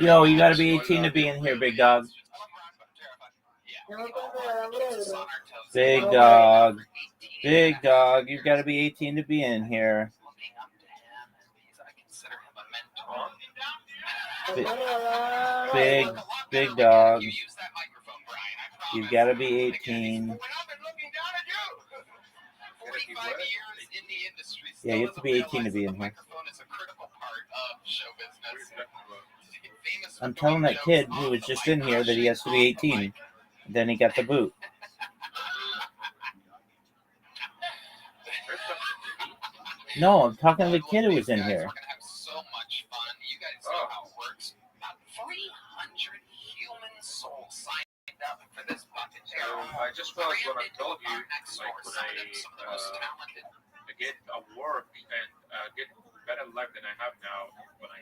Yo, you gotta be 18 to be in here, big dog. Big dog. Big dog. You gotta be 18 to be in here. Big dog. You gotta be 18. Yeah, you have to be 18 to be in here. I'm telling that kid who was just in here that he has to be 18. Then he got the boot. No, I'm talking to the kid who was in here. I just was what I told you, like when I get a work and get better life than I have now, when I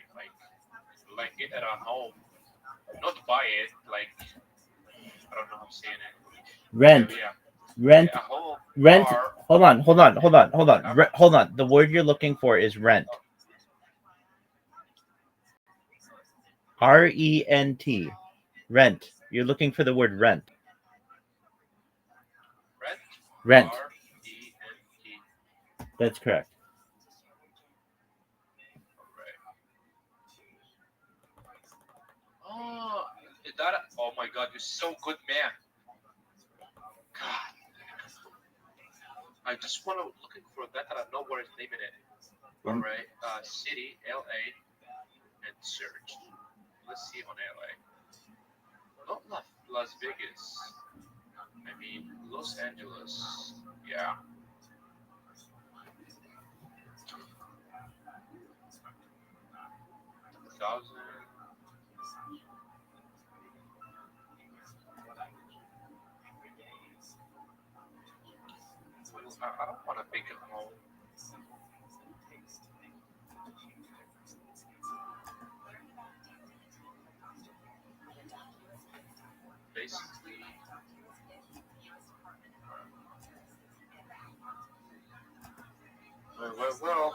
like get it at home, not buy it, like I don't know how I'm saying it. Rent. Yeah. Rent. A whole Rent. car. Hold on. The word you're looking for is rent. R-E-N-T. Rent. You're looking for the word rent. Rent. R-E-N-T. That's correct. Oh, that. Oh my God, you're so good, man. God. I just want to looking for that. I don't know where it's naming it. All right, city, LA, and search. Let's see on LA. Not Las Vegas. I mean Los Angeles. Yeah. 2000. I don't want to make it home. Basically. Well.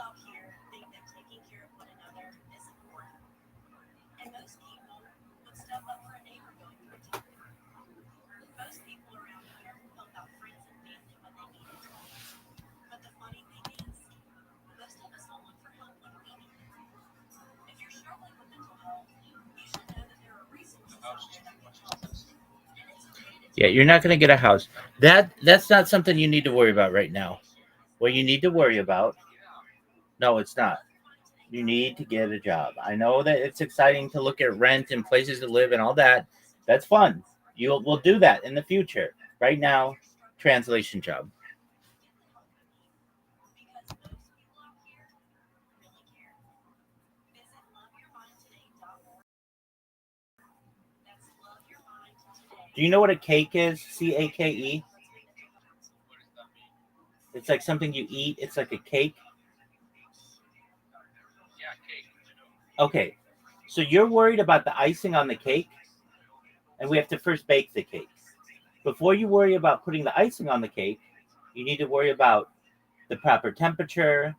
Yeah, you're not going to get a house. That's not something you need to worry about right now. What you need to worry about, no, it's not. You need to get a job. I know that it's exciting to look at rent and places to live and all that. That's fun. We'll do that in the future. Right now, translation job. Do you know what a cake is? CAKE? It's like something you eat. It's like a cake. Yeah, cake. Okay. So you're worried about the icing on the cake, and we have to first bake the cake. Before you worry about putting the icing on the cake, you need to worry about the proper temperature,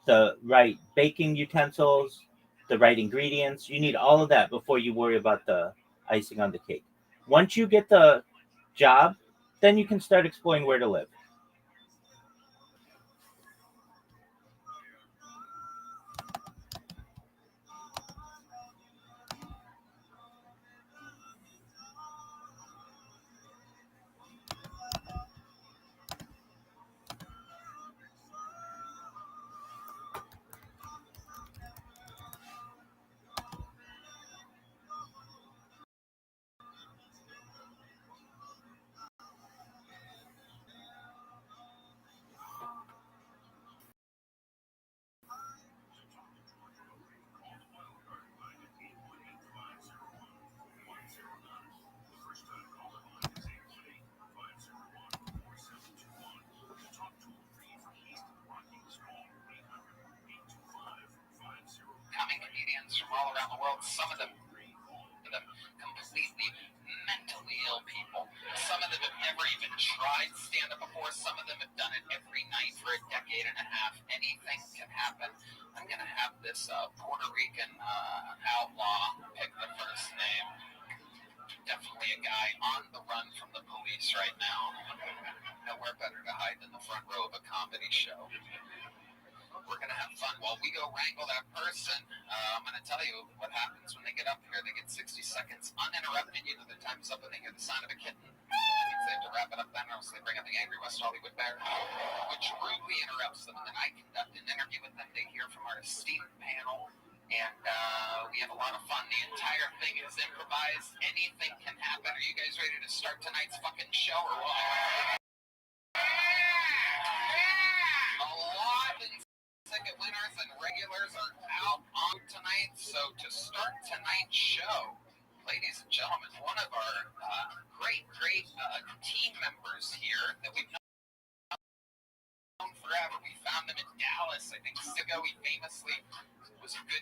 the right baking utensils, the right ingredients. You need all of that before you worry about the icing on the cake. Once you get the job, then you can start exploring where to live. Comedians from all around the world, some of them completely mentally ill people. Some of them have never even tried stand-up before. Some of them have done it every night for a decade and a half. Anything can happen. I'm going to have this Puerto Rican outlaw pick the first name. Definitely a guy on the run from the police right now. Nowhere better to hide than the front row of a comedy show. We're going to have fun while we go wrangle that person. I'm going to tell you what happens when they get up here. They get 60 seconds uninterrupted. You know their time's up and they hear the sound of a kitten. That means they have to wrap it up then, or else they bring up the angry West Hollywood bear, which rudely interrupts them. And then I conduct an interview with them. They hear from our esteemed panel. And we have a lot of fun. The entire thing is improvised. Anything can happen. Are you guys ready to start tonight's fucking show or what? A lot of ticket winners and regulars are out on tonight. So to start tonight's show, ladies and gentlemen, one of our great team members here that we've known forever. We found them in Dallas, I think, ago. He famously was a good.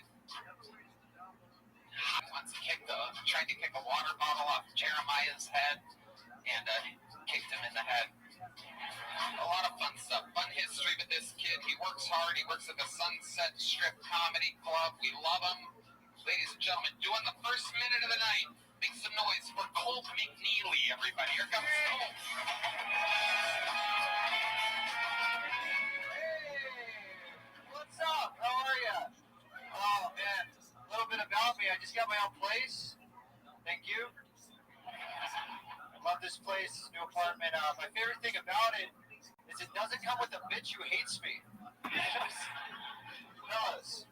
Once tried to kick a water bottle off Jeremiah's head and kicked him in the head. A lot of fun stuff, fun history with this kid. He works hard. He works at the Sunset Strip Comedy Club. We love him. Ladies and gentlemen, doing the first minute of the night. Make some noise for Colt McNeely, everybody. Here comes Colt. Hey, what's up? How are you? Oh, man. A little bit about me. I just got my own place. Thank you. I love this place, new apartment. My favorite thing about it is it doesn't come with a bitch who hates me. Fellas.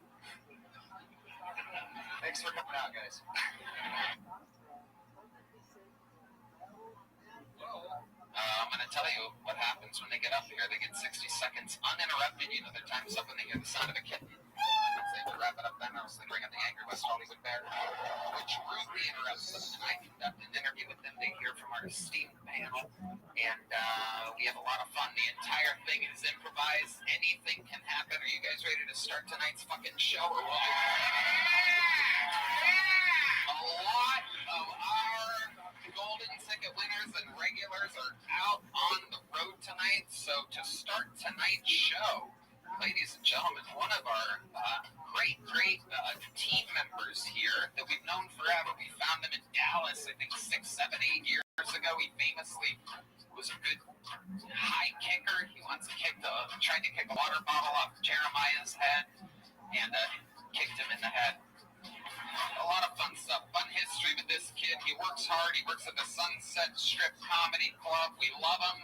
Thanks for coming out, guys. I'm going to tell you what happens when they get up here. They get 60 seconds uninterrupted. You know their time's up and they hear the sound of a kitten. They have to wrap it up then, or else they bring up the angry West Hollywood bear, which rudely interrupts them. And I conduct an interview with them. They hear from our esteemed panel. And we have a lot of fun. The entire thing is improvised. Anything can happen. Are you guys ready to start tonight's fucking show or what? A lot of our golden ticket winners and regulars are out on the road tonight. So to start tonight's show, ladies and gentlemen, one of our great team members here that we've known forever. We found them in Dallas, I think 6, 7, 8 years ago. He famously was a good high kicker. He tried to kick a water bottle off Jeremiah's head and kicked him in the head. A lot of fun stuff, fun history with this kid. He works hard. He works at the Sunset Strip Comedy Club. We love him.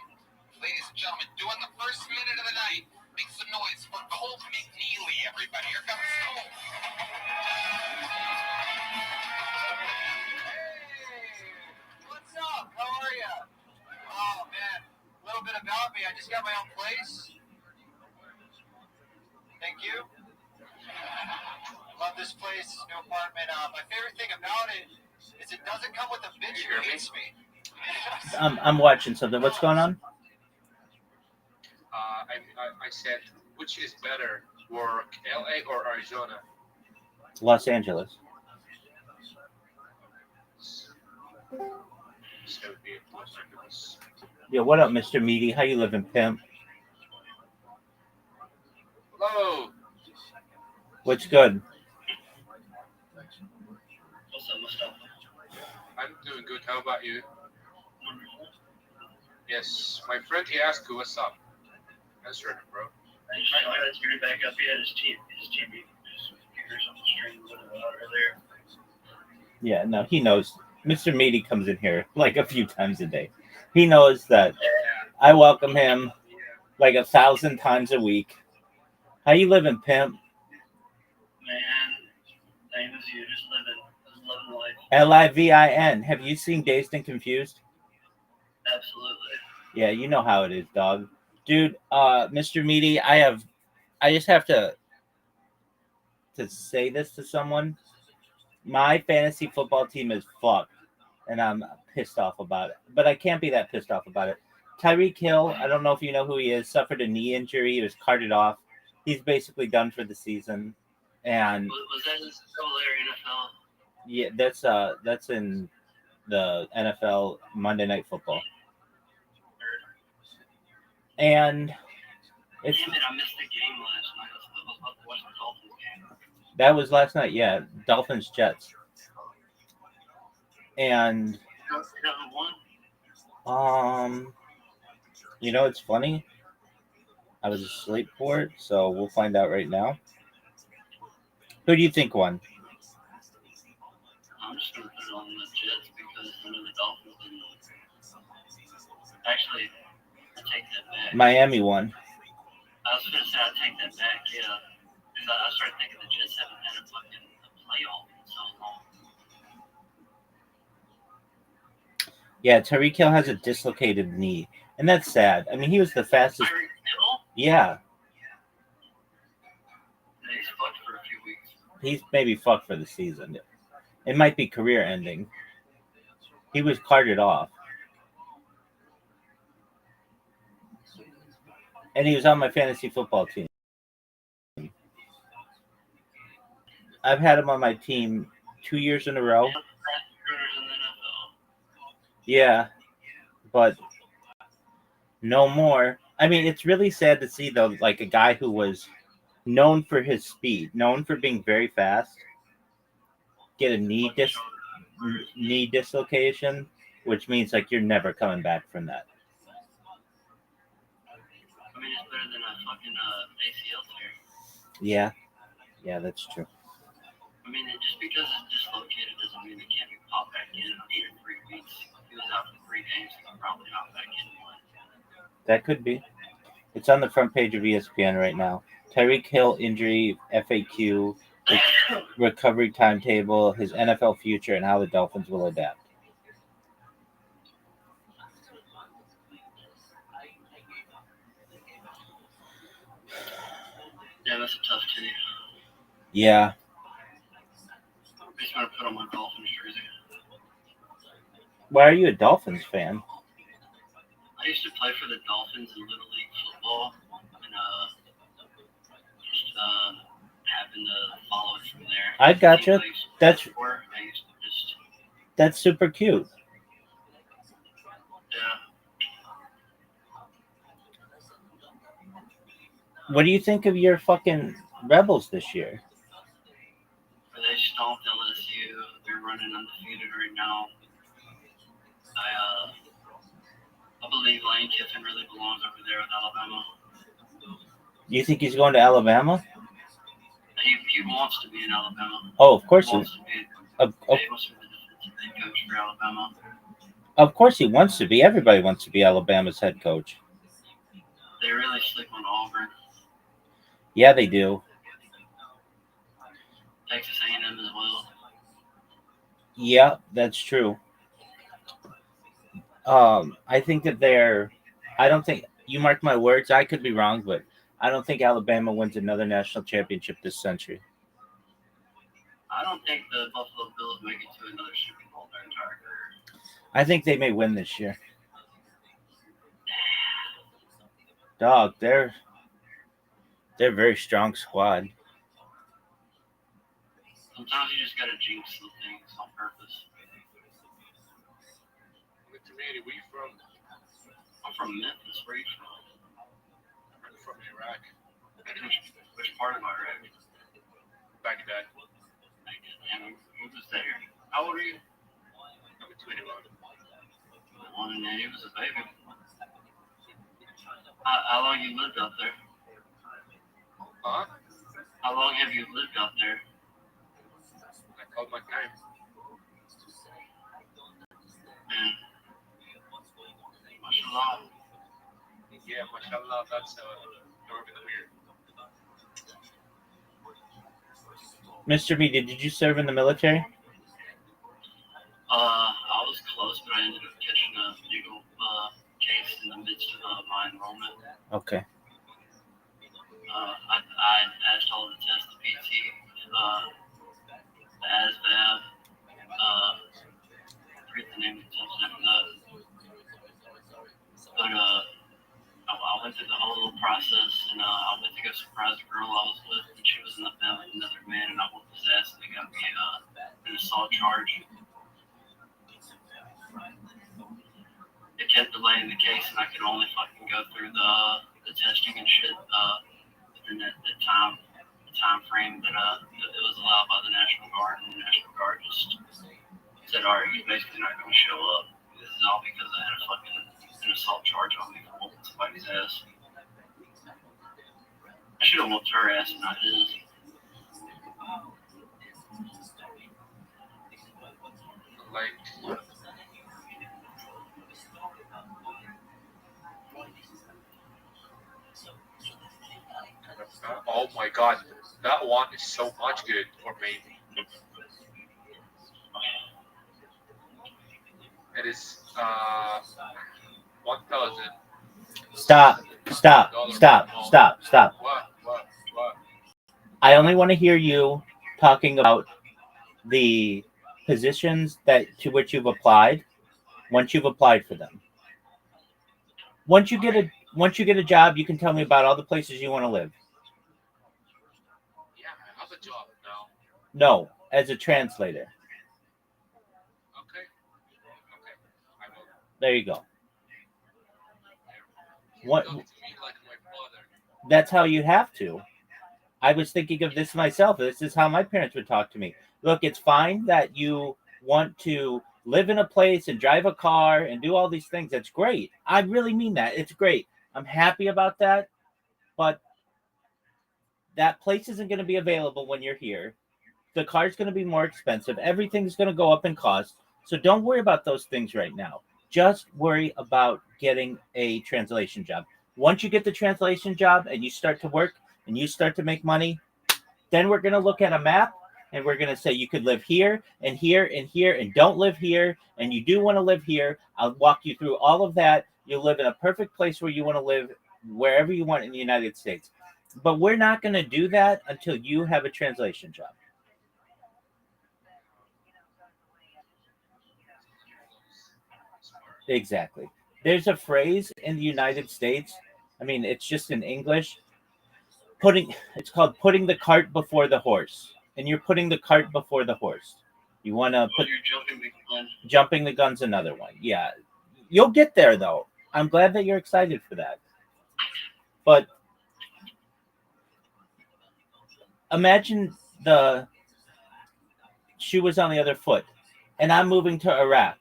Ladies and gentlemen, doing the first minute of the night. Make some noise for Colt McNeely, everybody. Here comes Colt. Hey, what's up? How are you? Oh, man. A little bit about me. I just got my own place. Thank you. Love this place, new apartment. My favorite thing about it is it doesn't come with a bitch who hates me. I'm watching something. What's going on? I said, which is better, work LA or Arizona? Los Angeles. So be it, Los Angeles. Yo, what up, Mr. Meaty? How you living, pimp? Hello. What's good? I'm doing good. How about you? Yes, my friend he asked you what's up. Answer him, bro. I got to turn it back up. He had his TV. His computer's on the string a little louder there. Yeah, no, he knows. Mr. Meaty comes in here like a few times a day. He knows that I welcome him like 1,000 times a week. How you living, pimp? Man, same as you, just living life. Livin. Have you seen Dazed and Confused? Absolutely. Yeah, you know how it is, dog. Dude, Mr. Meaty, I just have to say this to someone. My fantasy football team is fucked, and I'm pissed off about it. But I can't be that pissed off about it. Tyreek Hill, I don't know if you know who he is, suffered a knee injury. He was carted off. He's basically done for the season. And was that his NFL? yeah, that's in the NFL Monday Night Football. And it's Damn it, I missed the game last night. I was about to watch the Dolphins game. that was last night, yeah. Dolphins Jets. And Who won? it's funny. I was asleep for it, so we'll find out right now. Who do you think won? I'm just gonna put it on the Jets because I know the Dolphins didn't. Actually, I take that back. Miami won. I was gonna say I take that back, yeah. Because I started thinking the Jets haven't had a fucking playoff in so long. Yeah, Tyreek Hill has a dislocated knee, and that's sad. I mean, he was the fastest. Tyreek Hill? Yeah, Yeah, he's fucked for a few weeks. he's maybe fucked for the season. It might be career ending. He was carted off. And he was on my fantasy football team. I've had him on my team 2 years in a row. Fast recruiters in the NFL. Yeah, but no more. I mean, it's really sad to see, though, like a guy who was known for his speed, known for being very fast, get a knee dislocation, which means like you're never coming back from that. I mean, it's better than a fucking ACL tear. Yeah, that's true. I mean, just because it's dislocated doesn't mean it can't be popped back in after 3 weeks. He was out for 3 games, so he'll probably hop back in one. That could be. It's on the front page of ESPN right now. Tyreek Hill injury, FAQ, recovery timetable, his NFL future, and how the Dolphins will adapt. Yeah, that's a tough titty. Yeah. I just want to put on my Dolphins jersey. Why are you a Dolphins fan? I used to play for the Dolphins in Little League football, and just happened to follow it from there. I gotcha. That's super cute. Yeah. What do you think of your fucking Rebels this year? They stomped LSU. They're running undefeated right now. I believe Lane Kiffin really belongs over there with Alabama. You think he's going to Alabama? He wants to be in Alabama. Oh, of course he wants to be. He wants to be the defensive head coach for Alabama. Of course he wants to be. Everybody wants to be Alabama's head coach. They really sleep on Auburn. Yeah, they do. Texas A&M as well. Yeah, that's true. I think that I don't think, you mark my words, I could be wrong, but I don't think Alabama wins another national championship this century. I don't think the Buffalo Bills make it to another Super Bowl their entire career. I think they may win this year. Dog, they're a very strong squad. Sometimes you just gotta jinx some things on purpose. Tomato, where you from? I'm from Memphis. Where are you from? I'm from Iraq. Which part of Iraq? Baghdad. And who was there? How old are you? I'm 21. And he was a baby. How long you lived out there? Huh? How long have you lived out there? I called my time. And mashallah. Yeah, mashallah, that's Northern Weird. Mr. B, did you serve in the military? I was close, but I ended up catching a legal case in the midst of my enrollment. Okay. I passed all the tests, the PT, the ASVAB, I forget the name of the test after that. But I went through the whole little process, and I went to go surprise the girl I was with, and she was in the bed with another man, and I whooped his ass, and they got me an assault charge. playing the case, and I could only fucking go through the testing and shit within the time frame that it was allowed by the National Guard, and the National Guard just said, all right, you're basically not going to show up. This is all because I had an assault charge on me for whooping somebody's ass. I should have whooped her ass and not his. Like, oh my god, that one is so much good for me. It is 1,000. Stop. What? I only want to hear you talking about the positions to which you've applied once you've applied for them. Once you get a job, you can tell me about all the places you want to live. Yeah, I have a job now. No, as a translator. Okay. I will. There you go. You What? talk to me like my father. That's how you have to. I was thinking of this myself. This is how my parents would talk to me. Look, it's fine that you want to live in a place and drive a car and do all these things. That's great. I really mean that. It's great. I'm happy about that. But that place isn't going to be available when you're here. The car's going to be more expensive. Everything's going to go up in cost. So don't worry about those things right now. Just worry about getting a translation job. Once you get the translation job and you start to work and you start to make money, then we're going to look at a map and we're going to say you could live here and here and here and don't live here. And you do want to live here. I'll walk you through all of that. You'll live in a perfect place where you want to live, wherever you want in the United States. But we're not going to do that until you have a translation job. Exactly. There's a phrase in the United States. I mean, it's just in English. It's called putting the cart before the horse. And you're putting the cart before the horse. You want to put You're jumping the gun. jumping the gun's another one. Yeah. You'll get there though. I'm glad that you're excited for that. But imagine the shoe was on the other foot and I'm moving to Iraq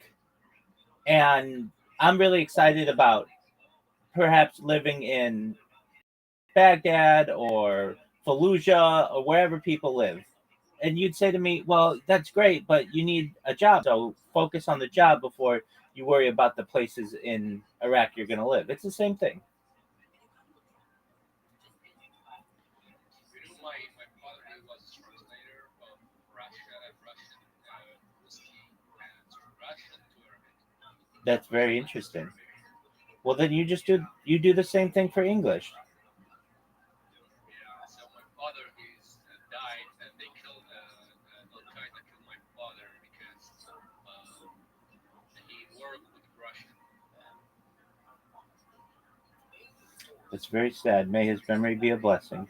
and I'm really excited about perhaps living in Baghdad or Fallujah or wherever people live. And you'd say to me, well, that's great, but you need a job. So focus on the job before you worry about the places in Iraq you're going to live. It's the same thing. You know, my father, he was a translator of Russian whiskey and Russian to Arabic. That's very interesting. Well, then you do the same thing for English. Yeah, so my father, he's died, and they killed Al Qaeda killed my father because he worked with Russian. It's very sad. May his memory be a blessing.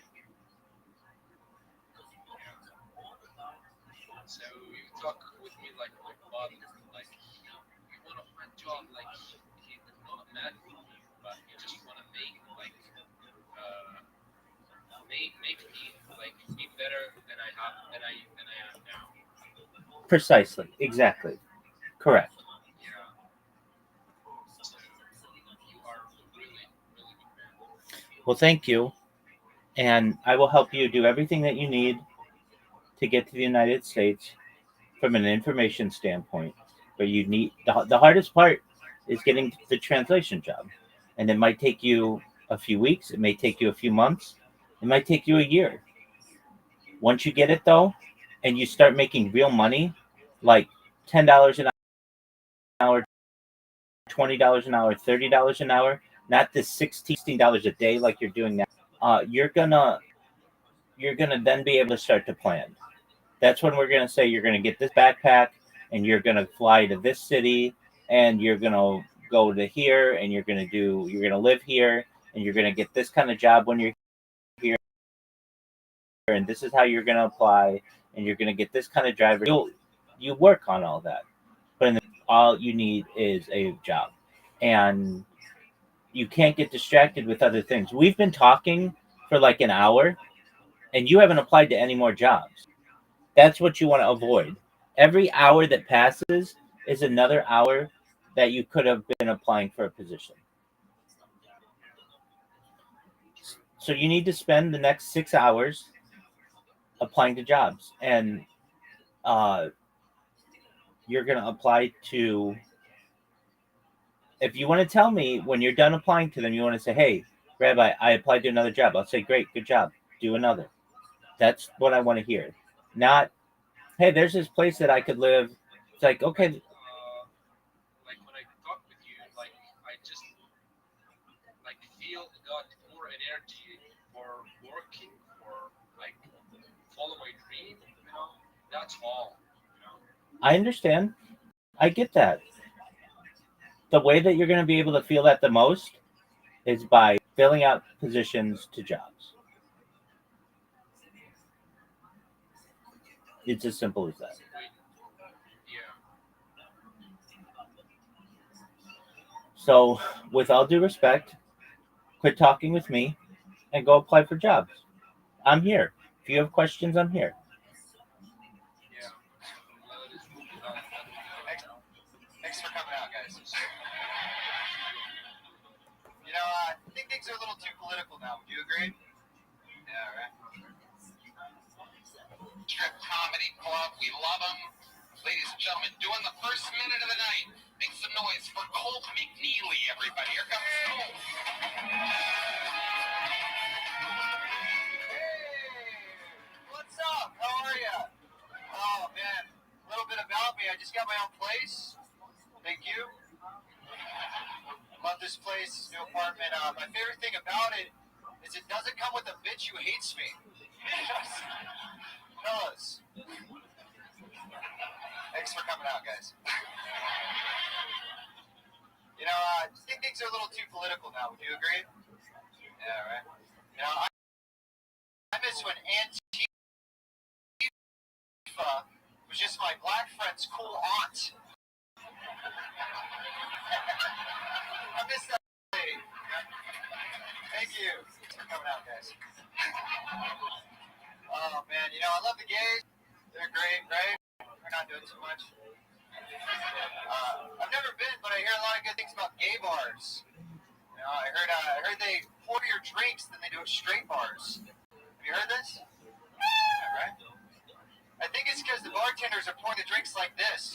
So you talk with me like my father, like you want to find job, like he not mad with you, but he just want to uh, make me like be better than I am now. Precisely. Exactly. Correct. Yeah. So you are really really good man. Well, thank you. And I will help you do everything that you need to get to the United States from an information standpoint. But you need the hardest part is getting the translation job. And it might take you a few weeks, it may take you a few months, it might take you a year. Once you get it though, and you start making real money, like $10 an hour, $20 an hour, $30 an hour, not this $16 a day like you're doing now. You're gonna then be able to start to plan. That's when we're gonna say you're gonna get this backpack and you're gonna fly to this city and you're gonna go to here and you're gonna live here and you're gonna get this kind of job when you're here and this is how you're gonna apply and you're gonna get this kind of driver. You work on all that, but all you need is a job, and you can't get distracted with other things. We've been talking for like an hour, and you haven't applied to any more jobs. That's what you want to avoid. Every hour that passes is another hour that you could have been applying for a position. So you need to spend the next 6 hours applying to jobs, and you're going to apply to. If you want to tell me when you're done applying to them, you want to say, "Hey, Rabbi, I applied to another job." I'll say, "Great, good job. Do another." That's what I want to hear. Not, "Hey, there's this place that I could live." It's like, okay, Like when I talk with you, like I just like feel got more energy for working, for like follow my dream. That's all. I understand. I get that. The way that you're going to be able to feel that the most is by filling out positions to jobs. It's as simple as that. Yeah. So, with all due respect, quit talking with me and go apply for jobs. I'm here. If you have questions, I'm here. Yeah. That is Thanks for coming out, guys. I think things are a little too political now. Would you agree? Yeah, right. Trip Comedy Club, we love them. Ladies and gentlemen, doing the first minute of the night. Make some noise for Colt McNeely, everybody. Here comes Colt. Hey, what's up? How are you? Oh, man. A little bit about me. I just got my own place. Thank you. Love this place, new apartment. My favorite thing about it is it doesn't come with a bitch who hates me. Fellas. Thanks for coming out, guys. I think things are a little too political now. Would you agree? Yeah, right. I miss when Antifa was just my black friend's cool aunt. I miss that lady. Thank you. Thanks for coming out, guys. Oh, man. I love the gays. They're great, right? We're not doing too much. I've never been, but I hear a lot of good things about gay bars. I heard they pour your drinks, then they do it straight bars. Have you heard this? Yeah, right? I think it's because the bartenders are pouring the drinks like this.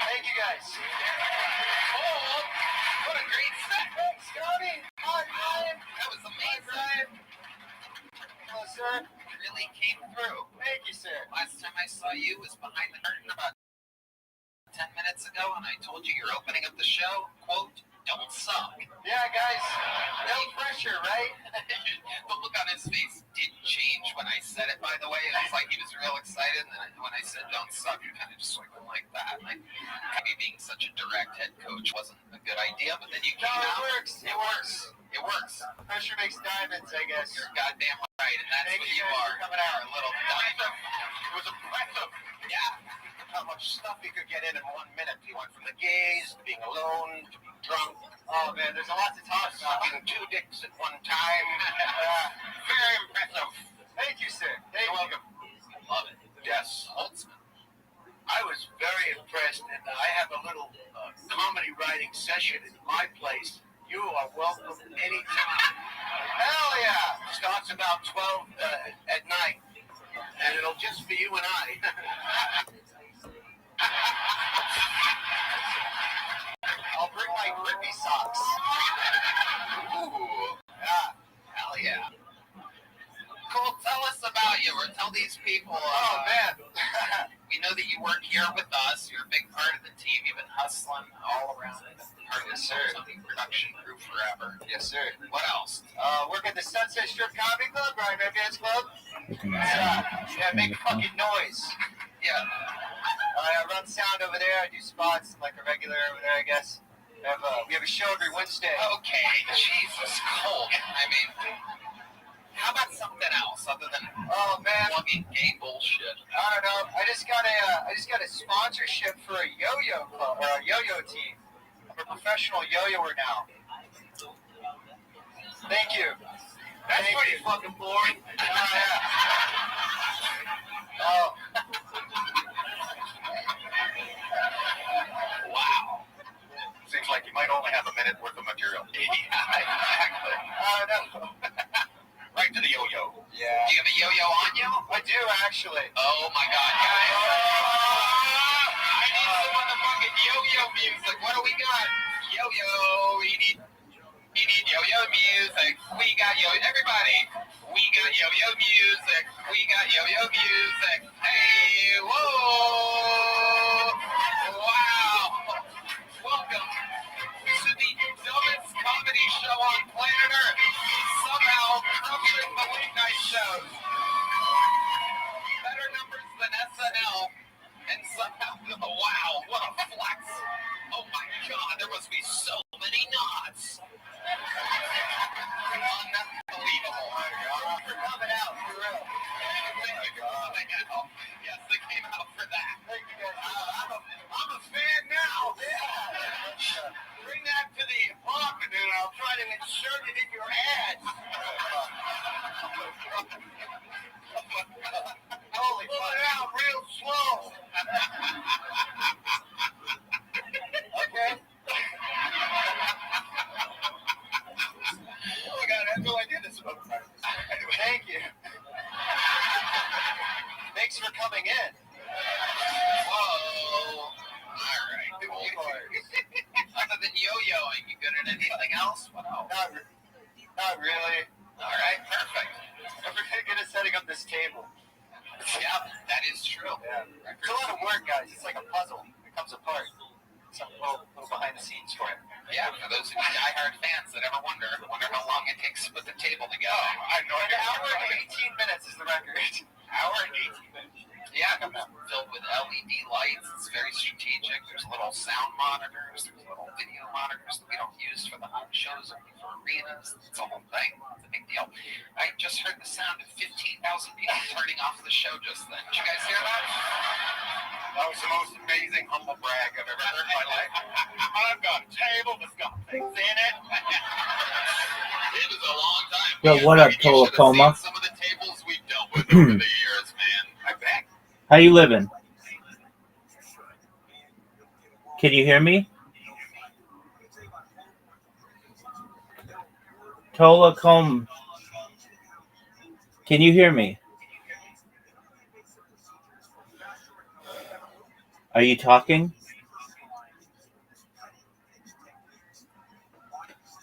Thank you, guys. Oh, what a great set. Thanks, Scotty. Hi, Ryan. That was amazing. Hello, sir. You really came through. Thank you, sir. Last time I saw you was behind the curtain about 10 minutes ago, and I told you you're opening up the show, quote, "Don't suck." Yeah, guys, no pressure, right? The look on his face did change when I said it, by the way. It was like he was real excited, and then when I said "don't suck," he kind of just went like that. Like, maybe being such a direct head coach wasn't a good idea, but then you came out. It works. It works. It works. Pressure makes diamonds, I guess. You're goddamn right, and that's what you are. Coming out a little diamond. It was impressive. Yeah. How much stuff he could get in 1 minute. He went from the gays to being alone to being drunk. Oh, man, there's a lot to talk about. Sucking 2 dicks at one time. Very impressive. Thank you, sir. You're welcome. Love it. Yes. Holtzman. I was very impressed, and I have a little comedy writing session at my place. You are welcome anytime. Hell yeah! Starts about 12 at night, and it'll just be you and I. I'll bring my grippy socks. Ooh. Yeah. Hell yeah. Cool. Tell us about you, or tell these people. Oh, man. We know that you work here with us. You're a big part of the team. You've been hustling all around it. Part of the production crew forever. Yes, sir. What else? Work at the Sunset Strip Comedy Club, Brian Redman's Club. Yeah, make fucking noise. Yeah. I run sound over there. I do spots. I'm like a regular over there, I guess. We have a show every Wednesday. Okay, Jesus, Cole. I mean, how about something else other than plugging gay bullshit? I don't know. I just got a sponsorship for a yo-yo club or a yo-yo team. I'm a professional yo-yoer now. Thank you. That's pretty fucking boring. Oh, Wow. Seems like you might only have a minute worth of material. Yeah, exactly. no. Right to the yo-yo. Yeah. Do you have a yo-yo on you? I do actually. Oh my God, guys! I need some motherfucking yo-yo music. What do we got? Yo-yo. We need yo-yo music. We got yo. Everybody. We got yo-yo music. We got yo-yo music. Hey, whoa! Wow! Welcome to the dumbest comedy show on planet Earth. Somehow crushing the late night shows. Better numbers than SNL, and somehow, wow, what a flex. Oh my God, there must be so many knots. Unbelievable. For coming out, for real. Thank you for coming out. Yes, they came out for that. Thank you guys. I'm a fan now. Yeah. Bring that to the apartment and I'll try to insert it in your ads. Holy Pull fuck. it out real slow. Okay. Oh my God, I had no idea this was anyway. Thank you. Thanks for coming in. Whoa. All right. Other than yo-yoing, you good at anything else? What else? Not really. All right, perfect. I'm really good at setting up this table. Yeah, that is true. Yeah. It's a lot of work, guys. It's like a puzzle. It comes apart. Some little behind the scenes for it. Yeah, for those of you diehard fans that ever wonder how long it takes to put the table together. I know. An hour and 18 minutes is the record. Hour and 18 minutes. Yeah, filled with LED lights. It's very strategic. There's little sound monitors. There's little video monitors that we don't use for the home shows or for arenas. It's a whole thing. It's a big deal. I just heard the sound of 15,000 people turning off the show just then. Did you guys hear that? That was the most amazing humble brag I've ever heard in my life. I've got a table that's got things in it. It was a long time. Yo, what up, You should have Tolacoma? seen some of the tables we've dealt with over the years, man. I bet. How you living? Can you hear me? Tolacoma. Can you hear me? Are you talking?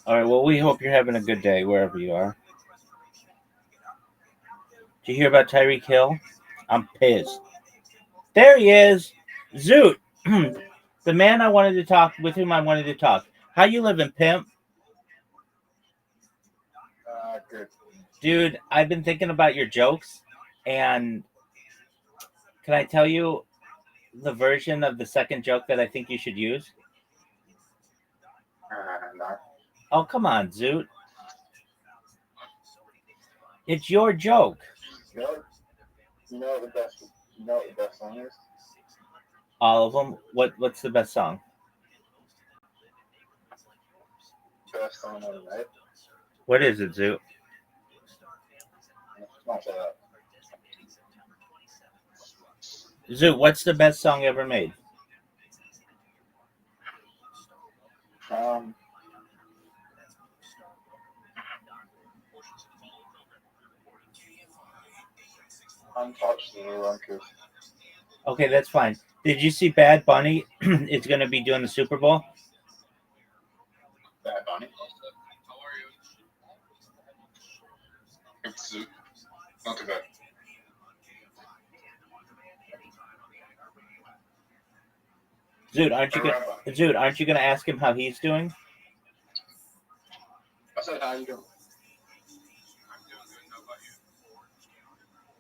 All right, well, we hope you're having a good day wherever you are. Did you hear about Tyreek Hill? I'm pissed. There he is. Zoot. The man I wanted to talk with, whom I wanted to talk. How you living, pimp? Good. Dude, I've been thinking about your jokes, and can I tell you the version of the second joke that I think you should use? No. Oh, come on, Zoot. It's your joke. You know what the best song is? All of them. What's the best song? Best song of the night? What is it, Zoot? Not that. Zoot, what's the best song ever made? Untouched the Runkers. Okay, that's fine. Did you see Bad Bunny is going to be doing the Super Bowl? Bad Bunny. How are you? It's not too bad. Zoot, aren't you going to ask him how he's doing? I said, how you doing? I'm doing good. How about you?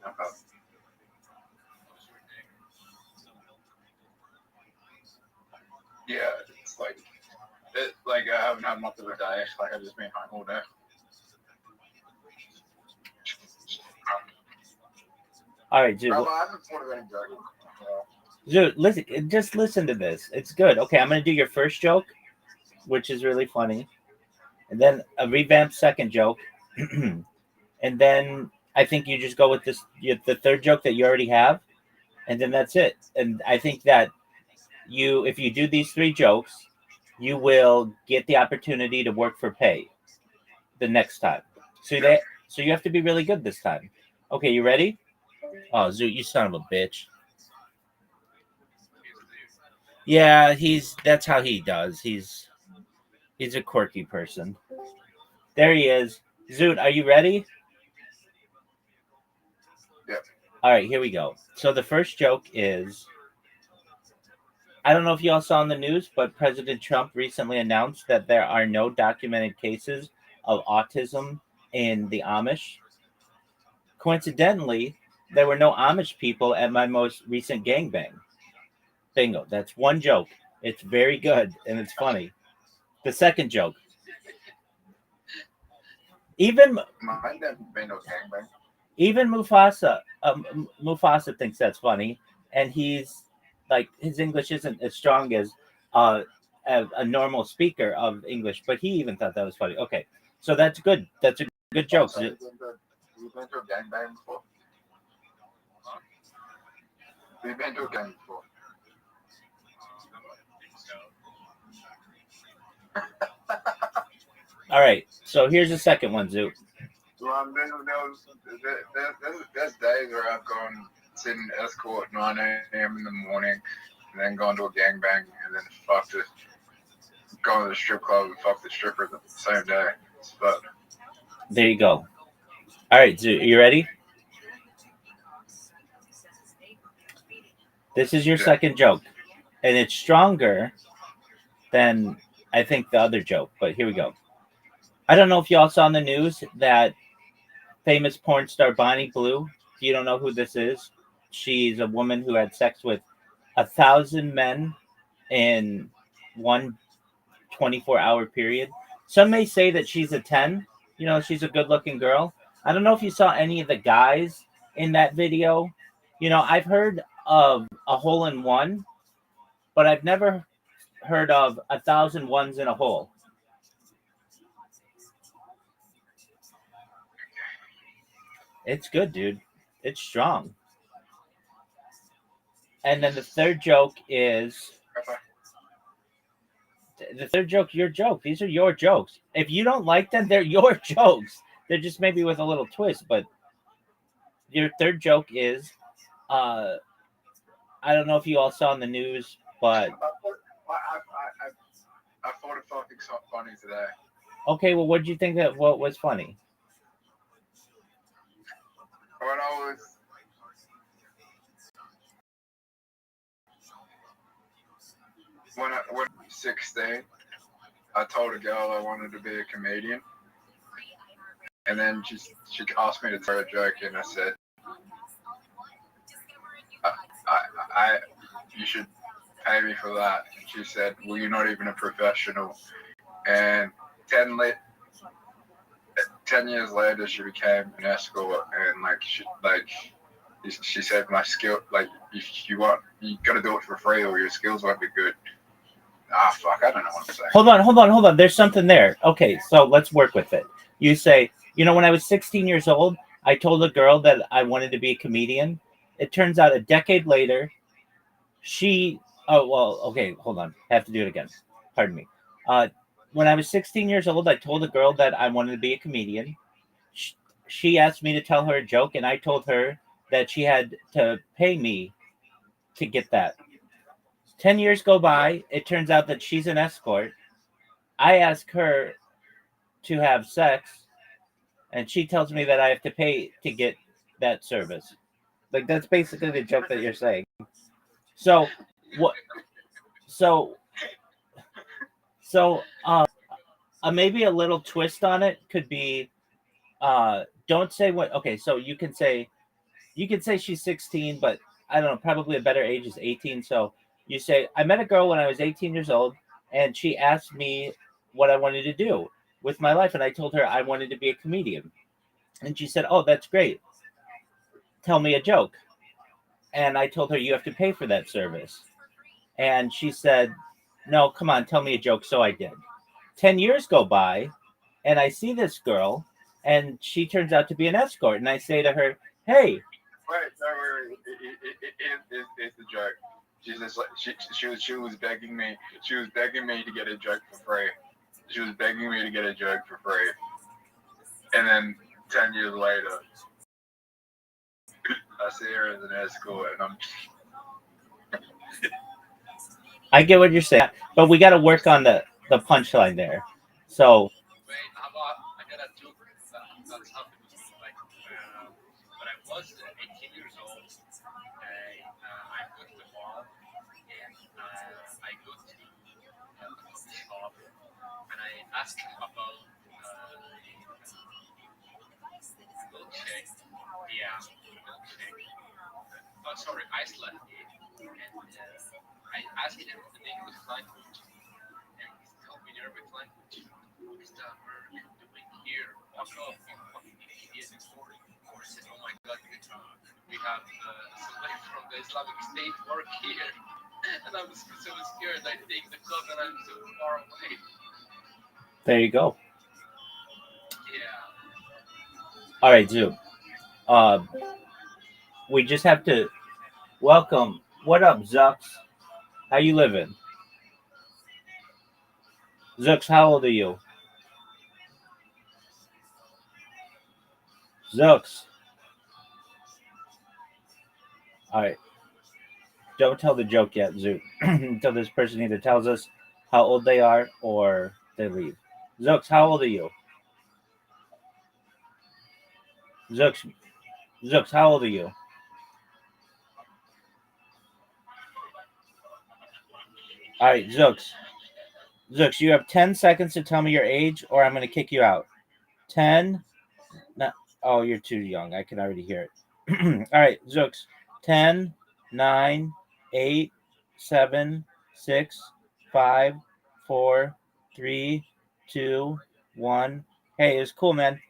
Not bad. Yeah, it's like I haven't had much of a diet. Like I've just been home all day. All right, Zoot. Rabbi, I haven't thought of any joke. Zoot, listen. Just listen to this. It's good. Okay, I'm gonna do your first joke, which is really funny, and then a revamped second joke, and then I think you just go with the third joke that you already have, and then that's it. And I think that if you do these three jokes, you will get the opportunity to work for pay the next time. So you have to be really good this time. Okay, you ready? Oh, Zoot, you son of a bitch. Yeah, that's how he does. He's a quirky person. There he is. Zoot, are you ready? Yeah. All right, here we go. So the first joke is, I don't know if you all saw in the news, but President Trump recently announced that there are no documented cases of autism in the Amish. Coincidentally, there were no Amish people at my most recent gangbang. Bingo. That's one joke. It's very good and it's funny. The second joke. Even Mine never been no gangbang. even Mufasa thinks that's funny, and he's like, his English isn't as strong as a normal speaker of English, but he even thought that was funny. Okay, so that's good. That's a good joke. So you've been to a gangbang before? We've been to a gang before. All right, so here's the second one, Zoot. Well, there's days where I've gone sit in escort 9 a.m. in the morning, and then gone to a gangbang, and then gone to the strip club and fuck the strippers at the same day. It's fun. There you go. All right, Zoot, are you ready? This is your second joke, and it's stronger than I think the other joke, but here we go. I don't know if y'all saw in the news that famous porn star Bonnie Blue. If you don't know who this is, she's a woman who had sex with 1,000 men in one 24-hour period. Some may say that she's a 10. You know, she's a good-looking girl. I don't know if you saw any of the guys in that video. You know, I've heard of a hole in one, but I've never heard of 1,000 ones in a hole. It's good, dude. It's strong. And then the third joke is your joke. These are your jokes. If you don't like them, they're your jokes. They're just maybe with a little twist. But your third joke is, I don't know if you all saw in the news, but I thought of something so funny today. okay. Well, what did you think that what was funny? When I was 16, I told a girl I wanted to be a comedian, and then she asked me to tell a joke, and I said, I you should pay me for that. And she said, well, you're not even a professional. And 10 years later, she became an escort, and she said my skill, like, if you got to do it for free, or your skills won't be good. Fuck, I don't know what to say. Hold on. There's something there. Okay, so let's work with it. You say, when I was 16 years old, I told a girl that I wanted to be a comedian. It turns out a decade later, okay, hold on. I have to do it again. Pardon me. When I was 16 years old, I told a girl that I wanted to be a comedian. She asked me to tell her a joke, and I told her that she had to pay me to get that. 10 years go by. It turns out that she's an escort. I ask her to have sex, and she tells me that I have to pay to get that service. Like, that's basically the joke that you're saying. So, what? So, maybe a little twist on it could be, don't say what. Okay, so you can say she's 16, but I don't know. Probably a better age is 18. So you say, I met a girl when I was 18 years old, and she asked me what I wanted to do with my life, and I told her I wanted to be a comedian, and she said, "Oh, that's great. Tell me a joke." And I told her, you have to pay for that service. And she said, no, come on, tell me a joke. So I did. 10 years go by, and I see this girl, and she turns out to be an escort. And I say to her, hey. Wait. It's a joke. She's just like, she was begging me. She was begging me to get a joke for free. She was begging me to get a joke for free. And then 10 years later, I see her as an escort, and I get what you're saying, but we got to work on the punchline there. So Wait, how about I got a joke that's happened to me. Like when I was 18 years old, I go to the mall and I go to a coffee shop and I ask about milkshake. Yeah, milkshake. Oh, sorry, Iceland. And I asked him in English language, and he's telling me in Arabic language. What is the American doing here? How come you fucking idiot is boring? I said, oh my god, we have somebody from the Islamic State work here. And I'm so scared. I take the club and I'm so far away. there you go. Yeah. All right, Zoo. Uh, we just have to welcome. What up, Zux? How you living? Zux, how old are you? Zux. All right. Don't tell the joke yet, Zoo. Until this person either tells us how old they are or they leave. Zux, how old are you? Zux, Zux, how old are you? All right, Zux. Zux, you have 10 seconds to tell me your age, or I'm going to kick you out. 10. No, oh, you're too young. I can already hear it. All right, Zux. 10, 9, 8, 7, 6, 5, 4, 3, 2, 1. Hey, it's cool, man.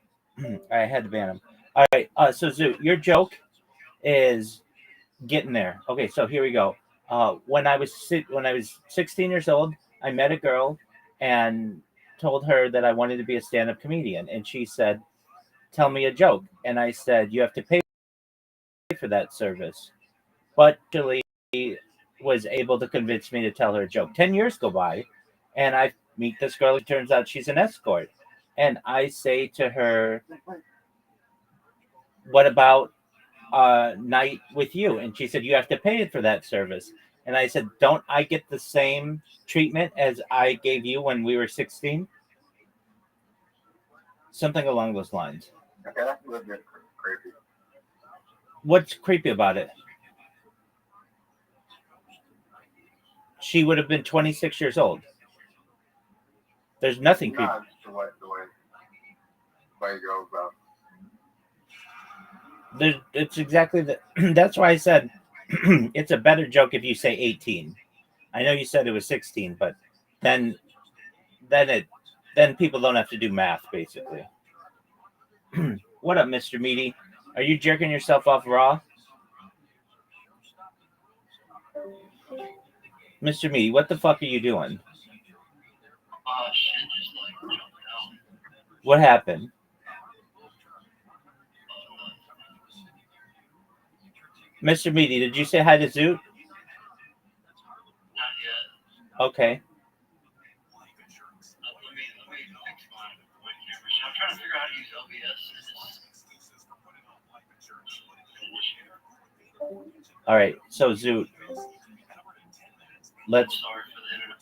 I had to ban him. All right, so Zoo, your joke is getting there. Okay, so here we go. When I was 16 years old, I met a girl and told her that I wanted to be a stand-up comedian, and she said, "Tell me a joke." And I said, "You have to pay for that service." But actually, was able to convince me to tell her a joke. 10 years go by, and I meet this girl. It turns out she's an escort, and I say to her, "What about night with you?" And she said, "You have to pay for that service." And I said, "Don't I get the same treatment as I gave you when we were 16?" Something along those lines. okay, that's a little bit creepy. What's creepy about it? She would have been 26 years old. There's nothing creepy. No, it's the way you go about. It's exactly the. That's why I said it's a better joke if you say 18. I know you said it was 16, but then then it then people don't have to do math basically. What up, Mr. Meaty? Are you jerking yourself off raw? Mr. Meaty, what the fuck are you doing? Shit just like jumped out. What happened? Mr. Meaty, did you say hi to Zoot? Not yet. Okay. Let me explain my camera. So I'm trying to figure out how to use OBS in this. All right. So Zoot, let's. Sorry for the internet.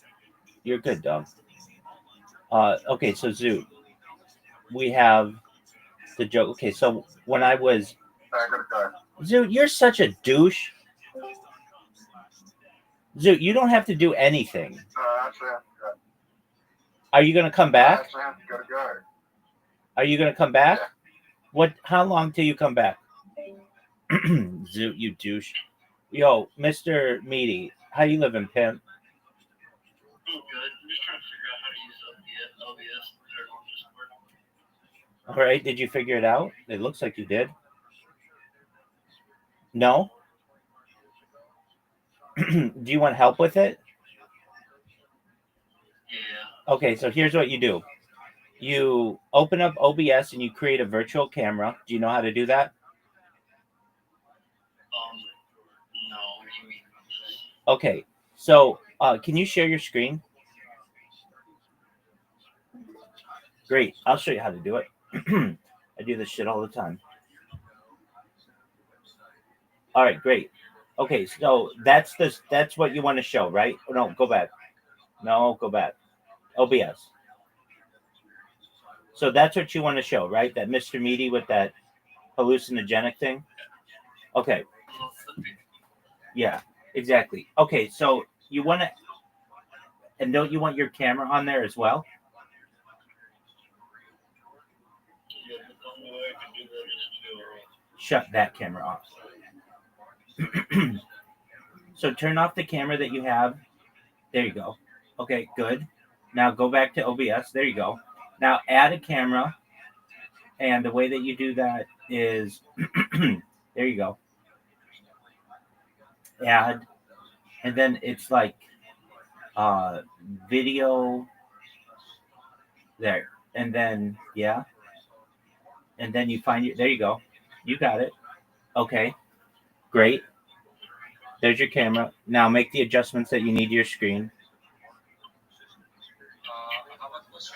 You're good, dog. Okay. So Zoot, we have the joke. Okay. So when I was I gotta go. Zoot, you're such a douche. Zoot, you don't have to do anything. I actually have to go. Are you gonna come I back? actually have to go. Are you gonna come back? Yeah. What? How long till you come back? Zoot, you douche. Yo, Mr. Meaty, how you living, pimp? I'm good. I'm just trying to figure out how to use OBS better on Discord. All right. Did you figure it out? It looks like you did. No. Do you want help with it? Yeah. Okay, so here's what you do. You open up OBS and you create a virtual camera. Do you know how to do that? No. What do you mean? Okay, so can you share your screen? Great, I'll show you how to do it. I do this shit all the time. All right, great. Okay, so that's what you want to show, right? No, go back. No, go back. OBS. So that's what you want to show, right? That Mr. Meaty with that hallucinogenic thing. Okay. Yeah, exactly. Okay, so you want to, and don't you want your camera on there as well? Yeah, but the only way I can do that is to. Shut that camera off. So turn off the camera that you have. There you go. Okay, good. Now go back to OBS. There you go. Now add a camera. And the way that you do that is, there you go. Add. And then it's like video. There. And then, yeah. And then you find it. There you go. You got it. Okay. Great. There's your camera. Now make the adjustments that you need to your screen. How about this?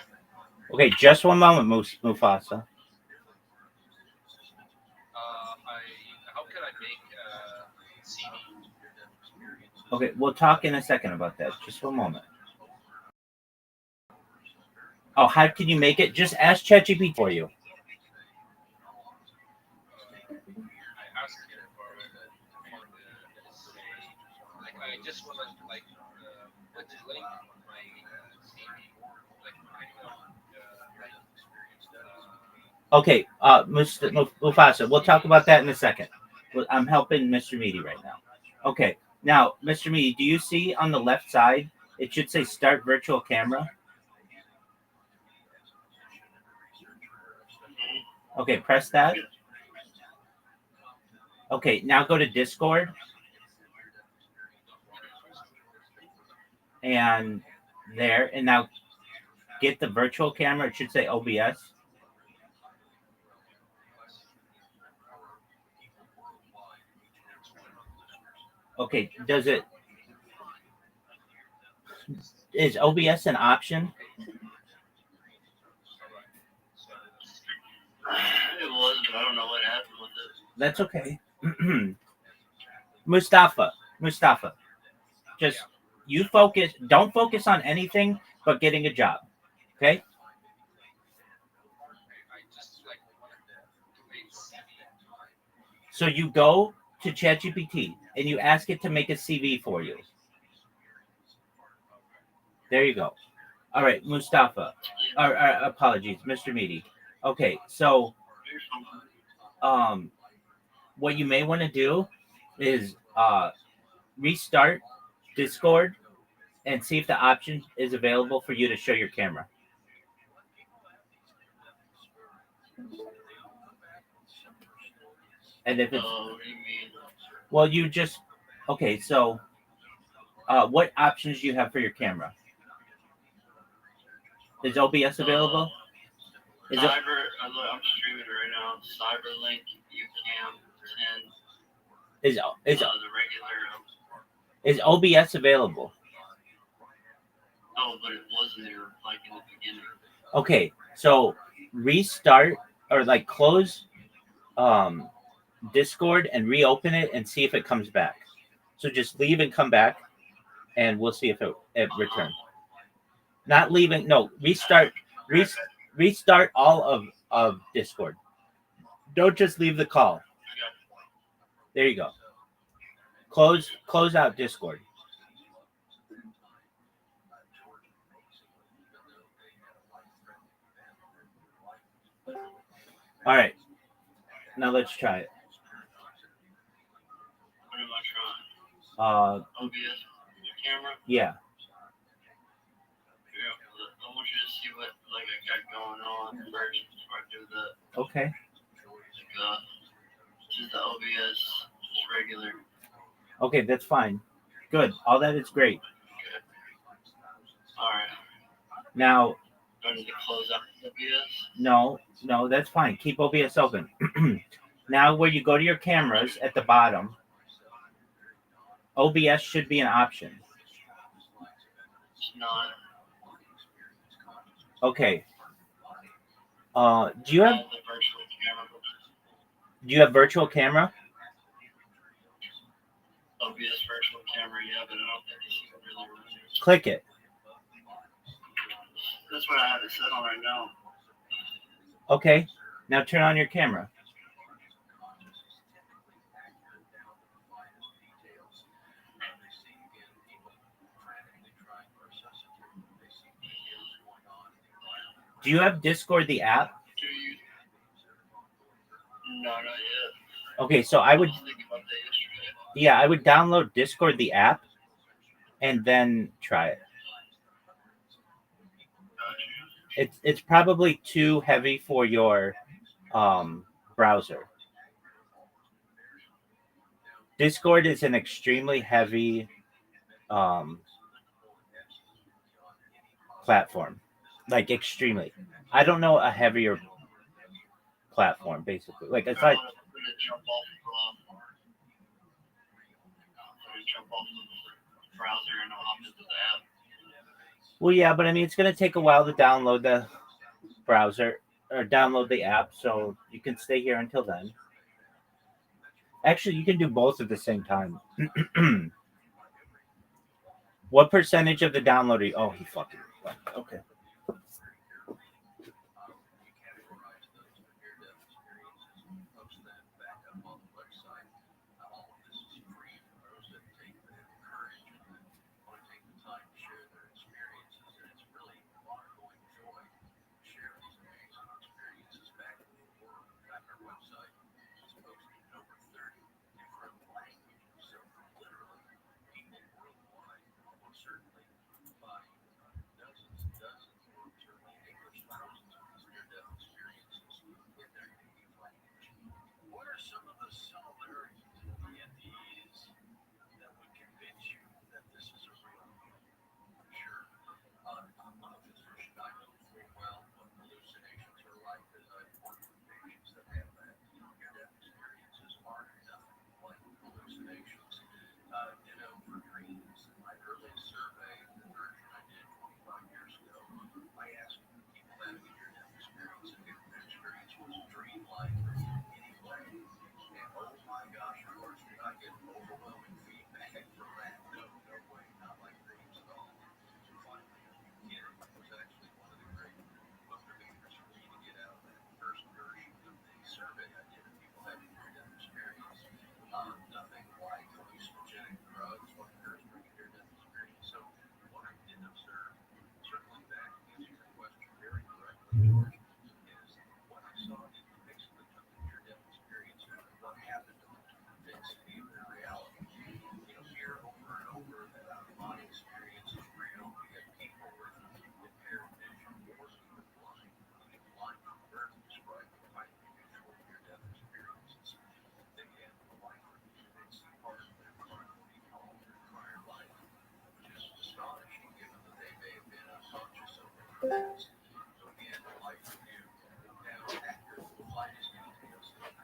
Okay, just one moment, Mufasa. How can I make CD? Okay, we'll talk in a second about that. Just one moment. Oh, how can you make it? Just ask ChatGPT for you. I asked him for the like I just want to like link my CD like Okay, Mufasa, we'll talk about that in a second. I'm helping Mr. Meaty right now. Okay, now, Mr. Meaty, do you see on the left side, it should say start virtual camera? Okay, press that. Okay, now go to Discord. And there, and now get the virtual camera. It should say OBS. Okay, is OBS an option? It was, but I don't know what happened with it. That's okay. Mustafa, just you don't focus on anything but getting a job. Okay? I just like wanted to make CD. So you go to ChatGPT and you ask it to make a CV for you. There you go. All right, Mustafa. Apologies, Mr. Meaty. Okay, so what you may want to do is restart Discord and see if the option is available for you to show your camera. And if it's what do you mean? well, you just okay. So, what options do you have for your camera? Is OBS available? I'm streaming right now. CyberLink, UCam 10. Is the regular. Is OBS available? Oh, but it wasn't there like in the beginning. Okay, so restart or like close Discord and reopen it and see if it comes back. So just leave and come back, and we'll see if it returns. Not leaving. No, restart all of Discord. Don't just leave the call. There you go. Close out Discord. All right. Now let's try it. What am I trying? OBS camera? Yeah. I want you to see what like I got going on first before I do the Okay. just the OBS, just regular. Okay, that's fine. Good. All that is great. All right. Now, Do I need to close up OBS? no, that's fine. Keep OBS open. Now, where you go to your cameras at the bottom, OBS should be an option. It's not. Okay. Do you have The virtual camera. virtual camera? OBS virtual camera, yeah, but I don't think it's really running. Click it. That's what I have it set on right now. Okay. Now turn on your camera. Do you have Discord, the app? Do you? No, not yet. Okay, so I would. was thinking about that yesterday. Yeah, I would download Discord, the app, and then try it. It's probably too heavy for your browser. Discord is an extremely heavy platform, like extremely. I don't know a heavier platform, basically. Like it's like. I'm gonna jump off the browser and hop into the app. Well, yeah, but I mean, it's going to take a while to download the browser or download the app, so you can stay here until then. Actually, you can do both at the same time. What percentage of the download are you? Oh, he fucking. Okay.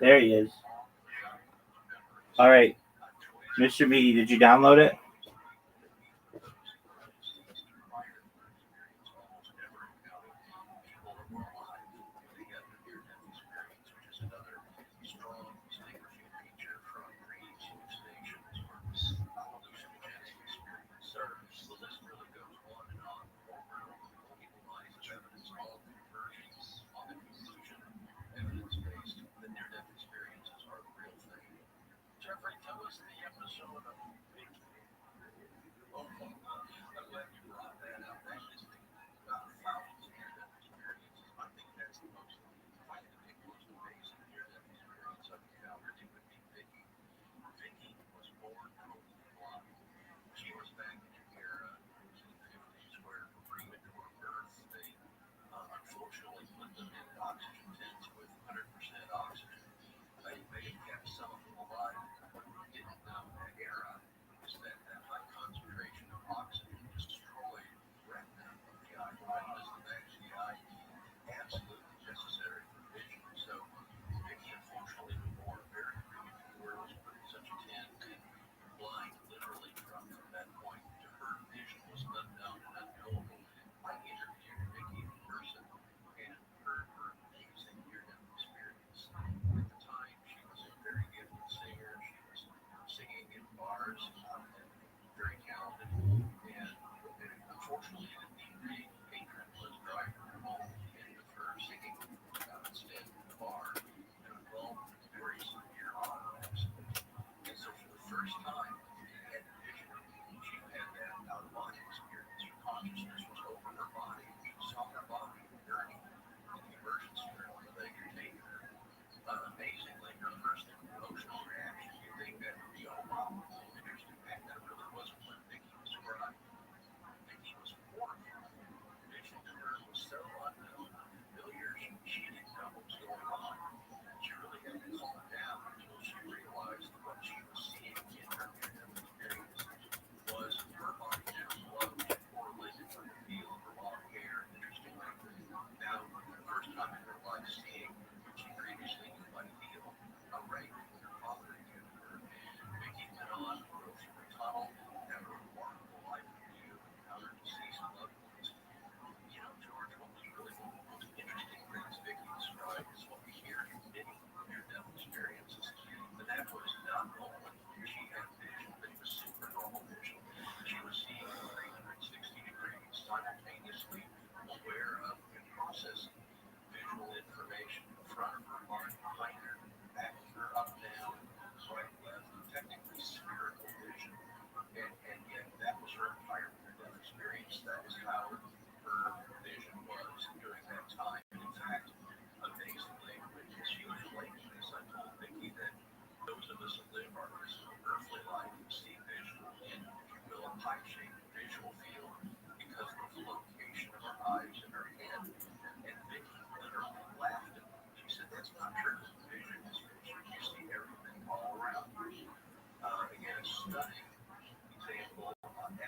There he is. All right, Mr. Meaty, did you download it?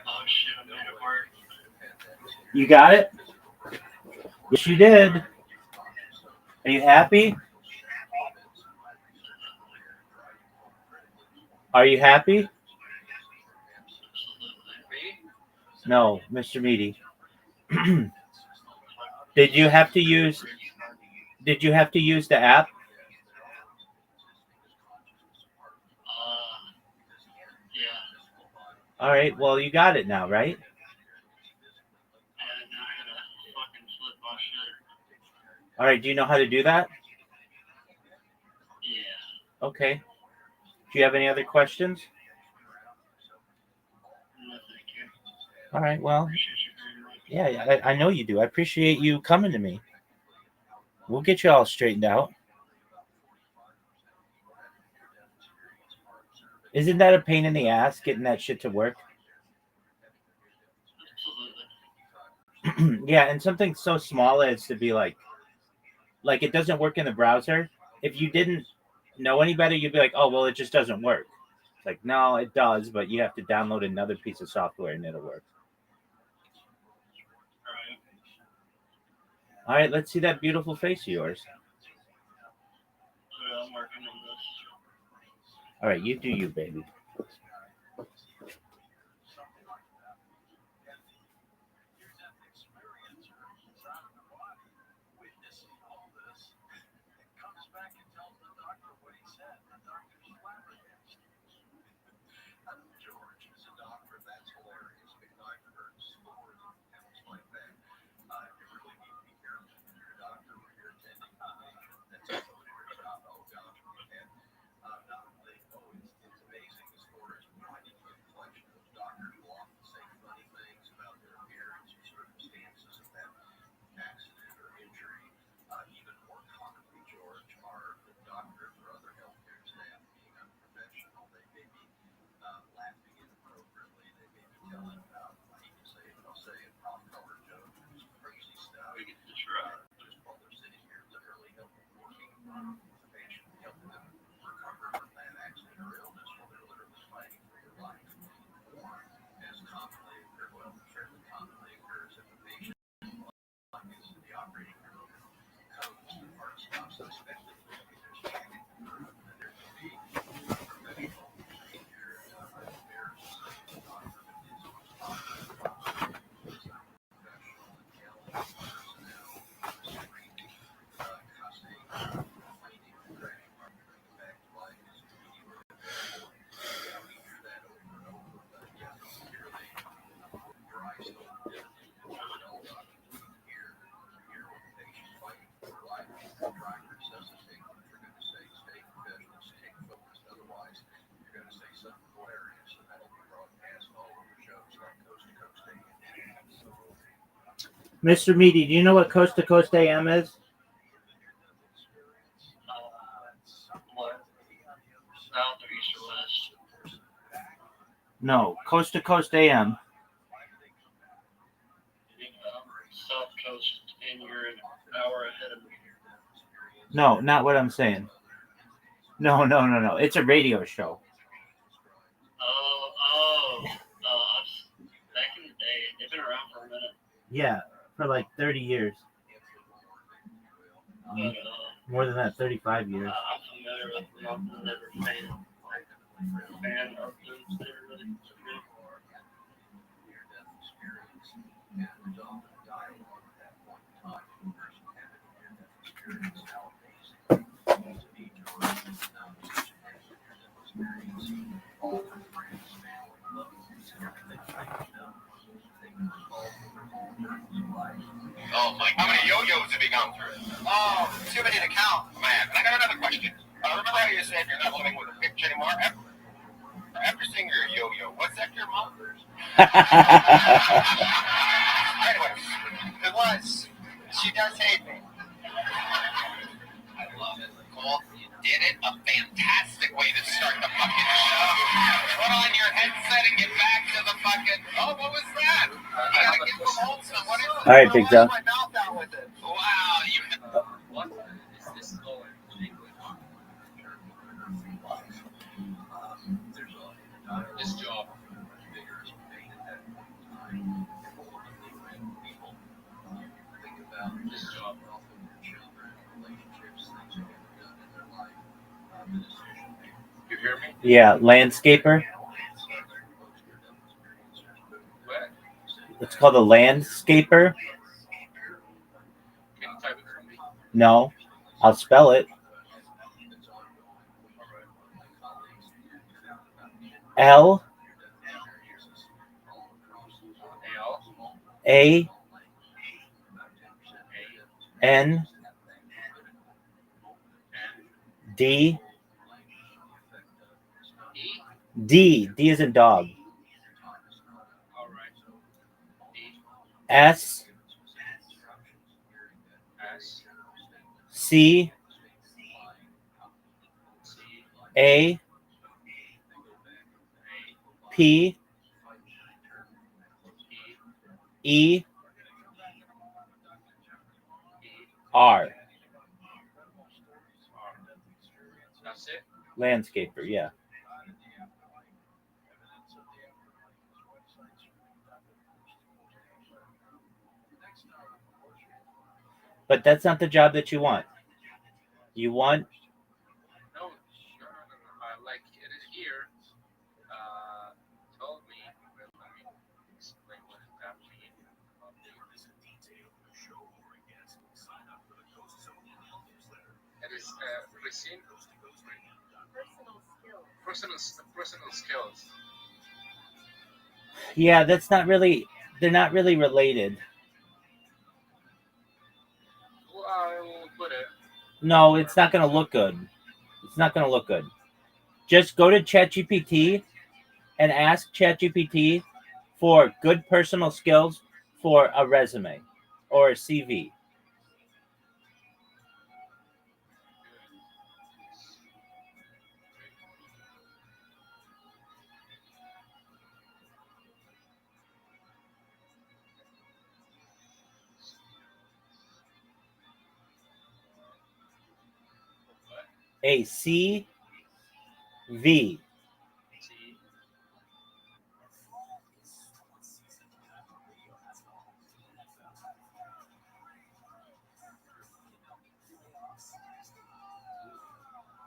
Oh shit, I made it work. You got it? Yes, you did. Are you happy? Are you happy? No, Mr. Meaty. Did you have to use the app? Yeah. All right, well, you got it now, right? And now I gotta fucking flip my shit. All right, do you know how to do that? Yeah. Okay. Do you have any other questions? No, thank you. All right, well, Appreciate you very much. yeah, I know you do. I appreciate you coming to me. We'll get you all straightened out. Isn't that a pain in the ass getting that shit to work? Absolutely. Yeah, and something so small as to be like it doesn't work in the browser. If you didn't know any better, you'd be like, oh well, it just doesn't work. It's like, no, it does, but you have to download another piece of software and it'll work. Alright. All right, let's see that beautiful face of yours. So I'm working on this. All right, you do you, baby. Mr. Meaty, do you know what Coast to Coast AM is? What? South or east or west? No, Coast to Coast AM. South Coast, and you're an hour ahead of me. No, not what I'm saying. No. It's a radio show. Back in the day, they've been around for a minute. Yeah, for like 30 years. But, More than that, 35 years. I'm familiar with them. I'm never a fan of them. They're really good. Oh my God. How many yo-yos have you gone through? Oh, too many to count. Man, and I got another question. Remember how you said you're not living with a bitch anymore? After seeing your yo-yo, what's that your mom? Anyway, It was. She does hate me. I love it. Cole, you did it. A fantastic way to start the fucking show. Put on your headset and get back to the fucking. Oh, what was that? You gotta get some wholesome. What is it? All right, Big John. My mouth out with it. Wow, you. What is this going in English? This job. This job. You hear me? Yeah, landscaper. What? It's called a landscaper. Can you type it for me? No, I'll spell it. L L A N D E. D is in dog. All right. D S S C C A P E R. That's it. Landscaper, yeah. But that's not the job that you want. You want No. Like it is here. Told me. Let me explain what is happening. It is personal skills. yeah, that's not really they're not really related. Well, I will put it. No, it's not gonna look good. It's not gonna look good. Just go to ChatGPT and ask ChatGPT for good personal skills for a resume or a CV. A CV. T.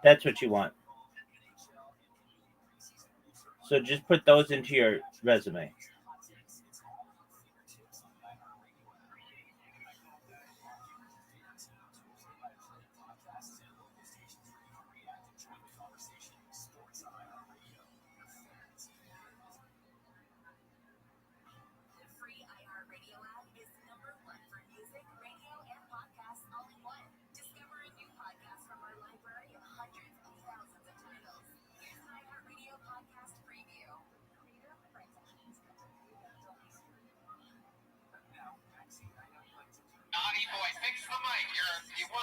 That's what you want. So just put those into your resume.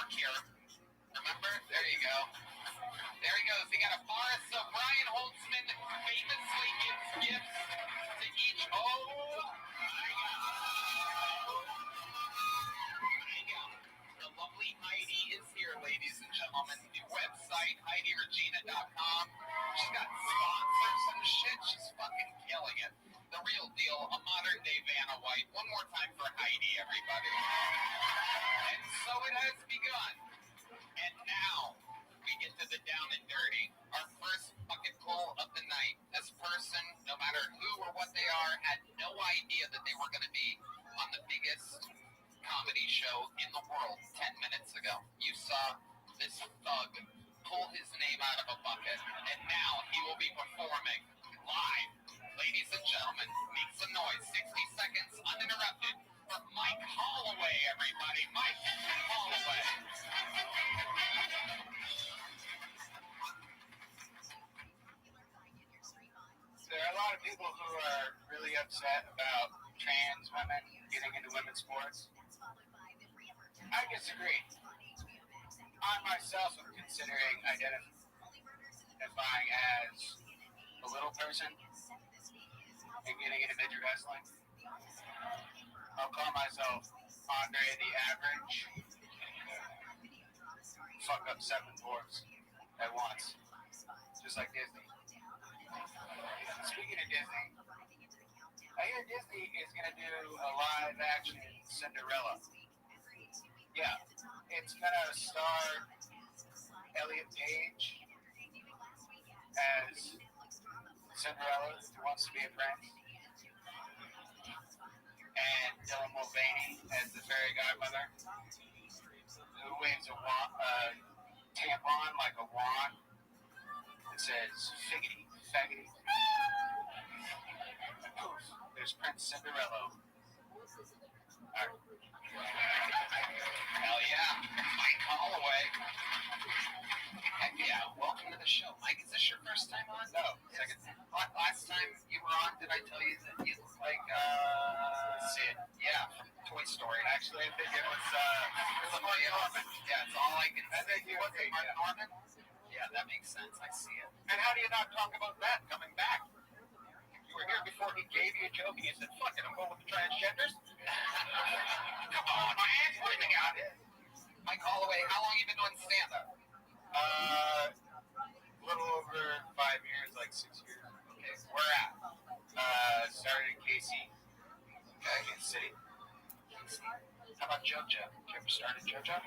work here. Remember? There you go. There he goes. He got a bar. So Brian Holtzman famously gives gifts to each. Oh my God. The lovely Heidi is here, ladies and gentlemen. The website, HeidiRegina.com. She's got sponsors and shit. She's fucking killing it. The real deal, a modern day Vanna White. One more time for Heidi, everybody. And so it has begun. And now we get to the down and dirty. Our first bucket pull of the night. This person, no matter who or what they are, had no idea that they were going to be on the biggest comedy show in the world 10 minutes ago. You saw this thug pull his name out of a bucket, and now he will be performing live. Ladies and gentlemen, make some noise. 60 seconds uninterrupted for Mike Holloway, everybody. Mike Holloway. There are a lot of people who are really upset about trans women getting into women's sports. I disagree. I myself am considering identifying as a little person and getting into midget wrestling. I'll call myself Andre the Average. Fuck up 7 dwarfs at once. Just like Disney. Speaking of Disney, I hear Disney is going to do a live action Cinderella. Yeah, it's going to star Elliot Page as Cinderella, who wants to be a prince, and Dylan Mulvaney as the fairy godmother, who waves a tampon like a wand that says figgity, faggity. And poof, there's Prince Cinderella. Right. Hell yeah. Mike Holloway. Heck yeah. Welcome to the show. Mike, is this your first time on? No. Second. Last time you were on, did I tell you that you look like, Sid. yeah, from Toy Story. Actually, I think it was Mark Norman. Yeah, it's all I can I think you Was it Mark yeah. Norman? Yeah, that makes sense. I see it. And how do you not talk about that coming back? You were here before he gave you a joke and you said, fuck it, I'm going with the transgenders. Come on, man. Where'd you got it? Mike Holloway, how long you been doing stand-up? A little over 5 years, like 6 years. Okay, where at? Started in Casey, Kansas City. How about JoJo? Did you ever start at JoJo?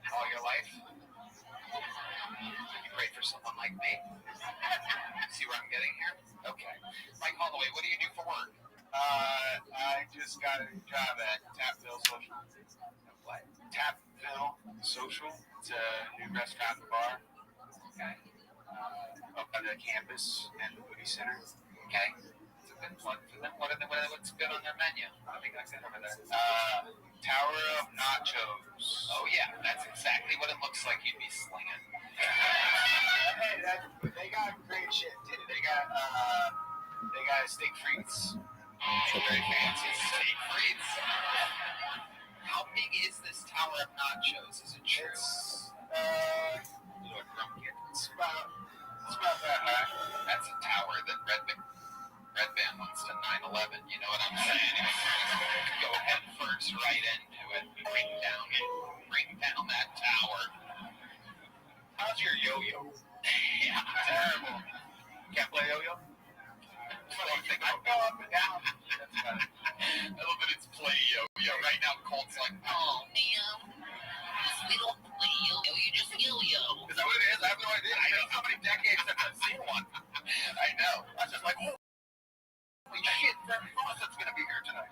All your life? You'd be great for someone like me. See where I'm getting here? Okay. Mike Holloway, what do you do for work? I just got a job at Tapville Social. What? Tapville Social. It's a new restaurant and bar. Okay. Up by the campus and the Woody Center. Okay. It's a good plug for them. What's good on their menu? What do they got good over there? Tower of Nachos. Oh, yeah. That's exactly what it looks like you'd be slinging. Hey, they got great shit too. They got steak frites. Very fancy steak frites. How big is this Tower of Nachos? Is it true? It's about that high. That's a tower that Red Band wants to 9/11. You know what I'm saying? It's go head first right into it. Bring down that tower. How's your yo-yo? Yeah. Terrible. Can't play yo-yo? I go up and down. That's about it. I love that it's play yo-yo. Right now, Colt's like, oh, man. We don't play yo-yo, you just yo-yo. Is that what it is? I have no idea. I know how many decades since I've seen one. I know. I was just like, holy shit, Fred Fawcett's gonna be here tonight.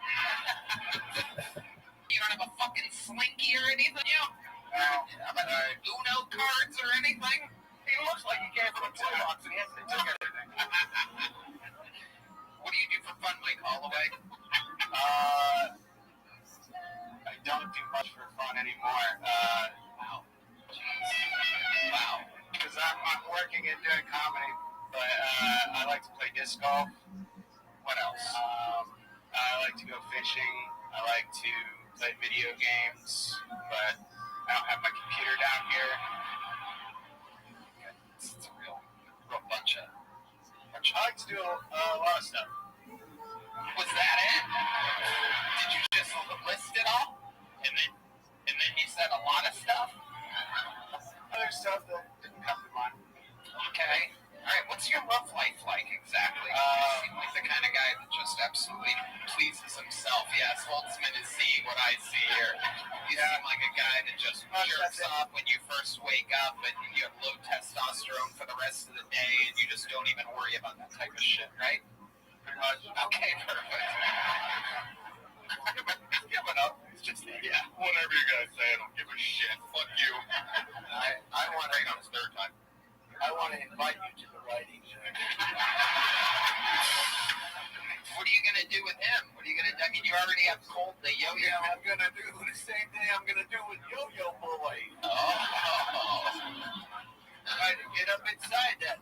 You don't have a fucking slinky or anything, you? I'm at Uno cards or anything? He looks like he came from a toy box and he hasn't took everything. What do you do for fun, Mike Holloway? I don't do much for fun anymore. Wow. Jeez. Wow. Because I'm working and doing comedy, but I like to play disc golf. What else? I like to go fishing. I like to play video games, but I don't have my computer down here. It's a real bunch of. I like to do a lot of stuff. Was that it? Did you just list it all? And then you said a lot of stuff? Other stuff that didn't come to mind. Okay. All right. What's your love life like exactly? You seem like the kind of guy that just absolutely pleases himself. Yes, Holtzman is seeing what I see here. You seem like a guy that just jerks off when you first wake up, and you have low testosterone for the rest of the day, and you just don't even worry about that type of shit, right? Pretty much. Okay, perfect. I'm giving up. It's just, yeah, whatever you guys say, I don't give a shit. Fuck you. I want to on his third time. I want to invite you to the writing. What are you going to do with him? What are you going to do? I mean, you already have Colt, the yo-yo. Yeah, I'm going to do the same thing I'm going to do with Yo-Yo Boy. Oh. Try to get up inside that.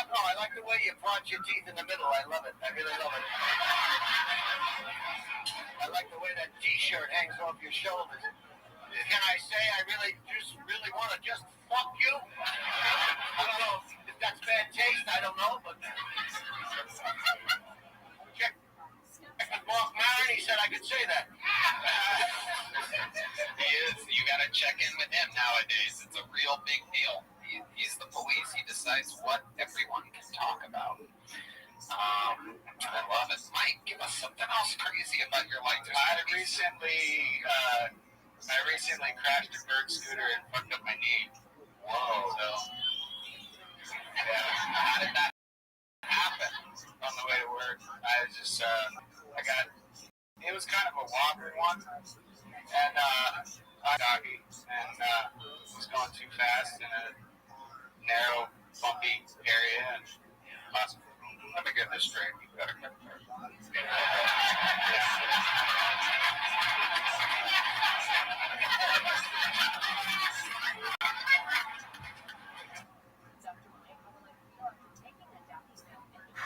No, I like the way you brought your teeth in the middle. I love it. I really love it. I like the way that T-shirt hangs off your shoulders. Can I say I really want to just fuck you? I don't know if that's bad taste. I don't know, but check. Mark Maron, he said I could say that. He is. You got to check in with him nowadays. It's a real big deal. He's the police. He decides what everyone can talk about. I love it. Mike, give us something else crazy about your life. I recently crashed a bird scooter and fucked up my knee. Whoa. So, yeah. How did that happen? On the way to work, I was just, it was kind of a wobbly one, and I doggy, and was going too fast in a narrow, bumpy area, and let me get this straight. You better get there.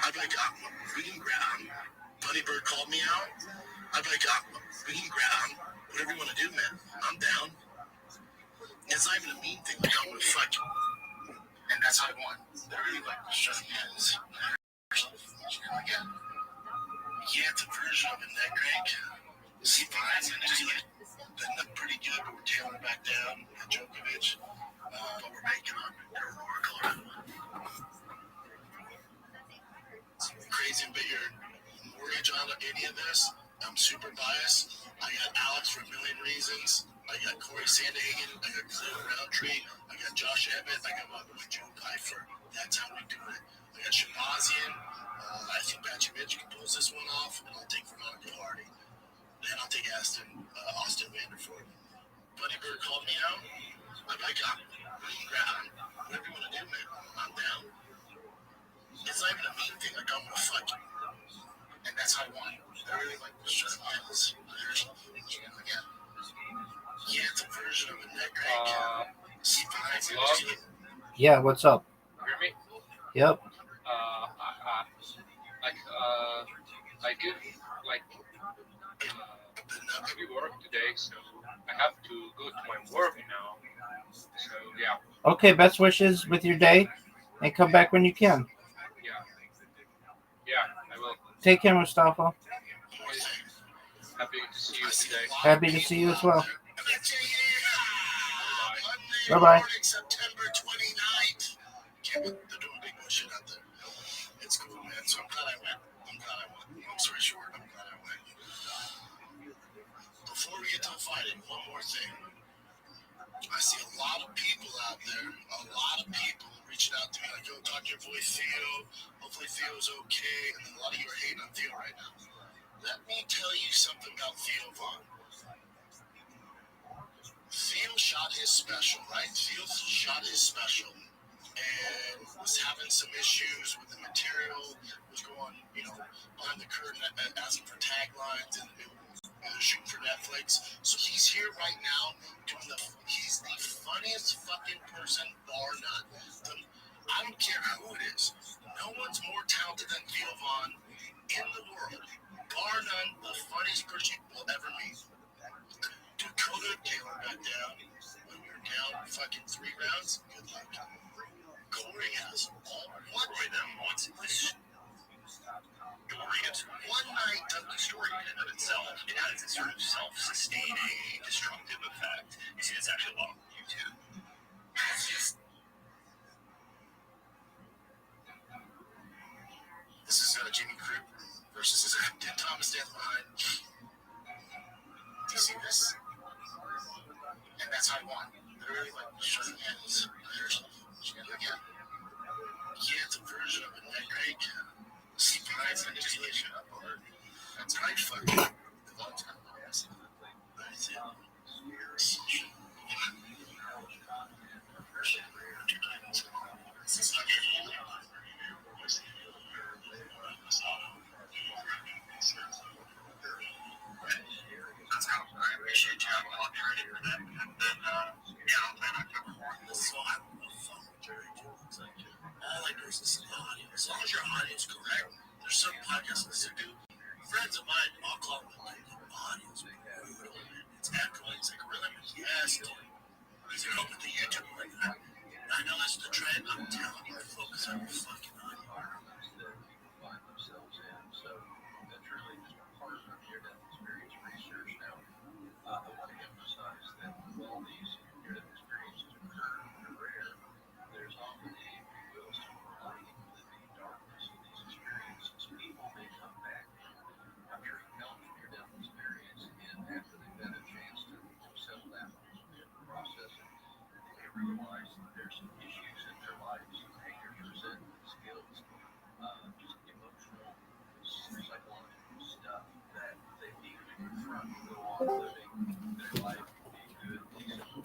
I'd be like, we can ground. Buddy Bird called me out. I'd be like, we can ground. Whatever you want to do, man. I'm down. It's not even a mean thing. Like, I'm gonna fuck you. And that's how I want. Literally, like, shut hands. Again. Yeah, it's a version of a neck crank. See, fines and it's like, the nut pretty good, but we're tailing back down at Djokovic. But we're making on Aurora, Colorado. Crazy about your mortgage on any of this. I'm super biased. I got Alex for a million reasons. I got Corey Sandhagen. I got Cleo Roundtree. I got Josh Evans. I got my boy Joe Pfeiffer. That's how we do it. I got Shabazian. I think Batchovich can pulls this one off, and I'll take Fernando Hardy. Then I'll take Austin Vanderford. Buddy Bird called me out. I'm like, ground. Whatever you want to do, man. I'm down. It's not even a mean thing. Like, I'm gonna fuck you. And that's how I want it. I really like the shut hands. Again. Yeah, it's a version of a neck crank. See, fines. Yeah, what's up? Hear me? Yep. I did heavy work today, so I have to go to my work now. So yeah. Okay, best wishes with your day, and come back when you can. Yeah, I will. Take care, Mustafa. Happy to see you today. Happy to see you as well. Bye-bye. September 29th. They're doing big boy shit out there. It's cool, man. So I'm glad I went. Long story short, I'm glad I went. Before we get to the fighting, one more thing. I see a lot of people out there, reaching out to me like, yo, talk to your boy Theo. Hopefully Theo's okay. And then a lot of you are hating on Theo right now. Let me tell you something about Theo Vaughn. Theo shot his special, right? Theo shot his special and was having some issues with the material, was going, behind the curtain asking for taglines and shooting for Netflix. So he's here right now he's the funniest fucking person, bar none. I don't care who it is. No one's more talented than Theo Vaughn in the world. Bar none, the funniest person you'll ever meet. Dakota Taylor got down. When you're down fucking 3 rounds, good luck. Corey has all one rhythm. What's this? It's one night of the story in and of itself. It has a sort of self-sustaining, destructive effect. You see, it's actually a lot on YouTube. It's just. This is Jimmy Crute versus his Thomas Death behind. Do you see this? And that's how I won. Literally, like, shaking hands. Again. Yeah, it's a version of a neck break. Surprise manipulation up or that's how I fucking the long time. That's it. This is not your That's how I appreciate you having a lot of credit for that. And then, I'll plan October 4th. So I don't know if Jerry looks like all I know is this is the audio. As long as your audio is correct, there's some podcasts that do. Friends of mine, I'll call them like the audio is brutal. It's echoing. It's like, really? Yes. He's an open to YouTube like that. I know that's the trend. I'm telling you, focus on your fucking audio.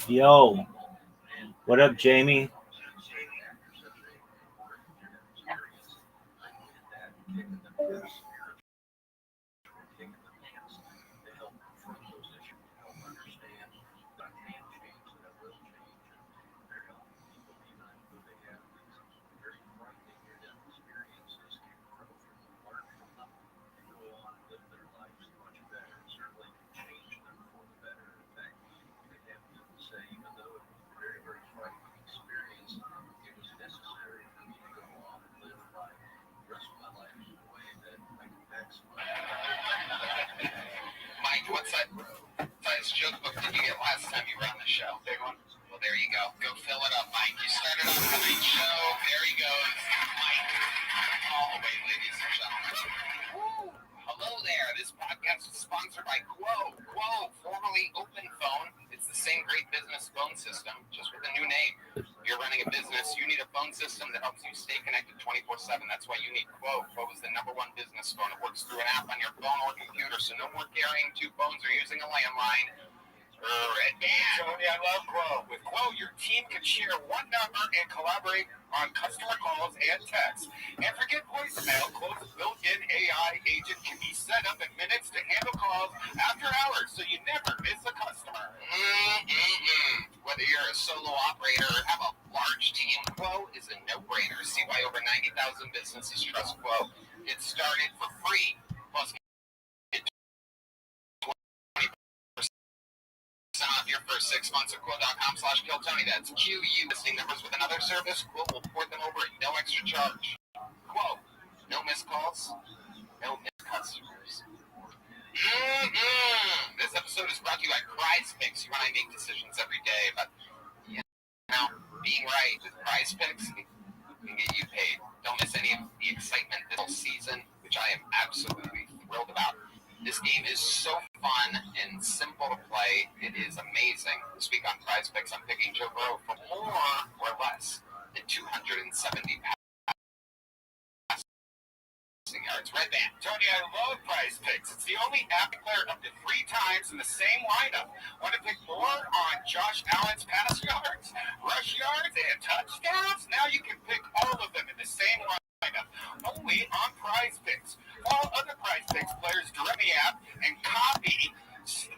Yo, what up, Jamie? Mike, what size joke book did you get last time you were on the show? Big one. Well, there you go. Go fill it up, Mike. You started off tonight's show. There he goes. Mike. All the way, ladies and gentlemen. Woo. Hello there. This podcast is sponsored by Quo. Quo, formerly Open Phone. It's the same great business phone system, just with a new name. If you're running a business, you need a phone system that helps you stay connected 24/7. That's why you need Quo. Quo is the #1 business phone. It works through an app on your phone or computer, so no more carrying 2 phones or using a landline. Tony, I love Quo. With Quo, your team can share one number and collaborate on customer calls and texts. And forget voicemail, Quo's built-in AI agent can be set up in minutes to handle calls after hours, so you never miss a customer. Whether you're a solo operator or have a large team, Quo is a no-brainer. See why over 90,000 businesses trust Quo. Get started for free. Plus, off your first 6 months at Quo.com/KillTony. That's QU. Listing numbers with another service, Quo will port them over at no extra charge. Quo. No missed calls, no missed customers. This episode is brought to you by Prize Picks. You and I make decisions every day, but being right with Prize Picks can get you paid. Don't miss any of the excitement this whole season, which I am absolutely thrilled about. This game is so fun and simple to play. It is amazing. This week on Prize Picks, I'm picking Joe Burrow for more or less than 270 passing yards. Red band. Tony, I love Prize Picks. It's the only app player up to 3 times in the same lineup. Want to pick more on Josh Allen's pass yards, rush yards, and touchdowns? Now you can pick all of them in the same lineup. Only on Prize Picks. All other Prize Picks players direct the app and copy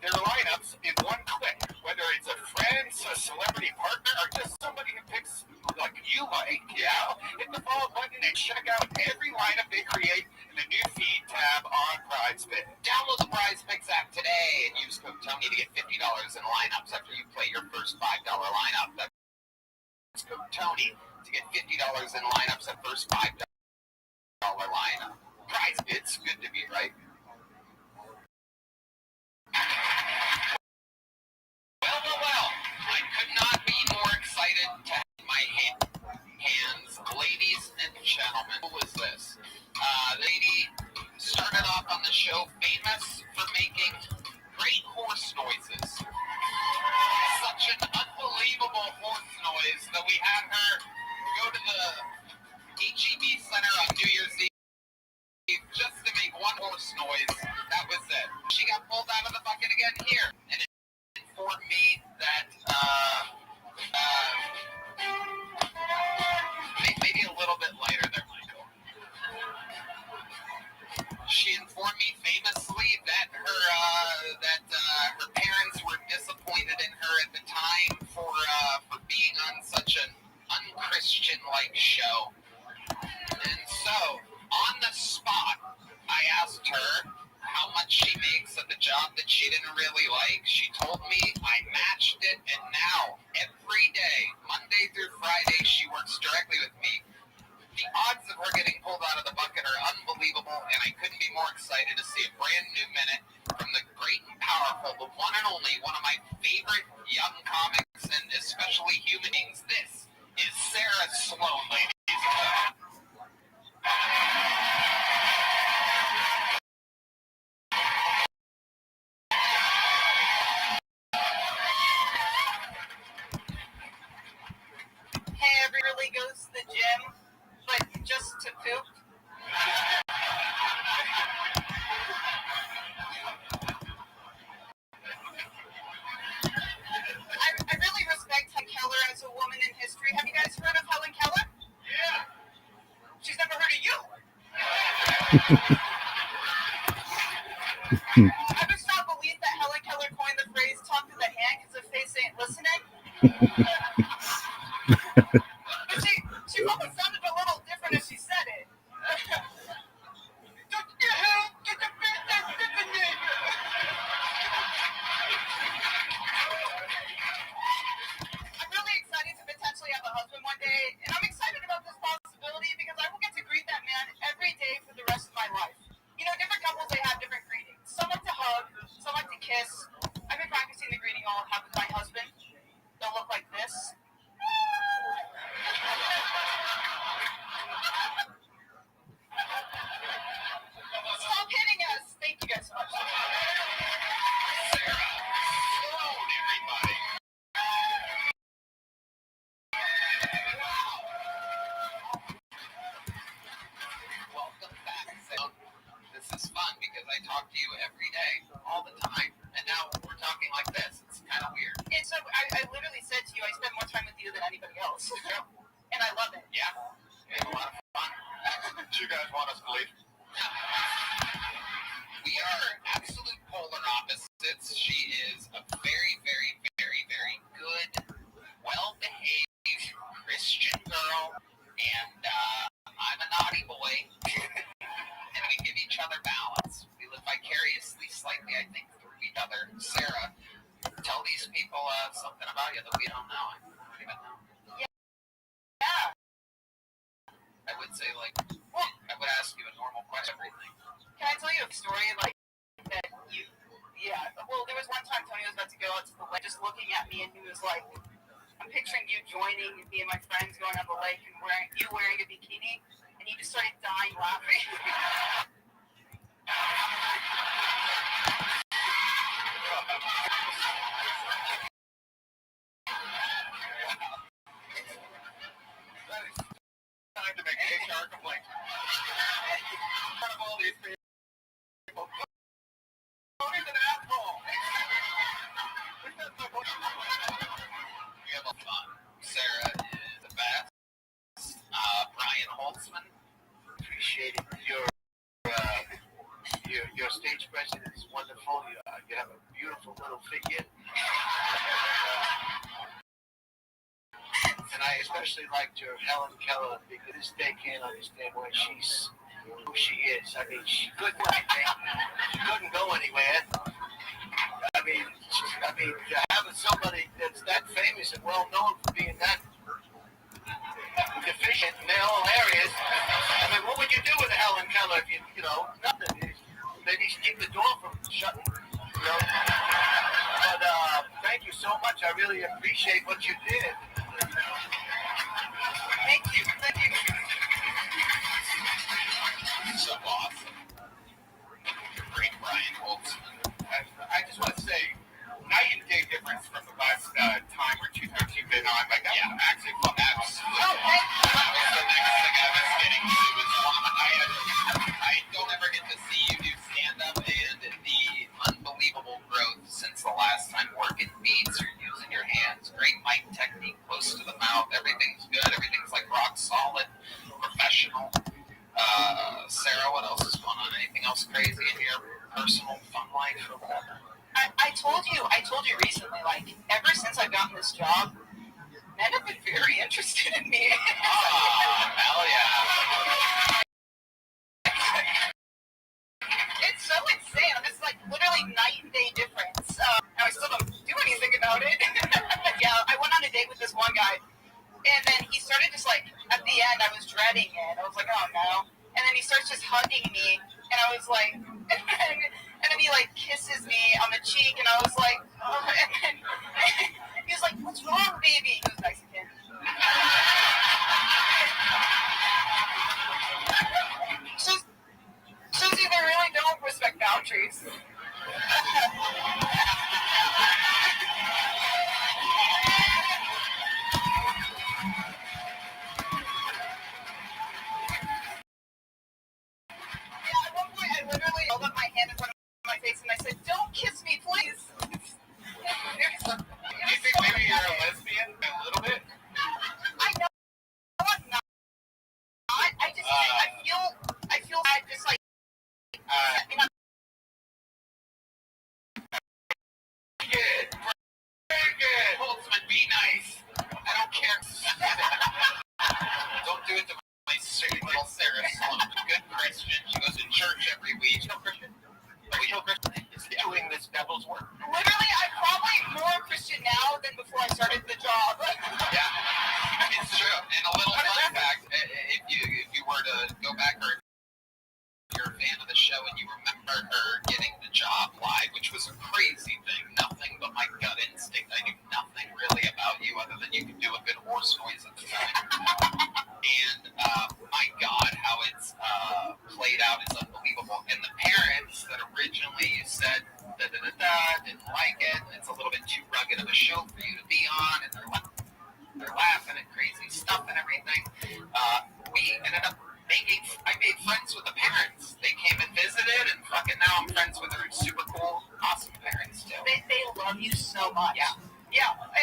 their lineups in one click. Whether it's a friend, a celebrity partner, or just somebody who picks like you like. Yeah, hit the follow button and check out every lineup they create in the new feed tab on PrizePicks. Download the PrizePicks app today and use code Tony to get $50 in lineups after you play your first $5 lineup. That's code Tony to get $50 in lineups at first $5 lineup. PrizePicks, good to be right. Well. I could not be more excited to have my hands, ladies and gentlemen. Who was this? Lady started off on the show famous for making great horse noises. Such an unbelievable horse noise that we had her go to the HEB Center on New Year's Eve just to make one horse noise. That was it. She got pulled out of the bucket again here. And it informed me that maybe a little bit lighter there, Michael. She informed me famously that her parents were disappointed in her at the time for being on such an unchristian-like show. And so, on the spot, I asked her how much she makes at the job that she didn't really like. She told me, I matched it, and now, every day, Monday through Friday, she works directly with me. The odds of her getting pulled out of the bucket are unbelievable, and I couldn't be more excited to see a brand new minute from the great and powerful, the one and only, one of my favorite young comics, and especially human beings. This is Sarah Sloan, ladies and gentlemen. Hey, everybody goes to the gym, but just to poop. I really respect Helen Keller as a woman in history. Have you guys heard of Helen Keller? Yeah. She's never heard of you. I just not believe that Helen Keller coined the phrase "talk to the hand" because the face ain't listening. But she almost sounded a little different as she said it. I'm really excited to potentially have a husband one day, and I'm excited about this possibility because I will get to greet that man every day for the rest of my life. You know, different couples, they have different greetings. Some like to hug, some like to kiss. I've been practicing the greeting I'll have with my husband. They'll look like this. Stop hitting us. Thank you guys so much. Sarah, Sloan, everybody. Welcome back, Sarah. This is fun because I talk to you every day, all the time, and now we're talking like this. It's kind of weird. It's so I literally said to you, I spend more time with you than anybody else, and I love it. Yeah, we have a lot of fun. Do you guys want us to leave? We are absolute polar opposites. She is a very, very, very, very good, well-behaved Christian girl, and I'm a naughty boy. And we give each other balance. We live vicariously, slightly, I think, through each other. Sarah, tell these people something about you that we don't know. I don't even know. Yeah. I would say, like, I would ask you a normal question. Everything. Can I tell you a story, like, that you, yeah. Well, there was one time Tony was about to go out to the lake, just looking at me, and he was like, I'm picturing you joining me and my friends going on the lake and wearing a bikini, and he just started dying laughing. Time to make an HR complaint. In front of all these people. Tony's an asshole. We have a fun. Sarah is the best. Brian Holtzman. Appreciate it. Your stage presence is wonderful. You have a beautiful little figure. And I especially especially liked her, Helen Keller, because to this day can't understand why she's who she is. I mean, she couldn't do anything. She couldn't go anywhere. I mean, having somebody that's that famous and well known for being that deficient in their own areas. I mean, what would you do with a Helen Keller if you know, nothing? Maybe keep the door from shutting, you know. But thank you so much. I really appreciate what you did. Thank you. So awesome. Great Brian Holtzman. I just want to say, night and day difference from the last time or two times you've been on. Like, yeah, actually, absolutely. Oh, thank you. That was the next thing I was getting to was I don't ever get to see you do stand-up, and the unbelievable growth since the last time working beats or using your hands. Great mic technique, close to the mouth. Everything's good. Everything's like rock solid, professional. Sarah, what else is going on? Anything else crazy in your personal fun life or whatever? I told you recently, like, ever since I've gotten this job, men have been very interested in me. Hell yeah. It's so insane. It's like literally night and day difference. And I still don't do anything about it. Yeah, I went on a date with this one guy, and then he started just like, at the end, I was dreading it. I was like, oh no. And then he starts just hugging me, and I was like, and then he like kisses me on the cheek, and I was like, oh, and then he was like, what's wrong, baby? He was Mexican. Susie, they really don't respect boundaries. At one point, I literally held up my hand in front of my face and I said, don't kiss me, please. Do you think maybe you're a lesbian a little bit? I know I'm not. I feel bad just like, Good. Very good. Holtzman, be nice. I don't care. Don't do it to my sweet little Sarah Sloan. Good Christian. She goes to church every week. No Christian? Is doing this devil's work. Literally, I'm probably more Christian now than before I started the job. Yeah, it's true. And a little fun fact, if you were to go back, or if you're a fan of the show and you remember her getting the job live, which was a crazy thing, nothing but my gut instinct. I knew nothing really about you other than you could do a good horse noise at the time. And my God, how it's played out is unbelievable. And the parents that originally you said didn't like it, and it's a little bit too rugged of a show for you to be on, and they're laughing at crazy stuff and everything. We ended up I made friends with the parents. They came and visited, and fucking now I'm friends with their super cool, awesome parents too. They love you so much. Yeah.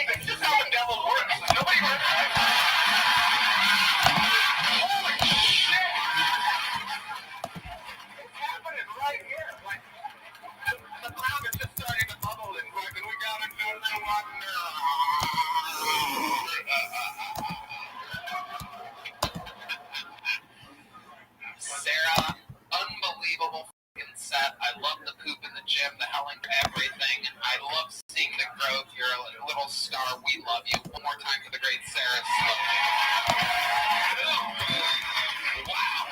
It's just how the devil works. Nobody works. Holy shit! It's happening right here. Like, the crowd is just starting to bubble and fucking, we gotta do the wonder. Sarah, unbelievable fucking set. I love the poop in the gym, the Helen, everything. I love seeing the growth. You're a little star. We love you. One more time for the great Sarah. Wow.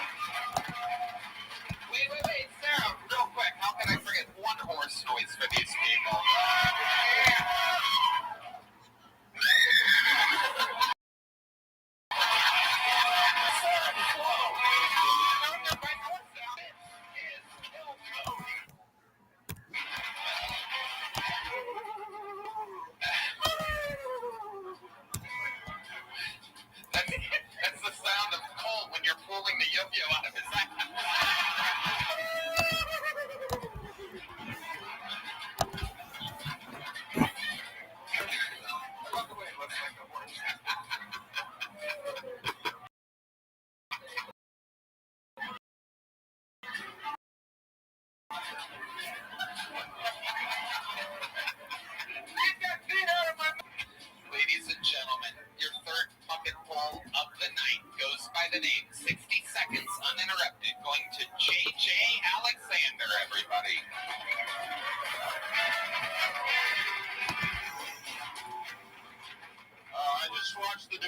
Wait, Sarah, real quick. How can I forget one horse noise for these people?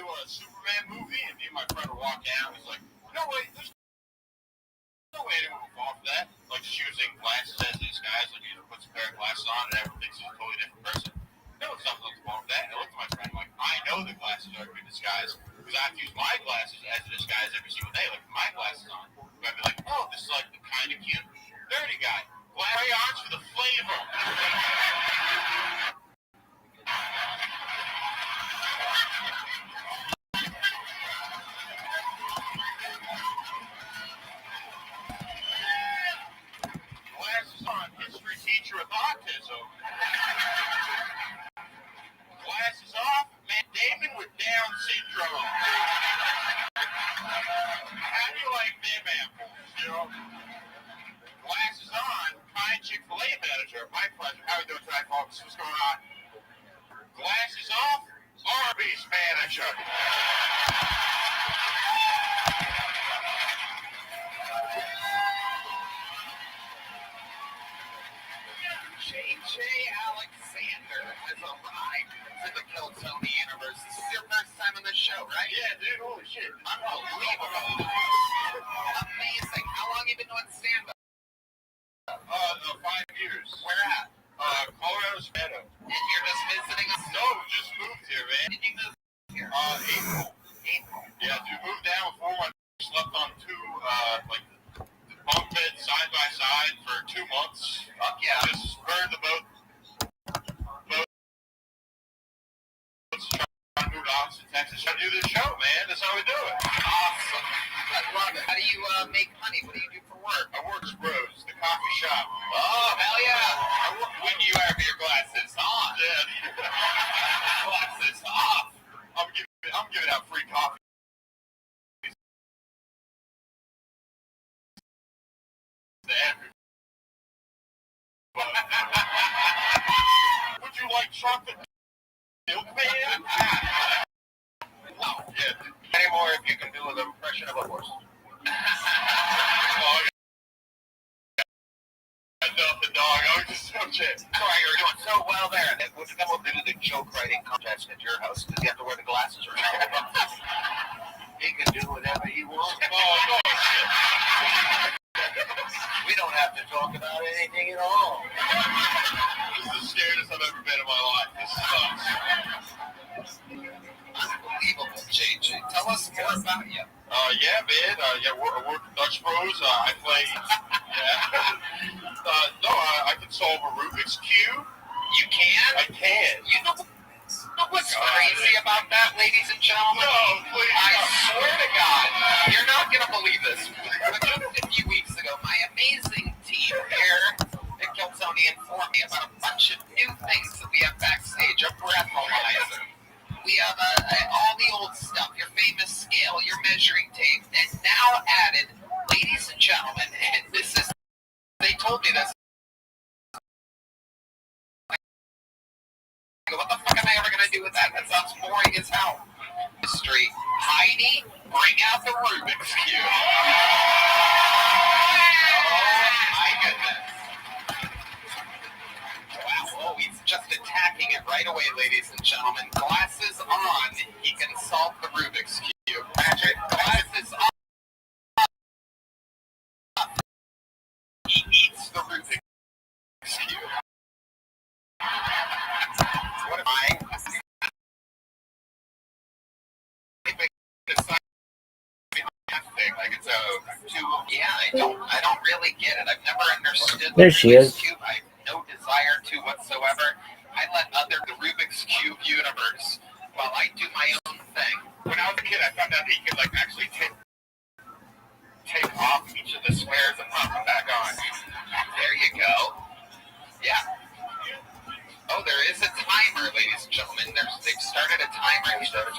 a Superman movie, and me and my friend would walk down. He's like, no way, there's no way anyone would fall for that. Like just using glasses as a disguise, like he puts a pair of glasses on and everyone thinks he's a totally different person. No, it's not looking wrong with that. And I looked at my friend like, I know the glasses are a good disguise because I have to use my glasses as a disguise every single day, like my glasses on. But I'd be like, oh, this is like the kind of cute, dirty guy. Crayons for the flavor. Glasses on, history teacher with autism. Glasses off, Matt Damon with Down syndrome. How do you like them apples, you know? Glasses on, kind Chick-fil-A manager. My pleasure. How are we doing tonight, folks? What's going on? Glasses off, Arby's manager. J.J. Alexander has arrived to the Kill Tony universe. This is your first time on the show, right? Yeah, dude, holy shit. Unbelievable. Amazing. How long have you been doing stand-up? 5 years. Where at? Colorado Meadow. And you're just visiting us? No, just moved here, man. Did you move here? April. April. Yeah, dude, moved down before my slept on two, like, bunk beds side by side for 2 months. Fuck yeah. Just burned the boat. Trying to move to Austin, Texas. Trying to do this show, man. That's how we do it. Awesome. I love it. How do you make money? What do you do for work? I work Bros, the coffee shop. Oh, hell yeah. When do you have your glasses on? Yeah. Glasses off. I'm giving out free coffee. Would you like chocolate milk, man? Wow. Yeah. Anymore if you can do an impression of a horse. Oh, nothing, dog. I was just so shit. Sorry, you're doing so well there. Would you come up to the joke writing contest at your house? Does he have to wear the glasses or something? He can do whatever he wants. Oh, no, shit. We don't have to talk about anything at all. This is the scariest I've ever been in my life. This sucks. Unbelievable, JJ. Tell us more about you. Yeah, man. I work at Dutch Bros. I play. Yeah. No, I can solve a Rubik's Cube. You can? I can. You know what's crazy about that, ladies and gentlemen? No, please. I swear to God, you're not going to believe this. Just a few weeks ago, my amazing team here at Kill Tony informed me about a bunch of new things that we have backstage, a breathalyzer. We have all the old stuff, your famous scale, your measuring tape, and now added, ladies and gentlemen, and this is, they told me this. What the fuck am I ever going to do with that? That sounds boring as hell. Street. Heidi, bring out the Rubik's Cube. Oh, my goodness. Wow, he's just attacking it right away, ladies and gentlemen. Glasses on, he can solve the Rubik's Cube. Magic. Glasses on. He eats the Rubik's Cube. What am I? Like it's I don't really get it. I've never understood There she is. Cube. I have no desire to whatsoever. I let the Rubik's Cube universe while I do my own thing. When I was a kid, I found out that you could like actually take off each of the squares and pop them back on. There you go. Yeah. Oh, there is a timer, ladies and gentlemen. They've started a timer. It's 45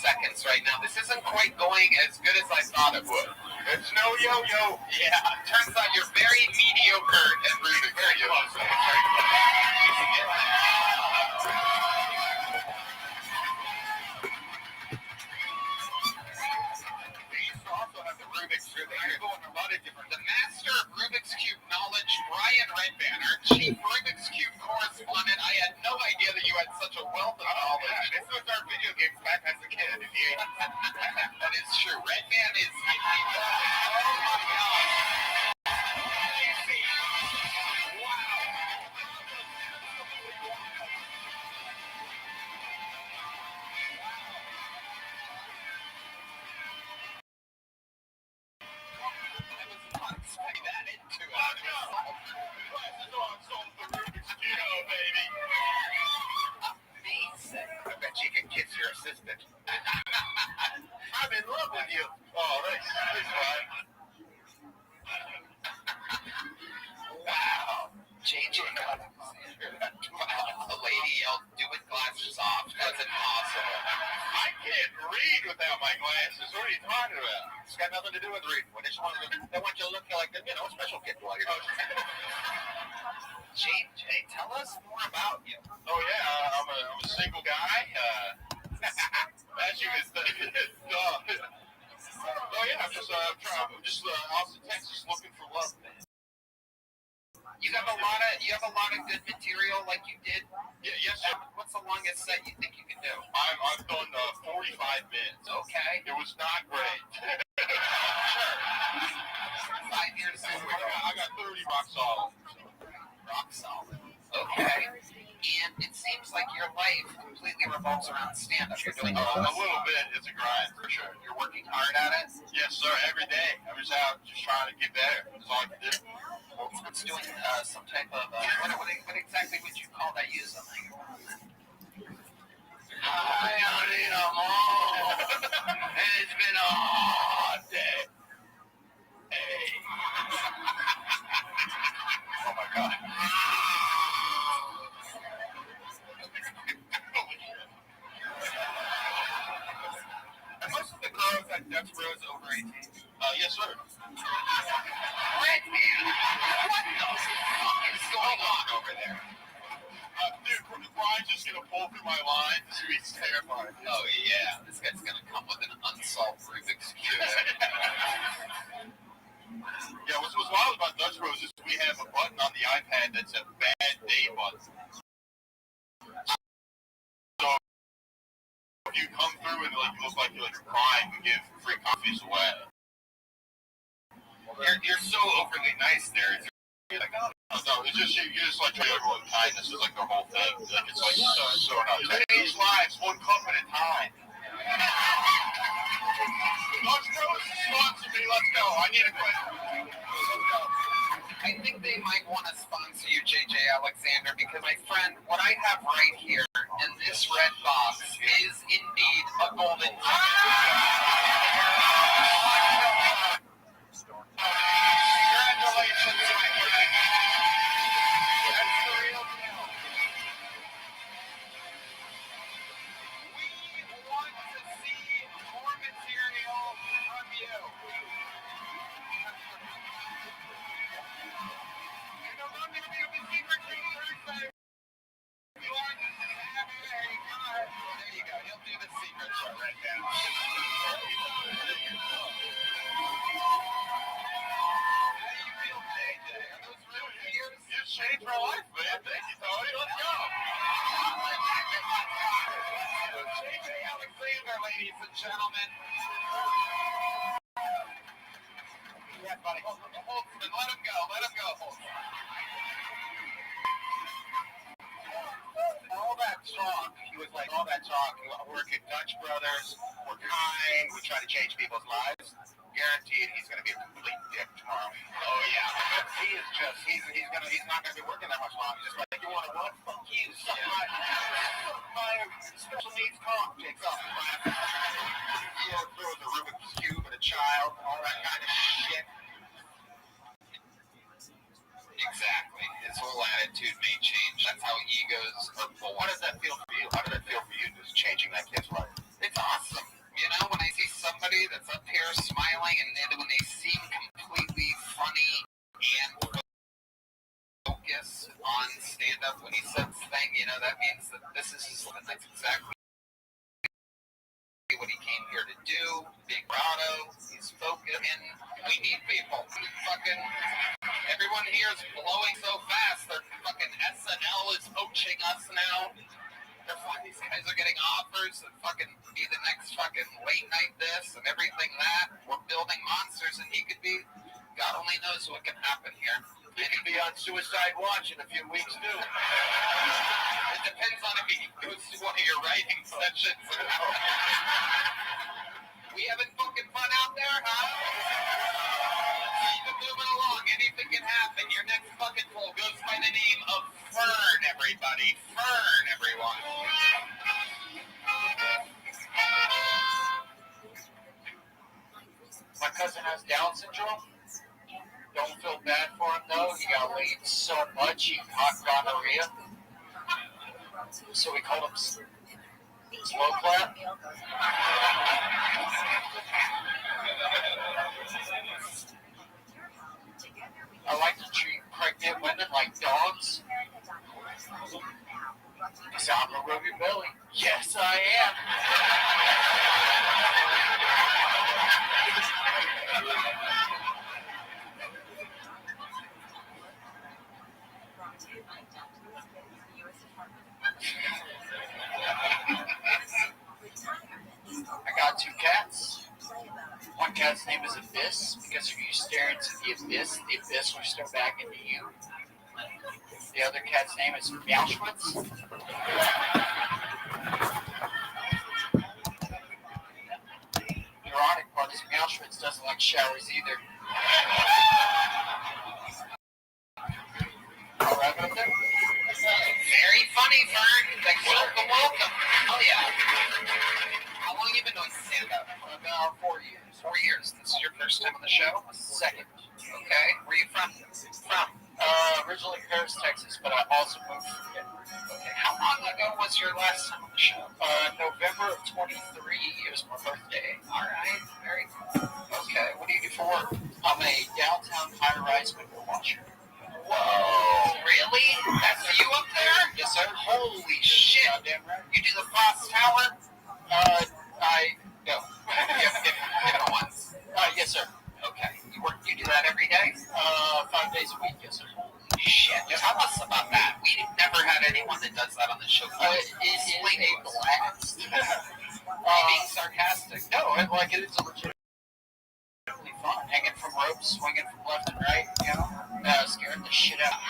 seconds right now. This isn't quite going as good as I thought it would. It's no yo-yo. Yeah, turns out you're very mediocre at Rubik's. Very close. They used to also have the Rubik's Cube. They're going a lot of different. The master of Rubik's Cube knowledge, Brian Redbanner, chief Rubik's Cube correspondent. I had no idea that you had such a wealth of knowledge. This was our video games back as a kid. this bitch. I'm in love with you. Oh, thanks. Thanks, Brian. Wow. JJ got the lady yelled, "Do it, glasses off." That's impossible. I can't read without my glasses. What are you talking about? It's got nothing to do with reading. They want you to look like a special kid while you're doing it. JJ, tell us more about you. Oh yeah, I'm a single guy. As you can oh yeah, I'm just Austin, Texas, looking for love. You have a lot of good material like you did. Yeah, yes, sir. What's the longest set you think you can do? I've done 45 minutes. Okay. It was not great. Sure. 5 years in. I got 30 rock solid. Rock solid. Okay. And it seems like your life completely revolves around stand-up. You're doing A little bit. It's a grind for sure. You're working hard at it. Yes, sir. Every day. I'm just out, just trying to get better. That's all I can do. It's doing some type of what exactly would you call that? Use something. Hi, honey, I'm home. It's been a hot day. Hey. Oh my God. Are most of the girls at Dutch Bros over 18? Yes, sir. Red man, what the fuck is going on over there? Dude, Brian's just gonna pull through my line. This is terrifying. Oh yeah, this guy's gonna come with an unsolved Rubik's Cube. Yeah, what's wild about Dutch Bros is we have a button on the iPad that's a bad day button. So if you come through and you look like you're crying, we give free coffees away. You're so overly nice there. You're like, no, it's just you just like treat everyone with kindness is like the whole thing. Like it's like so nice. Change lives one cup at a time. Dutch Bros sponsor me. Let's go. I need a question. Let's go. I think they might want to sponsor you, JJ Alexander, because my friend, what I have right here in this red box is indeed a golden ticket. Congratulations, my friend. That's the real deal. We want to see more material from you. And I'm not going to be the secret to Thursday. There you go. He'll do the secret show right now. How do you feel, JJ? Are those real tears? You changed my life, man. Thank you, Tony. Let's go. JJ Alexander, ladies and gentlemen. Yeah, buddy. Holtzman, let him go. Let him go, Holtzman. All that talk, he was like, all that talk, we're at Dutch Brothers, we're kind, we try to change people's lives. Guaranteed he's going to be a complete dick tomorrow. Oh, yeah. He is just, he's not going to be working that much longer. Just like, you want to what? Fuck you. Suck my special needs comp takes off. Throws a Rubik's Cube at a child, all that kind of shit. Exactly. His whole attitude may change. That's how egos are born. How does that feel for you? How did that feel for you, just changing that kid's life? It's awesome. You know, when I see somebody that's up here smiling and then when they seem completely funny and focused on stand-up, when he says thing, you know, that means that this is his life. That's exactly what he came here to do. Big grotto. He's focused. And we need people. Everyone here is blowing so fast. Their fucking SNL is poaching us now. These guys are getting offers to fucking be the next fucking late night this and everything that. We're building monsters and he could be, God only knows what can happen here. He could be on suicide watch in a few weeks too. It depends on if he goes to one of your writing sessions. We having fucking fun out there, huh? Keep it moving along. Anything can happen. Your next fucking poll goes by the name of Fern, everybody. Fern, everyone. cousin has Down syndrome. Don't feel bad for him though. He got laid so much he caught gonorrhea. So we called him Slow Clap. I like to treat pregnant women like dogs. Because I'm gonna rub your belly. Yes, I am. I got 2 cats. One cat's name is Abyss because if you stare into the abyss will stare back into you. The other cat's name is Meowschwitz. The ironic part is Meowschwitz doesn't like showers either. All right, up there? Very funny, Vern. Welcome. Oh, yeah. How long have you been doing stand-up? About 4 years. 4 years. This is your first time on the show? Second. Okay. Where are you from? Originally Paris, Texas, but I also moved from here. Okay. How long ago was your last time on the show? November of 23. It was my birthday. All right. Very cool. Okay. What do you do for work? I'm a downtown high-rise window washer. Whoa. Really? That's you up there? Yes, sir. Holy shit. Goddamn right. You do the Fox Tower? No. Different ones. Yes, sir. Okay. You do that every day? 5 days a week, yes, sir. Shit. Tell us about that. We've never had anyone that does that on the show. It is a blast. Being sarcastic. No, it is a legitimately fun. Hanging from ropes, swinging from left and right, scaring the shit out of me.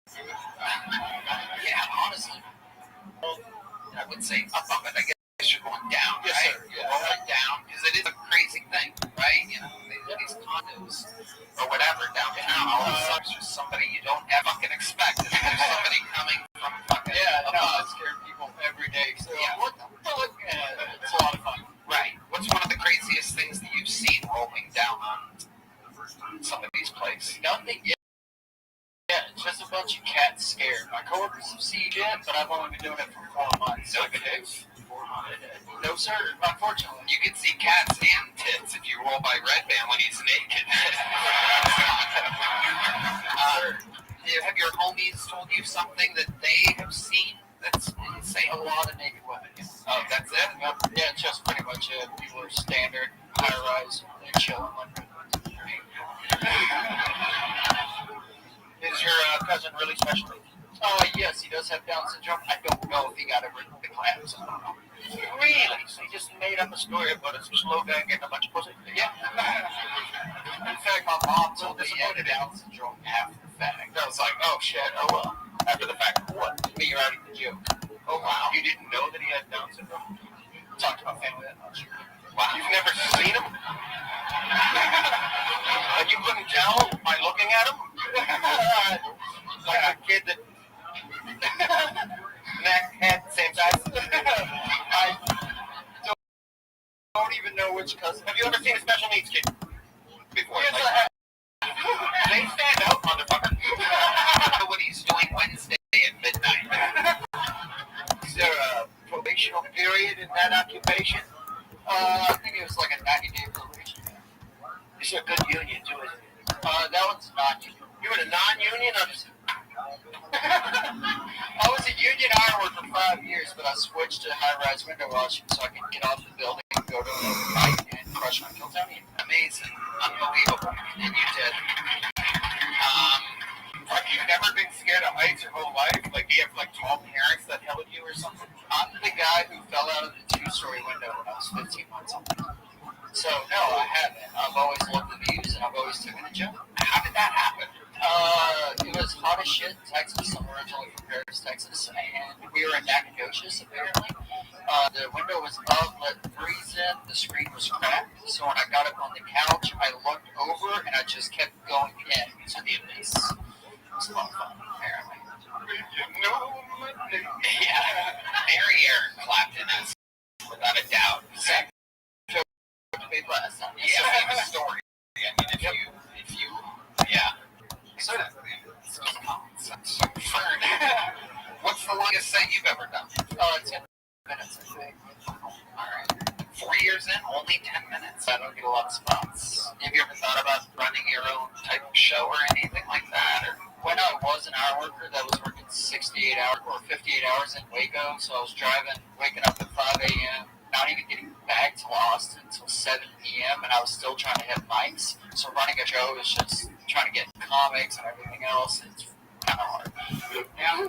So, yeah, honestly, I would say up of it. I guess you're going down, Yes, right? sir. You're going down, because it is a crazy thing, right? These condos or whatever downtown, all of a sudden there's just somebody you don't ever fucking expect. There's somebody coming from fucking I scare people every day. So what the fuck? It's a lot of fun. Right. What's one of the craziest things that you've seen rolling down on some of these places? Nothing yet. Yeah, it's just a bunch of cats scared. My coworkers have seen it, but I've only been doing it for 4 months. No tits? No, sir. Unfortunately. You can see cats and tits if you roll by Red Band when he's naked. Have your homies told you something that they have seen that's insane? A lot of naked women. Oh, that's it? Yep. Yeah, just pretty much it. People are standard, high-rise, they're chilling. Is your cousin really special? Yes, he does have Down syndrome. I don't know if he got it with the clams. I don't know. Really? So he just made up a story about a slow guy getting a bunch of pussy? Yeah. In fact, my mom told me he had Down syndrome after the fact. I was like, oh shit, oh well. After the fact, what? Figure out the joke. Oh wow. You didn't know that he had Down syndrome? Talked to my family that much. Wow. You've never seen him? And you couldn't tell by looking at him? Like a kid that neck, head, same size? I don't even know which cousin. Have you ever seen a special needs kid before? Yes, I have. They stand out, motherfucker. I don't know what he's doing Wednesday at midnight. Is there a probational period in that occupation? I think it was like a 90-day probation. It's a good union, too, isn't it? That one's non-union. You're in a non-union? I was a union ironworker for 5 years, but I switched to high-rise window washing so I could get off the building and go to a fight and crush my Kiltonian. Amazing. Unbelievable. And you did. You've never been scared of heights your whole life? Like, do you have, tall parents that held you or something? I'm the guy who fell out of the 2-story window when I was 15 months old. So, no, I haven't. I've always loved the views, and I've always taken a jump. How did that happen? It was hot as shit in Texas. I'm originally from Paris, Texas, and we were in Nacogdoches, apparently. The window was up, let the breeze in, the screen was cracked. So when I got up on the couch, I looked over, and I just kept going into the abyss. It was a lot of fun, apparently. No, yeah, very Eric Clapton-esque. doubt. Zach paid less. Yeah, same story. I mean, if you, yeah. Exactly. So it's common sense. Fern, what's the longest set you've ever done? 10 minutes, I think. Alright. 4 years in, only 10 minutes. I don't get a lot of spots. Have you ever thought about running your own type of show or anything like that? Or when I was an hour worker that was working 68 hours or 58 hours in Waco, so I was waking up at 5 a.m., not even getting back to Austin until 7 p.m., and I was still trying to hit mics. So running a show is just trying to get comics and everything else. It's kind of hard. Yeah.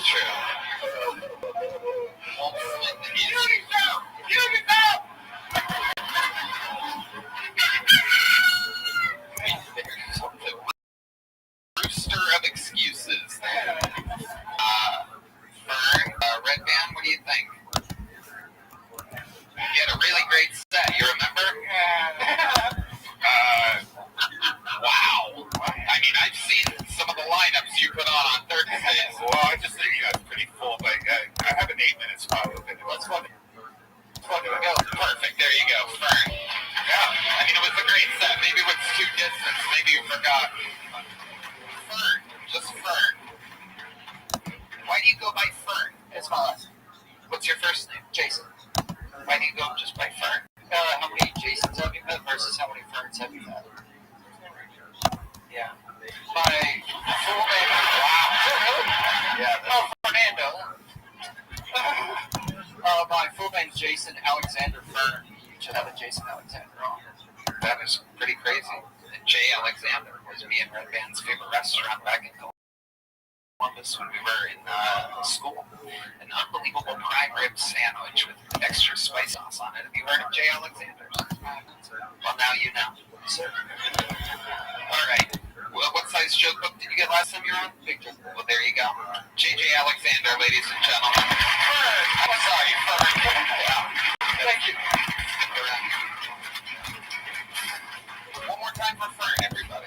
True. Rooster of excuses. Red Band, what do you think? You had a really great set, you remember? Wow. I mean, I've seen some of the lineups you put on Thursdays. Well, I just think you guys are pretty full, but I have an 8-minute spot open. Let's go. Go. Perfect. There you go. Fern. Yeah. I mean, it was a great set. Maybe it was too distant. Maybe you forgot. Fern. Just Fern. Why do you go by Fern? It's my last name. What's your first name? Jason. Why do you go just by Fern? How many Jasons have you met versus how many Ferns have you met? Yeah. My full name. Wow. Yeah. Oh, Fernando. My full name's Jason Alexander Fern. You should have a Jason Alexander on. That is pretty crazy. And Jay Alexander was me and Red Band's favorite restaurant back in Columbus when we were in school. An unbelievable prime rib sandwich with extra spice sauce on it. Have you heard of Jay Alexander's? Well, now you know. Sir. All right. Well, what size joke book did you get last time you were on? Big joke. Well, there you go. J.J. Alexander, ladies and gentlemen. I'm sorry, Fern. Yeah. Thank you. One more time for Fern, everybody.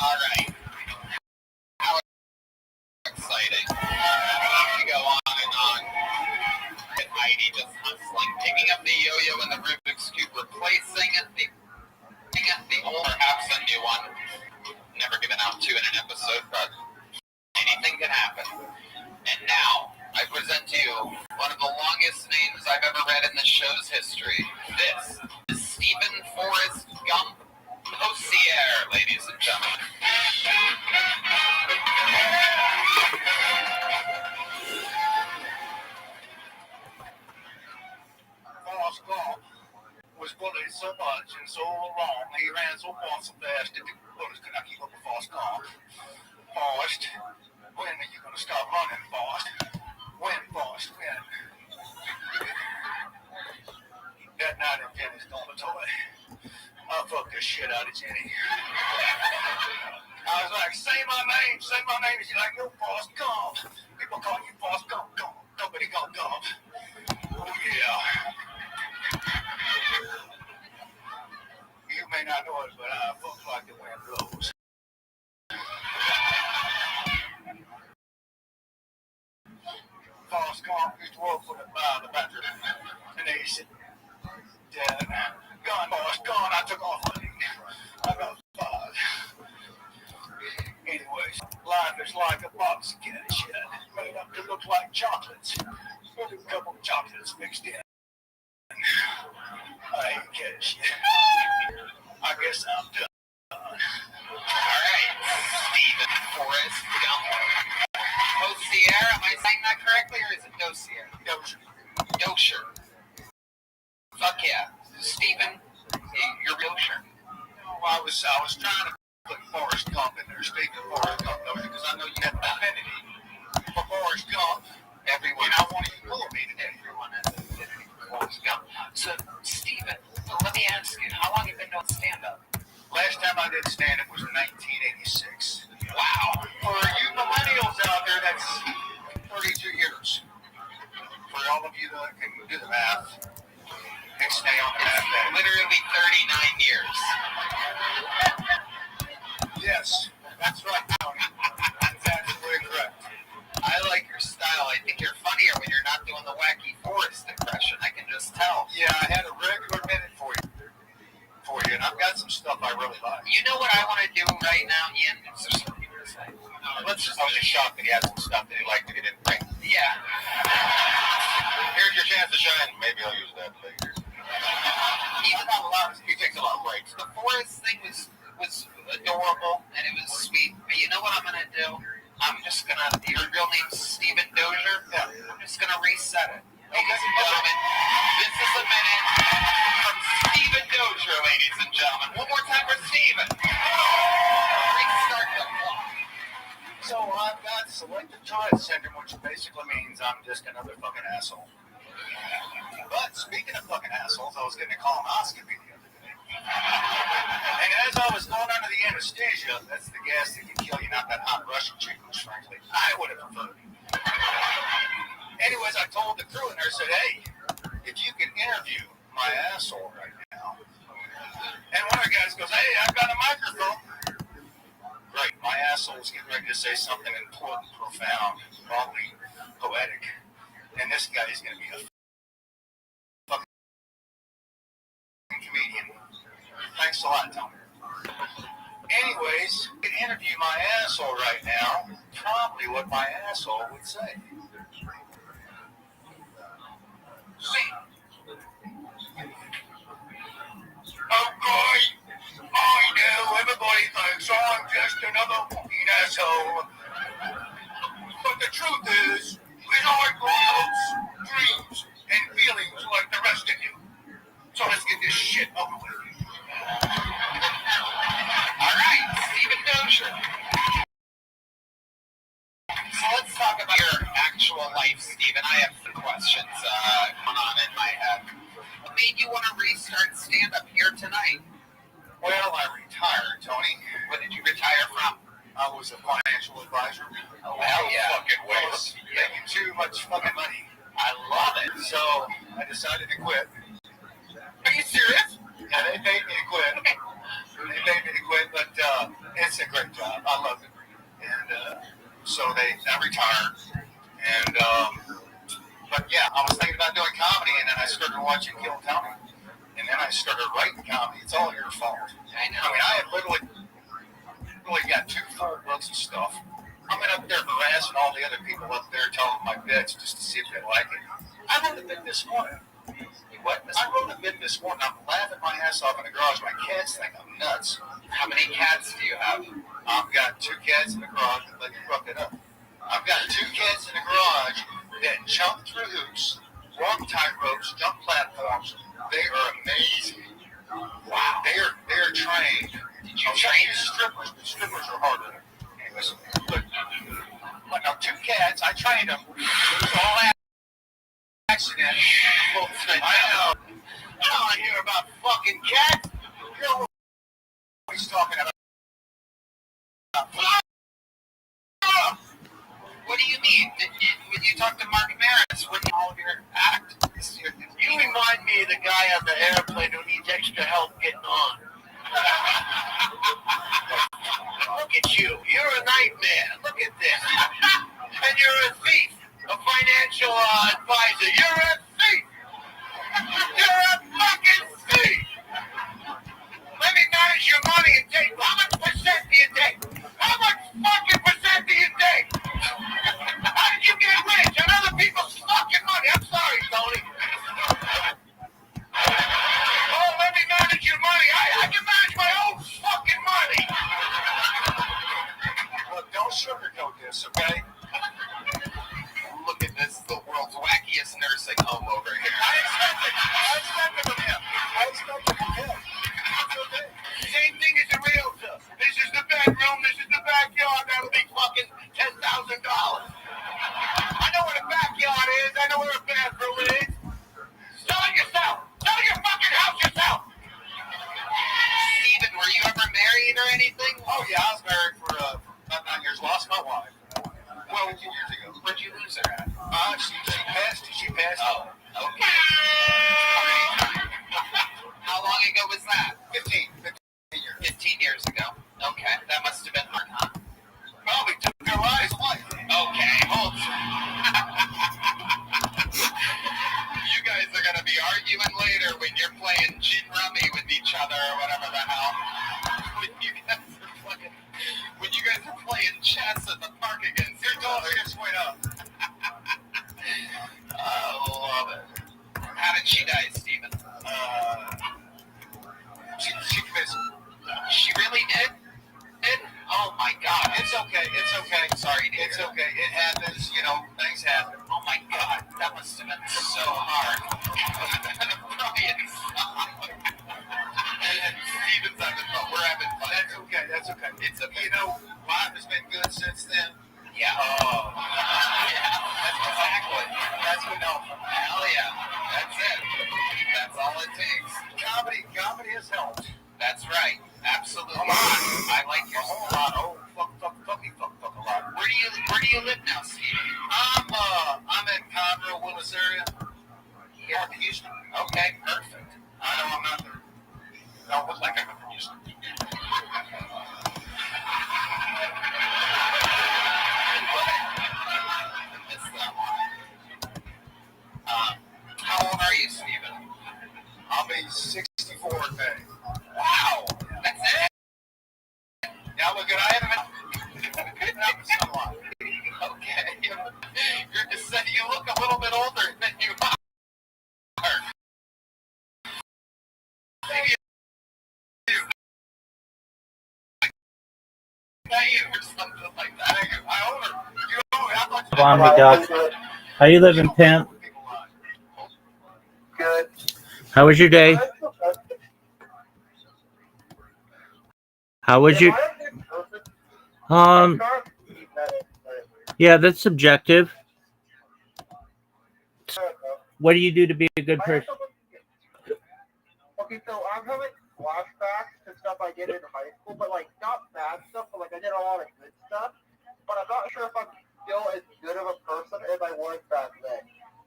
All right. How exciting. We go on and on. And Heidi just hustling, picking up the yo-yo and the Rubik's Cube, replacing the old, perhaps a new one. Never given out two in an episode, but anything can happen. And now, I present to you one of the longest names I've ever read in the show's history. This is Stephen Forrest Gump Hosier, ladies and gentlemen. Forrest Gump was bullied so much and so long, he ran so far so fast that the bullets could not keep up with Forrest Gump. Forrest, when are you going to stop running, Forrest? When, Forrest, when? That night in Jenny's dormitory, I fucked the shit out of Jenny. I was like, say my name. She's like, yo, Forrest Gump. People call you Forrest Gump, Gumpity Gump Gump. Oh, yeah. You may not know it, but I fuck like the wind blows. Forrest Gump used to work for the bathroom. And they said, Dad, gone, Forrest, gone. I took off running. I got fired. Anyways, life is like a box of candy shit made up to look like chocolates. With a couple of chocolates mixed in. I ain't candy shit. I guess I'm done. All right, Stephen Forrest Gump Hosier. Am I saying that correctly, or is it Dosier? Dosher. Fuck yeah. Stephen, you're Dosher. I was trying to put Forrest Gump in there, Stephen Forrest Gump, because I know you have an affinity for Forrest Gump. Everyone. And I want you to pull me today. Everyone has an affinity for Forrest Gump. So, Stephen, let me ask you, how long have you been doing stand-up? Last time I did stand-up was in 1986. Wow. For you millennials out there, that's 32 years. For all of you that can do the math, and stay on the math. Literally 39 years. Yes, that's right. That's absolutely got some stuff I really like. You know what I want to do right now, Ian? Let's just, I was just shocked that he had some stuff that he liked that he didn't bring. Yeah. Here's your chance to shine. Maybe I'll use that later. He takes a lot of breaks. The forest thing was adorable and it was sweet. But you know what I'm gonna do? I'm just gonna. Your real name's Stephen Dozier. Yeah. I'm just gonna reset it. Ladies and gentlemen, this is a minute from Stephen Dozier, ladies and gentlemen. One more time for Stephen. Restart the clock. So I've got selective Tourette syndrome, which basically means I'm just another fucking asshole. But speaking of fucking assholes, I was getting a colonoscopy the other day. And as I was going under the anesthesia, that's the gas that can kill you, not that hot Russian chick, which frankly I would have preferred. Anyways, I told the crew and I said, hey, if you can interview my asshole right now. And one of the guys goes, hey, I've got a microphone. Right, my asshole's getting ready to say something important, profound, probably poetic. And this guy is going to be a fucking comedian. Thanks a lot, Tony. Anyways, you can interview my asshole right now. Probably what my asshole would say. See? Okay, I know everybody thinks I'm just another fucking asshole. But the truth is I got hopes, dreams, and feelings like the rest of you. So let's get this shit over with. All right, Stephen Dozier. So let's talk about your actual life, Stephen. I have some questions going on in my head. What made you want to restart stand-up here tonight? Well, I retired, Tony. What did you retire from? I was a financial advisor. Oh, hell yeah. Fucking ways. Making too much fucking money. I love it. So I decided to quit. Are you serious? Yeah, they paid me to quit. They paid me to quit, but it's a great job. I love it. And so I retired. And but yeah, I was thinking about doing comedy, and then I started watching Kill Tony. And then I started writing comedy. It's all your fault. I know. I mean, I have literally got 2 full books of stuff. I'm up there harassing all the other people up there telling my bits just to see if they like it. I wrote a bit this morning. What? I wrote a bit this morning. I'm laughing my ass off in the garage. My cats think I'm nuts. How many cats do you have? I've got 2 cats in the garage. Let me fuck it up. I've got 2 cats in the garage that jump through hoops, walk tight ropes, jump platforms. They are amazing. Wow. They are trained. Did you train strippers? But strippers are harder. Anyways, but now 2 cats. I trained them. It was all accident. I know. I don't want to hear about fucking cats. You know what he's talking about. What do you mean? When you talk to Mark Maris, when you all your act, you remind me of the guy on the airplane who needs extra help getting on. Look at you. You're a nightmare. Look at this. And you're a thief. A financial advisor. You're a thief. You're a fucking thief. Let me manage your money and take. How much percent do you take? How much fucking percent do you take? How did you get rich on other people's fucking money? I'm sorry, Tony. Oh, let me manage your money. I can manage my own fucking money. Look, don't sugarcoat this, okay? Look at this, the world's wackiest nursing home over here. I expect it from him. Okay. Same thing as a realtor. This is the bedroom, this is the backyard. That'll be fucking $10,000. I know where the backyard is. I know where the bathroom is. Sell it yourself. Sell your fucking house yourself. Stephen, were you ever married or anything? Oh yeah, I was married for about 9 years. Lost my wife. Well, 2 years ago. Where'd you lose her at? She passed. Oh, okay. How long ago was that? 15 years. 15 years ago. Okay, that must have been hard, huh? Probably took her life. Okay, hold on. You guys are going to be arguing later when you're playing gin rummy with each other or whatever the hell. 64K. Wow, that's it. Now look at I haven't somewhat. Okay, you're just saying you look a little bit older than you are. Maybe you or something like that. I older. You know how much? Come on, me dog. How you living, pimp? Good. How was your day? How was your? Yeah, that's subjective. What do you do to be a good person? Okay, so I'm having flashbacks to stuff I did in high school, but like not bad stuff, but like I did a lot of good stuff. But I'm not sure if I'm still as good of a person as I was back then.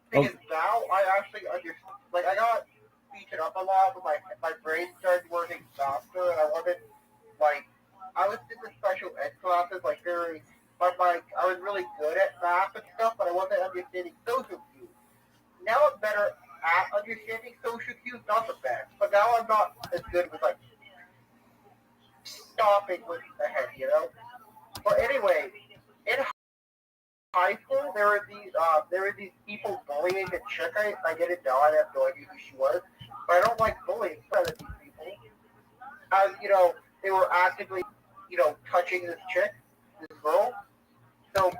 Because now I actually understand. Like I got beaten up a lot, but my brain started working faster, and I wasn't like I was in the special ed classes like very. I was really good at math and stuff, but I wasn't understanding social cues. Now I'm better at understanding social cues, not the best, but now I'm not as good with like stopping with the head, you know. But anyway, in high school there were these people bullying a chick. I didn't know. I have no idea who she was, but I don't like bullying these people. As you know, they were actively, touching this chick, this girl. So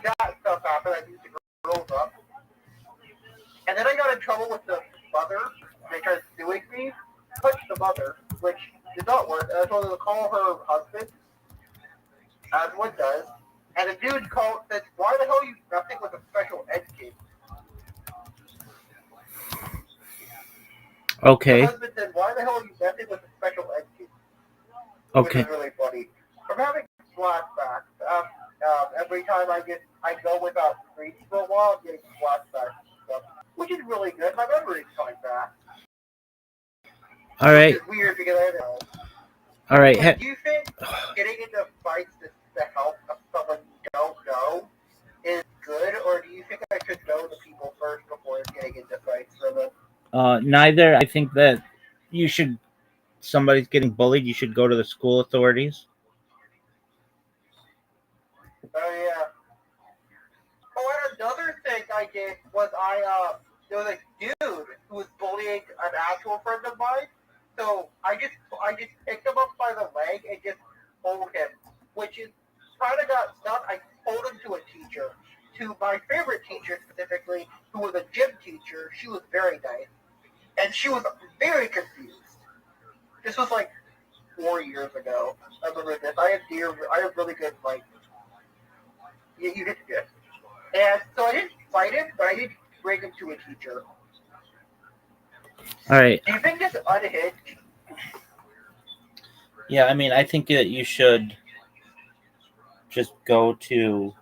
that stuff happened. I used to girls up. And then I got in trouble with the mother. They tried suing me. Punched the mother, which did not work. And I told her to call her husband, as one does. And the dude said, "Why the hell are you messing with a special ed kid?" Okay. The husband said, "Why the hell are you messing with a special ed kid?" Okay. Which is really funny. I'm having flashbacks. Every time I go without screens for a while, I'm getting flashbacks and stuff, which is really good. My memory's coming back. All right. Which is weird because I know. All right. So do you think getting into fights to help someone you don't know is good, or do you think I should know the people first before getting into fights for them? Neither. I think that you should. Somebody's getting bullied. You should go to the school authorities. Oh yeah. Oh, and another thing I did was there was a dude who was bullying an actual friend of mine. So I just picked him up by the leg and just pulled him, which is kind of got done. I pulled him to a teacher, to my favorite teacher specifically, who was a gym teacher. She was very nice, and she was very confused. This was like 4 years ago. I remember this. I have really good you get this. And so I didn't fight him, but I did bring him to a teacher. All right. Do you think that's unhinged? Yeah, I mean, I think that you should just go to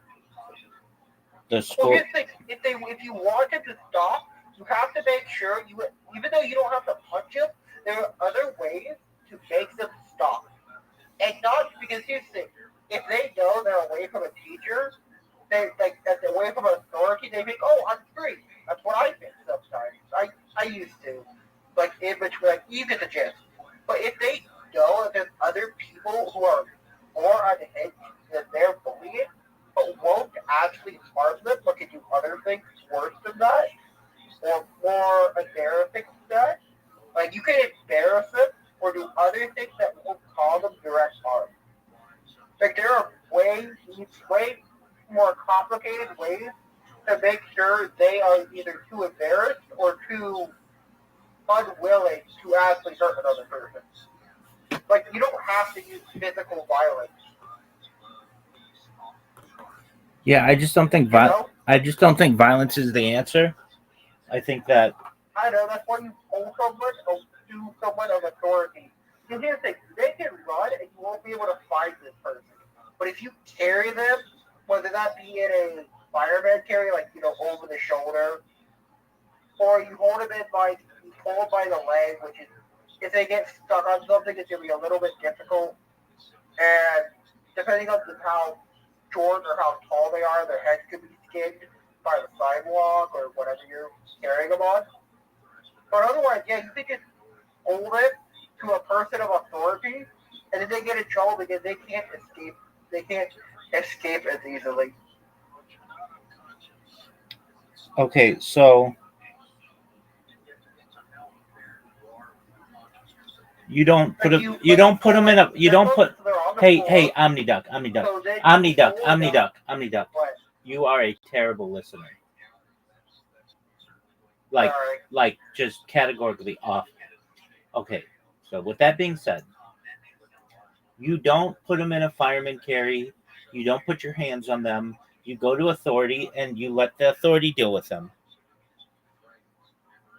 the school. Well, if you want him to stop, you have to make sure even though you don't have to punch him, there are other ways to make them stop. And not because here's the thing: if they know they're away from a teacher, they're away from an authority, they think, "Oh, I'm free." That's what I think sometimes. I used to, like in between, like you get the gist. But if they know that there's other people who are more unhinged than they're bullying, but won't actually harm them, but can do other things worse than that, or more embarrassing than that, like you can embarrass them or do other things that won't cause them direct harm. Like there are way more complicated ways to make sure they are either too embarrassed or too unwilling to actually hurt another person. Like you don't have to use physical violence. Yeah, I just don't think violence is the answer. I think that I know that's why you pull someone or do someone of authority. Because here's the thing: they can run and you won't be able to find this person. But if you carry them, whether that be in a fireman carry, like over the shoulder, or you hold them you pull them by the leg, which is if they get stuck on something, it's gonna be a little bit difficult. And depending on how short or how tall they are, their heads could be skinned by the sidewalk or whatever you're carrying them on. But otherwise, yeah, you could just hold it to a person of authority, and then they get in trouble because they can't escape. They can't escape as easily. Okay, so you don't put Like a you don't put them in a you they're don't put. they're on the Hey, floor, hey, Omniduck, Omniduck, so then you Omniduck, hold them. Omniduck. But You are a terrible listener. Like, sorry, like just categorically off. Okay, so with that being said, you don't put them in a fireman carry. You don't put your hands on them. You go to authority and you let the authority deal with them.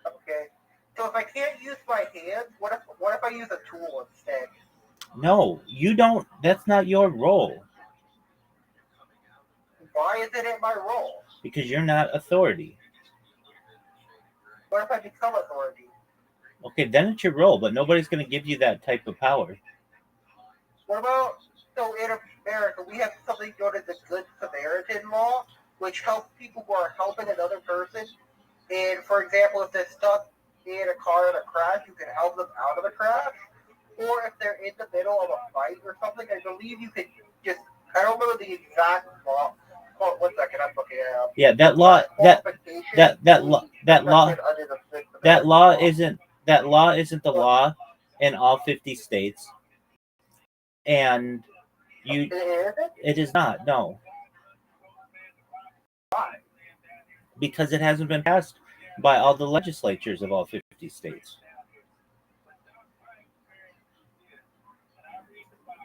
okay. So if I can't use my hands, what if I use a tool instead? No, you don't. That's not your role Why isn't it my role? because you're not authority. What if I become authority? Okay, then it's your role, but nobody's going to give you that type of power. What about so in America we have something known as the Good Samaritan law, which helps people who are helping another person. And for example, if they're stuck in a car in a crash, you can help them out of the crash. Or if they're in the middle of a fight or something, I believe you can just I don't remember the exact law. Oh, 1 second, I'm looking it up. Yeah, that law that Qualifications that law that law protected under the Good that Samaritan law isn't that law isn't the But- law in all 50 states. And you Is it? it is not. No, Why? because it hasn't been passed by all the legislatures of all 50 states.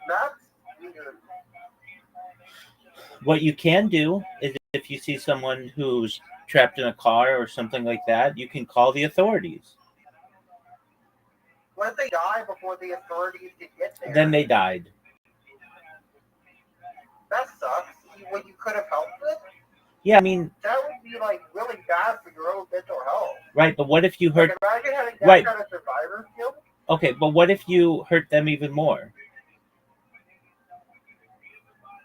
That's weird. What you can do is if you see someone who's trapped in a car or something like that, you can call the authorities. What if they die before the authorities can get there? Then they died. That sucks. When you could have helped them, Yeah, I mean, that would be like really bad for your own mental health. right, but what if you hurt Like imagine having that Right. kind of survivor skill. Okay, but what if you hurt them even more?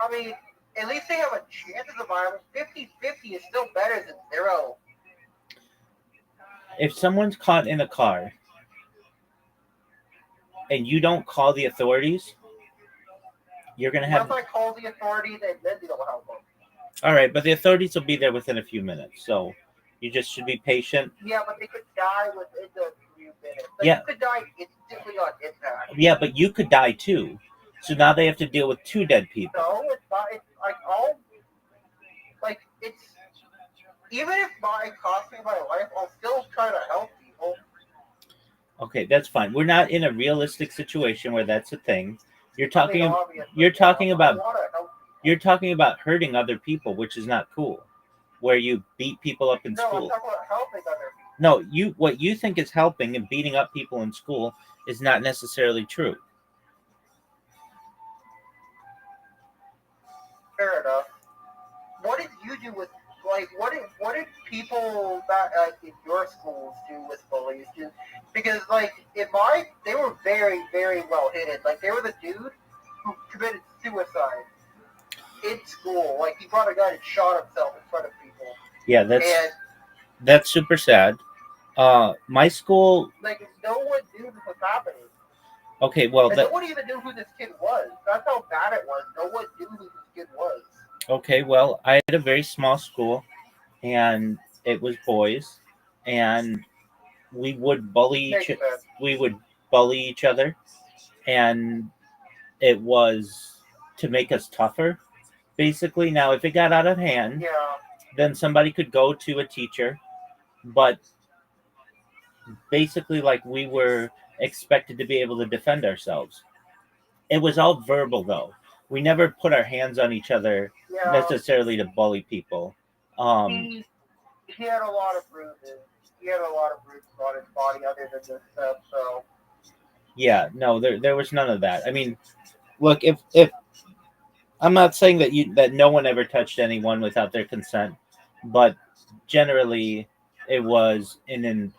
I mean, at least they have a chance of survival. 50-50 is still better than 0. If someone's caught in a car and you don't call the authorities, you're going to What have if I call the authorities and then they'll help them? All right, but the authorities will be there within a few minutes. So you just should be patient. Yeah, but they could die within the few minutes. Like, Yeah. you could die instantly on impact. Yeah, but you could die too. So now they have to deal with 2 dead people. No, it's not. It's like all. Like it's. Even if mine cost me my life, I'll still try to help people. Okay, that's fine. We're not in a realistic situation where that's a thing. You're talking I mean, obviously, you're talking I about wanna help you're talking about hurting other people, which is not cool. Where you beat people up in people. No, I'm school. talking about helping other people. No, what you think is helping and beating up people in school is not necessarily true. Fair enough. What did you do with what did people that in your schools do with bullies? Because in mine, they were very very well hidden. Like there was a dude who committed suicide in school. Like he brought a gun and shot himself in front of people. Yeah, And that's super sad. My school. like no one knew this was happening. Okay, well, And no one even knew who this kid was. That's how bad it was. No one knew who this kid was. okay, well, I had a very small school, and it was boys, and we would bully Makes sense. we would bully each other, and it was to make us tougher, basically. Now, if it got out of hand, Yeah. then somebody could go to a teacher, but basically, like we were expected to be able to defend ourselves. It was all verbal, though. We never put our hands on each other Yeah. necessarily to bully people. He had a lot of bruises. He had a lot of bruises on his body other than this stuff, so. Yeah, no, there was none of that. I mean, look, if I'm not saying that no one ever touched anyone without their consent, but generally it was in an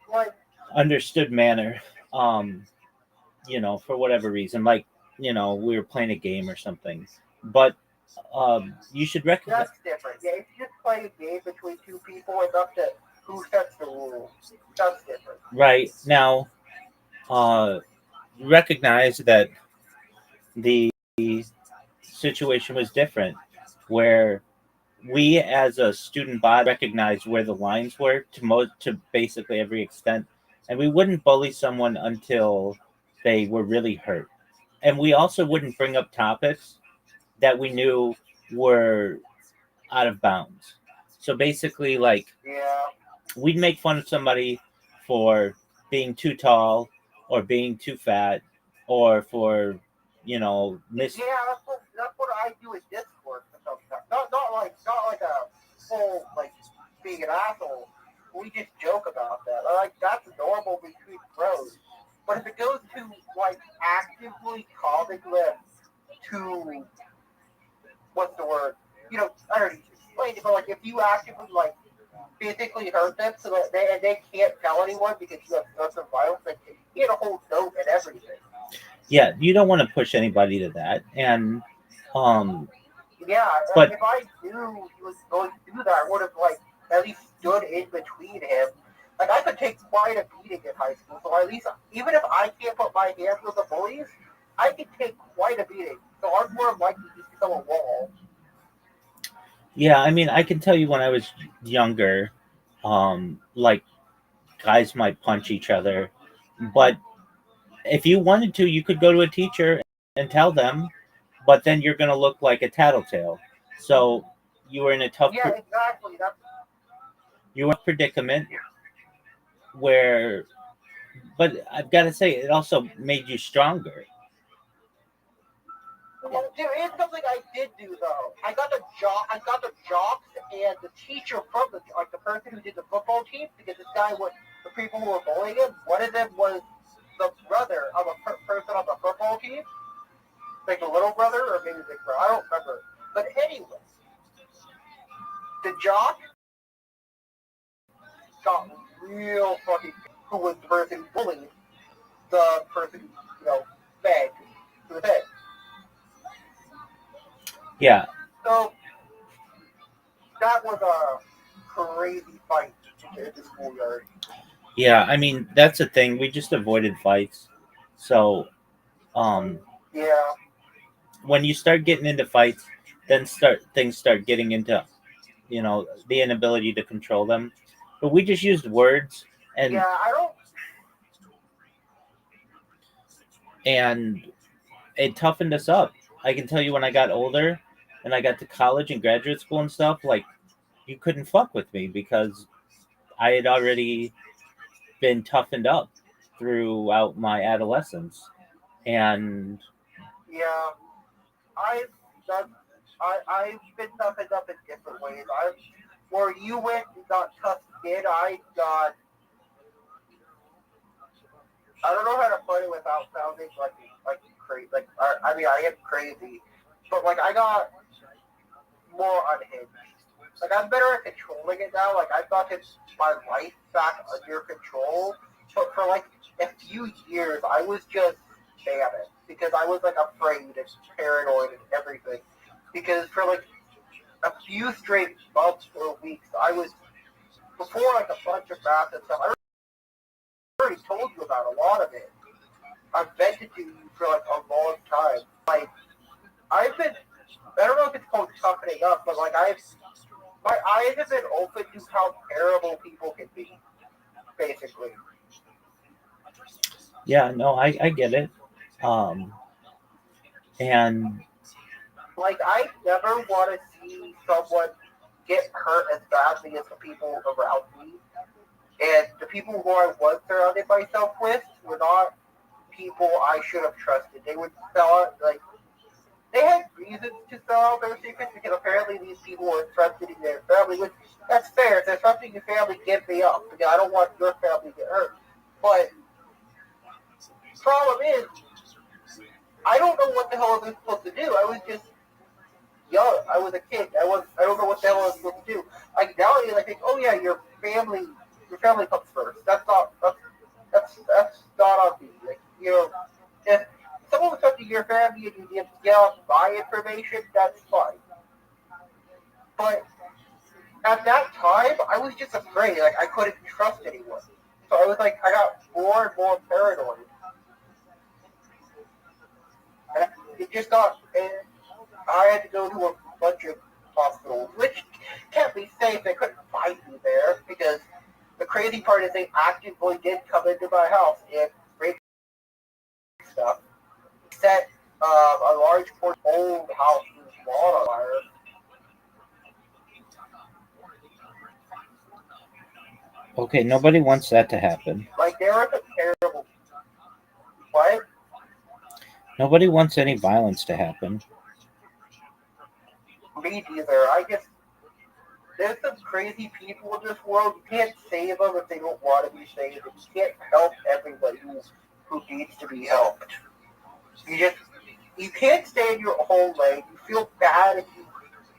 Like, understood manner. For whatever reason, like we were playing a game or something. But you should recognize. that's different. Yeah, if you just play a game between two people, enough to who sets the rules. That's different. Right now, recognize that the situation was different, where we as a student body recognized where the lines were to basically every extent, and we wouldn't bully someone until they were really hurt, and we also wouldn't bring up topics that we knew were out of bounds. So basically, like, Yeah. we'd make fun of somebody for being too tall or being too fat or for miss. Yeah, that's what I do in Discord sometimes. Not like a full like being an asshole. We just joke about that. Like that's normal between bros. But if it goes to like actively causing them to what's the word? I already explained it, but like if you actively like physically hurt them so that they can't tell anyone because you have threats of violence, like you get a whole note and everything. Yeah, you don't want to push anybody to that, and um Yeah, but if I knew he was going to do that, I would have like at least stood in between him. Like I could take quite a beating in high school, so at least even if I can't put my hands with the bullies, I could take quite a beating. So I'm more likely to just become a wall. yeah, I mean, I can tell you when I was younger, like, guys might punch each other, but if you wanted to, you could go to a teacher and tell them, but then you're going to look like a tattletale. So you were in a Yeah, exactly. That's you were in a predicament where, but I've got to say, it also made you stronger. well, there is something I did do though. I got the jocks and the teacher from the person who did the football team because this guy was the people who were bullying him. One of them was the brother of a person on the football team, like the little brother or maybe the big brother. I don't remember. But anyway, the jock got real fucking who was the person who bullied the person who fed to the bed. Yeah, So that was a crazy fight in the schoolyard. yeah. I mean, that's the thing. We just avoided fights. So, Yeah, when you start getting into fights, then things start getting into the inability to control them. But we just used words, and yeah. I don't. and it toughened us up. I can tell you, when I got older and I got to college and graduate school and stuff, like, you couldn't fuck with me because I had already been toughened up throughout my adolescence. And Yeah, I've done. I've been toughened up in different ways. I where you went and got tough skin. I got. I don't know how to put it without sounding like crazy. Like I mean, I am crazy, but like I got more unhinged. Like I'm better at controlling it now. Like I've gotten my life back under control. But for like a few years, I was just mammoth because I was like afraid and paranoid and everything. Because for like a few straight months or weeks, I was before like a bunch of math and stuff. I already told you about a lot of it. I've vented to you for like a long time. Like I've been. I don't know if it's called toughening up, but like my eyes have been open to how terrible people can be, basically. yeah, no, I get it. Um, and Like, I never want to see someone get hurt as badly as the people around me. And the people who I was surrounded myself with were not people I should have trusted. They would sell out, like, they had reasons to sell out their secrets because apparently these people were trusted in their family, which, that's fair. If they're trusting your family, give me up because I don't want your family to get hurt. But the problem is, I don't know what the hell I was supposed to do. I was just young. I was a kid. I don't know what the hell I was supposed to do. Like nowadays, I think, oh yeah, your family comes first. That's not on me. Like if someone was talking to your family and you get out my information, that's fine. But at that time, I was just afraid. Like, I couldn't trust anyone. So I was like, I got more and more paranoid. And it just got, and I had to go to a bunch of hospitals, which can't be safe. They couldn't find me there because the crazy part is they actively did come into my house and break stuff. Set a large portion of the old house was on fire. Okay, nobody wants that to happen. Like, there was a terrible. What? Nobody wants any violence to happen. Me neither. I just. There's some crazy people in this world. You can't save them if they don't want to be saved. And you can't help everybody who needs to be helped. You can't stay in your own lane. You feel bad if you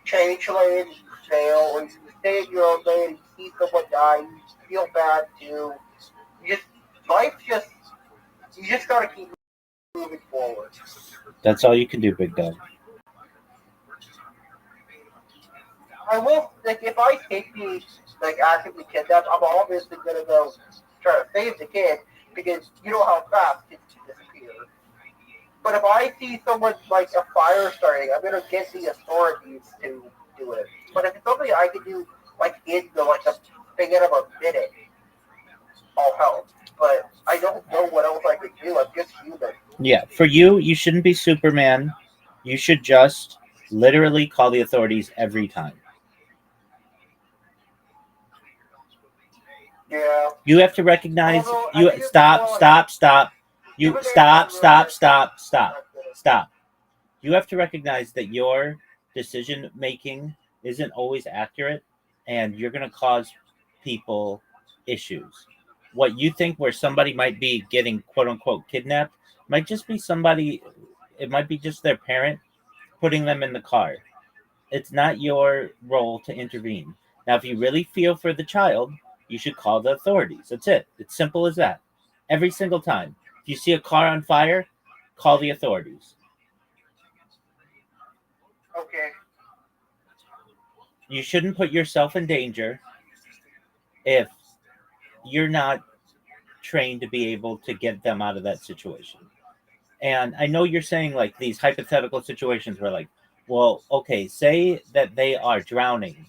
change lanes and you fail, or you stay in your own lane and you see someone die. You feel bad too. You just gotta keep moving forward. That's all you can do, Big Dog. I will, like, if I take the, like, actively kidnapped, I'm obviously gonna go try to save the kid, because you know how fast kids can disappear. But if I see someone, like, a fire starting, I'm gonna get the authorities to do it. But if it's something I can do, like, in the, like, a span of a minute, I'll help. But I don't know what else I could do. I'm just human. Yeah, for you, you shouldn't be Superman. You should just literally call the authorities every time. Yeah. You have to recognize. Although, I You think it's stop. more like- Stop. You Human stop. nature Stop. is- Stop. Stop. Stop. You have to recognize that your decision making isn't always accurate, and you're going to cause people issues. What you think where somebody might be getting quote unquote kidnapped might just be somebody. It might be just their parent putting them in the car. It's not your role to intervene. Now, if you really feel for the child, you should call the authorities. That's it. It's simple as that. Every single time. If you see a car on fire, call the authorities. Okay. You shouldn't put yourself in danger if you're not trained to be able to get them out of that situation. And I know you're saying like these hypothetical situations where like, well, okay, say that they are drowning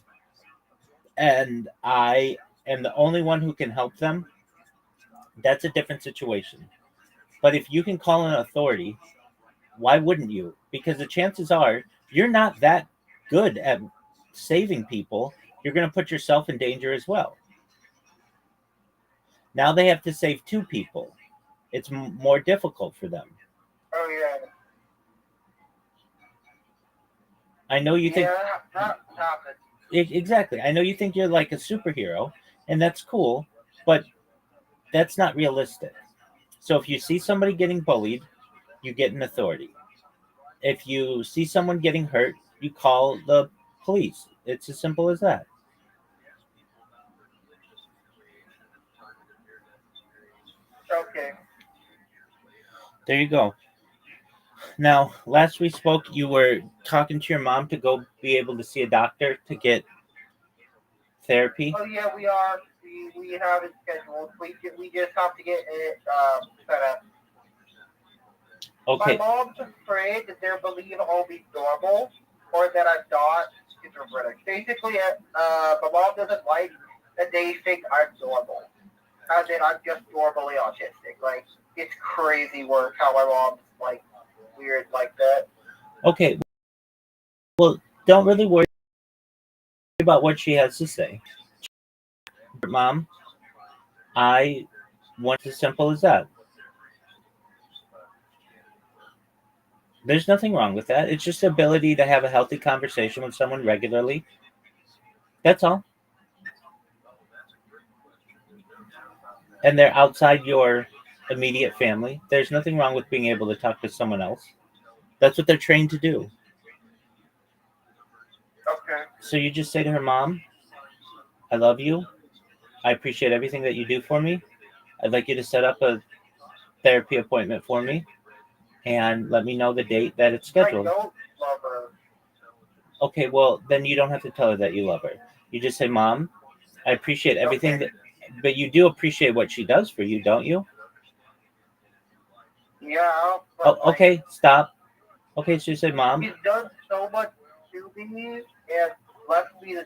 and I am the only one who can help them. That's a different situation. But if you can call an authority, why wouldn't you? Because the chances are you're not that good at saving people. You're going to put yourself in danger as well. Now they have to save two people. It's more difficult for them. Oh, yeah. I know you think Yeah, that happened. exactly. I know you think you're like a superhero, and that's cool, but that's not realistic. So if you see somebody getting bullied, you get an authority. If you see someone getting hurt, you call the police. It's as simple as that. Okay. There you go. Now, last we spoke, you were talking to your mom to go be able to see a doctor to get therapy. Oh, yeah, we are. We have it scheduled. We just have to get it set up. Okay. My mom's afraid that they're believing I'll be normal or that I'm not schizophrenic. Basically, my mom doesn't like that they think I'm normal. As in, I'm just normally autistic. Like, it's crazy work how my mom's, like, weird like that. Okay. Well, don't really worry about what she has to say. Mom, I want it as simple as that. There's nothing wrong with that. It's just the ability to have a healthy conversation with someone regularly. That's all. And they're outside your immediate family. There's nothing wrong with being able to talk to someone else. That's what they're trained to do. Okay. So you just say to her, Mom, I love you. I appreciate everything that you do for me. I'd like you to set up a therapy appointment for me and let me know the date that it's scheduled. I don't love her. Okay, well, then you don't have to tell her that you love her. You just say, Mom, I appreciate everything that, but you do appreciate what she does for you, don't you? Yeah, Oh, but like, okay, stop. Okay, so you say, Mom, he's done so much to me and left me to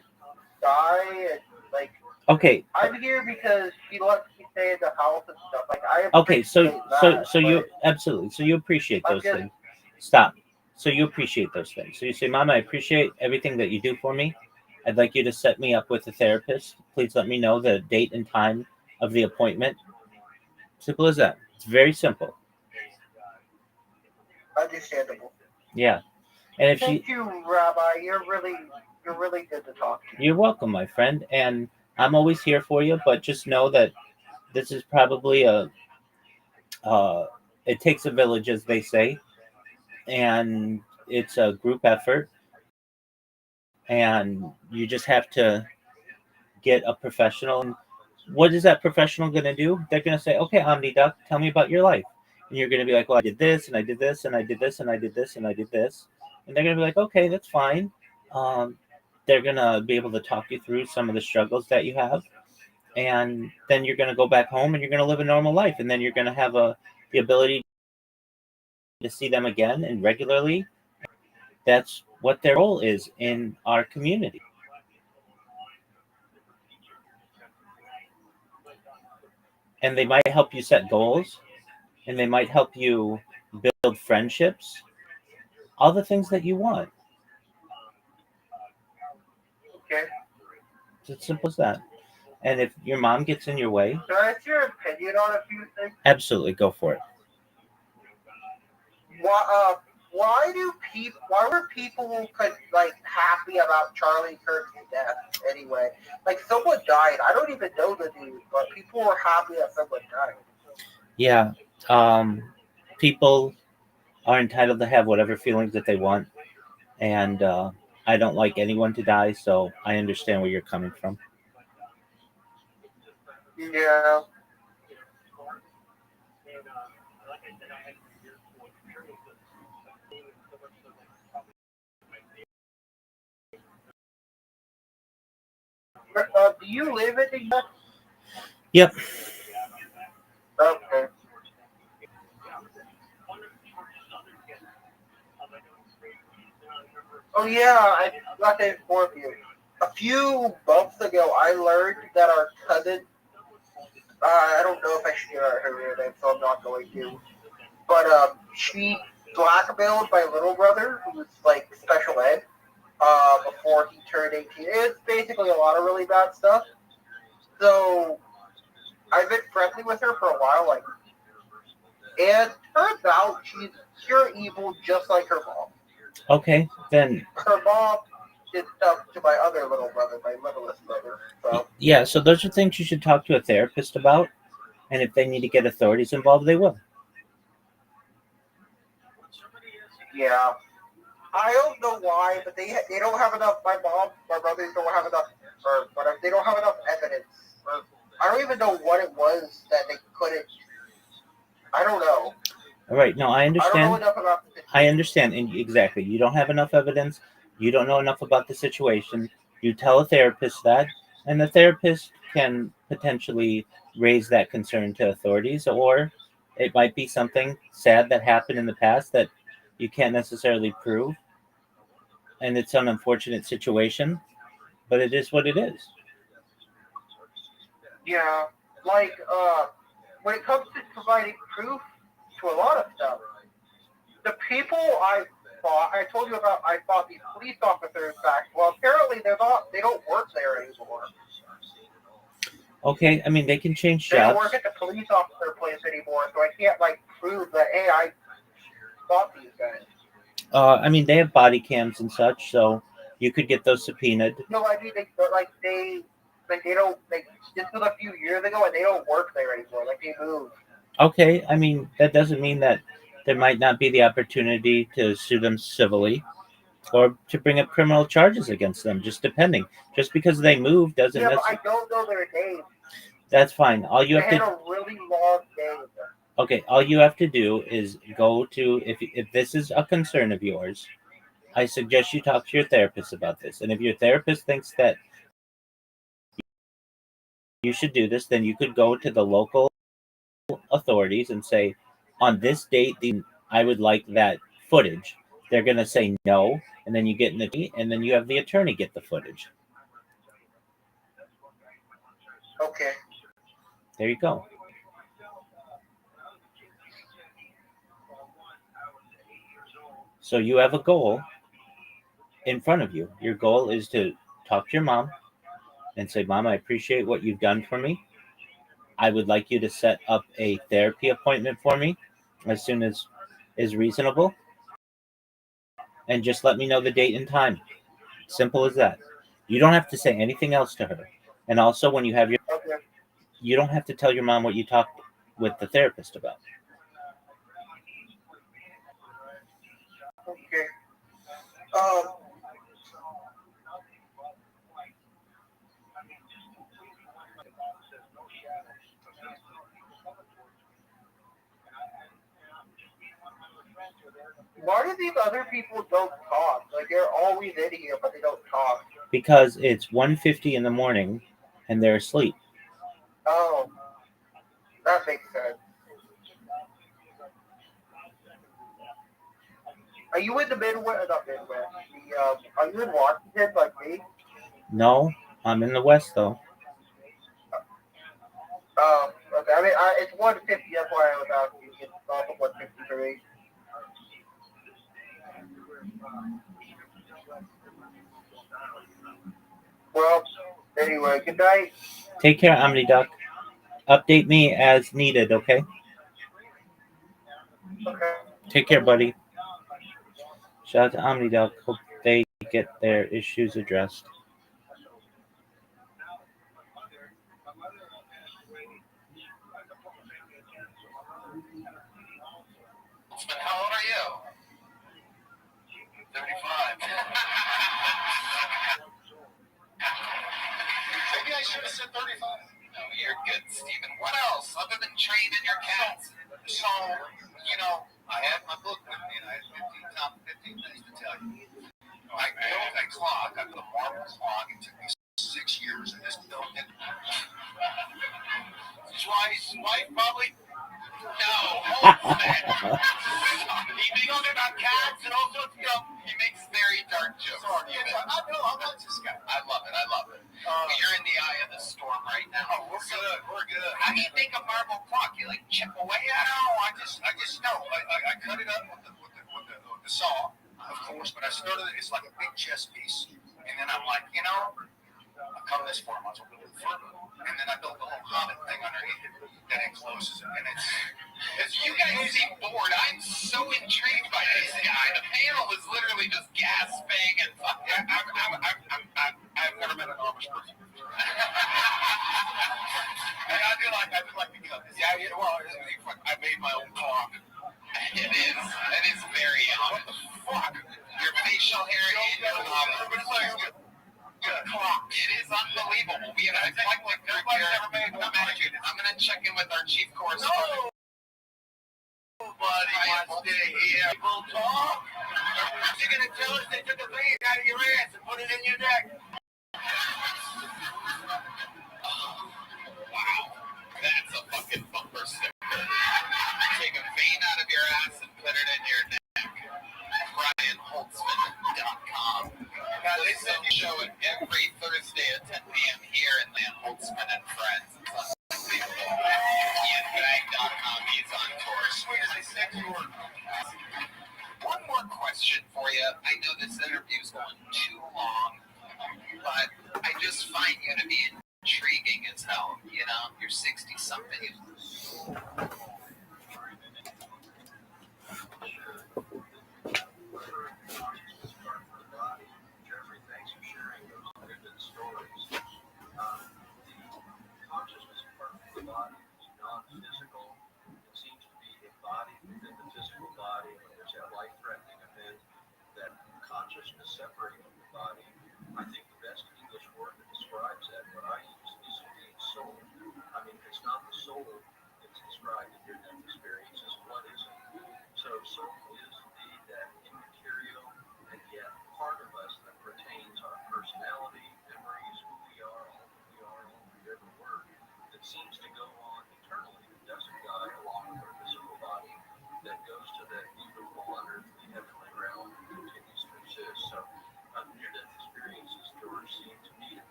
die, and like, okay, I'm here because she lets me stay in the house and stuff. Like, I okay, so appreciate that, so you but absolutely, so you appreciate I'm those just things. Stop. So you appreciate those things. So you say, Mom, I appreciate everything that you do for me. I'd like you to set me up with a therapist. Please let me know the date and time of the appointment. Simple as that. It's very simple. understandable. Yeah. And if she, Thank you, Rabbi. You're really good to talk to. you're welcome, my friend. And I'm always here for you, but just know that this is probably uh, it takes a village, as they say, and it's a group effort. And you just have to get a professional. And what is that professional going to do? They're going to say, okay, Omni Duck, tell me about your life. And you're going to be like, well, I did this, and I did this, and I did this, and I did this, and I did this. And they're going to be like, okay, that's fine. Um, they're going to be able to talk you through some of the struggles that you have. And then you're going to go back home and you're going to live a normal life. And then you're going to have the ability to see them again and regularly. That's what their role is in our community. And they might help you set goals, and they might help you build friendships, all the things that you want. Okay. It's as simple as that. And if your mom gets in your way, Can I ask your opinion on a few things? absolutely go for it. Why why were people like happy about Charlie Kirk's death anyway? Like, someone died. I don't even know the dude, but people were happy that someone died. Yeah. People are entitled to have whatever feelings that they want. And I don't like anyone to die, so I understand where you're coming from. Yeah. Do you live in the U.S.? Yep. Okay. Oh yeah, I forgot to inform you. A few months ago, I learned that our cousin. I don't know if I should give her real name, so I'm not going to. But she blackmailed my little brother, who was like special ed, before he turned 18. It's basically a lot of really bad stuff. So I've been friendly with her for a while, like, and turns out she's pure evil, just like her mom. Okay, then. Her mom did stuff to my other little brother, my littlest brother. So Yeah, so those are things you should talk to a therapist about. And if they need to get authorities involved, they will. yeah, I don't know why, but they don't have enough. My brothers don't have enough, or whatever. They don't have enough evidence. Or I don't even know what it was that they couldn't. I don't know. All right, no, I I don't know understand. enough about the I understand. And exactly. You don't have enough evidence. You don't know enough about the situation. You tell a therapist that, and the therapist can potentially raise that concern to authorities, or it might be something sad that happened in the past that you can't necessarily prove. And it's an unfortunate situation, but it is what it is. Yeah, like when it comes to providing proof to a lot of stuff, the people I told you about, I fought these police officers back. Well, apparently they're not. They don't work there anymore. Okay, I mean, they can change They don't jobs. work at the police officer place anymore, so I can't like prove that hey, I fought these guys. I mean, they have body cams and such, so you could get those subpoenaed. No, I mean they don't like this was a few years ago and they don't work there anymore. Like they moved. Okay, I mean, that doesn't mean that there might not be the opportunity to sue them civilly or to bring up criminal charges against them, just depending. Just because they move doesn't Yeah, but I necessarily. don't know their names. That's fine. All you They have had to. a really long name. Okay, all you have to do is go to, if this is a concern of yours, I suggest you talk to your therapist about this. And if your therapist thinks that you should do this, then you could go to the local authorities and say, on this date, I would like that footage. They're going to say no, and then you get an attorney, and then you have the attorney get the footage. Okay. There you go. So you have a goal in front of you. Your goal is to talk to your mom and say, Mom, I appreciate what you've done for me. I would like you to set up a therapy appointment for me as soon as is reasonable. And just let me know the date and time. Simple as that. You don't have to say anything else to her. And also, when you have your, Okay. you don't have to tell your mom what you talked with the therapist about. Okay. Why do these other people don't talk? Like they're always in here, but they don't talk. Because it's 1:50 in the morning, and they're asleep. Oh, that makes sense. Are you in the Midwest? Not Midwest. Are you in Washington like me? No, I'm in the West though. Okay. I mean, it's 150. That's why I was asking. It's also 150 for me. Well, anyway, good night. Take care, Omni Duck. Update me as needed, okay? Okay. Take care, buddy. Shout out to Omni Duck. Hope they get their issues addressed. But how old are you? 35. Maybe I should have said 35. No, you're good, Steven. What else other than training your cats? So, I had my book with me, and I had 15 things to tell you. I built a clock. I built a marble clock. It took me 6 years. I just built it. His wife probably. No, Holtzman. He talks about cats and all sorts of stuff. He makes very dark jokes. Sorry, I know. I'm not this guy. I love it. But you're in the eye of the storm right now. Oh, we're good. How do you make a marble clock? You like chip away at it? No, I just know. I cut it up with the saw, of course, but I started it. It's like a big chess piece, and then I'm like, I've come this far, I might as well go a little further. And then I built a little hobbit thing underneath it that encloses it, and it's You guys seem bored. I'm so intrigued by this guy. The panel is literally just gasping and fucking. I've never met an Amish person. And I do like to cut this. Yeah, well, I made my own clock. It is very What the fuck? Your facial hair and your Clock. It is unbelievable. We have a eclectic group Everybody's here. never made one. I'm going to check in with our chief correspondent. Nobody wants to hear people talk. You're going to tell us they took a vein out of your ass and put it in your neck. Wow. That's a fucking bumper sticker. Take a vein out of your ass and put it in your neck. BrianHoltzman.com. Now, they send you show it every Thursday at 10 p.m. here in Land Holtzman and Friends. It's unbelievable. IanBag.com. He's on tour. Sweet as I said you were. One more question for you. I know this interview's going too long, but I just find you to be intriguing as hell. You're 60-something. Consciousness separating from the body. I think the best English word that describes that, what I use, is the soul. I mean, it's not the soul that's described.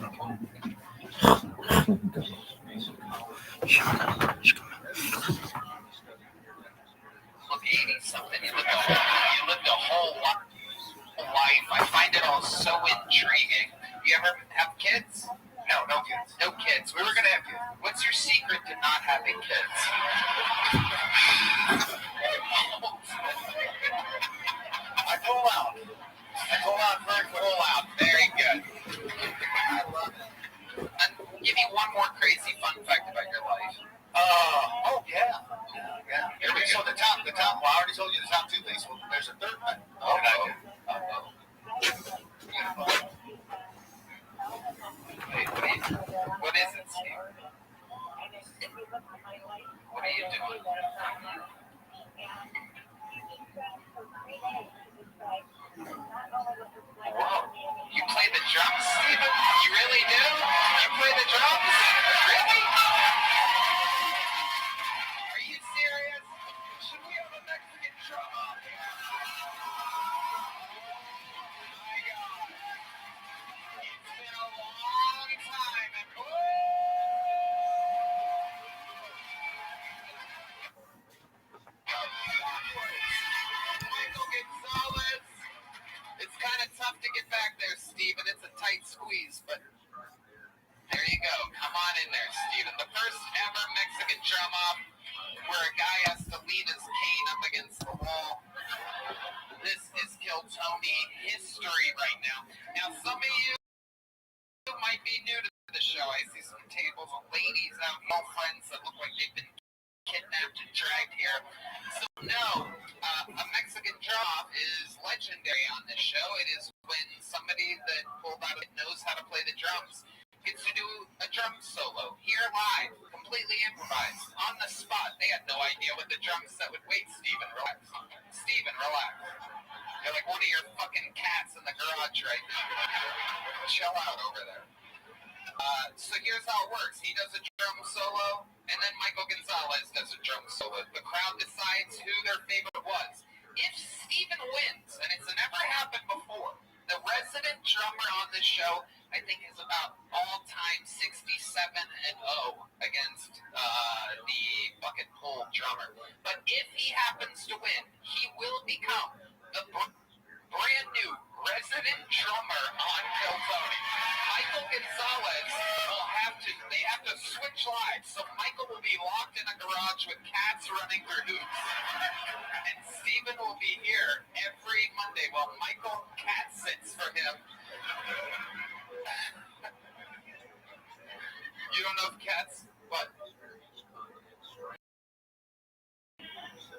Look, 80-something. You lived a whole life. I find it all so intriguing. You ever have kids? No, no kids. No kids. We were gonna have kids. What's your secret to not having kids? I pull out. Very pull out. Very good. I love it. And give me one more crazy fun fact about your life. Yeah. Here we go. So the top. Well, I already told you the top two things. Well, there's a third one. What is it, Steve? What are you doing? Whoa. You play the drums, Steven? You really do? You play the drums? Really? Are you serious? Should we have a Mexican drum on here? My God. It's been a long time. And Michael Gonzalez. It's kind of tough to get back there, Steven. It's a tight squeeze, but there you go. Come on in there, Steven. The first ever Mexican drum off where a guy has to lean his cane up against the wall. This is Kill Tony history right now. Now, some of you might be new to the show. I see some tables of ladies out here, friends that look like they've been kidnapped and dragged here. So no, a Mexican drum off is legendary on this show. It is when somebody that pulled out knows how to play the drums gets to do a drum solo here live, completely improvised, on the spot. They had no idea what the drum set would. Wait, Steven, relax. Steven, relax. You're like one of your fucking cats in the garage right now. Chill out over there. So here's how it works. He does a drum solo, and then Michael Gonzalez does a drum solo. The crowd decides who their favorite was. If Steven wins, and it's never happened before, the resident drummer on this show, I think, is about all-time 67-0 against the bucket pull drummer. But if he happens to win, he will become the brand new resident drummer on Kill Tony. Michael Gonzalez they have to switch lives, so Michael will be locked in a garage with cats running through hoops. And Steven will be here every Monday while Michael cat sits for him. You don't know if cats, what?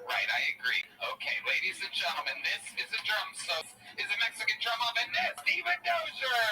Right, I agree. Okay, ladies and gentlemen, this is a drum, so is a Mexican drum off, and this, Steven Dozier!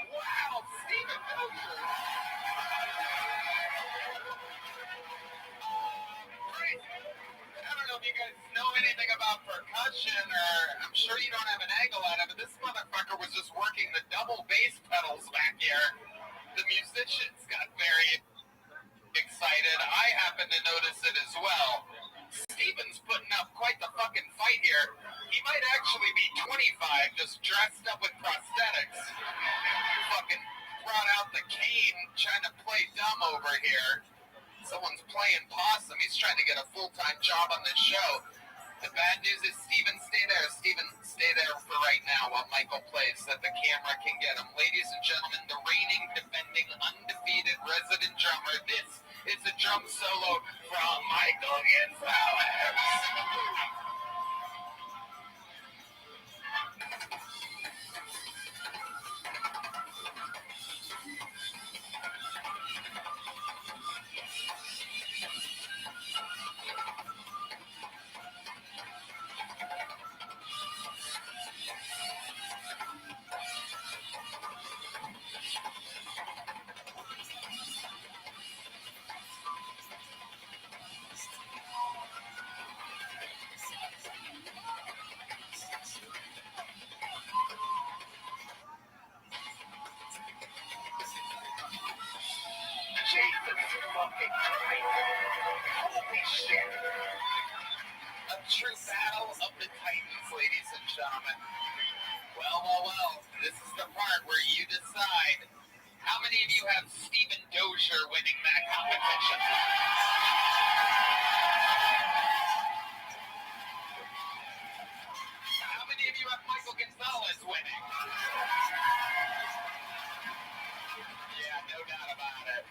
Wow, Steven Dozier! I don't know if you guys know anything about percussion, or I'm sure you don't have an angle at it, but this motherfucker was just working the double bass pedals back here. The musicians got very excited. I happen to notice it as well. Steven's putting up quite the fucking fight here. He might actually be 25, just dressed up with prosthetics. Fucking brought out the cane, trying to play dumb over here. Someone's playing possum. He's trying to get a full-time job on this show. The bad news is Steven, stay there. Steven, stay there for right now while Michael plays so that the camera can get him. Ladies and gentlemen, the reigning, defending, undefeated resident drummer. This is a drum solo from Michael Gonzalez. Holy shit. A true battle of the Titans, ladies and gentlemen. Well. This is the part where you decide how many of you have Stephen Dozier winning that competition. How many of you have Michael Gonzalez winning? Yeah, no doubt about it.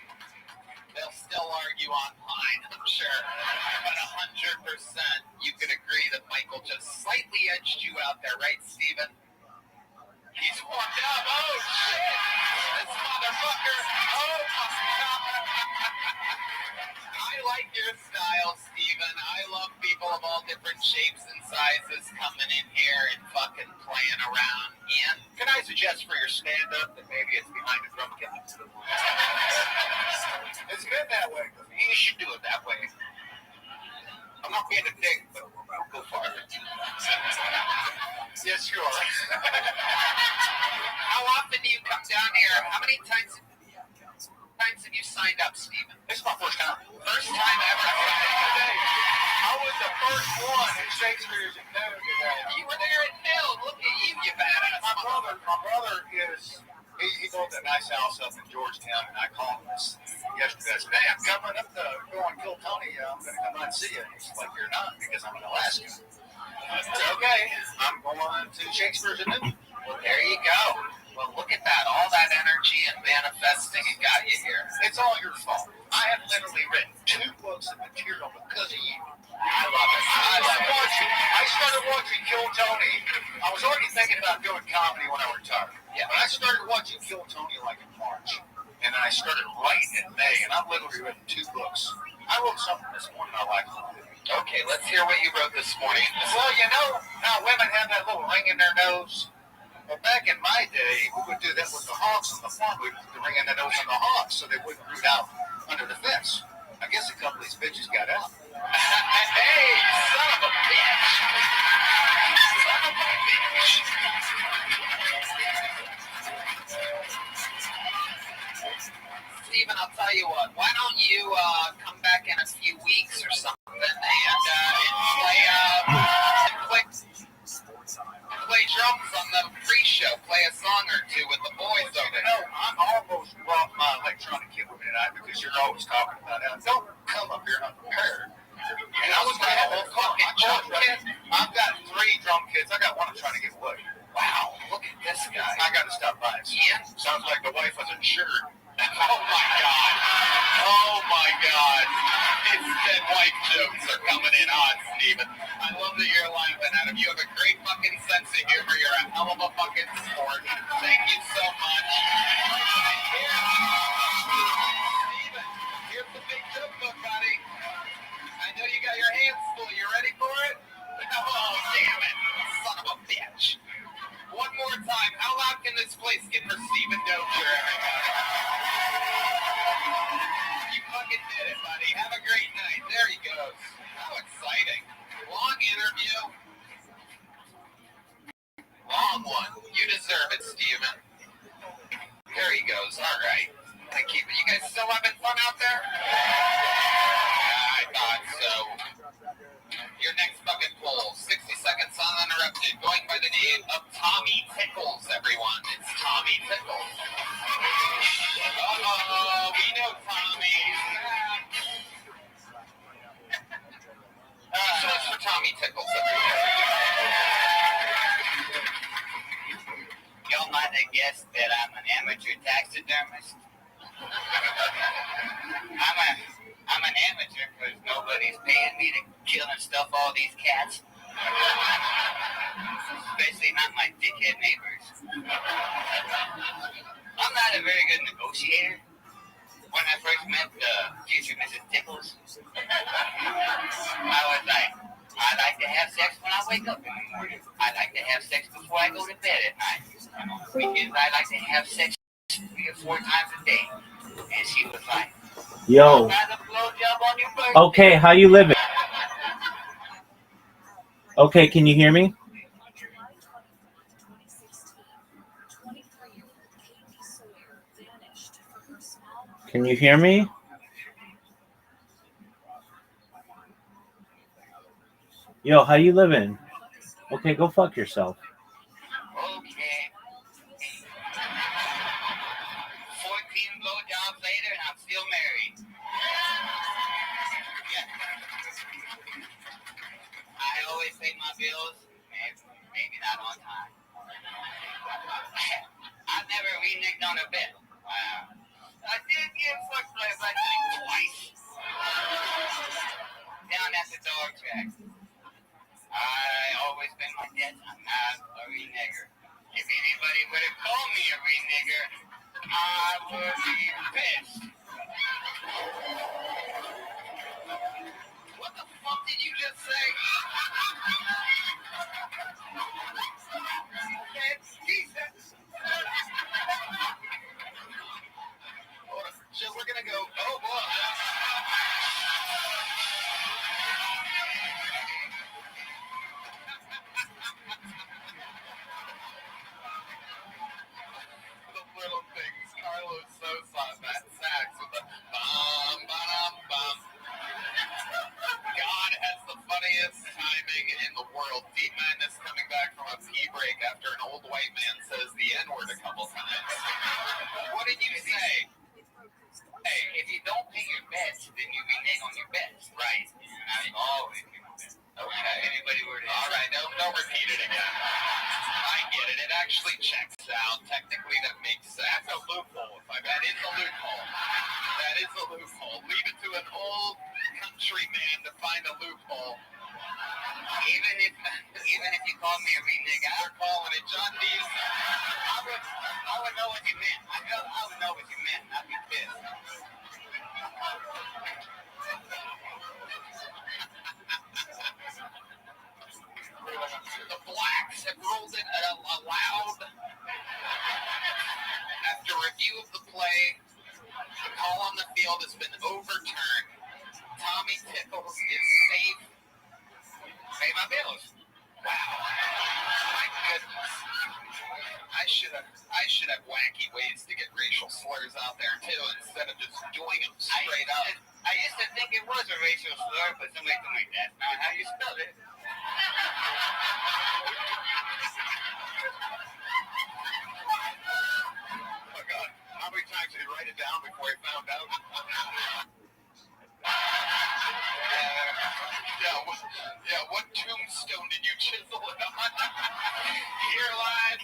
They'll still argue online, I'm sure. But 100% you could agree that Michael just slightly edged you out there, right, Stephen? He's walked out. Oh, shit! This motherfucker. Oh, my God. I like your style, Stephen. I love people of all different shapes and sizes coming in here and fucking playing around. Ian, can I suggest for your stand-up that maybe it's behind a drum kit? It's good that way. You should do it that way. I'm not being a dick, but I'll go farther. Yes, you are. How often do you come down here? How many times have you signed up, Stephen? This is my first time. First time ever. I was the first one at Shakespeare's in noon today. You were there at noon. Look at you, you badass. My brother is, he built a nice house up in Georgetown, and I called him yesterday. I said, hey, I'm coming up to go and kill Tony. I'm going to come by and see you. And he's like, you're not, because I'm in Alaska. I said, okay, I'm going to Shakespeare's in noon. Well, there you go. Well, look at that. All that energy and manifesting, it got you here. It's all your fault. I have literally written 2 books of material because of you. I love it. I started watching Kill Tony. I was already thinking about doing comedy when I retired. Yeah. But I started watching Kill Tony like in March. And then I started writing in May, and I've literally written 2 books. I wrote something this morning I liked. Okay, let's hear what you wrote this morning. Well, you know how women have that little ring in their nose? Well, back in my day, we would do that with the hawks on the farm. We'd put the ring in the nose on the hawks so they wouldn't root out under the fence. I guess a couple of these bitches got out. Hey, son of a bitch! Son of a bitch! Stephen, I'll tell you what. Why don't you come back in a few weeks or something and play drums on the pre-show, play a song or 2 with the boys over You there. know, I almost brought my electronic kit with me tonight because you're always talking about that. Don't come up here unprepared. And I was going to have a fucking drum kit. I've got 3 drum kits. I got one I'm trying to give away. Wow, look at this guy. I got to stop by. Ian? Sounds like the wife was insured. Oh my God. Oh my God. His dead wife jokes are coming in hot, Stephen. I love that you're laughing at him. You have a great fucking sense of humor. You're a hell of a fucking sport. Thank you so much. Stephen, here's the big joke book, buddy. I know you got your hands full. You ready for it? Oh, damn it. Son of a bitch. One more time. How loud can this place get for Stephen Dozier, everybody? You fucking did it, buddy. Have a great night. There he goes. How exciting. Long interview. Long one. You deserve it, Stephen. There he goes. All right. I keep it. You guys still having fun out there? Yeah, I thought so. Your next fucking poll, 60 seconds uninterrupted, going by the name of Tommy Tickles, everyone. It's Tommy Tickles. Uh-oh, we know Tommy. So it's for Tommy Tickles, everyone. Y'all might have guessed that I'm an amateur taxidermist. I'm an amateur because nobody's paying me to kill and stuff all these cats. Especially not my dickhead neighbors. I'm not a very good negotiator. When I first met future Mrs. Tickles, I was like, I like to have sex when I wake up in the morning. I like to have sex before I go to bed at night. Because I like to have sex 3 or 4 times a day. And she was like, Yo. Okay, how you living? Okay, can you hear me? Can you hear me? Yo, how you living? Okay, go fuck yourself. Okay. 14 blowjobs later, and I'm still married. Yeah. I always pay my bills, maybe not on time. I've never reneged on a bet. I did get fucked by a twice. Down at the dog track. I always pay my debts. I'm not a renegger. If anybody would have called me a renegger, I would be pissed. What the fuck did you just say? Jesus. So we're gonna go. Oh boy. The little things. Carlos Sosa on that sax with the bum bum bum. God has the funniest timing in the world. D-Man is coming back from a pee break after an old white man says the N-word a couple times. What did you say? Hey, if you don't pay your bets, then you renege on your bets, right? I always pay my bets. Okay. Anybody were to... All right, don't repeat it again. I get it. It actually checks out. Technically, that makes sense. That's a loophole. That is a loophole. That is a loophole. Leave it to an old country man to find a loophole. Even if you call me a renege, they're calling it John Deere. I would know what you meant. I would know what you meant. I'd be pissed. The Blacks have ruled it allowed. After review of the play, the call on the field has been overturned. Tommy Tickles is safe. Pay my bills. Wow. My goodness. I should have wacky ways to get racial slurs out there too, instead of just doing them straight up. I used to think it was a racial slur, but somebody told me that's not how you spelled it. Oh God, how many times did he write it down before he found out? What tombstone did you chisel it on? Here lies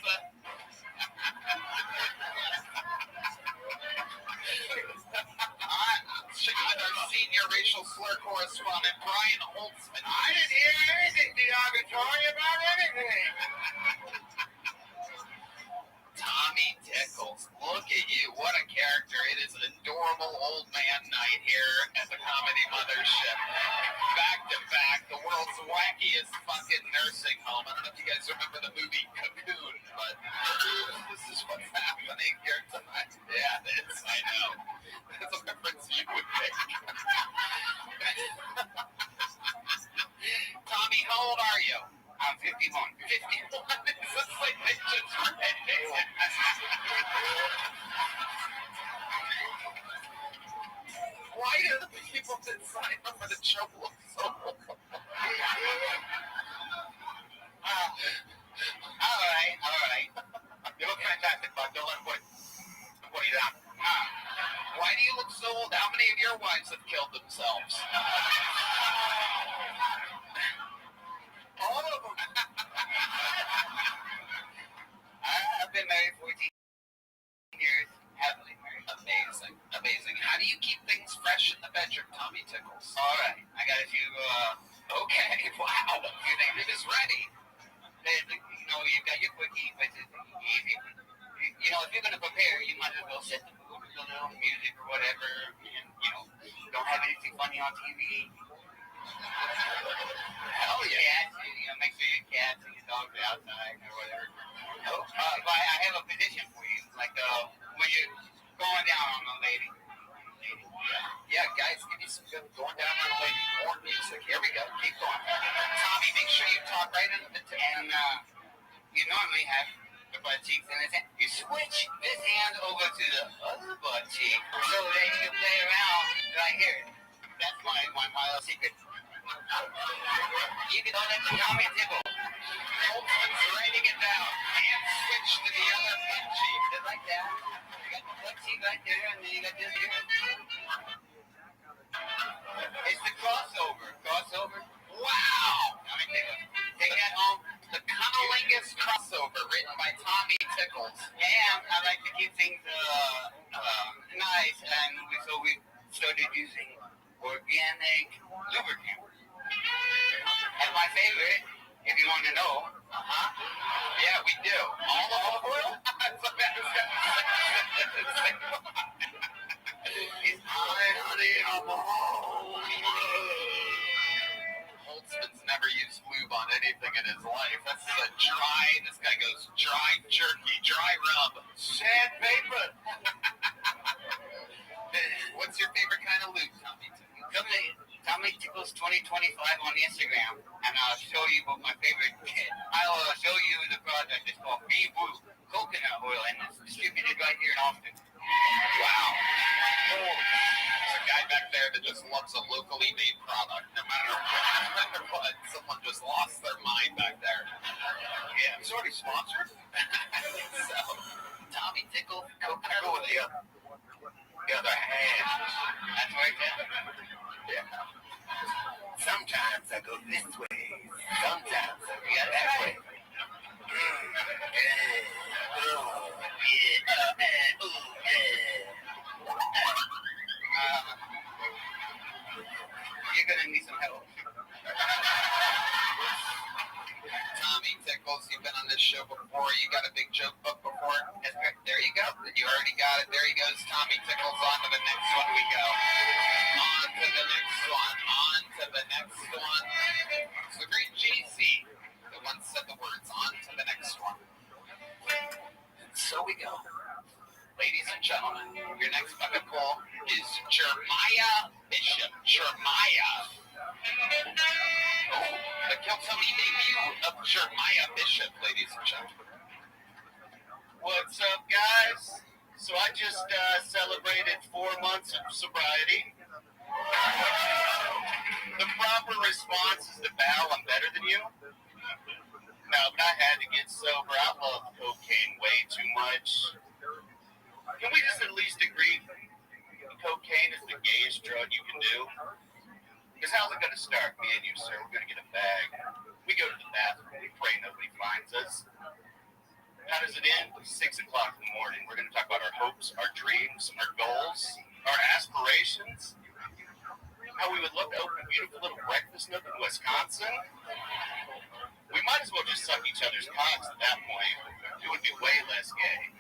our senior racial slur correspondent, Brian Holtzman. I didn't hear anything derogatory about anything. Tommy Tickles, look at you. What a character. It is an adorable old man night here at the Comedy Mothership. Back to back, the world's wackiest fucking nursing home. I don't know if you guys remember the movie Cocoon, but this is what's happening here tonight. Yeah, it is. I know. That's a reference you would make. Tommy, how old are you? I'm 51. 51? It's just like they just read. Why do the people that sign up for the show look so old? All right. You look fantastic, bud. Don't let me put you down. Why do you look so old? How many of your wives have killed themselves? All of them. I've been married 14 years. Happily married. Amazing. How do you keep things fresh in the bedroom, Tommy Tickles? All right. I got a few, okay. Wow. Your name is ready. You've got your quickie, but if you're going to prepare, you might as well set the mood with a little music or whatever, and, don't have anything funny on TV. Hell yeah. Cats, make sure your cats and your dogs are outside or whatever. But I have a position for you, like, when you're going down on a lady. Yeah, guys, give me some good going down on a lady porn music. Here we go. Keep going. Tommy, make sure you talk right into the tip. And, you normally have the butt cheeks in his hand. You switch this hand over to the other butt cheek so that you can play around right here. That's my little secret. You can donate to Tommy Tickle. Holtzman's writing it down. And switch to the other butt cheek. Just like that. You got the butt cheek right there, and then you got this here. It's the crossover. Crossover. Wow. Tommy Tickle. Take that home. The Cunnilingus crossover, written by Tommy Tickles. And I like to keep things nice, and so we started using organic lubricant. And my favorite, if you want to know, yeah, we do. Olive oil? It's high honey Holtzman's never used lube on anything in his life. That's this guy goes dry jerky, dry rub, sandpaper. What's your favorite kind of lube, Tommy? Tommy Tickles 2025 on Instagram, and I'll show you what my favorite I'll show you the product. It's called Bee-Boo Coconut Oil, and it's distributed right here in Austin. Wow. There's a guy back there that just loves a locally made product, no matter what. Someone just lost their mind back there. Yeah, it's already sponsored. So, Tommy Tickle, Coconut Oil. The other hand. That's right there. Yeah. Sometimes I go this way. Sometimes I go that way. You're gonna need some help. Tommy Tickles, you've been on this show before. You got a big joke book before. There you go. You already got it. There he goes. Tommy Tickles. On to the next one we go. On to the next one. On to the next one. It's the great JC. The one said the words. On to the next one. And so we go. Ladies and gentlemen, your next bucket pull is Jeremiah Bishop. Jeremiah. Oh, the Kill Tony debut of Jeremiah Bishop, ladies and gentlemen. What's up, guys? So I just celebrated 4 months of sobriety. The proper response is to bow, I'm better than you. No, but I had to get sober. I love cocaine way too much. Can we just at least agree cocaine is the gayest drug you can do? Because how's it going to start? Me and you, sir, we're going to get a bag. We go to the bathroom. We pray nobody finds us. How does it end? 6 o'clock in the morning. We're going to talk about our hopes, our dreams, our goals, our aspirations. How we would love to open a beautiful little breakfast nook in Wisconsin. We might as well just suck each other's cocks at that point. It would be way less gay.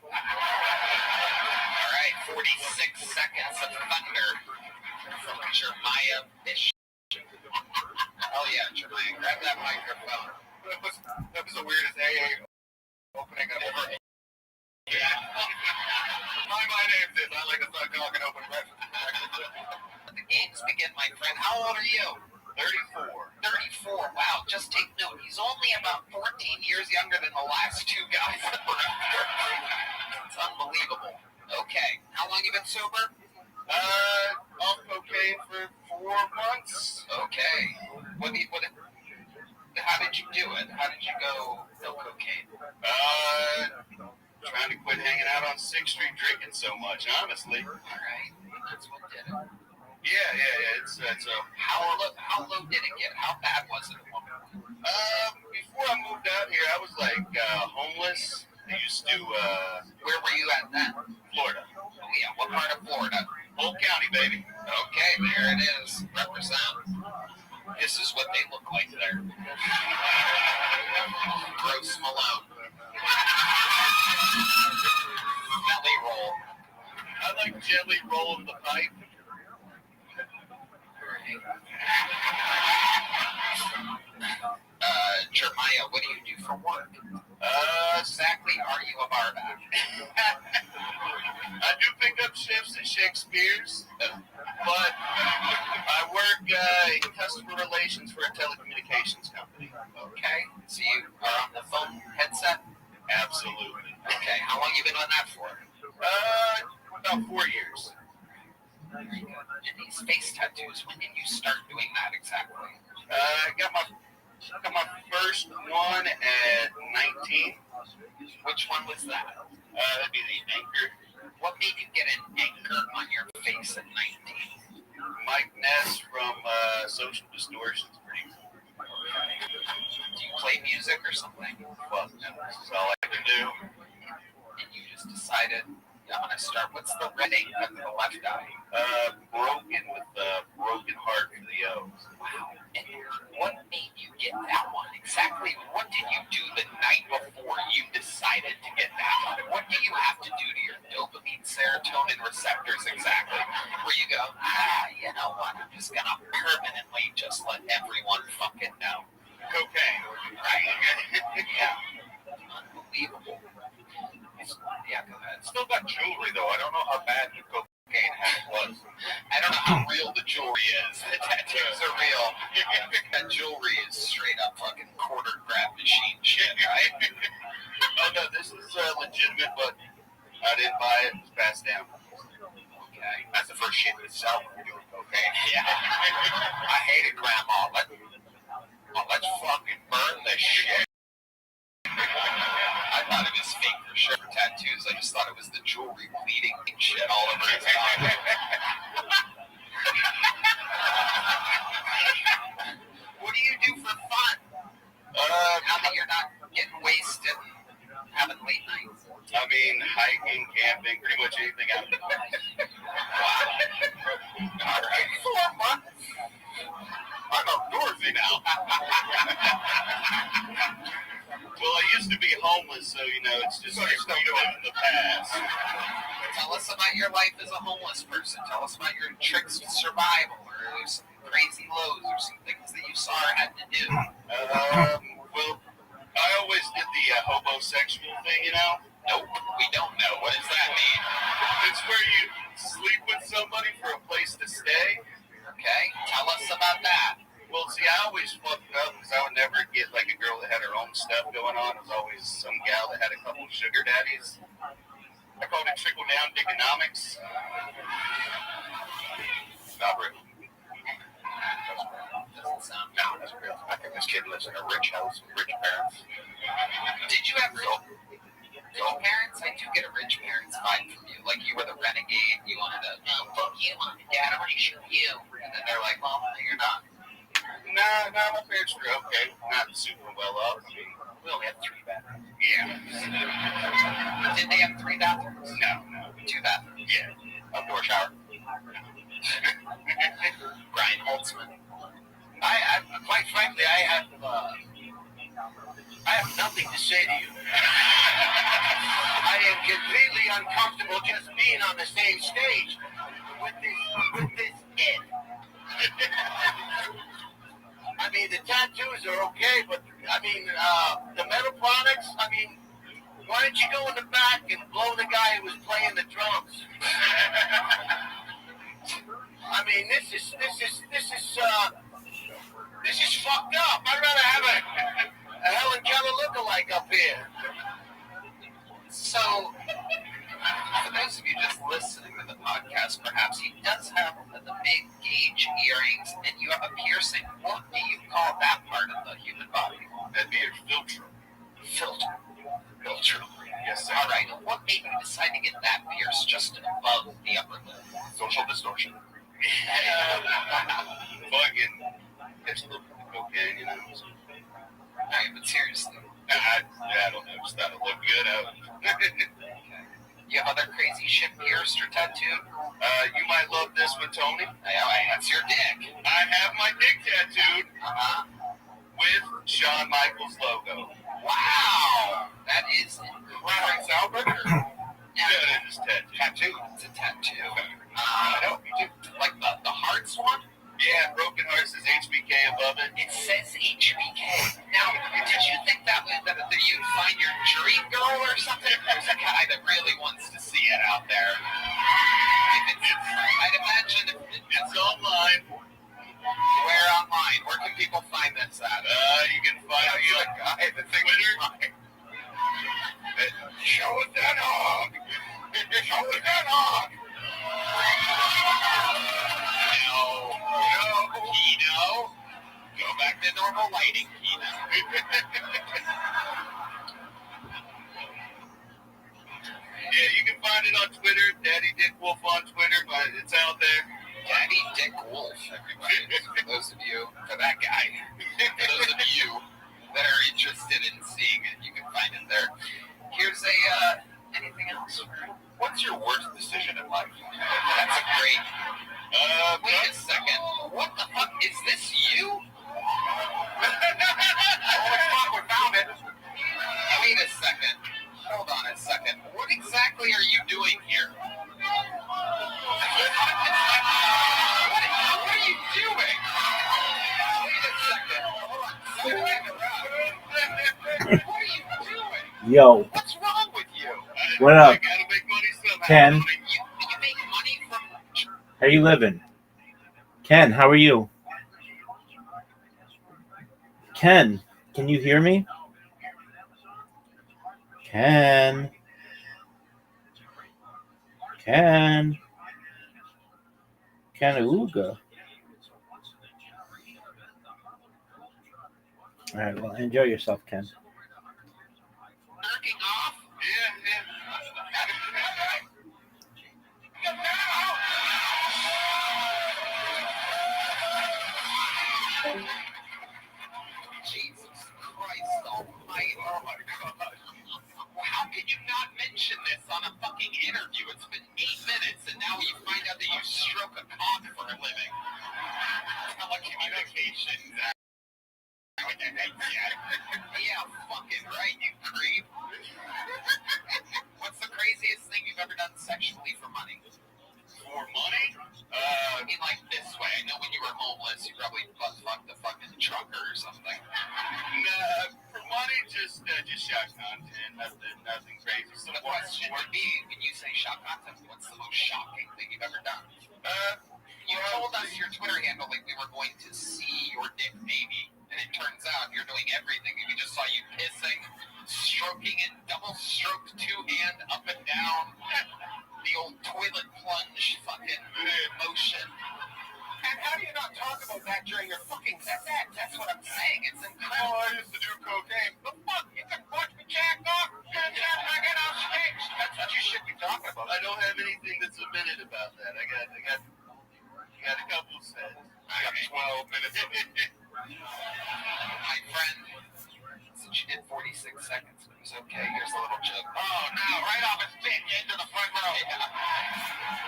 All right, 46 seconds of thunder from Jeremiah Bishop. Oh yeah, Jeremiah, grab that microphone. That was the weirdest AA opening I've ever heard. Yeah. My name is. I like to start talking open breakfast. The games begin, my friend. How old are you? 34. 34. Wow, just take note. He's only about 14 years younger than the last two guys that were up there. It's unbelievable. Okay. How long you been sober? Off cocaine for 4 months. Okay. How did you do it? How did you go no cocaine? Trying to quit hanging out on 6th Street drinking so much, honestly. All right. That's what did it. Yeah. It's how low did it get? How bad was it? Before I moved out here, I was like homeless. I used to. Where were you at then? Florida. Oh yeah, what part of Florida? Polk County, baby. Okay, there it is. Represent. This is what they look like there. Gross Malone. Jelly roll. I like jelly roll in the pipe. Jeremiah, what do you do for work? Exactly, are you a barback? I do pick up shifts at Shakespeare's, but I work in customer relations for a telecommunications company. Okay, so you are on the phone headset? Absolutely. Okay, how long you been on that for? About 4 years. Very good. into these face tattoos? When did you start doing that exactly? I got my first one at 19. Which one was that? That'd be the anchor. What made you get an anchor on your face at 19? Mike Ness from Social Distortion's pretty cool. Do you play music or something? Fuck no, this is all I can do. And you just decided, I'm going to start. What's the red ink under the left eye? Broken with broken heart for the O. Wow. And what made you get that one? Exactly what did you do the night before you decided to get that one? What do you have to do to your dopamine, serotonin receptors exactly? Where you go, you know what? I'm just going to permanently just let everyone fucking know. Cocaine. Right? Yeah. Unbelievable. Yeah, go ahead. Still got jewelry though. I don't know how bad the cocaine was. I don't know how real the jewelry is. The tattoos are real. That jewelry is straight up fucking quarter grab machine shit, right? Oh no, this is legitimate, but I didn't buy it. It was passed down. Okay. That's the first shit to sell when you're doing cocaine. Yeah. I hate it, Grandma. Let's fucking burn this shit. I thought it was fake for sure. Tattoos. I just thought it was the jewelry bleeding shit all over his body. What do you do for fun? Now that you're not getting wasted and having late nights. I mean, hiking, camping, pretty much anything out of the house. Wow. All right. 4 months. I'm outdoorsy now. Well, I used to be homeless, so, you know, it's just like in the past. Tell us about your life as a homeless person. Tell us about your tricks with survival, or some crazy lows, or some things that you saw or had to do. Well, I always did the homosexual thing, you know? Nope, we don't know. What does that mean? It's where you sleep with somebody for a place to stay. Okay, tell us about that. Well, see, I always fucked up because I would never get like a girl that had her own stuff going on. It was always some gal that had a couple sugar daddies. I called it trickle-down dickonomics. Not real. Doesn't sound. No, that's real. I think this kid lives in a rich house with rich parents. Did you have real parents? I do get a rich parents vibe from you. Like you were the renegade. You wanted to, fuck you, Mom and Dad, I'm gonna shoot you. And then they're like, Mom, you're not. No, my parents were okay. Not super well off. I mean, We only had 3 bathrooms. yeah. Did they have 3 bathrooms? No. 2 bathrooms. Yeah. Outdoor shower. Brian Holtzman. I quite frankly, I have nothing to say to you. I am completely uncomfortable just being on the same stage with this kid. I mean, the tattoos are okay, but I mean, the metal products. I mean, why don't you go in the back and blow the guy who was playing the drums? I mean, this is fucked up. I'd rather have a Helen Keller lookalike up here. So, for those of you just listening to the podcast, perhaps he does have the big gauge earrings and you have a piercing. What do you call that part of the human body? That'd be a filter. Filter. Yes, sir. All right. What made you decide to get that pierced just above the upper lip? Social distortion. Fucking, it's a little bit of cocaine, you know. All right, but seriously. I don't know. Just thought it looked good out. You have other crazy shit pierced or tattooed? You might love this one, Tony. That's your dick. I have my dick tattooed with Shawn Michaels' logo. Wow, that is incredible. Albert? Yeah, it is tattoo. It's a tattoo. I know, me too. Like the hearts one? Yeah, Broken Heart says HBK above it. It says HBK. Now, did you think that you'd find your dream girl or something? There's a guy that really wants to see it out there. I'd imagine it's online. Where online? Where can people find this at? You can find it on the Twitter. Show us that hog. Show us that hog. a lighting key now. Yeah, you can find it on Twitter, Daddy Dick Wolf on Twitter, but it's out there. Daddy Dick Wolf, everybody. For those of you, for that guy, for those of you that are interested in seeing it, you can find it there. Here's anything else? What's your worst decision in life? That's a great. Wait a second. What the fuck? Is this you? Oh, it's fun. We found it. Wait a second. Hold on a second. What exactly are you doing here? What are you doing? Wait a second. Hold on. What are you doing? Yo, What's wrong with you? what up, I gotta make money somehow. Ken? You make money from... How you living? Ken, how are you? Ken, can you hear me? Ken. Ooga. All right, well, enjoy yourself, Ken. Jerking off? Jesus Christ almighty. Oh my God. How can you not mention this on a fucking interview? It's been 8 minutes and now you find out that you stroke a cock for a living. Telecommunications. Yeah, fucking right, you creep. What's the craziest thing you've ever done sexually for money? For money? I mean, like this way. I know when you were homeless, you probably butt-fucked a fucking trucker or something. Nah, for money, just shot content. Nothing crazy. So the question would be, when you say shot content, what's the most shocking thing you've ever done? You told us your Twitter handle like we were going to see your dick maybe, and it turns out you're doing everything. We just saw you pissing, stroking it, double stroke two-hand up and down, the old toilet plunge fucking motion. And how do you not talk about that during your fucking set? That's what I'm saying. It's incredible. Oh, I used to do cocaine. The fuck? You can watch me jack off? I get off stage. That's what you should be talking about. I don't have anything that's a minute about that. I got a couple sets. I got 12 minutes of it. My friend, since you did 46 seconds, it was okay. Here's a little joke. Oh, no, right off his dick into the front row. Yeah.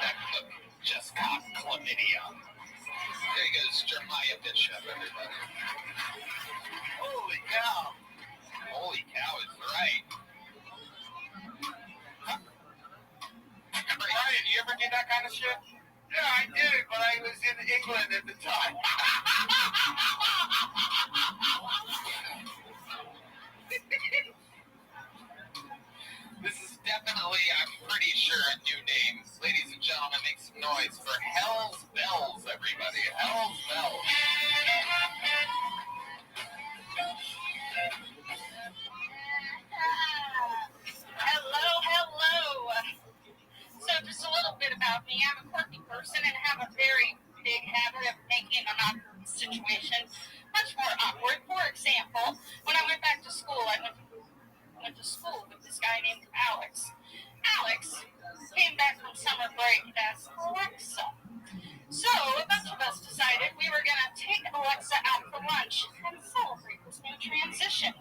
That cook just got chlamydia. There he goes, Jeremiah Bishop, everybody. Holy cow. Holy cow is right. Huh? Brian, you ever did that kind of shit? Yeah, I did it, but I was in England at the time. This is definitely, I'm pretty sure, a new name. Ladies and gentlemen, make some noise for Hell's Bells, everybody. Hell's Bells. Hello. So just a little bit about me. I'm a quirky person and have a very big habit of making an awkward situation much more awkward. For example, when I went back to school, I went to school with this guy named Alex. Alex came back from summer break as Alexa. So a bunch of us decided we were going to take Alexa out for lunch and celebrate this new transition.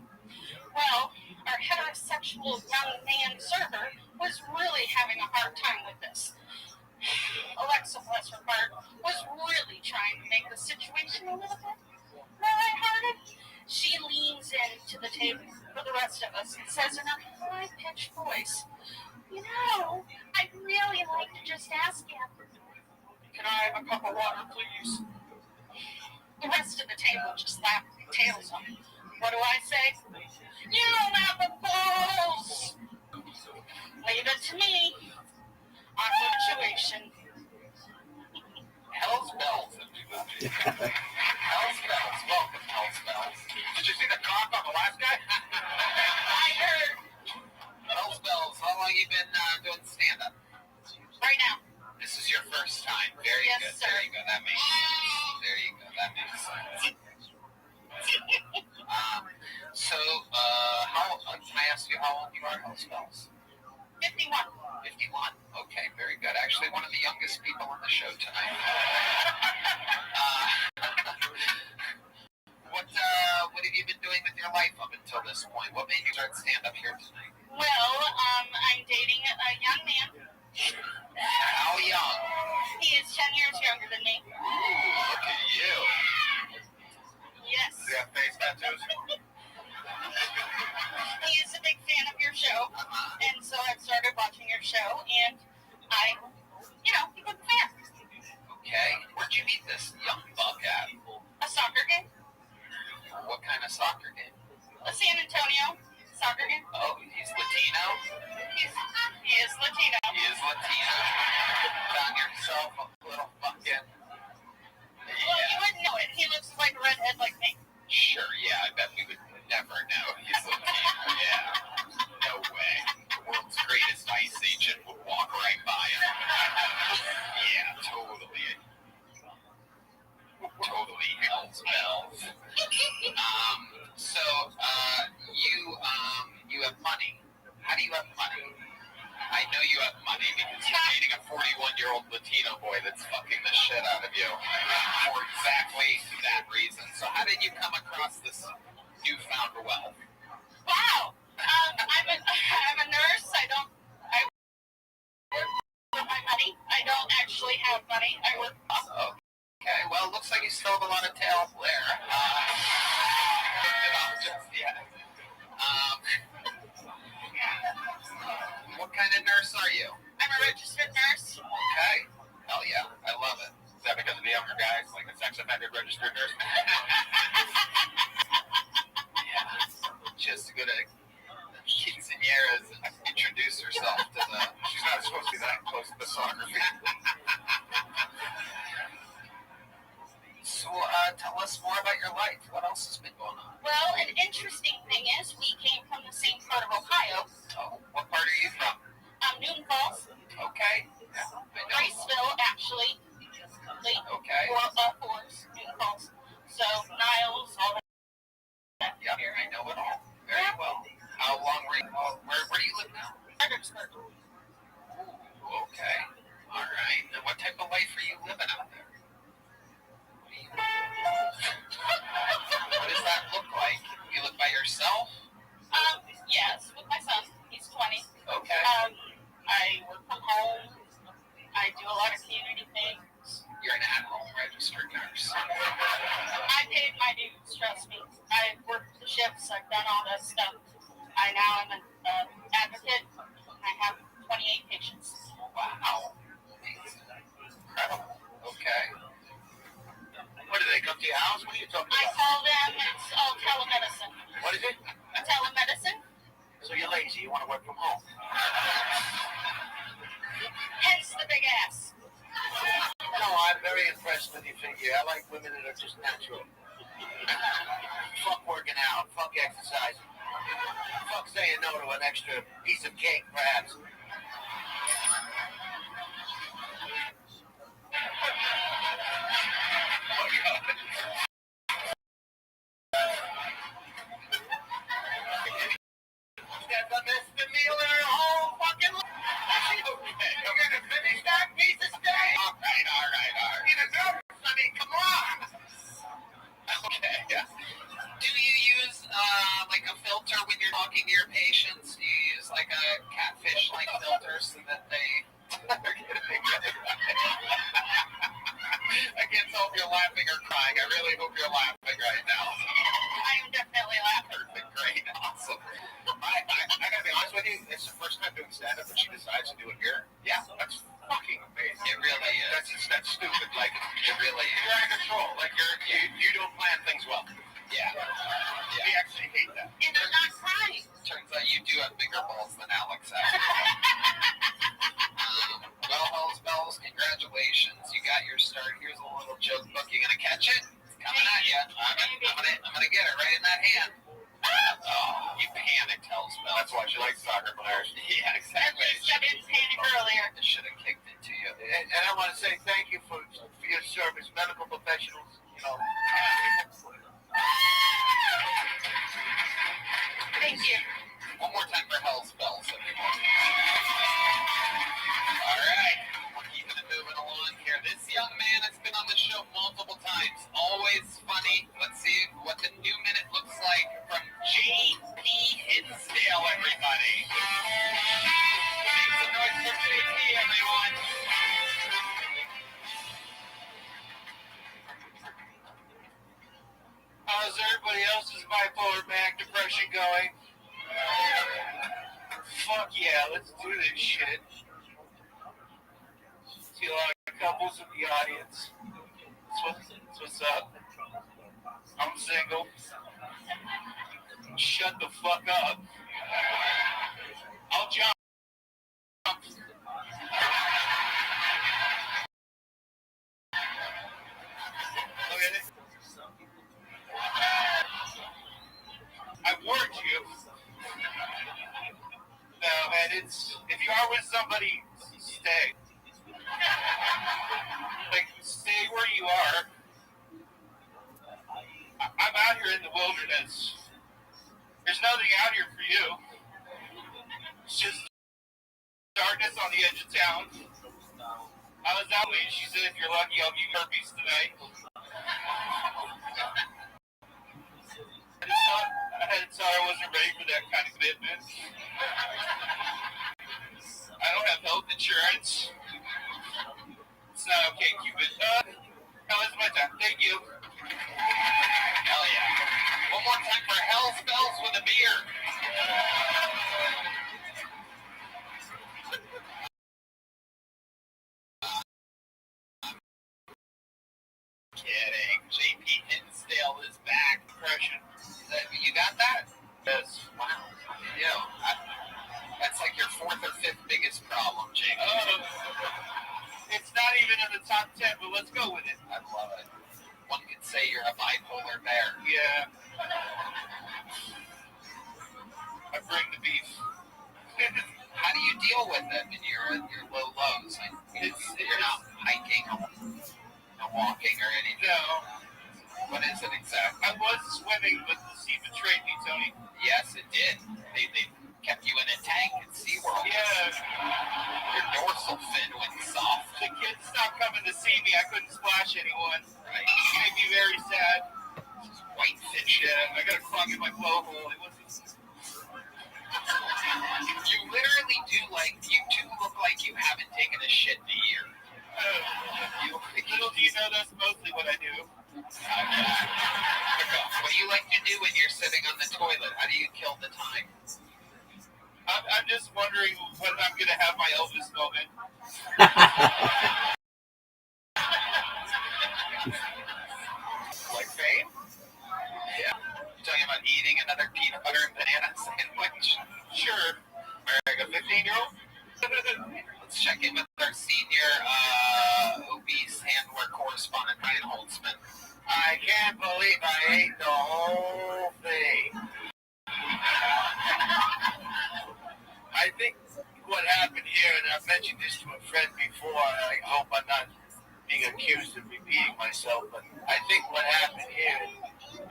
Well, our heterosexual young man server was really having a hard time with this. Alexa, bless her heart, was really trying to make the situation a little bit more lighthearted. She leans into the table for the rest of us and says in a high-pitched voice, "You know, I'd really like to just ask you, can I have a cup of water, please?" The rest of the table just laughed their tails off. What do I say? "You don't have the balls!" Leave it to me. Awkward situation. Hell's Bells, everybody. Hell's Bells. Welcome, Hell's Bells. Did you see the cock on the last guy? I heard. Hell's Bells, how long you been doing stand-up? Right now. This is your first time. Very Yes, good. sir. There you go. That makes sense. There you go. That makes sense. What have you been doing with your life up until this point? What made you start stand-up here tonight? Well, I'm dating a young man. How young? He is 10 years younger than me. Look at you. Yes. Does he have face tattoos? He is a big fan of your show, and so I've started watching your show, and he's a good fan. Okay. Where'd you meet this young buck at? A soccer game? What kind of soccer game? A San Antonio soccer game. Oh, he's Latino? He is Latino. He is Latino. Found yourself a little fucking... Well, you wouldn't know it. He looks like a redhead like me. Sure, yeah, I bet we would never know he's Latino. Yeah. No way. The world's greatest ice agent would walk right by him. Yeah, totally. Totally Hell's Bells. You have money. How do you have money? I know you have money because you're dating a 41-year-old Latino boy that's fucking the shit out of you for exactly that reason. So how did you come across this newfound wealth? Wow. I'm a nurse. I work for my money. I don't actually have money. I work for Okay, well, it looks like you still have a lot of talent there. What kind of nurse are you? I'm a registered nurse. Okay. Hell yeah, I love it. Is that because of the younger guys, like the sex offender registered nurse? Yeah. Just good at quinceañeras and introduce herself to the... She's not supposed to be that close to the soccer field. So, tell us more about your life. What else has been going on? Well, an interesting thing is we came from the same part of Ohio. Oh, what part are you from? Newton Falls. Okay. Graceville, actually. Okay. All fours, Newton Falls. So, Niles, all that. Yep, I know it all very well. How long were you... Where do you live now? Fredericksburg. Ooh, okay. All right. And what type of life are you living out there? What does that look like? You live by yourself? Yes, with my son. He's 20. Okay. I work from home. I do a lot of community things. You're an at-home registered nurse. I paid my dues, trust me. I've worked the shifts. I've done all that stuff. I now am an advocate. I have 28 patients. Wow. Incredible. Okay. What, do they come to your house? What are you talking about? I call them, it's all telemedicine. What is it? Telemedicine. So you're lazy. You want to work from home. Hence the big ass. No, I'm very impressed with your figure. I like women that are just natural. Fuck working out. Fuck exercising. Fuck saying no to an extra piece of cake, perhaps. Like a filter when you're talking to your patients? Do you use like a catfish-like filter so that they... I can't tell if you're laughing or crying. I really hope you're laughing right now. I am definitely laughing. Perfect, great, awesome. I gotta be honest with you, it's the first time doing stand-up and she decides to do it here. Yeah, that's fucking amazing. It really is. That's stupid. Like, it really is. You're out of control. Like, you don't plan things well. Yeah. We actually hate that. And I'm not crying. Turns out you do have bigger balls than Alex has. Well, Hells Bells, congratulations. You got your start. Here's a little joke book. You gonna catch it? It's coming at you. I'm gonna get it right in that hand. Oh, you panicked, Hells Bells. That's why she likes soccer players. Yeah, exactly. At least I didn't panic earlier. It should have kicked it to you. And I want to say thank you for your service, medical professionals. You know. Thank you. One more time for Hells Bells, everyone. All right, we're keeping it moving along here. This young man Anybody else's bipolar manic depression going? Fuck yeah, let's do this shit. See a lot of couples in the audience. That's what's up. I'm single. Shut the fuck up. I'll jump. Okay. I warned you. No, man, if you are with somebody, stay. Like, stay where you are. I'm out here in the wilderness. There's nothing out here for you. It's just darkness on the edge of town. I was out late. She said, if you're lucky, I'll give you herpes tonight. I thought I wasn't ready for that kind of commitment. I don't have health insurance. It's not okay, Cupid. No, it's my time. Thank you. Hell yeah. One more time for Hell Spells with a beer. Kidding. JP Hinsdale is back. Depression. You got that? Yes. Wow. Yeah. That's like your fourth or fifth biggest problem, JP. It's not even in the top 10, but let's go with it. I love it. One could say you're a bipolar bear. Yeah. I bring the beef. How do you deal with it in your low lows? You're not hiking or walking or anything. No. What is it exactly? I was swimming, but the sea betrayed me, Tony. Yes, it did. They kept you in a tank at SeaWorld. Yeah. Your dorsal fin went soft. The kids stopped coming to see me. I couldn't splash anyone. Right. It made me very sad. White fish. Yeah, I got a clog in my blowhole. It wasn't. You literally do you do look like you haven't taken a shit in a year. Little do you know that's mostly what I do. What do you like to do when you're sitting on the toilet? How do you kill the time? I'm just wondering when I'm going to have my Elvis moment. Like fame? Yeah. You're talking about eating another peanut butter and banana sandwich? Sure. Like a 15-year-old? Let's check in with our senior obese handler correspondent, Ryan Holtzman. I can't believe I ate the whole thing. I think what happened here, and I've mentioned this to a friend before, I hope I'm not being accused of repeating myself, but I think what happened here,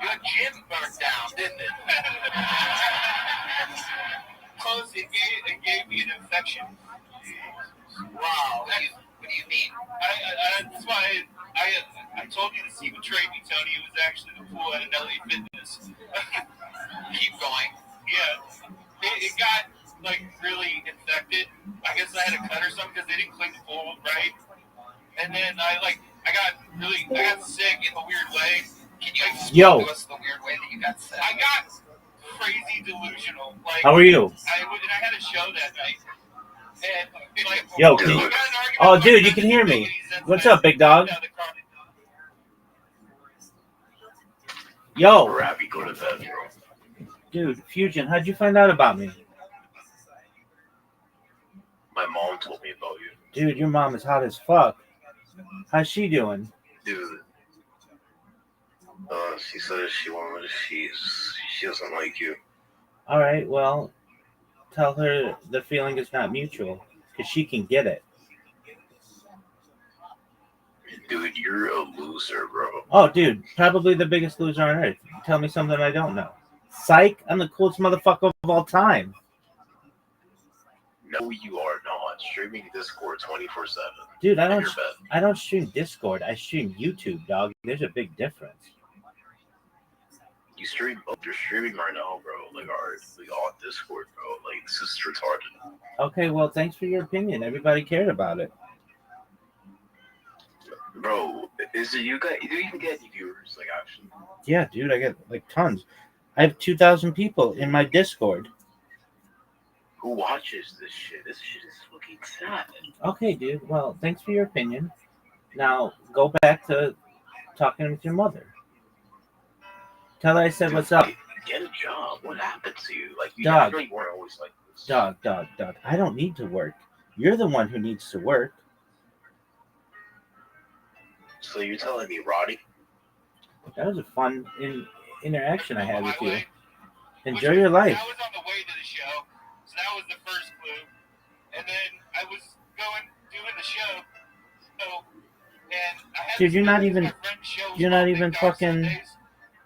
your gym burnt down, didn't it? Close, it gave me an infection. Wow. What do you mean? That's why I told you the sea betrayed me, Tony. It was actually the pool at an LA Fitness. Keep going. Yeah. It got, really infected. I guess I had a cut or something because they didn't clean the pool right. And then I got sick in a weird way. Can you explain to us the weird way that you got sick? I got crazy delusional. How are you? I had a show that night. And, Yo, oh, dude, you can hear me. What's up, big dog? Yo. Rabbi, go to bed, bro. Dude, Fusion, how'd you find out about me? My mom told me about you. Dude, your mom is hot as fuck. How's she doing? Dude. She says she doesn't like you. All right, well, tell her the feeling is not mutual, because she can get it. Dude, you're a loser, bro. Oh, dude, probably the biggest loser on earth. Tell me something I don't know. Psych, I'm the coolest motherfucker of all time. No, you are not. Streaming Discord 24/7. Dude, I don't stream Discord. I stream YouTube, dog. There's a big difference. You stream. You're streaming right now, bro. On Discord, bro. This is retarded. Okay, well, thanks for your opinion. Everybody cared about it. Bro, Is it you guys? Do you even get any viewers? Like actually? Yeah, dude, I get like tons. I have 2,000 people in my Discord. Who watches this shit? This shit is fucking sad. Okay, dude. Well, thanks for your opinion. Now go back to talking with your mother. Tell her I said Dude, what's up. Get a job. What happened to you? Like you Dog. really weren't always like this. Dog. I don't need to work. You're the one who needs to work. So you're telling me, Roddy? That was a fun interaction I had with you. Enjoy Which your life. I was on the way to the show, so that was the first clue. And then I was doing the show, and I had Dude, you're not my even. friend's show was You're not called even Big Dog fucking Sundays,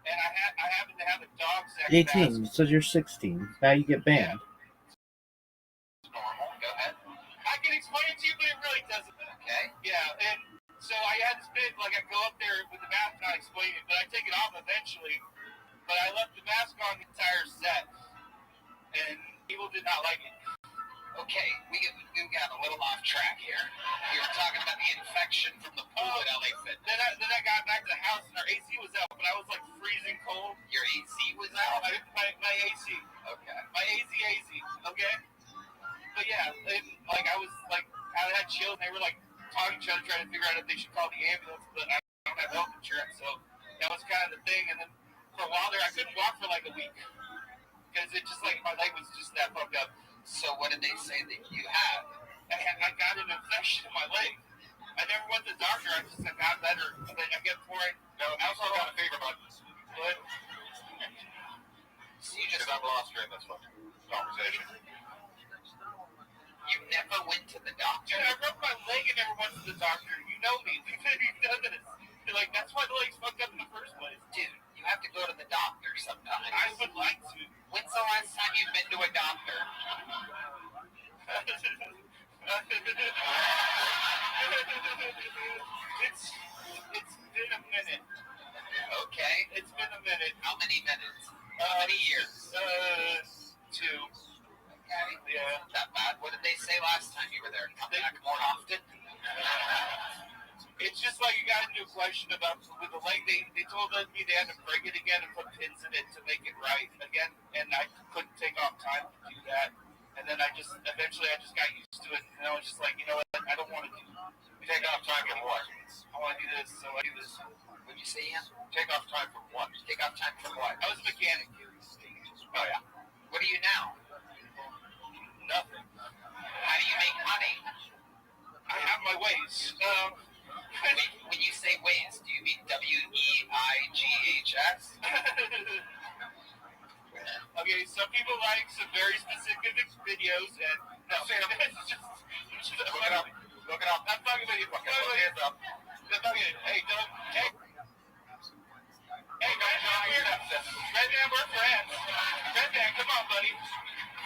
and I happened to have a dog sex 18. mask. So you're 16. Now you get banned. Normal. Go ahead. I can explain it to you, but it really doesn't. Okay. Yeah, and so I had to spit, like I go up there with the mask and I explain it, but I take it off eventually. But I left the mask on the entire set, and people did not like it. Okay, we got a little off track here. We were talking about the infection from the pool at LA Fit. Then I got back to the house and our AC was out, but I was like freezing cold. Your AC was out? My AC. Okay. My AC, okay? But yeah, and, like I was like, I had chills and they were like talking to each other trying to figure out if they should call the ambulance, but I don't have health insurance, so that was kind of the thing. And then for a while there, I couldn't walk for like a week because it just like my leg was just that fucked up. So what did they say that you had? I got an infection in my leg. I never went to the doctor. I just got better. And then I get before I also got a fever, but what? So you just got lost during this fucking conversation. You never went to the doctor? Dude, I broke my leg and never went to the doctor. You know me. You know this. You're like, that's why the leg's fucked up in the first place. Dude, you have to go to the doctor sometimes. I would like to. When's the last time you've been to a doctor? It's been a minute. Okay. It's been a minute. How many minutes? How many years? 2. Okay. Yeah. Not that bad. What did they say last time you were there? Come back more often? It's just like you got into a question about with the leg. They told me they had to break it again and put pins in it to make it right again, and I couldn't take off time to do that. And then eventually I just got used to it, and I was just like, you know what, I don't want to do. You take off time from what? I want to do this, so I do this. What'd you say, Ian? Take off time from what? Take off time from what? I was a mechanic. Oh yeah. What are you now? Nothing. How do you make money? I have my ways. When you say ways, do you mean WEIGHS? Okay, some people like some very specific videos, and no, just look it up. Look it up. I'm talking about you. Look hands up. Hey, don't. Hey, Red Man, we're friends. Red Man, come on, buddy.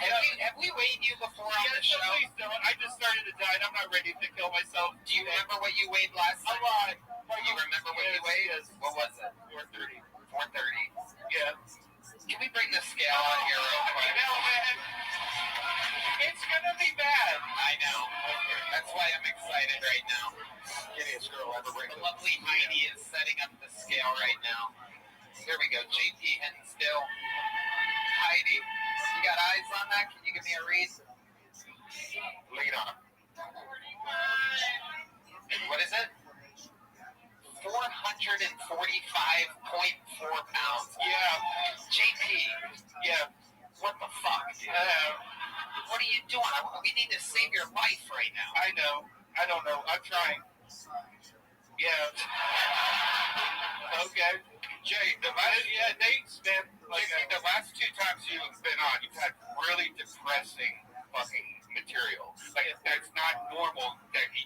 Have we weighed you before on the show? Please don't. I just started to die, and I'm not ready to kill myself. Do you remember what you weighed last A time? lot. You remember what you weighed? Yes. What was it? 430. 430. Yeah. Can we bring the scale on here real quick? No, man. It's gonna be bad. I know. That's why I'm excited right now. Skinniest girl ever bring The lovely Heidi is setting up the scale right now. Here we go. JP Hensdale. Heidi, you got eyes on that? Can you give me a read? Lean on him. What is it? 445.4 pounds. Yeah. JP. Yeah. What the fuck? What are you doing? We need to save your life right now. I know. I don't know. I'm trying. Yeah. Okay. Jay, dates, man. Like the last 2 times you've been on, you've had really depressing fucking material. Like that's not normal that he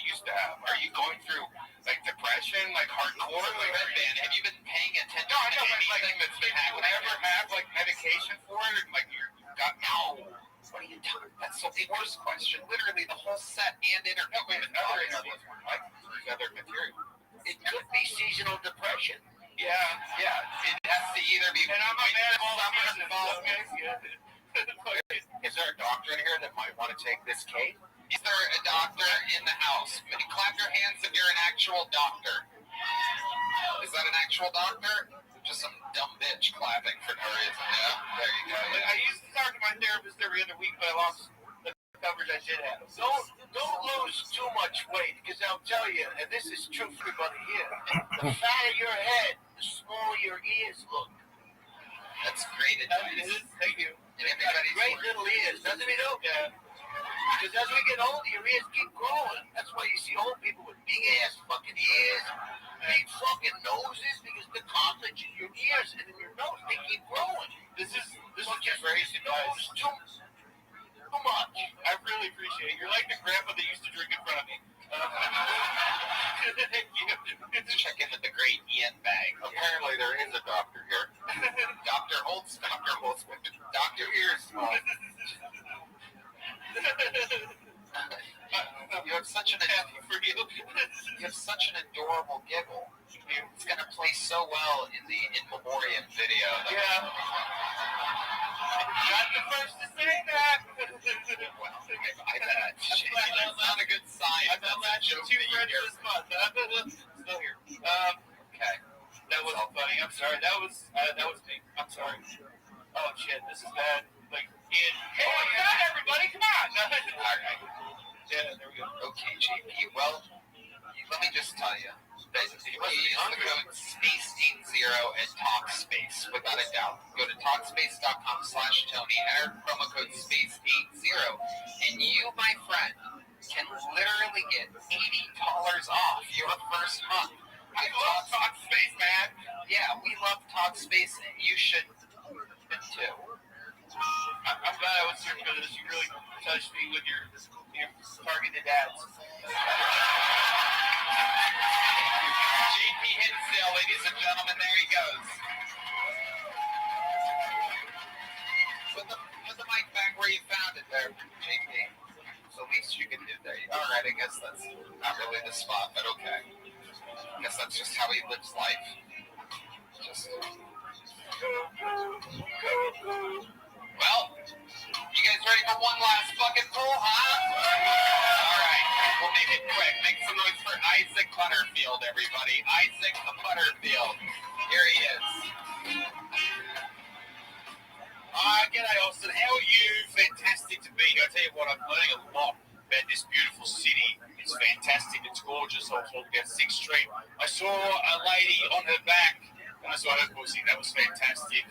used to have. Are you going through like depression, like hardcore? Like Red Band, have you been paying attention no, I to know, but like anything that's been would happening? I ever have like medication for it? Or, like you got No. What are you talking about? That's the worst question. Literally the whole set and interview. no, wait, other interviews, like other material. It could be seasonal depression. Yeah. It has to either be And I'm a man of all summer seasons, fall. okay? Yeah. Is there a doctor in here that might want to take this case? Is there a doctor in the house? Clap your hands if you're an actual doctor. Is that an actual doctor? Just some dumb bitch clapping for no reason. Yeah, there you go. I used to talk to my therapist every other week, but I lost the coverage I should have. Don't lose too much weight, because I'll tell you, and this is true for everybody here, the fatter your head, the smaller your ears look. That's great advice. Thank you. And everybody's Great little ears, doesn't it? Yeah. Because as we get older, your ears keep growing. That's why you see old people with big ass fucking ears, big fucking noses, because the cartilage in your ears and in your nose, they keep growing. This is just crazy, guys. Too much. I really appreciate it. You're like the grandpa that used to drink in front of me. Thank you. Check into the great Ian bag. Apparently there is a doctor here. Dr. Holtzman. Dr. Earsmall. You have such an you have such an adorable giggle. It's gonna play so well in the in memoriam video. Yeah. Not the first to say that. Well, that's not a good sign. I've been latching 2 friends this month. Still here. Okay. That wasn't funny. I'm sorry. That was me. I'm sorry. Oh shit, this is bad. Like, Ian. Hey, not everybody, come on. All right. Yeah, there we go. Okay, JP. Well, let me just tell you. That you use the code SPACE80 at TalkSpace, without a doubt. Go to TalkSpace.com/Tony, enter promo code SPACE80, and you, my friend, can literally get $80 off your first month. I love TalkSpace, man. Yeah, we love TalkSpace, and you should too. I'm glad I was here for this. You really touched me with your targeted ads. JP Hinsdale, ladies and gentlemen, there he goes. Put the mic back where you found it there, JP. It's the least you can do there. All right, I guess that's not really the spot, but okay. I guess that's just how he lives life. Well, you guys ready for one last fucking pull, huh? All right, we'll make it quick. Make some noise for Isaac Butterfield, everybody. Isaac Butterfield. Here he is. G'day, Austin. How are you? Fantastic to be here. I tell you what, I'm learning a lot about this beautiful city. It's fantastic. It's gorgeous. I was walking down 6th Street. I saw a lady on her back, and I saw her pussy. That was fantastic.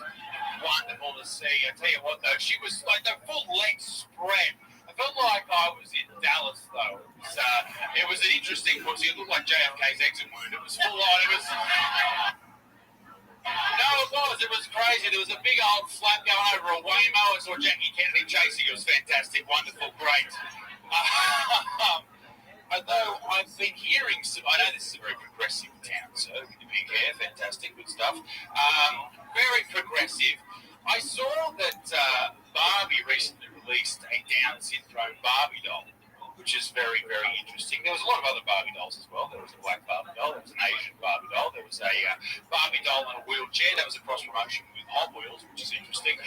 Wonderful to see. I tell you what, though, she was like the full legs spread. I felt like I was in Dallas, though. It was an interesting pussy. It looked like JFK's exit wound. It was full on. It was... No, it was crazy. There was a big old slap going over a Waymo. I saw Jackie Kennedy chasing. It was fantastic, wonderful, great. Although I've been hearing some, I know this is a very progressive town, so big hair, fantastic, good stuff. Very progressive. I saw that Barbie recently released a Down syndrome Barbie doll, which is very, very interesting. There was a lot of other Barbie dolls as well. There was a black Barbie doll. There was an Asian Barbie doll. There was a Barbie doll in a wheelchair. That was a cross promotion with Hot Wheels, which is interesting.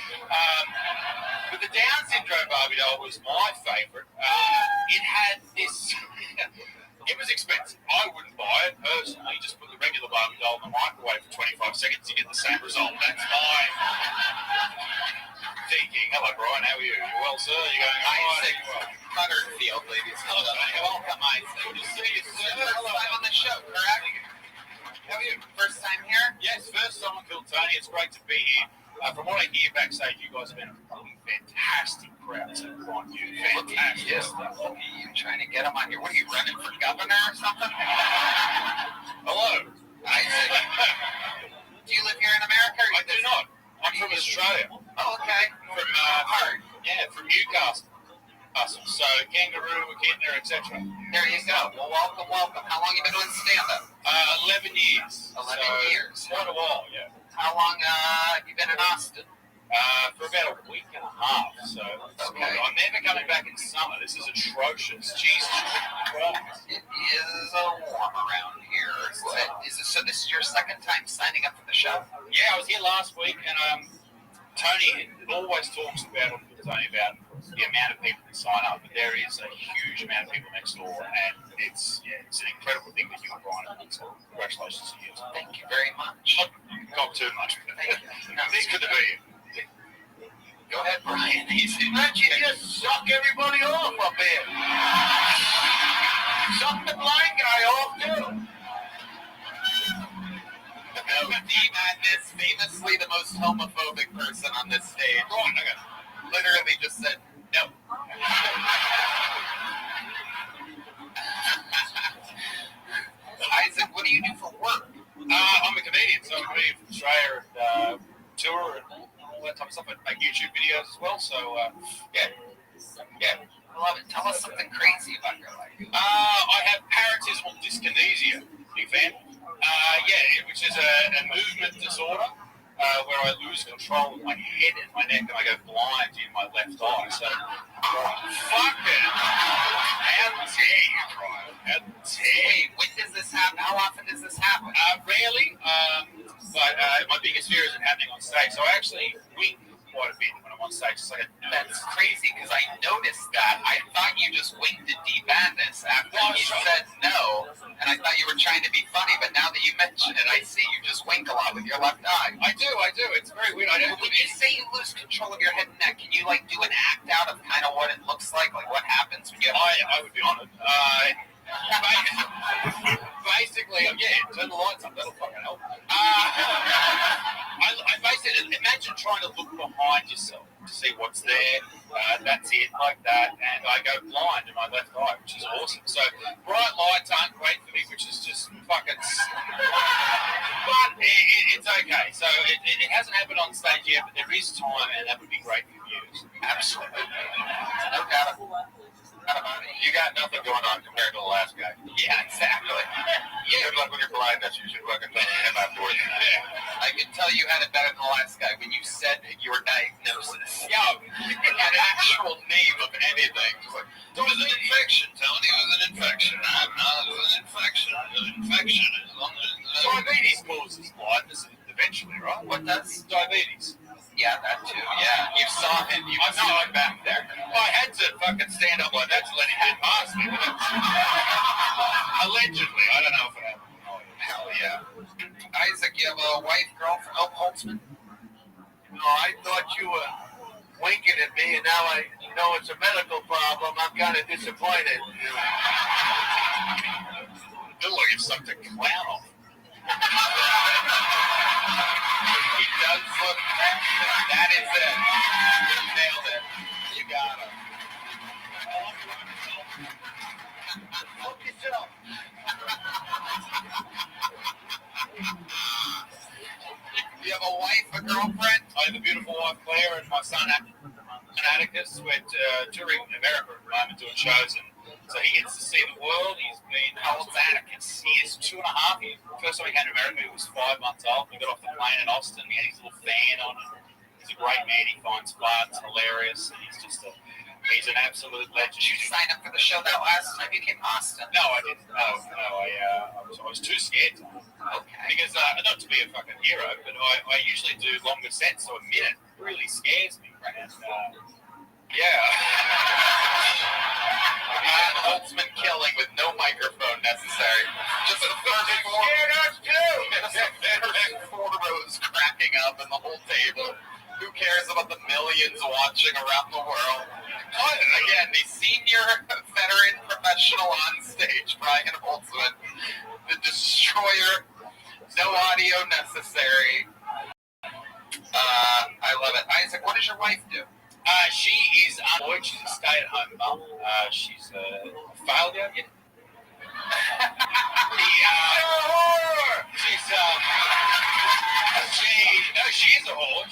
But the Down syndrome Barbie doll was my favorite. It had this... It was expensive. I wouldn't buy it personally. Just put the regular Barbie doll in the microwave for 25 seconds to get the same result. That's my thinking. Hello, Brian. How are you? You well, sir? You going all right? Isaac Butterfield, ladies and gentlemen. Welcome, Isaac. Good to see you, sir. First time on the show, correct? How are you? First time here? Yes, first time on Tony. It's great to be here. From what I hear backstage, you guys have been a really fantastic crowd. So on you, fantastic. Yes, look at you trying to get him on here. What are you, running for governor or something? Hello. Isaac. Do you live here in America? I do not. I'm from Australia. Oh, okay. From from Newcastle. So Kangaroo, Echidna, etc. There you go. Well, welcome. How long have you been doing stand-up? 11 years. 11 years. Quite a while, yeah. How long have you been in Austin? For about a week and a half. So okay. I'm never coming back in summer. This is atrocious. Jesus Christ. It is warm around here. So this is your second time signing up for the show? Yeah, I was here last week, and Tony always talks about the amount of people that sign up, but there is a huge amount of people next door, and it's an incredible thing that you and Brian have done. So congratulations to you. Thank you very much. Not too much. Thank you. It's good to be here. Go ahead, Brian. Imagine you just suck everybody off up here. Suck the blind guy off too. D-Madness, famously the most homophobic person on this stage. Literally just said no. Isaac, what do you do for work? I'm a comedian, so I'm a comedian from Australia and tour and all that type of stuff. I make YouTube videos as well, so yeah. I love it. Tell us something crazy about your life. I have paroxysmal dyskinesia, big fan. Which is a movement disorder where I lose control of my head and my neck and I go blind in my left eye. So, fucking, how dare you, Brian? How dare you? When does this happen? How often does this happen? Rarely, but my biggest fear is it happening on stage. So I actually wink quite a bit when I'm on stage. It's like That's crazy because I noticed that. I thought you just winked at D-Madness after you said no, and I thought you were trying to be funny, but now that you mention it, I see you just wink a lot with your left eye. I do. It's very weird. When you say you lose control of your head and neck, can you like do an act out of kind of what it looks like what happens when you I would be honored. Basically, turn the lights up. That'll fucking help. I basically imagine trying to look behind yourself to see what's there. That's it, like that, and I go blind in my left eye, which is awesome. So bright lights aren't great for me, which is just fucking. But it's okay. So it hasn't happened on stage yet, but there is time, and that would be great for views. Absolutely. No doubt. You got nothing going on compared to the last guy. Yeah, exactly. Good luck with your blindness. You should fucking tell him afterwards. I can tell you had it better than the last guy when you said your diagnosis. Yeah, An actual name of anything. It was an infection, Tony. It was an infection. I'm not. It was an infection. An infection is on diabetes causes blindness eventually, right? What does? Diabetes. Yeah, that too. Yeah, you saw him. You saw him back there. Well, I had to fucking stand up like that to let him get past me. Allegedly, I don't know if it happened. Hell yeah. Isaac, you have a wife, girlfriend? Oh, Holtzman? No, I thought you were winking at me, and now I know it's a medical problem. I'm kind of disappointed. Feel like it's something to clown off. He does look. That is it. You nailed it. You got him. Help yourself. You have a wife, a girlfriend? I have a beautiful wife, Claire, and my son, Atticus. We're touring America at the moment, doing shows, and so he gets to see the world. He's been, how old's Atticus? He is 2.5. First time he came to America, he was 5 months old. We got off the plane in Austin. He had his little fan on. He's a great man. He finds fun. It's hilarious. And he's just he's an absolute legend. Did you sign up for the show that last time you came to Austin? No, I didn't. I was too scared to. Okay. Because, not to be a fucking hero, but I usually do longer sets, so a minute really scares me. And, Holtzman killing with no microphone necessary. Just the first four rows cracking up and the whole table. Who cares about the millions watching around the world? Again, the senior veteran professional on stage, Brian Holtzman, the destroyer. No audio necessary. I love it. Isaac, what does your wife do? She is unemployed. She's a stay-at-home mum. She's a failure. Yeah. She is a whore.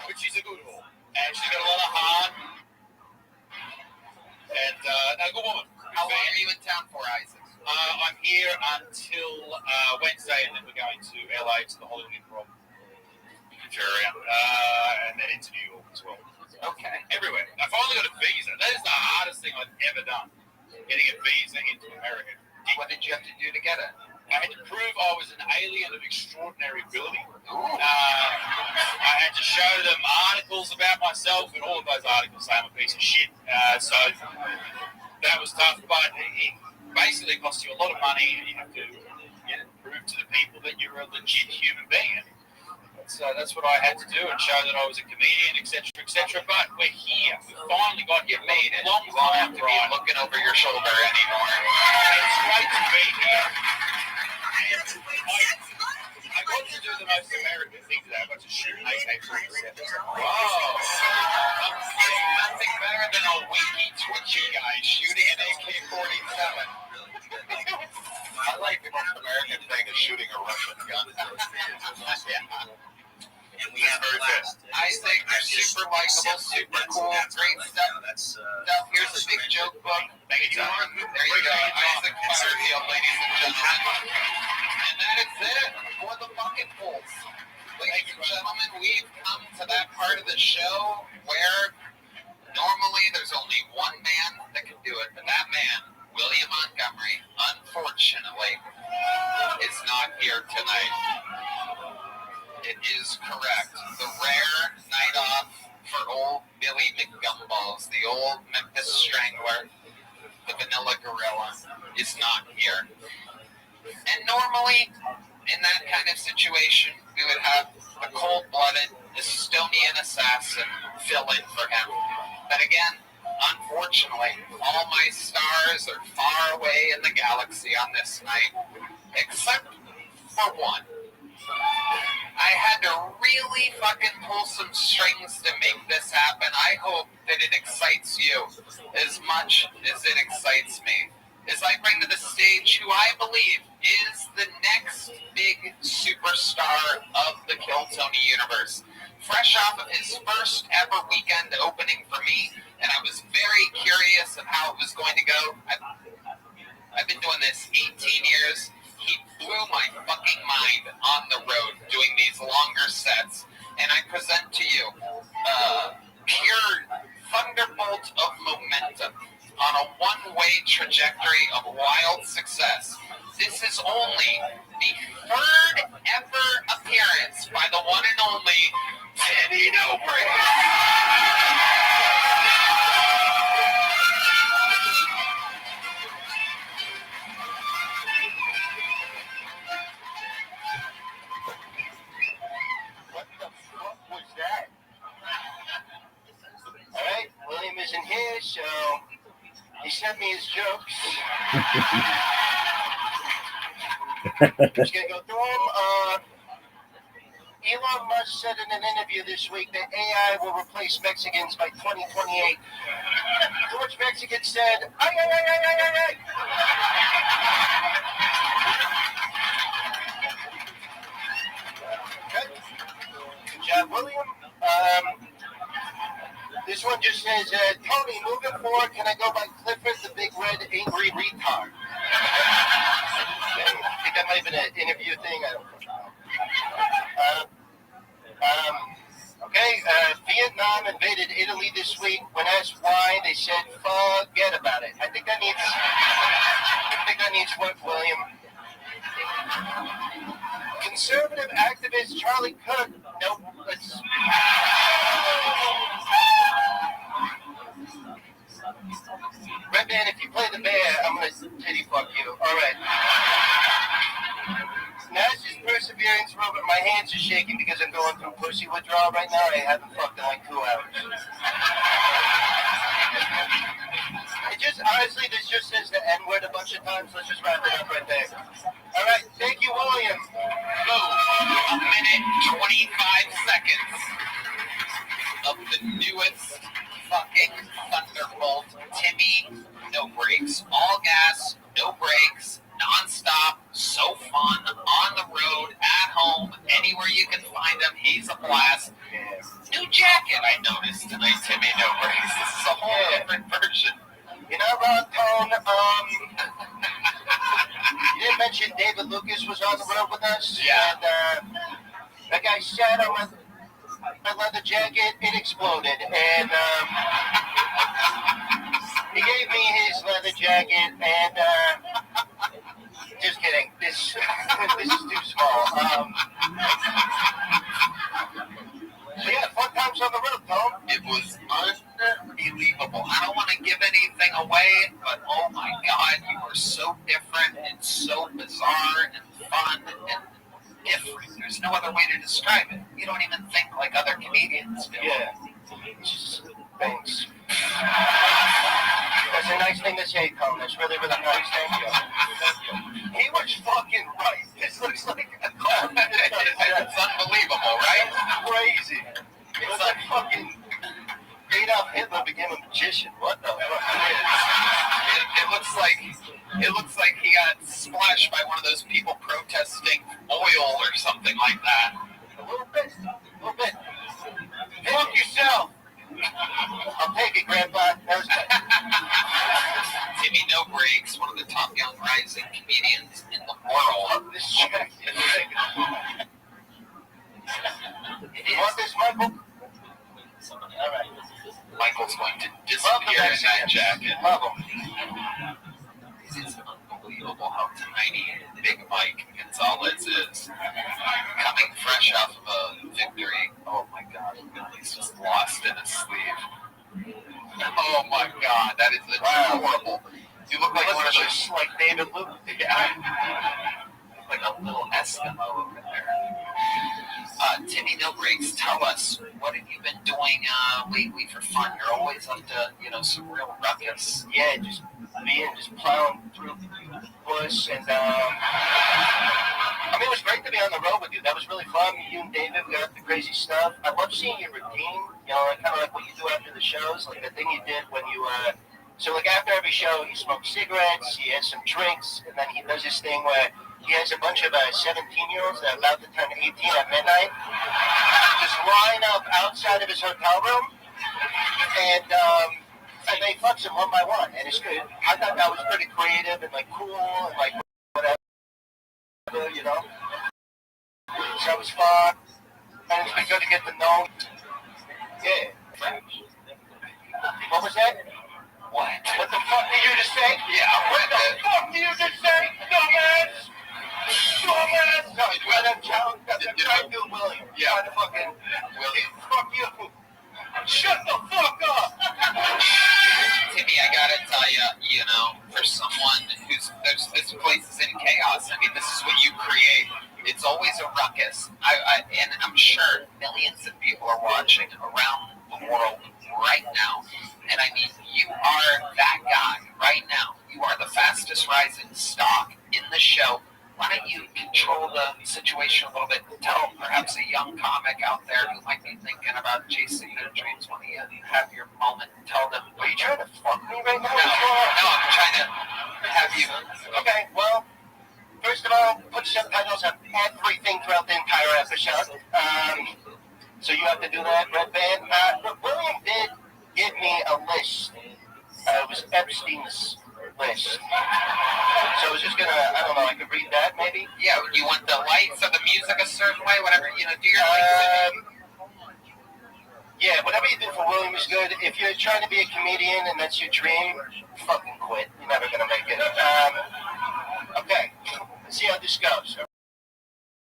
But she's a good whore. And she's got a lot of heart. And a good woman. How long are you in town for, Isaac? I'm here until Wednesday, and then we're going to LA to the Hollywood Improv. And then into New York as well. Okay. Everywhere. I finally got a visa. That is the hardest thing I've ever done. Getting a visa into America. What did you have to do to get it? I had to prove I was an alien of extraordinary ability. I had to show them articles about myself, and all of those articles say I'm a piece of shit. So that was tough, but it basically costs you a lot of money, and you have to prove to the people that you're a legit human being. So that's what I had to do, and show that I was a comedian, etc., etc. But we're here. We finally got here. Made it. Long You won't have to be ride. looking over your shoulder anymore. It's great to be here. I got to do the most American thing today. I got to shoot an AK-47. Whoa. Nothing better than a winky, twitchy guy shooting an AK-47. I like the most American thing is shooting a Russian gun. Yeah. And we have Isaac, super likable, super cool, great stuff. Here's a big joke book. There you go. Isaac Butterfield, ladies and gentlemen. And that is it for the bucket pulls. Ladies and gentlemen, we've come to that part of the show where normally there's only one man that can do it, but that man, William Montgomery, unfortunately, is not here tonight. It is correct. The rare night off for old Billy McGumballs, the old Memphis Strangler, the Vanilla Gorilla, is not here. And normally, in that kind of situation, we would have a cold-blooded Estonian assassin fill in for him. But again, unfortunately, all my stars are far away in the galaxy on this night, except for one. I had to really fucking pull some strings to make this happen. I hope that it excites you as much as it excites me, as I bring to the stage who I believe is the next big superstar of the Kill Tony universe. Fresh off of his first ever weekend opening for me, and I was very curious of how it was going to go. I've been doing this 18 years. He blew my fucking mind on the road doing these longer sets, and I present to you pure thunderbolt of momentum on a one-way trajectory of wild success. This is only the third ever appearance by the one and only Timmy Nobre. What the fuck was that? Alright, William isn't here, so he sent me his jokes. Just gonna go through them. Elon Musk said in an interview this week that AI will replace Mexicans by 2028. To which Mexican said, ay, ay, ay, ay, ay, ay, ay. Okay. Good job, William. This one just says, Tony, moving forward, can I go by Clifford the Big Red Angry Retard? I think that might have been an interview thing. I don't know. Okay, Vietnam invaded Italy this week. When asked why, they said, forget about it. I think that needs work, William. Conservative activist Charlie Cook. Nope. Redman, if you play the bear, I'm going to titty fuck you. All right. NASA's Perseverance rover. My hands are shaking because I'm going through pussy withdrawal right now. I haven't fucked in like 2 hours. It just, honestly, this just says the N-word a bunch of times. Let's just wrap it up right there. All right. Thank you, William. Go. 1 minute, 25 seconds of the newest fucking Thunderbolt. Timmy, no brakes. All gas, no brakes. Non-stop, so fun, on the road, at home, anywhere you can find him, he's a blast. New jacket, I noticed tonight, Timmy, no brakes. This is a whole different version. You know, Ron Tone, you didn't mention David Lucas was on the road with us. Yeah. And that guy sat on my leather jacket, it exploded. And he gave me his leather jacket, and just kidding. This so different and so bizarre and fun and different. There's no other way to describe it. You don't even think like other comedians do. Yeah. Thanks. That's a nice thing to say, Colin. That's really, really nice. Thank you. He was fucking right. This looks like a clown. It's unbelievable, right? Crazy. It's like fucking Adolf Hitler became a magician. What the fuck? It looks like he got splashed by one of those people protesting oil or something like that. A little bit. Fuck yourself. I'll take it, Grandpa. That was good. Timmy No Breaks, one of the top young rising comedians in the world. This check. You want this, Michael? All right. Michael's going to disappear in that jacket. Love him. It's unbelievable how tiny Big Mike Gonzalez is. Coming fresh off of a victory. Oh my God, he's just lost in his sleeve. Oh my God, that is adorable. You look like one of those, like David Luke. Yeah. Like a little Eskimo over there. Timmy No Breaks, tell us, what have you been doing lately for fun? You're always up to, some real ruckus. Yeah, just plowing through the bush, and it was great to be on the road with you. That was really fun. You and David, we got up to crazy stuff. I love seeing your routine, kind of like what you do after the shows, like the thing you did when you, so like after every show, he smokes cigarettes, he has some drinks, and then he does this thing where he has a bunch of 17-year-olds that are about to turn 18 at midnight, just line up outside of his hotel room, and they fucks him one by one, and it's good. I thought that was pretty creative and like cool and like whatever, So that was fun, and it's been good to get to know. Yeah. What was that? What? What the fuck did you just say? Yeah, What the fuck did you just say, dumbass? Dumbass! No, I'm trying to do William. Yeah. Trying to fucking William. Fuck you. Shut the fuck up! Timmy, I gotta tell you, for someone this place is in chaos. I mean, this is what you create. It's always a ruckus. And I'm sure millions of people are watching around the world right now. And I mean, you are that guy right now. You are the fastest rising stock in the show. Why don't you control the situation a little bit? Tell perhaps a young comic out there who might be thinking about chasing their dreams. Why don't you have your moment and tell them, Are you trying to fuck me right now? No, I'm trying to have you. Okay, well, first of all, put subtitles on everything throughout the entire episode. So you have to do that, Red Band. But William did give me a list. It was Epstein's list. So I was just gonna, I don't know, I could read that maybe? Yeah, you want the lights or the music a certain way, whatever, do your thing. Yeah, whatever you do for William is good. If you're trying to be a comedian and that's your dream, fucking quit. You're never gonna make it. Okay, let's see how this goes.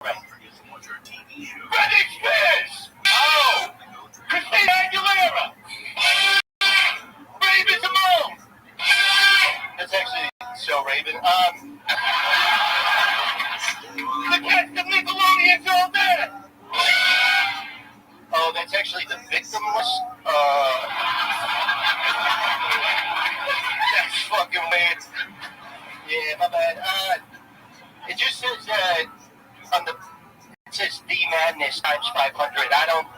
Right. Britney Spears! Oh! Christina Aguilera! Raven Simone! That's actually so Raven. The cast of Nickelodeon's all there! Oh, that's actually the victim list? That's fucking weird. Yeah, my bad. It just says, it says The Madness times 500. I don't,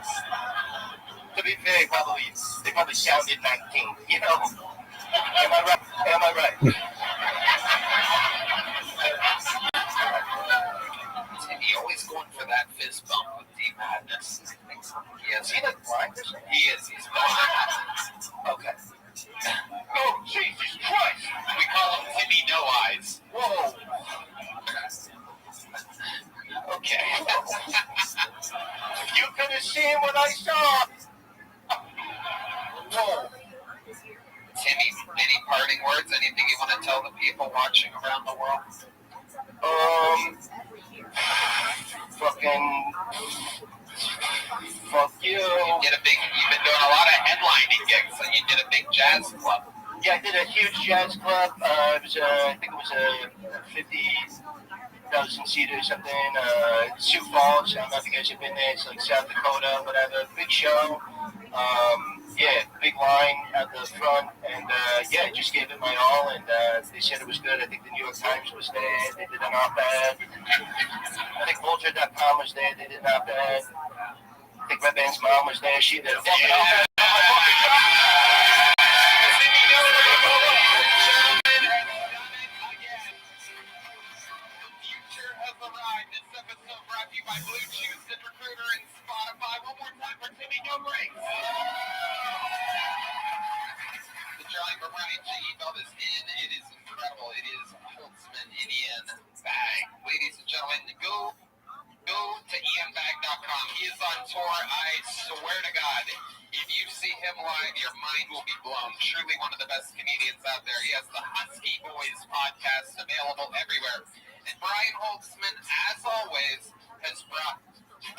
to be fair, they probably sounded 19, Am I right? Am I right? Timmy always going for that fist bump with D Madness. Is he like blind or something? He is. He's blind. Okay. Oh, Jesus Christ! We call him Timmy No Eyes. Whoa. Okay. You could have seen what I saw. Whoa. Timmy, any parting words? Anything you want to tell the people watching around the world? Fuck you. You've been doing a lot of headlining gigs, and you did a big jazz club. Yeah, I did a huge jazz club. It was I think it was a 50,000 seater or something. Sioux Falls. I don't know if you guys have been there. It's like South Dakota, whatever. Big show. Yeah, big line at the front, and yeah, just gave it my all, and they said it was good. I think the New York Times was there. They did an op-ed. I think Vulture.com was there. They did an op-ed. I think Red Band's mom was there. She did a fucking op-ed. Future has arrived. This episode brought to you by Blue Chew, ZipRecruiter, and Spotify. One more time for Timmy No Breaks. The Charlie from Ryan G. email is in. It is incredible. It is Holtzman Indian Bag. Ladies and gentlemen, go to ianbag.com. He is on tour. I swear to God, if you see him live, your mind will be blown. Truly one of the best comedians out there. He has the Husky Boys podcast available everywhere. And Brian Holtzman, as always, has brought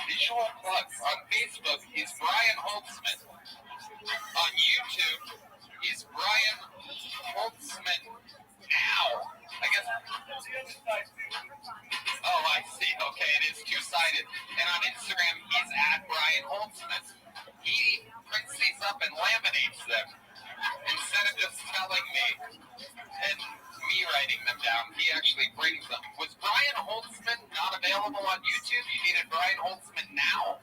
visual plugs on Facebook. He's Brian Holtzman. On YouTube, he's Brian Holtzman now. I guess. Oh, I see. Okay, it is two-sided. And on Instagram, he's at Brian Holtzman. He prints these up and laminates them instead of just telling me and me writing them down. He actually brings them. Was Brian Holtzman not available on YouTube? You needed Brian Holtzman now?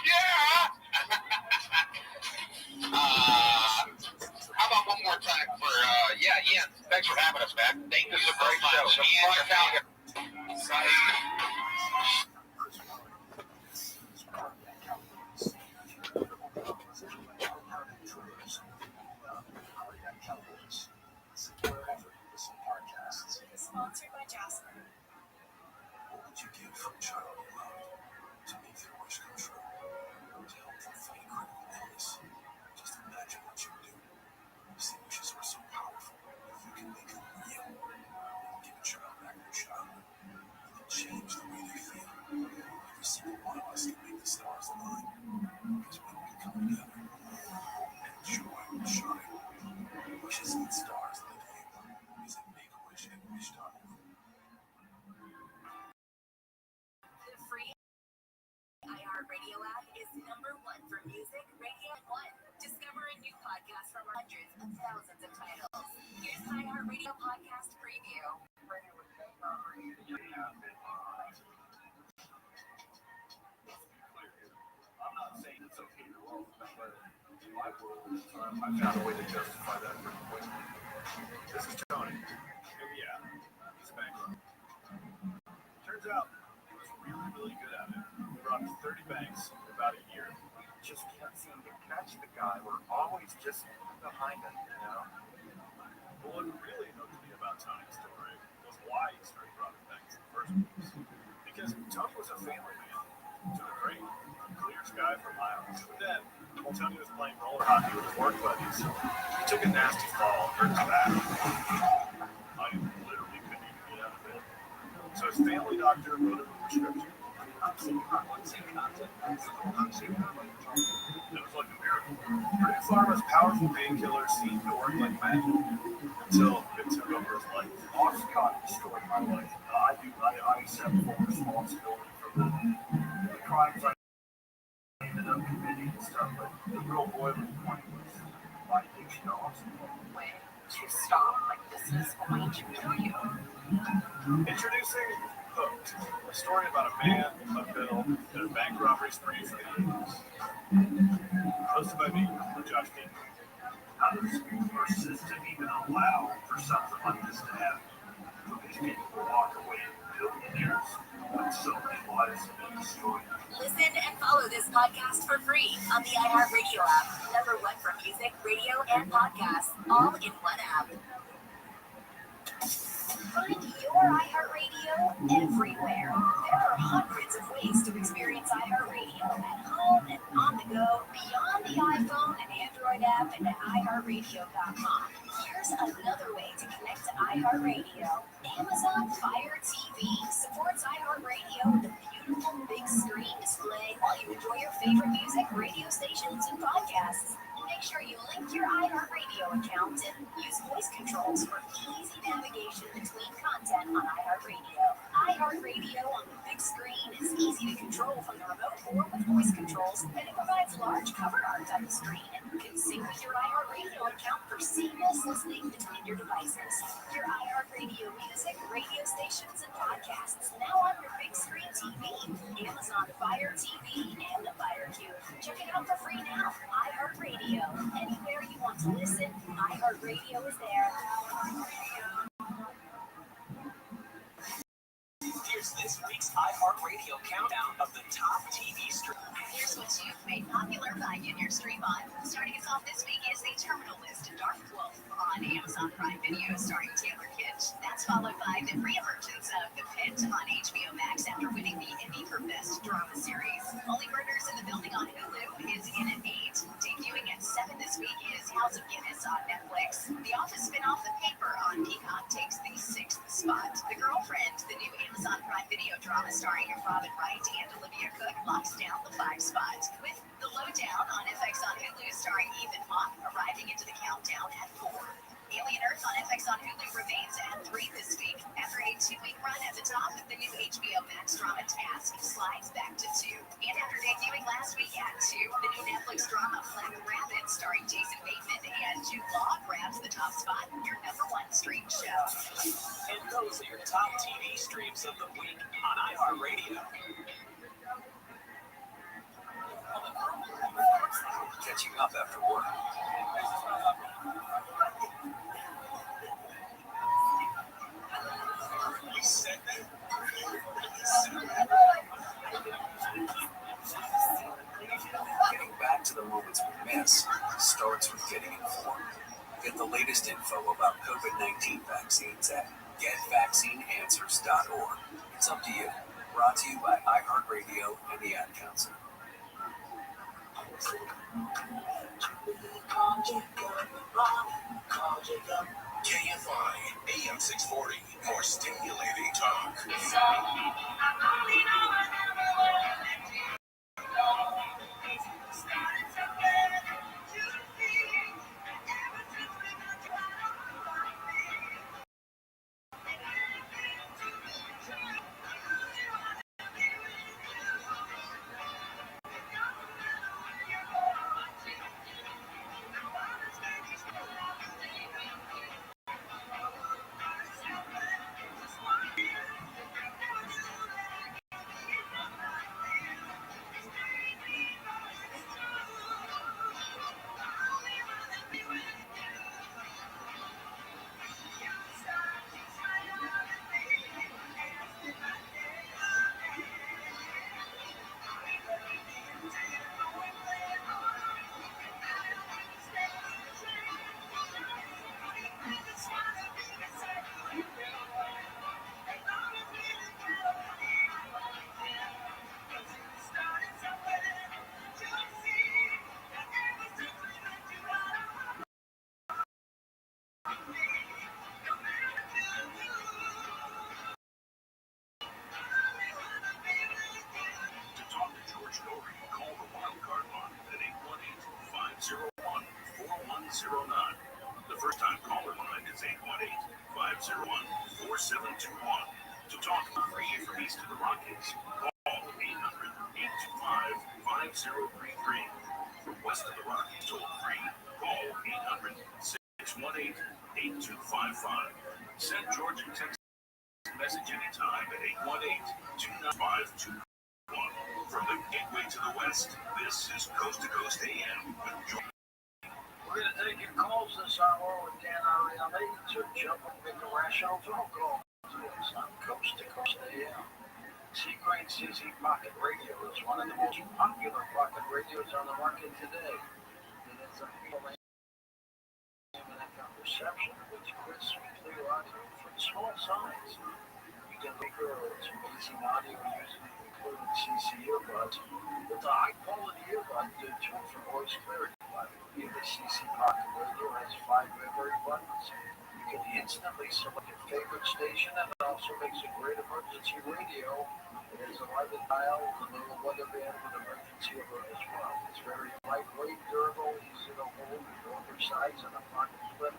Yeah! How about one more time for, Ian, thanks for having us, man. Thank you so much. Ian, Sponsored by Jasper. What would you give for a child you loved to make their wish come true? To help them fight critical illness? Just imagine what you do. Some wishes are so powerful. You can make them real. You can give a child back their childhood. You can change the way they feel. Every single one of us can make the stars align. Because when we come together, and joy will shine. Wishes and stars in the day. Visit Make-A-Wish at wish.org. The free iHeartRadio app is #1 for music, radio, and one. Discover a new podcast from hundreds of thousands of titles. Here's an iHeartRadio podcast preview. I'm not saying it's okay to roll, but in my world at the time, I found a way to justify that pretty quickly. This is Tony. Oh yeah, he's bankrupt. Turns out he was really good at it. He robbed 30 banks in about a year. Just can't seem to catch the guy. We're always just behind him, you know? Well, what really hooked me about Tony's story was why he started robbing banks in the first place. Because Tony was a family man. Doing great. Clear sky for miles. But then, while Tony was playing roller hockey with his work buddies, he took a nasty fall and hurt his back. I literally couldn't even get out of bed. So his family doctor wrote him a prescription. It was like a miracle. Purdue Pharma's powerful painkillers seemed to work like magic until it took over his life. Oxycontin destroyed my life. I accept full responsibility for the crimes I ended up committing and stuff, but the real boiling point was my addiction to Oxycontin. Way to stop, like this is going to kill you. Introducing Hooked, a story about a man, a bill, and a bank robbery spree for the Eagles. Hosted by me, Josh Dean. How does our system even allow for something like this to happen? For these people to walk away billionaires when so many lives have been destroyed. Listen and follow this podcast for free on the iHeartRadio app. #1 for music, radio, and podcasts, all in one app. Find your iHeartRadio everywhere. There are hundreds of ways to experience iHeartRadio at home and on the go, beyond the iPhone and Android app and at iHeartRadio.com. Here's another way to connect to iHeartRadio. Amazon Fire TV supports iHeartRadio with a beautiful big screen display while you enjoy your favorite music, radio stations, and podcasts. Make Make sure you link your iHeartRadio account and use voice controls for easy navigation between content on iHeartRadio. iHeartRadio on the big screen is easy to control from the remote or with voice controls, and it provides large cover art on the screen. You can sync with your iHeartRadio account for seamless listening between your devices. Your iHeartRadio music, radio stations, and podcasts now on your big screen TV, Amazon Fire TV, and the Fire Cube. Check it out for free now. iHeartRadio. Anywhere you want to listen, iHeartRadio is there. Here's this week's iHeartRadio countdown of the top TV streams. Here's what you've made popular by Get Your Stream On. Starting us off this week is The Terminal List, Dark Wolf on Amazon Prime Video, starring Taylor Kitsch. That's followed by The Reemergence of The Pit on HBO Max after winning the Emmy for Best Drama Series. Only Murders in the Building on Hulu is in at 8. Debuting at 7 this week is House of Guinness on Netflix. The Office spin-off The Paper on Peacock takes the 6th spot. The Girlfriend, the new Amazon Prime Video drama starring Robin Wright and Olivia Cook, locks down the 5 spot. With The Lowdown on FX on Hulu starring Ethan Hawke arriving into the countdown at 4. Alien Earth on FX on Hulu remains at 3 this week. After a 2-week run at the top, the new HBO Max drama Task slides back to 2. And after debuting last week at 2, the new Netflix drama Black Rabbit starring Jason Bateman and Jude Law grabs the top spot, your #1 stream show. And those are your top TV streams of the week on iHeartRadio. Catching up after work. Getting back to the moments we miss starts with getting informed. Get the latest info about COVID-19 vaccines at getvaccineanswers.org. It's up to you. Brought to you by iHeartRadio and the Ad Council. KFI AM 640, more stimulating talk. The first time caller line is 818-501-4721. To talk free from East to the Rockies, call 800-825-5033. From West of the Rockies, toll free, call 800-618-8255. Send Georgia text message anytime at 818-295-21. From the gateway to the West, this is Coast to Coast AM with Georgia. We're going to take your calls this hour with Dan Ariely to jump and make a rational phone call to us on Coast to Coast AM. C-Crane CZ Pocket Radio is one of the most popular pocket radios on the market today. It is a full AM and FM reception with crisp, clear audio for small size. You can make its amazing audio using including CC earbuds with a high-quality earbud digital for voice clarity. The CC Pocket Radio has 5 memory buttons. You can instantly select your favorite station, and it also makes a great emergency radio. It is a weather dial, a little weather band with emergency alert as well. It's very lightweight, durable, easy to hold, oversized, and a pocket flip.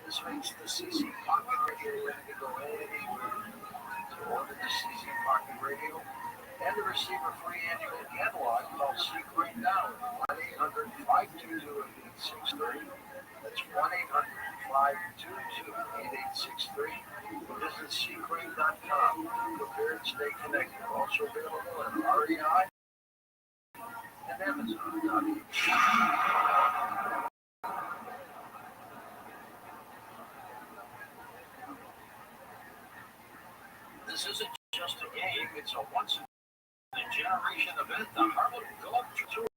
This makes the CC Pocket Radio ready to go anywhere. To order the CC Pocket Radio and to receive a free annual catalog, call Seek right now at 1-800-522-8863. That's 1-800-522-8863. Visit seekrate.com. Prepare and stay connected. Also available at REI and Amazon.com. This isn't just a game, it's a once-in-a-generation event, the Harlem Globetrotter Tour.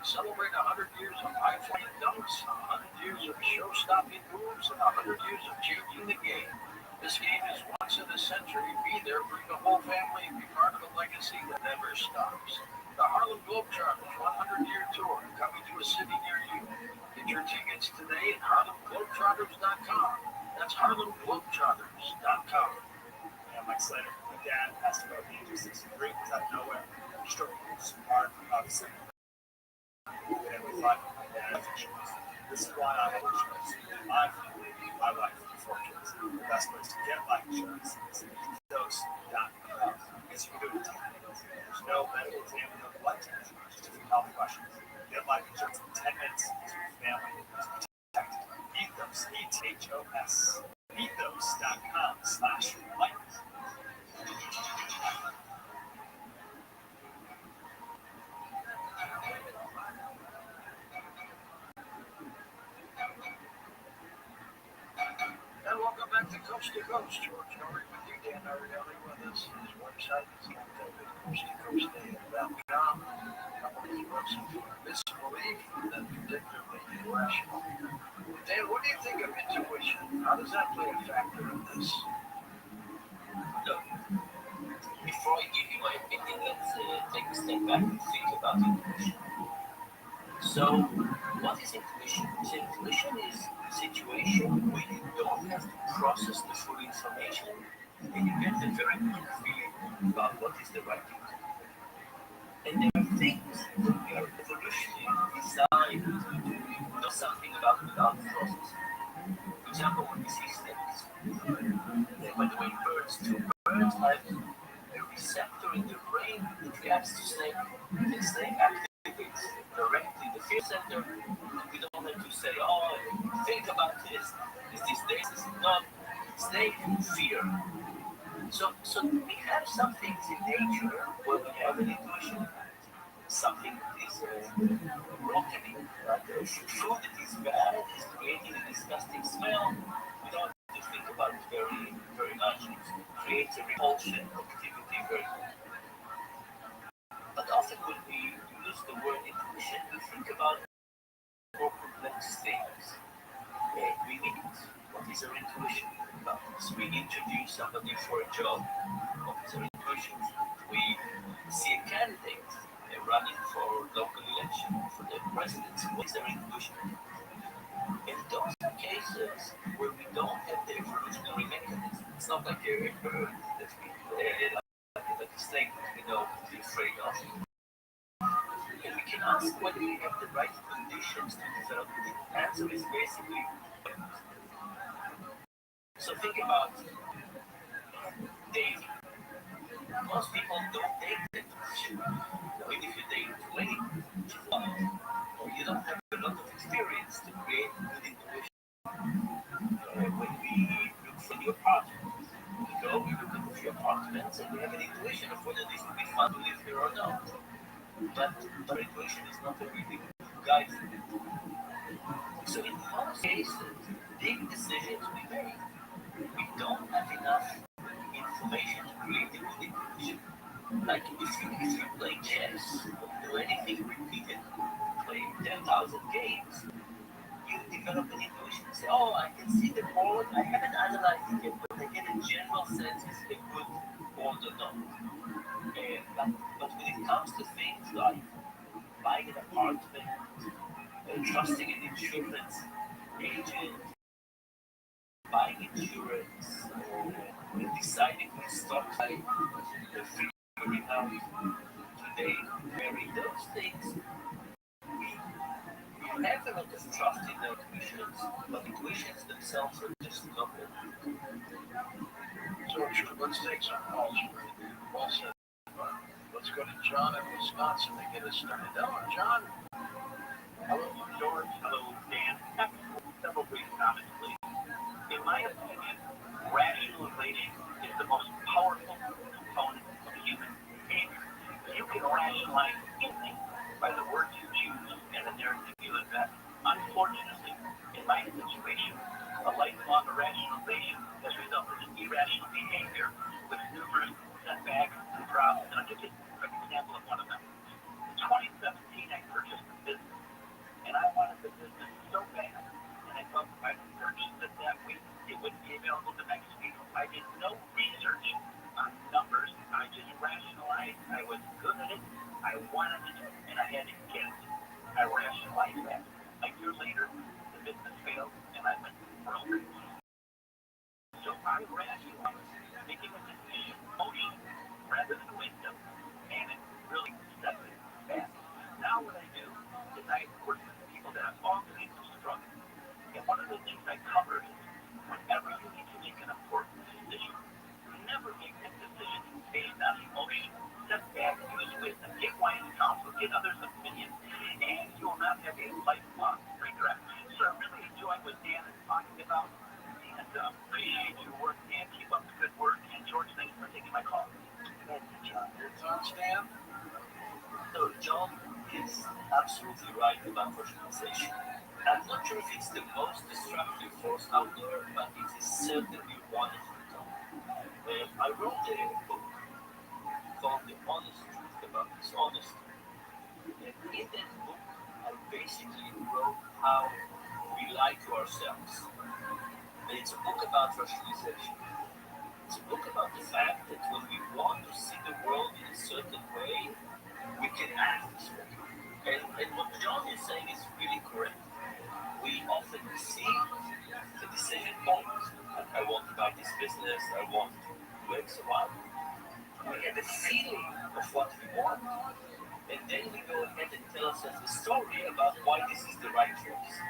Celebrate 100 years of high-flying dunks, 100 years of show-stopping moves, and 100 years of changing the game. This game is once in a century. Be there, bring the whole family, and be part of a legacy that never stops. The Harlem Globetrotters 100-year tour, coming to a city near you. Get your tickets today at harlemglobetrotters.com. That's harlemglobetrotters.com. I'm Mike Slater. My dad passed away at the age of 63. It was out of nowhere. Stroke was hard, obviously. And we thought my dad had insurance. This is why I have insurance. My family, my wife, and 4 kids. The best place to get life insurance is ethos.com. Because you can do it in 10 minutes. There's no medical exam, no blood test, just a few health questions. Get life insurance in 10 minutes so your family is protected. Ethos, E-H-O-S. Ethos.com/life. And welcome back to Coast to Coast. George Norrie with you. Dan Ariely with us. His website is coasttocoastam.com. His website for misbelief and predictably irrational. Dan, what do you think of intuition? How does that play a factor in this? Look, before I give you my opinion, let's take a step back and think about intuition. So, what is intuition? So intuition is a situation where you don't have to process the full information and you get a very good feeling about what is the right thing to do. And there are things that we are evolutionarily designed to do, not something about without process. For example, when we see snakes, by the way, birds too. Birds have a receptor in the brain that reacts to snake, and snake activates directly the fear center, and we don't have to say, oh, think about this, is this this is not snake fear. So we have some things in nature where we have an intuition, something that is rotten, food that is bad, is creating a disgusting smell. We don't have to think about it very, very much. It creates a repulsion activity very quickly. But often when we use the word intuition, we think about more complex things. We meet what is our intuition about this? We introduce somebody for a job. What is our intuition? We see a candidate running for local election for the presidency. What is our intuition? In those cases where we don't have the evolutionary mechanism, it's not like a bird that we like a snake that we know to be afraid of. And we can ask whether we have the right conditions to develop it. The answer is basically so think about dating. Most people don't date intuition. Even if you date 20, or you don't have a lot of experience to create good intuition. When we look for new apartments, we look at a few apartments and we have an intuition of whether this will be fun to live here or not. But our intuition is not a really good guide for it. So in most cases, big decisions we make, we don't have enough information to create a good intuition. Like if you play chess or do anything repeated, play 10,000 games, you develop an intuition. Say, oh, I can see the board. I haven't analyzed it yet, but I get a general sense it's a good board or not. But when it comes to things like buying an apartment, trusting an insurance agent, Stocks like the figuring out today, where in those things we have a lot of trust in the intuitions, but intuitions themselves are just nothing. So let's take some calls. Well said. Let's go to John in Wisconsin to get us started. Hello, John. Hello, George. Hello, Dan. Several brief comments, please. In my opinion, rationalization is the most powerful component of human behavior. You can rationalize anything by the words you choose and the narrative you invest. Unfortunately, in my situation, a lifelong rationalization has resulted in irrational behavior with numerous setbacks and drops. And I'll give you a quick example of one of them. In 2017, I purchased a business, and I wanted the business so bad, and I thought if I purchased it that week, it wouldn't be available the next week. I did no research on numbers. I just rationalized. I was good at it. I wanted it, and I had to get it. I rationalized that. A year later, the business failed, and I went broke. So I rationalized making a decision motion rather than wisdom, and it really set me back. Now what I do is I work with people that have all kinds of struggles. And one of the things I cover is whenever you need to make an important decision, never make that decision based on emotion. Step back, use wisdom, get wise counsel, get others' opinions, and you will not have a lifelong regret. So I really enjoy what Dan is talking about, and appreciate your work, Dan. Keep up the good work. And George, thanks for taking my call. Thank you, John. Your thoughts, Dan? So John is absolutely right about rationalization. I'm not sure if it's the most destructive force out there, but it is certainly one of them. I wrote a book called The Honest Truth About Dishonesty. And in that book, I basically wrote how we lie to ourselves. And it's a book about rationalization. It's a book about the fact that when we want to see the world in a certain way, we can act this way. And what John is saying is really correct. We often see the decision point. Like, I want to buy this business, I want to do X or Y. We have a feeling of what we want. And then we go ahead and tell ourselves a story about why this is the right choice.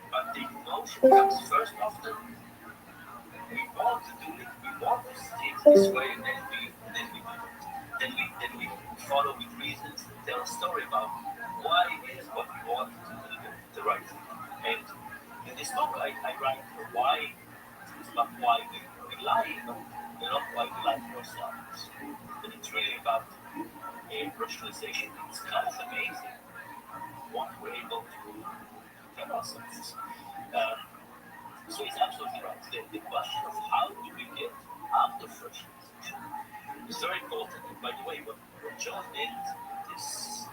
But the emotion comes first often. We want to do it, we want to see it this way, and then we follow with reasons and tell a story about why it is what we want to do the right thing. And in this book, I write why it's about why we lie, but not why we lie to ourselves. And it's really about rationalization. It's kind of amazing what we're able to tell ourselves. So it's absolutely right. The question of how do we get out of rationalization is very important. And by the way, what John did is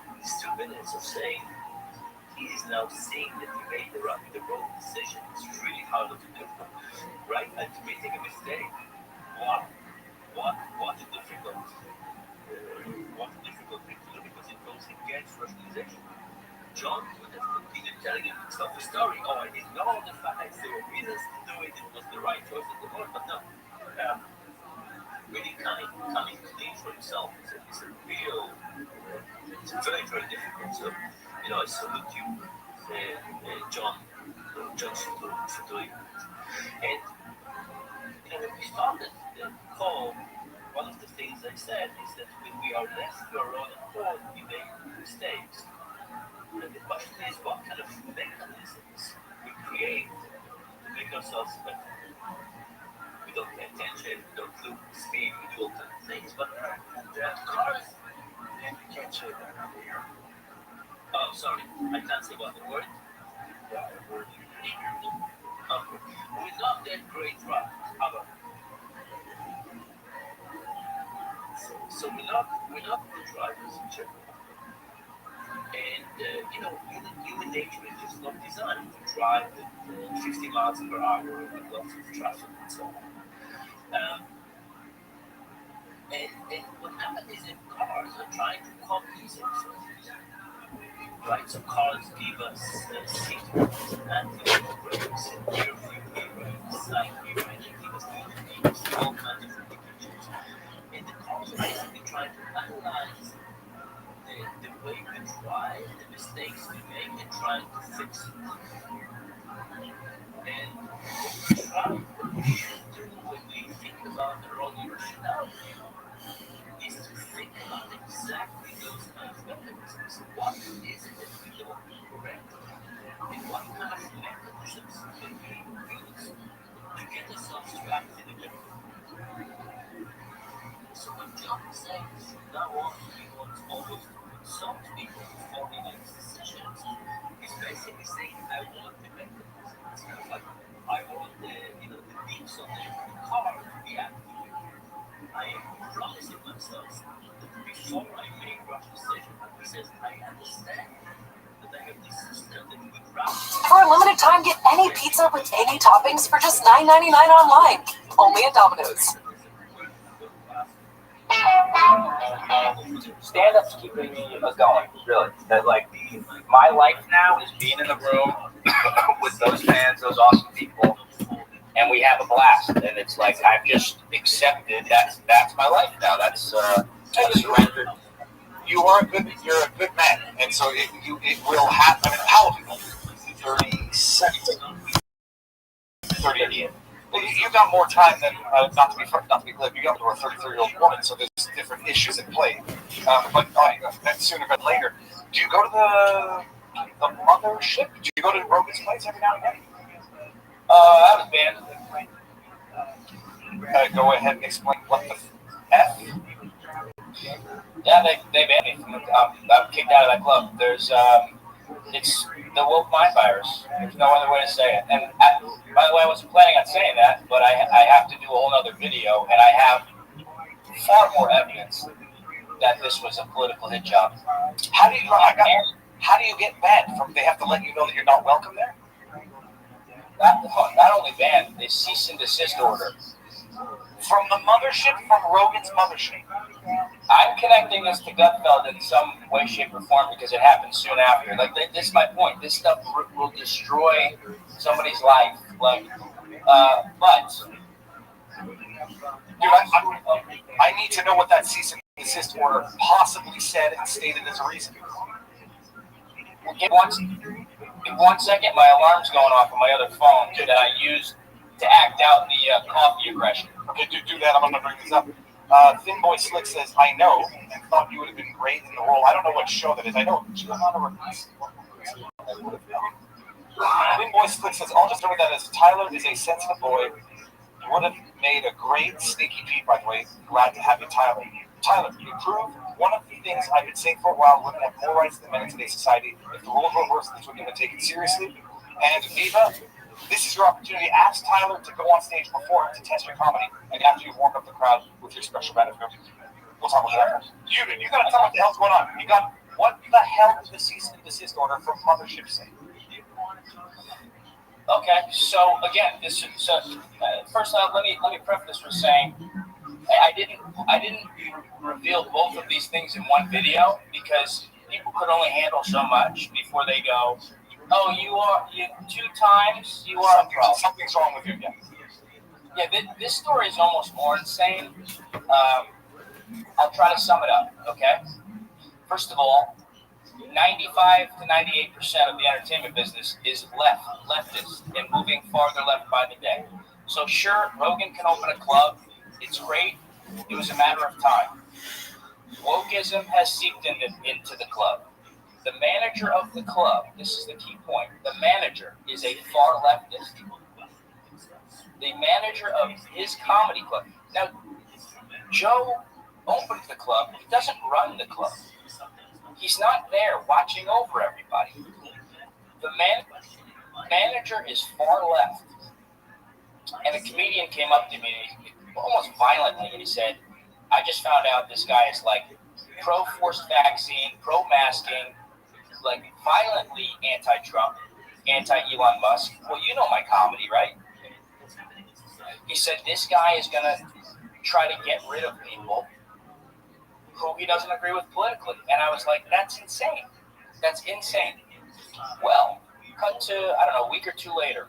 2 minutes of saying he is now seeing that he made the wrong decision. It's really hard to do, right? Admitting a mistake. Wow, what a difficult thing to do because it goes against rationalization. John would have continued telling himself the story. Oh, I didn't know all the facts. There were reasons to do it. It was the right choice at the moment. But no, really coming clean for himself is a real. It's very, very difficult. So, I salute you, John for doing it. And when we started the call, one of the things I said is that when we are left to our own accord, we make mistakes. And the question is, what kind of mechanisms we create to make ourselves better? We don't pay attention, we don't look, speak, we do all kinds of things, but there are cars, and we can't say that over here. Oh, sorry, I can't say what the word? Yeah, the word you just used. Okay. We're not that great drivers, however. So we're not good drivers in general. And human nature is just not designed to drive at 50 miles per hour with lots of traffic and so on. And what happens is that cars are trying to compensate for this. Right? So cars give us seat belts and anti-lock brakes and rear view mirror and side mirror, and they give us all kinds of indications. analyze the way we try, the mistakes we make, and try to fix it. And what we try to do when we think about the role of personality is to think about exactly those kinds of mechanisms. What is it that we don't correct? And what kind of mechanisms can we use to get ourselves trapped in a middle? So when John says, now on, we want always to consult people before we make decisions, he's basically saying, I want the mechanism. It's kind of like, I want the beats on the car to be active. I am promising myself that before I make a rough decision, he says, I understand that I have this system that we practice. For a limited time, get any pizza with any toppings for just $9.99 online. Only at Domino's. Stand-up's keeping me going, really. That, like, my life now is being in the room with those fans, those awesome people, and we have a blast. And it's like I've just accepted that's my life now. That's surrendered. You're a good man, and so it will happen. How old are you? 37. 38. Well, you got more time than not to be glib. You got to a 33-year-old woman, so there's different issues at play. But sooner or later, do you go to the mothership? Do you go to Rogan's place every now and then? I was banned. Go ahead and explain what the F. Yeah, they banned me. I'm kicked out of that club. There's it's the woke mind virus. There's no other way to say it. And by the way, I wasn't planning on saying that, but I have to do a whole other video, and I have far more evidence that this was a political hit job. How do you get banned from? They have to let you know that you're not welcome there. Not only banned, they cease and desist order. From the mothership, from Rogan's mothership. I'm connecting this to Gutfeld in some way, shape, or form because it happened soon after. Like, this is my point. This stuff will destroy somebody's life. Like, but dude, I need to know what that cease and desist order possibly said and stated as a reason. Well, give 1 second. My alarm's going off on my other phone that I used to act out the coffee aggression. Okay, do that. I'm going to bring this up. Thin Boy Slick says, I know, and thought you would have been great in the role. I don't know what show that is. I know. Thin Boy Slick says, I'll just remember that as Tyler is a sensitive boy. You would have made a great Sneaky Pete, by the way. Glad to have you, Tyler. Tyler, you proved one of the things I've been saying for a while, women have more rights than men in today's society. If the rules were worse, this would be take it seriously. And Viva, this is your opportunity. Ask Tyler to go on stage before to test your comedy, and after you warm up the crowd with your special benefit. We'll talk about that. You gotta tell what the hell's going on. What the hell is the cease and desist order from Mothership say? Okay, so again, first off, let me preface this with saying I didn't reveal both of these things in one video because people could only handle so much before they go, oh, you 2 times, you are a problem. Something's wrong with you, yeah. Yeah, this story is almost more insane. I'll try to sum it up, okay? First of all, 95 to 98% of the entertainment business is leftist, and moving farther left by the day. So sure, Rogan can open a club. It's great. It was a matter of time. Wokeism has seeped into the club. The manager of the club, this is the key point, the manager is a far leftist. The manager of his comedy club. Now, Joe opened the club. He doesn't run the club. He's not there watching over everybody. The manager is far left. And a comedian came up to me, almost violently, and he said, I just found out this guy is like pro-forced vaccine, pro-masking, like violently anti-Trump, anti-Elon Musk. Well, you know my comedy, right? He said, this guy is going to try to get rid of people who he doesn't agree with politically. And I was like, that's insane. That's insane. Well, cut to, I don't know, a week or 2 later.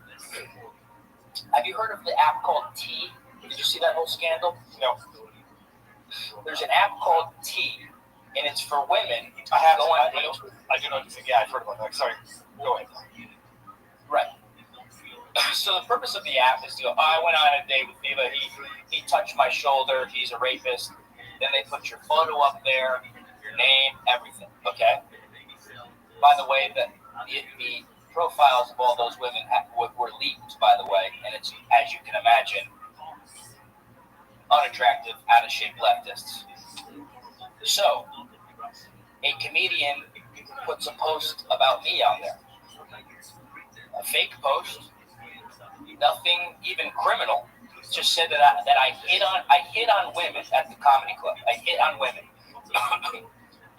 Have you heard of the app called T? Did you see that whole scandal? No. there's an app called T, and it's for women. I do know this. Yeah, I've heard about that. Sorry, go ahead. Right. So the purpose of the app is to go, I went on a date with Viva. He touched my shoulder. He's a rapist. Then they put your photo up there, your name, everything. Okay. By the way, the profiles of all those women were leaked, by the way, and it's, as you can imagine, unattractive, out of shape leftists. So, a comedian puts a post about me on there. A fake post, nothing even criminal. Just said that I hit on women at the comedy club. I hit on women.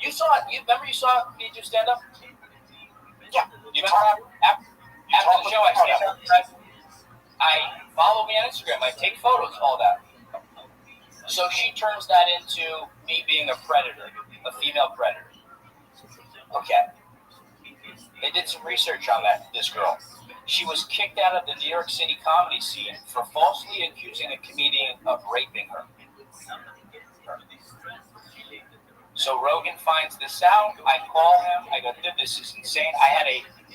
You saw it. Remember you saw me do stand up? Yeah. You remember after the show I stand up. I follow me on Instagram. I take photos, all that. So she turns that into me being a predator, a female predator. Okay. They did some research on this girl. She was kicked out of the New York City comedy scene for falsely accusing a comedian of raping her. So Rogan finds this out. I call him. I go, dude, this is insane. I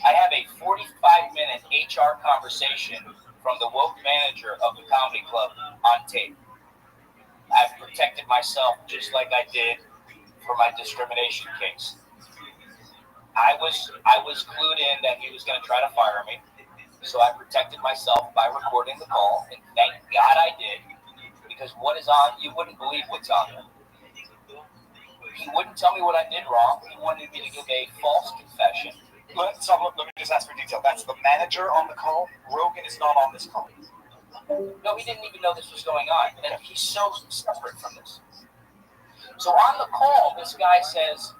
have a 45-minute HR conversation from the woke manager of the comedy club on tape. I've protected myself just like I did for my discrimination case. I was clued in that he was going to try to fire me, so I protected myself by recording the call, and thank God I did, because what is on, you wouldn't believe what's on there. He wouldn't tell me what I did wrong. He wanted me to give a false confession. Let me just ask for detail. That's the manager on the call. Rogan is not on this call. No, he didn't even know this was going on, and he's so separate from this. So on the call, this guy says,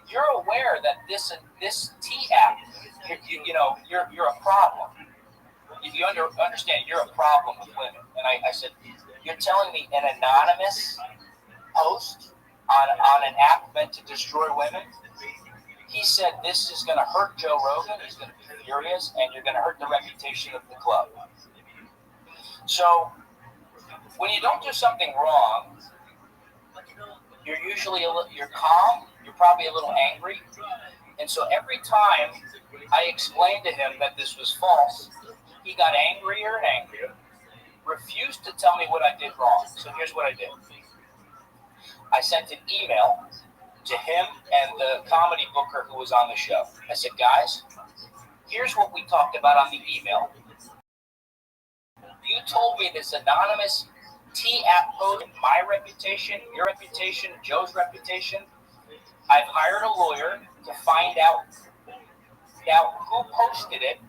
"You're aware that this T app, you're a problem. You understand you're a problem with women." And I said, "You're telling me an anonymous post on an app meant to destroy women?" He said, "This is going to hurt Joe Rogan. He's going to be furious, and you're going to hurt the reputation of the club." So when you don't do something wrong, you're usually you're calm. You're probably a little angry. And so every time I explained to him that this was false, he got angrier and angrier, refused to tell me what I did wrong. So here's what I did. I sent an email to him and the comedy booker who was on the show. I said, "Guys, here's what we talked about on the email. You told me this anonymous T-app post, my reputation, your reputation, Joe's reputation. I've hired a lawyer to find out who posted it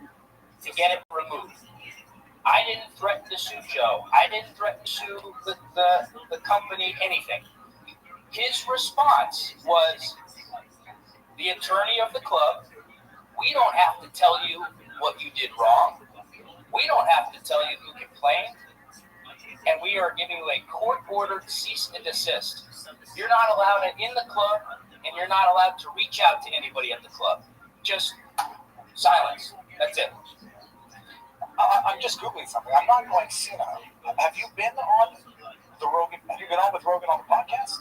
to get it removed. I didn't threaten to sue Joe. I didn't threaten to sue the company, anything." His response was, "The attorney of the club, we don't have to tell you what you did wrong. We don't have to tell you who complained. And we are giving you a court-ordered cease and desist. You're not allowed in the club, and you're not allowed to reach out to anybody at the club. Just silence. That's it." I'm just Googling something. I'm not going senile. Have you been on the Rogan? Have you been on with Rogan on the podcast?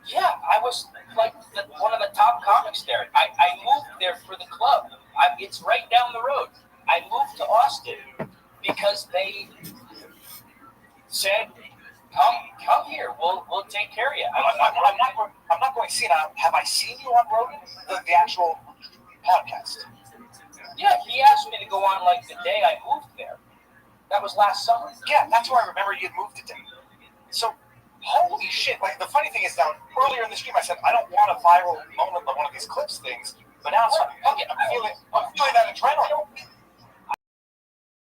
Yeah, I was like one of the top comics there. I moved there for the club. It's right down the road. I moved to Austin because they said, "Come here. We'll take care of you." I'm not going senile. Have I seen you on Rogan? The actual podcast. Yeah, he asked me to go on like the day I moved there. That was last summer. Yeah, that's where I remember you had moved today. So, holy shit. Like, the funny thing is now, earlier in the stream I said, I don't want a viral moment like one of these clips things, but now it's like, okay, I'm feeling that adrenaline.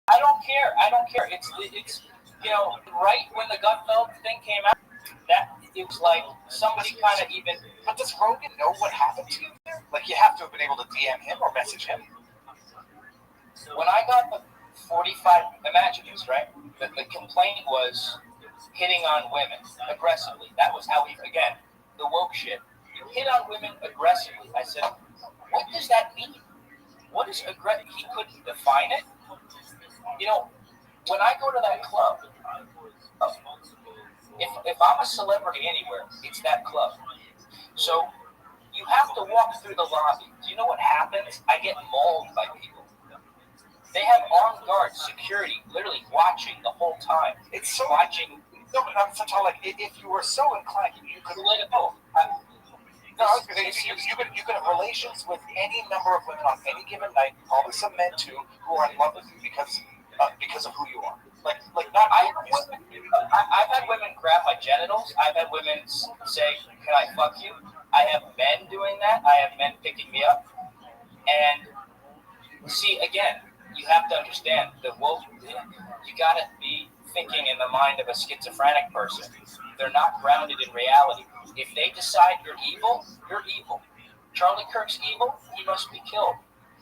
I don't care. It's right when the Gutfeld thing came out, that it was like somebody kind of even. But does Rogan know what happened to you there? Like, you have to have been able to DM him or message him. When I got the 45, imagine this, right? The complaint was hitting on women aggressively. That was how again, the woke shit. You hit on women aggressively. I said, what does that mean? What is aggressive? He couldn't define it. When I go to that club, If I'm a celebrity anywhere, it's that club. So you have to walk through the lobby. Do you know what happens? I get mauled by people. They have armed guards, security, literally watching the whole time. It's so watching. No, but I'm such a like. If you were so inclined, you could. Relatable. No, I was gonna say you could have relations with any number of women on any given night. Probably some men too who are in love with you because of who you are. Like not. I've had women grab my genitals. I've had women say, "Can I fuck you?" I have men doing that. I have men picking me up. And see, again, you have to understand the woke. You gotta be thinking in the mind of a schizophrenic person. They're not grounded in reality. If they decide you're evil, you're evil. Charlie Kirk's evil, he must be killed.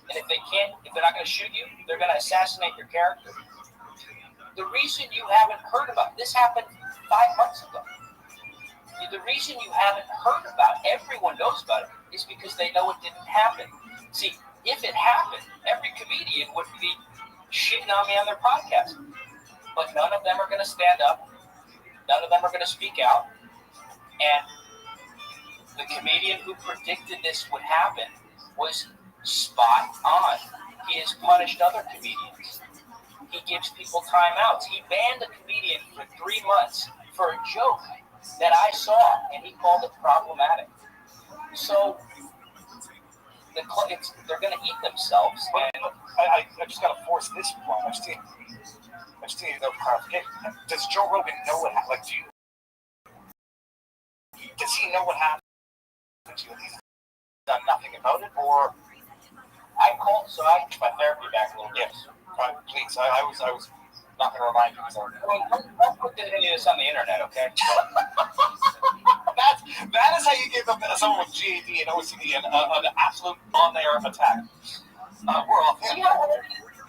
And if they're not going to shoot you, they're going to assassinate your character. The reason you haven't heard about this happened 5 months ago. The reason you haven't heard about it, everyone knows about it, is because they know it didn't happen. See, if it happened, every comedian would be shitting on me on their podcast. But none of them are going to stand up. None of them are going to speak out. And the comedian who predicted this would happen was spot on. He has punished other comedians. He gives people timeouts. He banned a comedian for 3 months for a joke that I saw, and he called it problematic. So they're going to eat themselves. And I just got to force this one. I just need no clarification. Does Joe Rogan know what happened? Like, does he know what happened to you? He's done nothing about it, or I called, so I took my therapy back a little bit. Yes, please. I was not going to remind you. Don't put any of this on the internet, okay? That is how you give someone with GAD and OCD an absolute on-air attack. We're all See how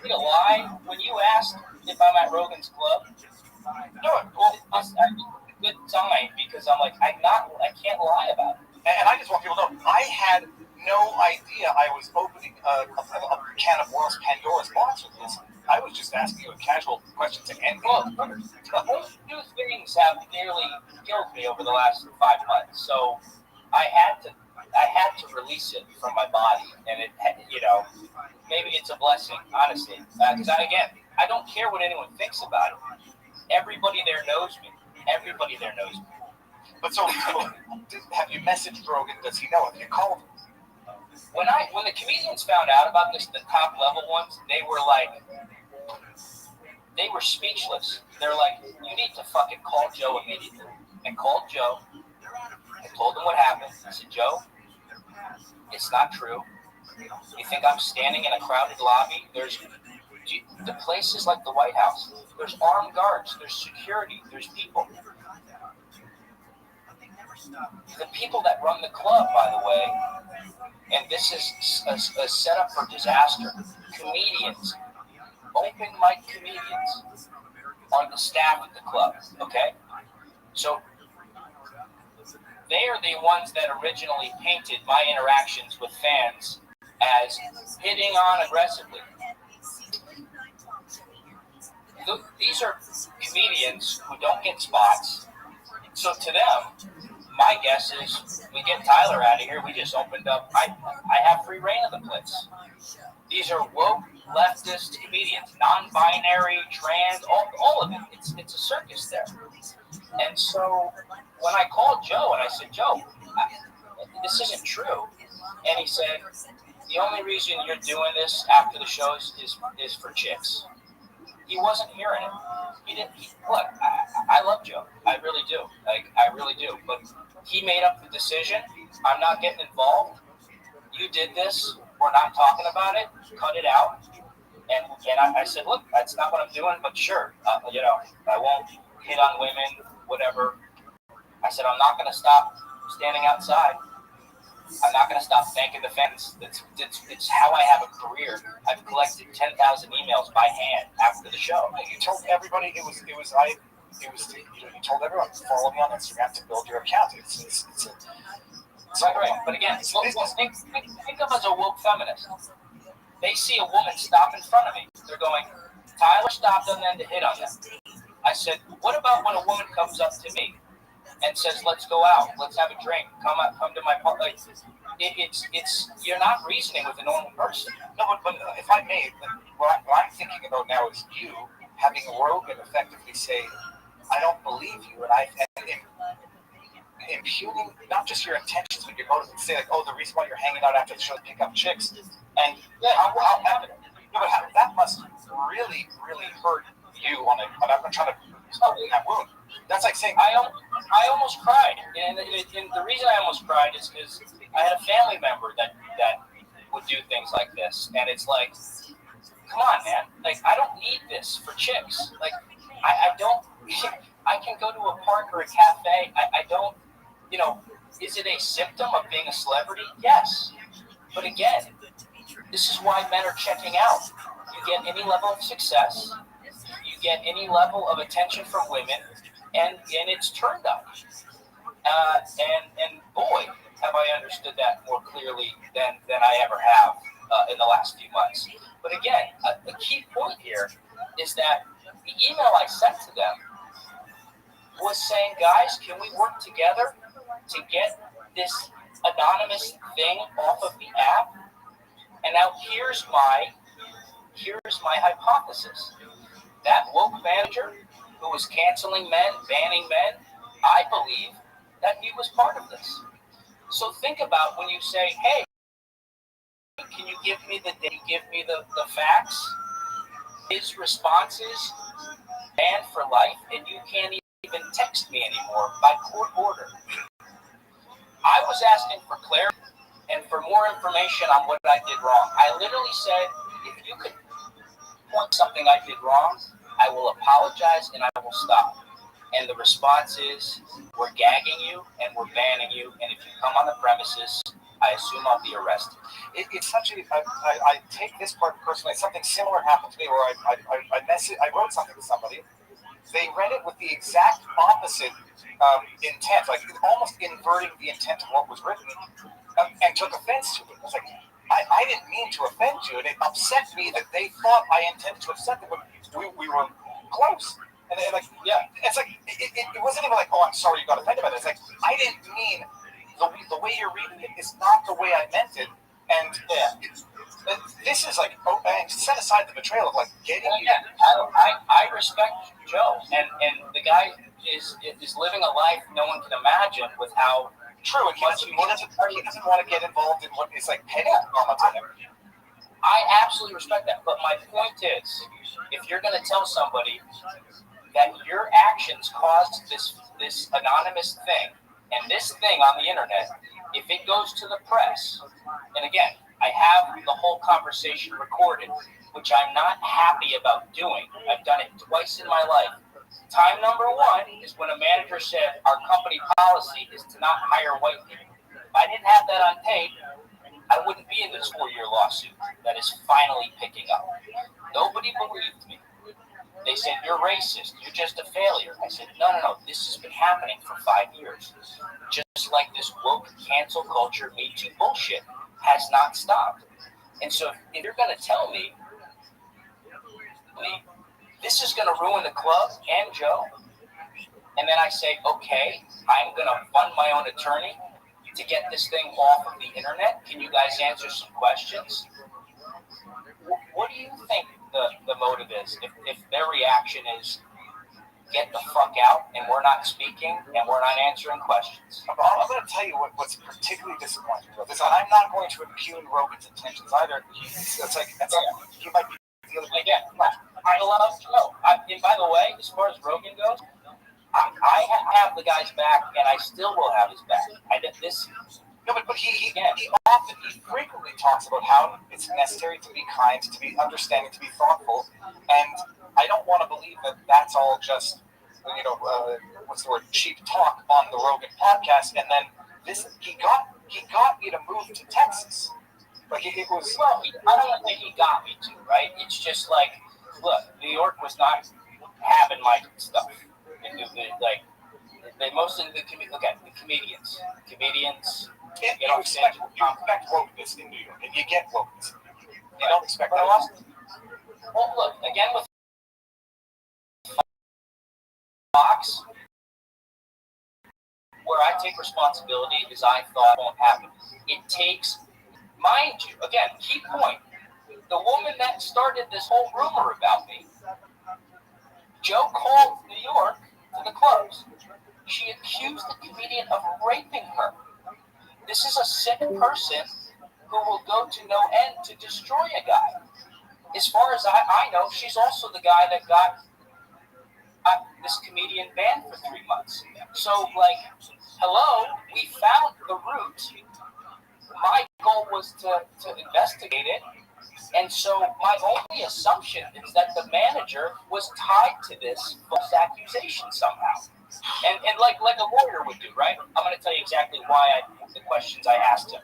you lie when you asked if I'm at Rogan's club? No, well, it's a good sign because I'm like, I can't lie about it. And I just want people to know, I had no idea I was opening a can of worms, Pandora's box with this. I was just asking you a casual question to end. Well, those two things have nearly killed me over the last 5 months. So I had to release it from my body, and it, maybe it's a blessing, honestly. Because I don't care what anyone thinks about it. Everybody there knows me. Everybody there knows me. But so, have you messaged Rogan? Does he know? Have you called him? When the comedians found out about this, the top level ones, they were speechless. They're like, you need to fucking call Joe immediately. I called Joe. I told him what happened. I said, Joe, it's not true. You think I'm standing in a crowded lobby? The place is like the White House. There's armed guards. There's security. There's people. The people that run the club, by the way, and this is a setup for disaster, comedians, open mic comedians on the staff at the club, okay? So they are the ones that originally painted my interactions with fans as hitting on aggressively. These are comedians who don't get spots. So to them, my guess is we get Tyler out of here. We just opened up. I have free reign of the place. These are woke, leftist comedians, non-binary, trans, all of it. It's a circus there. And so when I called Joe and I said, Joe, this isn't true. And he said, the only reason you're doing this after the shows is for chicks. He wasn't hearing it. Look, I love Joe. I really do. I really do. But he made up the decision. I'm not getting involved. You did this. We're not talking about it. Cut it out. And I said, look, that's not what I'm doing. But sure, I won't hit on women, whatever. I said, I'm not going to stop standing outside. I'm not going to stop thanking the fans. It's how I have a career. I've collected 10,000 emails by hand after the show. You told everybody you told everyone to follow me on Instagram to build your account. It's right. But again, think of as a woke feminist. They see a woman stop in front of me. They're going, Tyler stopped on them to hit on them. I said, what about when a woman comes up to me and says, let's go out, let's have a drink, come to my park. Like, it's you're not reasoning with a normal person. No, but if I may, what I'm thinking about now is you having Rogan effectively say, I don't believe you, and impugning not just your intentions, but your motives, and say like, oh, the reason why you're hanging out after the show to pick up chicks, and how happened? No, but that must really, really hurt you I'm trying to open that wound. That's like saying I almost cried, and the reason I almost cried is because I had a family member that would do things like this, and it's like, come on, man, like I don't need this for chicks. Like I don't. I can go to a park or a cafe. I don't. Is it a symptom of being a celebrity? Yes, but again, this is why men are checking out. You get any level of success, you get any level of attention from women, and it's turned up. And boy, have I understood that more clearly than I ever have in the last few months. But again, the key point here is that the email I sent to them was saying, guys, can we work together to get this anonymous thing off of the app? And now here's my hypothesis. That woke manager who was canceling men, banning men, I believe that he was part of this. So think about when you say, hey, can you give me the facts? His response is banned for life, and you can't even text me anymore by court order. I was asking for clarity and for more information on what I did wrong. I literally said, if you could point something I did wrong, I will apologize and I will stop. And the response is, we're gagging you and we're banning you, and if you come on the premises, I assume I'll be arrested. It's such a. I take this part personally. Something similar happened to me where I wrote something to somebody. They read it with the exact opposite intent, like almost inverting the intent of what was written, and took offense to it. I was like, I didn't mean to offend you, and it upset me that they thought I intended to upset them, but we were close. And like, yeah, it's like it wasn't even like, oh, I'm sorry you got offended by it. It's like, I didn't mean the way you're reading it is not the way I meant it, and this is like, and set aside the betrayal of like getting. Yeah, I respect Joe, and the guy is living a life no one can imagine with how true. And he doesn't want to get involved in what is like petty drama to him. I absolutely respect that, but my point is, if you're going to tell somebody that your actions caused this anonymous thing, and this thing on the internet, if it goes to the press, and again, I have the whole conversation recorded, which I'm not happy about doing. I've done it twice in my life. Time number one is when a manager said our company policy is to not hire white people. If I didn't have that on tape, I wouldn't be in this 4-year lawsuit that is finally picking up. Nobody believed me. They said, you're racist. You're just a failure. I said, no. This has been happening for 5 years. Just like this woke cancel culture, Me Too bullshit has not stopped. And so if you're going to tell me this is going to ruin the club and Joe, and then I say, okay, I'm going to fund my own attorney to get this thing off of the internet. Can you guys answer some questions? What do you think the motive is? If their reaction is get the fuck out and we're not speaking and we're not answering questions. I'm going to tell you what's particularly disappointing about this, and I'm not going to impugn Rogan's intentions either. It's like he might be the other way. Again, I love Joe. And by the way, as far as Rogan goes, I have the guy's back, and I still will have his back. No, but he frequently talks about how it's necessary to be kind, to be understanding, to be thoughtful, and I don't want to believe that that's all just, what's the word, cheap talk on the Rogan podcast. And then he got me to move to Texas. Like it was. Well, I don't think he got me to, right? It's just like, look, New York was not having my stuff. Most of the comedians. You don't expect wokeness in New York, and you get wokeness. You don't expect that. Well, look, again with Fox, where I take responsibility is I thought it won't happen. It takes, mind you, again, key point, the woman that started this whole rumor about me, Joe called New York to the clubs. She accused the comedian of raping her. This is a sick person who will go to no end to destroy a guy. As far as I know, she's also the guy that got this comedian banned for 3 months. So, like, hello, we found the root. My goal was to investigate it. And so my only assumption is that the manager was tied to this false accusation somehow. And like a lawyer would do, right? I'm going to tell you exactly why the questions I asked him.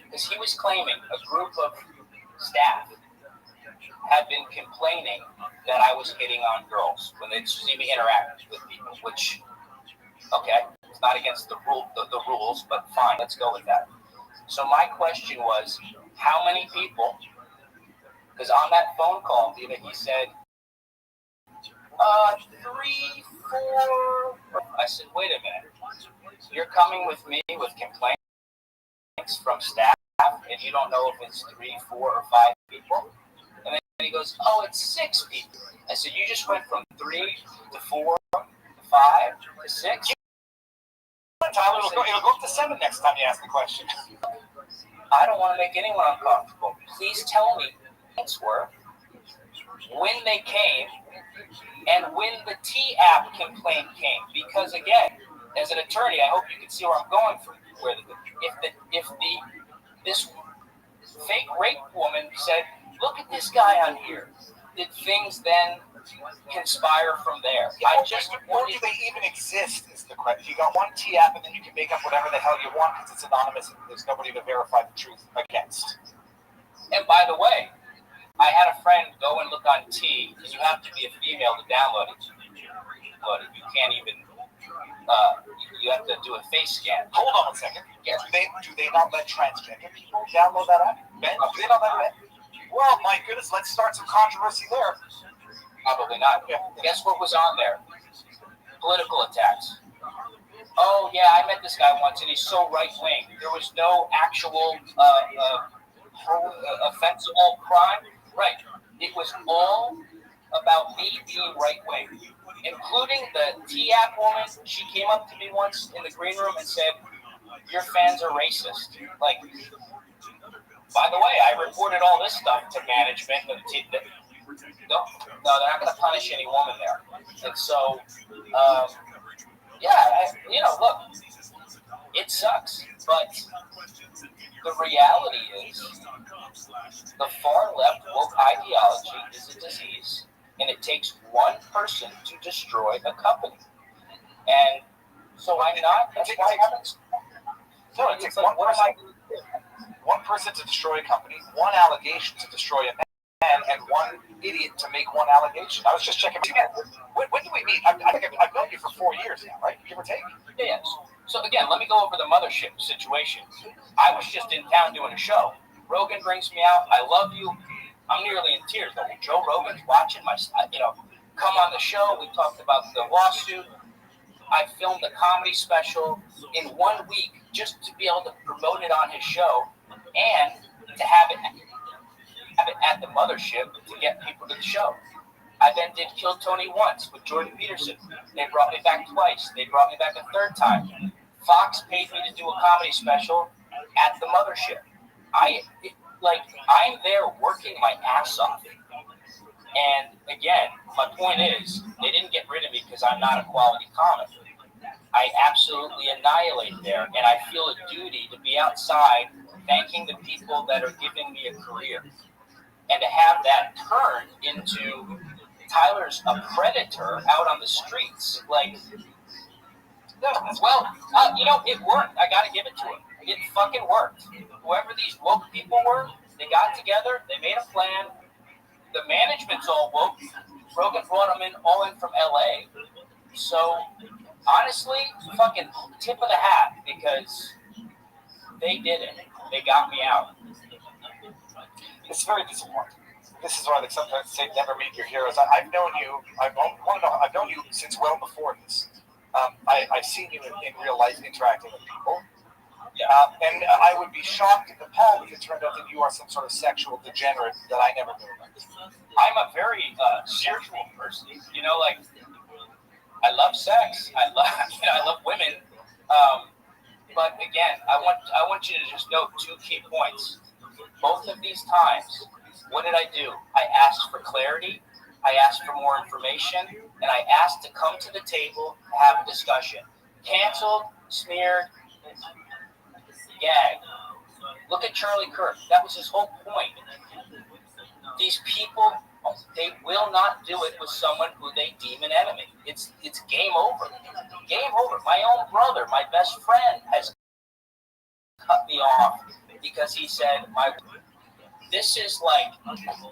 Because he was claiming a group of staff had been complaining that I was hitting on girls when they see me interact with people, which, okay, it's not against the rules, but fine, let's go with that. So my question was, how many people, because on that phone call, he said, 3, 4, I said, wait a minute, you're coming with me with complaints from staff, and you don't know if it's 3, 4, or 5 people? And then he goes, oh, it's 6 people. I said, you just went from 3 to 4 to 5 to 6? Tyler, it'll go up to 7 next time you ask the question. I don't want to make anyone uncomfortable. Please tell me were when they came and when the T-app complaint came. Because again, as an attorney, I hope you can see where I'm going from. Where this fake rape woman said, "Look at this guy on here," did things then conspire from there? Or do they even exist? Is the question. You got one T-app, and then you can make up whatever the hell you want because it's anonymous and there's nobody to verify the truth against. And by the way, I had a friend go and look on T, and you have to be a female to download it. You can't even. You have to do a face scan. Hold on a second. Yeah. Do they not let transgender people download that app? Ben, do they not let it? Well, my goodness, let's start some controversy there. Probably not. Yeah. Guess what was on there? Political attacks. Oh yeah, I met this guy once, and he's so right wing. There was no actual offensible crime. Right. It was all about me being right wing, including the T-app woman. She came up to me once in the green room and said, "Your fans are racist." Like, by the way, I reported all this stuff to management. No, they're not going to punish any woman there. And so, look, it sucks, but the reality is the far left woke ideology is a disease, and it takes one person to destroy a company. And so I'm not. That's why I haven't. No, it takes one person to destroy a company, one allegation to destroy a man, and one idiot to make one allegation. I was just checking. When do we meet? I've known you for 4 years now, right? Give or take. Yes. So again, let me go over the mothership situation. I was just in town doing a show. Rogan brings me out. I love you. I'm nearly in tears. Though Joe Rogan's watching my, come on the show. We talked about the lawsuit. I filmed a comedy special in 1 week just to be able to promote it on his show and to have it at the mothership to get people to the show. I then did Kill Tony once with Jordan Peterson. They brought me back twice. They brought me back a third time. Fox paid me to do a comedy special at the mothership. I'm there working my ass off. And again, my point is, they didn't get rid of me because I'm not a quality comic. I absolutely annihilate there, and I feel a duty to be outside thanking the people that are giving me a career. And to have that turn into Tyler's a predator out on the streets, it worked. I got to give it to him. It fucking worked. Whoever these woke people were, they got together, they made a plan. The management's all woke. Rogan brought them all in from LA. So, honestly, fucking tip of the hat, because they did it. They got me out. It's very disappointing. this is why they sometimes say never meet your heroes. I've known you. I've known you since well before this. I've seen you in real life interacting with people. And I would be shocked and appalled if it turned out that you are some sort of sexual degenerate that I never knew about. I'm a very spiritual person. Like I love sex. I love women. But again, I want you to just note 2 key points. Both of these times, what did I do? I asked for clarity. I asked for more information, and I asked to come to the table, have a discussion. Canceled, smeared, gagged. Look at Charlie Kirk. That was his whole point. These people, they will not do it with someone who they deem an enemy. It's game over. Game over. My own brother, my best friend, has cut me off because he said, this is like,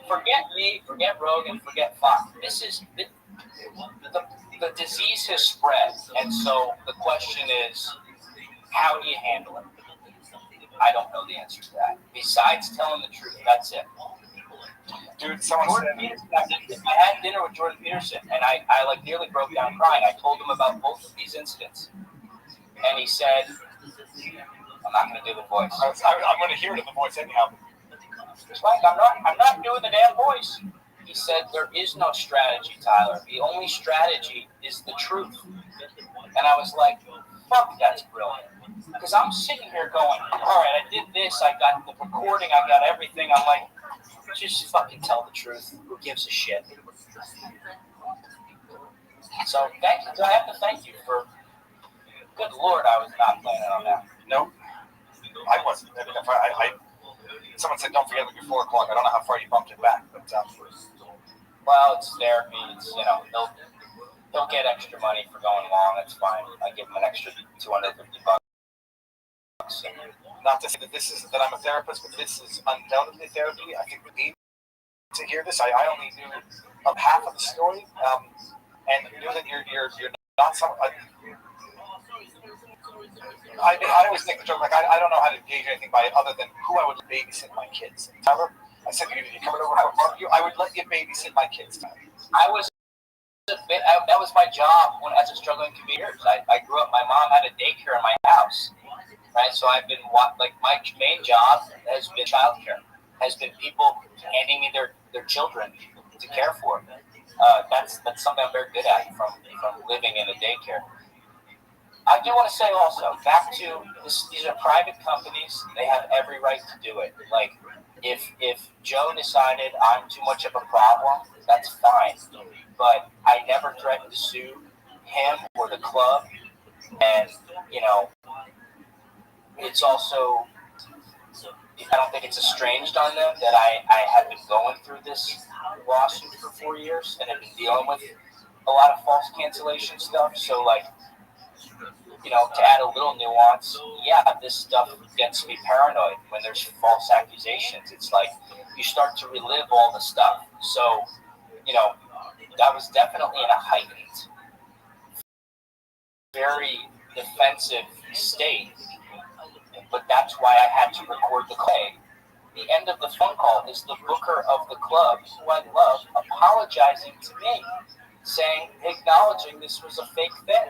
forget me, forget Rogan, forget Fox. This is, the disease has spread. And so the question is, how do you handle it? I don't know the answer to that. Besides telling the truth, that's it. Dude, someone said, I had dinner with Jordan Peterson, and I like nearly broke down crying. I told him about both of these incidents, and he said, "I'm not going to do the voice. I'm going to hear it in the voice anyhow." It's like I'm not doing the damn voice. He said, "There is no strategy, Tyler. The only strategy is the truth." And I was like, "Fuck, that's brilliant." Because I'm sitting here going, "All right, I did this. I got the recording. I got everything." I'm like, just fucking tell the truth. Who gives a shit? So thank you. I have to thank you for. Good Lord, I was not planning on that. No, I wasn't. I mean, someone said don't forget it before 4 o'clock. I don't know how far you bumped it back, but well, it's therapy. It's they'll get extra money for going long. That's fine. I give them an extra $250. Not to say that I'm a therapist, but this is undoubtedly therapy. I think we need to hear this. I only knew of half of the story, and knew that you're not someone. I always think the joke like I don't know how to gauge anything by it other than who I would babysit my kids. Tyler, I said you coming over for a barbecue. I would let you babysit my kids. Tyler. That was my job as a struggling comedian. I grew up. My mom had a daycare in my house. Right, so I've been like my main job has been childcare, has been people handing me their children to care for. That's something I'm very good at from living in a daycare. I do want to say also back to this, these are private companies. They have every right to do it. Like if Joe decided I'm too much of a problem, that's fine. But I never threatened to sue him or the club, and it's also, I don't think it's estranged on them that I have been going through this lawsuit for 4 years and have been dealing with a lot of false cancellation stuff. So, like, to add a little nuance, this stuff gets me paranoid when there's false accusations. It's like you start to relive all the stuff. So, I was definitely in a heightened, very defensive state. But that's why I had to record the play. The end of the phone call is the booker of the club, who I love, apologizing to me, acknowledging this was a fake thing,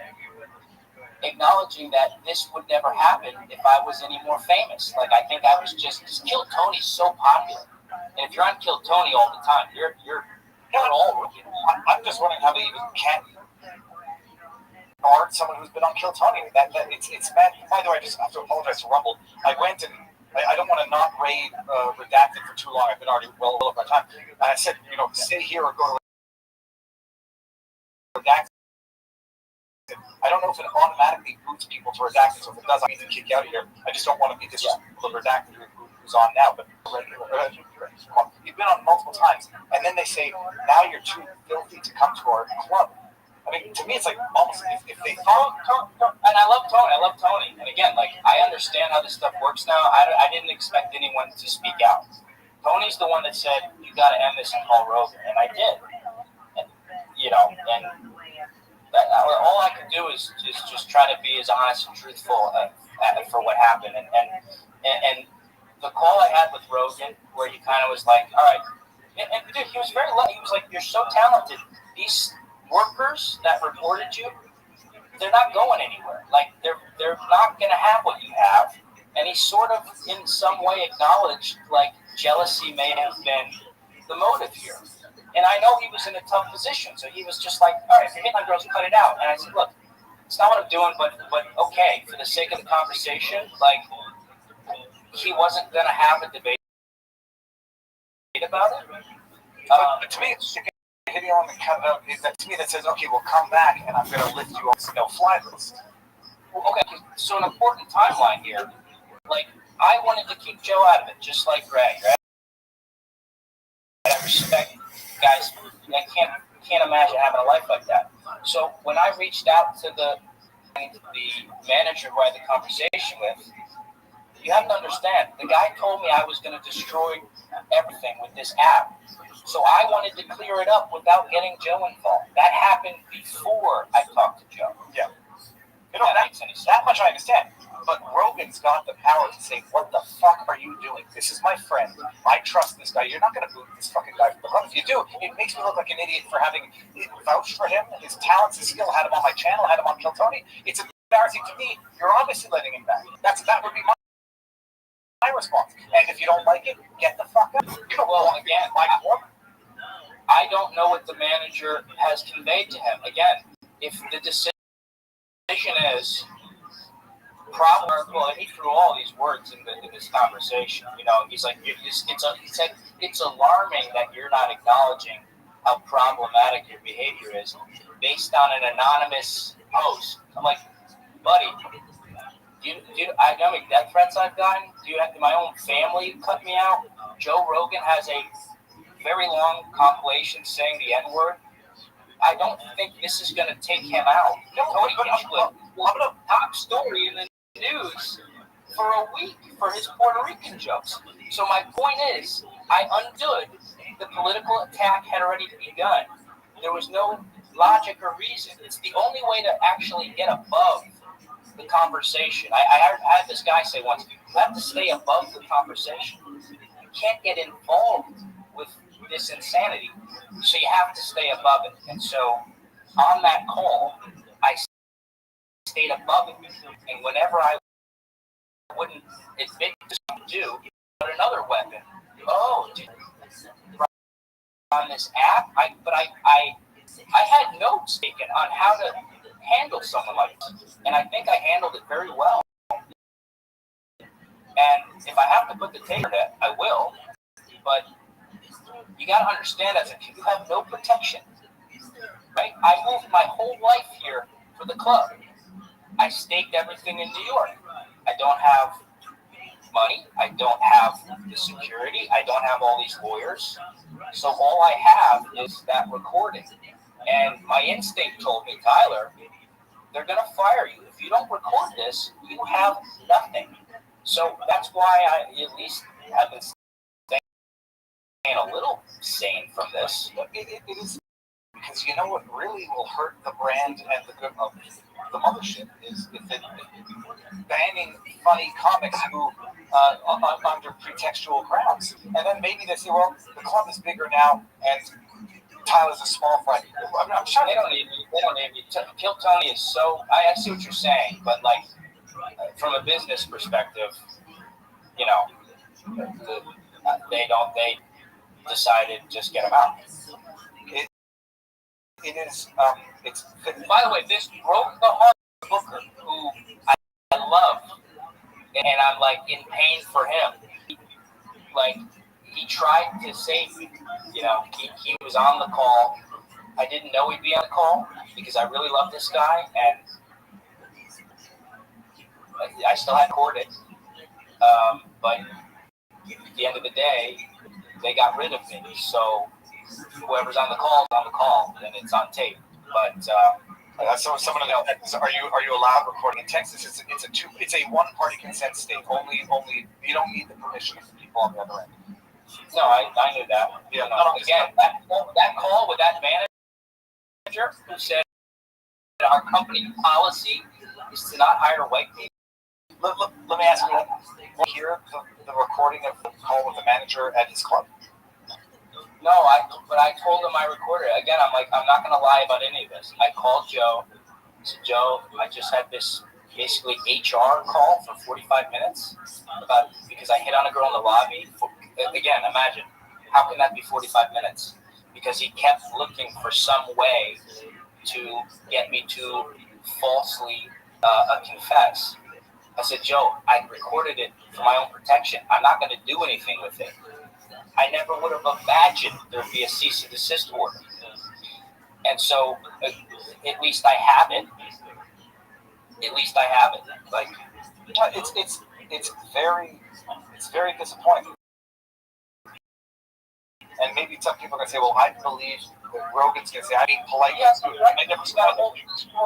acknowledging that this would never happen if I was any more famous. Like, I think I was because Kill Tony's so popular, and if you're on Kill Tony all the time, you're all. I'm just wondering how they even can guard someone who's been on Kill Tony. It's bad. By the way, I just have to apologize to Rumble. I went and I don't want to not raid Redacted for too long. I've been already well over my time. And I said, stay here or go to Redacted. I don't know if it automatically boots people to Redacted, so if it does, I need to kick you out of here. I just don't want to be this Redacted who's on now, but you've been on multiple times, and then they say, now you're too filthy to come to our club. I mean, to me, it's like almost if they thought, and I love Tony. And again, like, I understand how this stuff works now. I didn't expect anyone to speak out. Tony's the one that said, you got to end this and call Rogan, and I did. And, all I can do is just try to be as honest and truthful for what happened. And the call I had with Rogan, where he kind of was like, all right, And dude, he was very lucky. He was like, "You're so talented. These workers that reported you, they're not going anywhere. Like they're not gonna have what you have." And he sort of, in some way, acknowledged like jealousy may have been the motive here. And I know he was in a tough position, so he was just like, "All right, if you're hitting on girls, cut it out." And I said, "Look, it's not what I'm doing, but okay, for the sake of the conversation, like he wasn't gonna have a debate about it." But to me, it's hitting on the to me that says, okay, we'll come back and I'm going to lift you off the no-fly list. Well, okay, so an important timeline here. Like, I wanted to keep Joe out of it, just like Greg, right? I respect guys. I can't imagine having a life like that. So when I reached out to the manager who I had the conversation with, you have to understand, the guy told me I was going to destroy everything with this app. So I wanted to clear it up without getting Joe involved. That happened before I talked to Joe. Yeah. You know, that much I understand. But Rogan's got the power to say, what the fuck are you doing? This is my friend. I trust this guy. You're not going to boot this fucking guy from the club. If you do, it makes me look like an idiot for having vouched for him. His talents, his skill, had him on my channel, had him on Kill Tony. It's embarrassing to me. You're obviously letting him back. That would be my response. And if you don't like it, get the fuck out. You know, well, again, I don't know what the manager has conveyed to him. Again, if the decision is problem, well, and he threw all these words in this conversation. You know, he's like, he said, it's alarming that you're not acknowledging how problematic your behavior is based on an anonymous post. I'm like, buddy, I know how many death threats I've gotten. My own family cut me out. Joe Rogan has a very long compilation saying the N-word. I don't think this is going to take him out. Tony Hinchcliffe, top story in the news for a week for his Puerto Rican jokes. So my point is, I understood the political attack had already begun. There was no logic or reason. It's the only way to actually get above the conversation. I had this guy say once, you have to stay above the conversation. You can't get involved with this insanity, so you have to stay above it. And so on that call, I stayed above it. And whenever I wouldn't admit to something to do, but another weapon. Oh, dude, on this app, I had notes taken on how to handle someone like this, and I think I handled it very well. And if I have to put the tape on it, I will. But you got to understand, as a kid, you have no protection, right? I moved my whole life here for the club. I staked everything in New York. I don't have money. I don't have the security. I don't have all these lawyers. So all I have is that recording. And my instinct told me, Tyler, they're going to fire you. If you don't record this, you have nothing. So that's why I at least have been staying a little sane from this. It is because you know what really will hurt the brand and the good of the mothership is if banning funny comics who under pretextual grounds, and then maybe they say, well, the club is bigger now, and Tyler's a small fry. I'm sure they don't need me. Kill Tony is so. I see what you're saying, but like from a business perspective, you know, they decided just get him out. It is. It's. By the way, this broke the heart of Booker, who I love, and I'm like in pain for him. Like he tried to save me. You know, he was on the call. I didn't know he'd be on the call because I really love this guy, and I still had recorded. But at the end of the day, they got rid of me. So whoever's on the call is on the call, and it's on tape. But so someone else, are you allowed recording in Texas? It's a one-party consent state. Only you don't need the permission of the people on the other end. No, I knew that. Yeah, no, again, that call with that manager who said our company policy is to not hire white people. Let me ask you, will you hear the recording of the call with the manager at his club? No, but I told him I recorded it. Again, I'm like, I'm not going to lie about any of this. I called Joe. I said, Joe, I just had this basically HR call for 45 minutes because I hit on a girl in the lobby. Again, imagine, how can that be 45 minutes? Because he kept looking for some way to get me to falsely confess. I said, Joe, I recorded it for my own protection. I'm not going to do anything with it. I never would have imagined there'd be a cease and desist order. And so, at least I have it. Like, it's very disappointing. And maybe some people are gonna say, well, I believe that Rogan's gonna say, I mean, polite. Yeah, right. I never got whole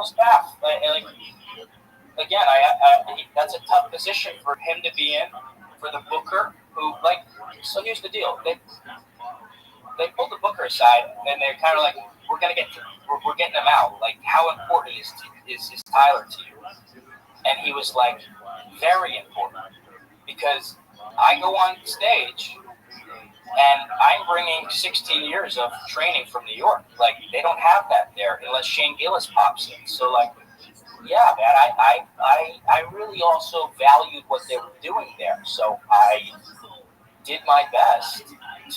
staff. Like, again, that's a tough position for him to be in, for the booker, who, like, so here's the deal. They pulled the booker aside, and they're kind of like, we're getting him out. Like, how important is Tyler to you? And he was like, very important, because I go on stage, and I'm bringing 16 years of training from New York. Like, they don't have that there unless Shane Gillis pops in. So, like, yeah, man, I really also valued what they were doing there. So I did my best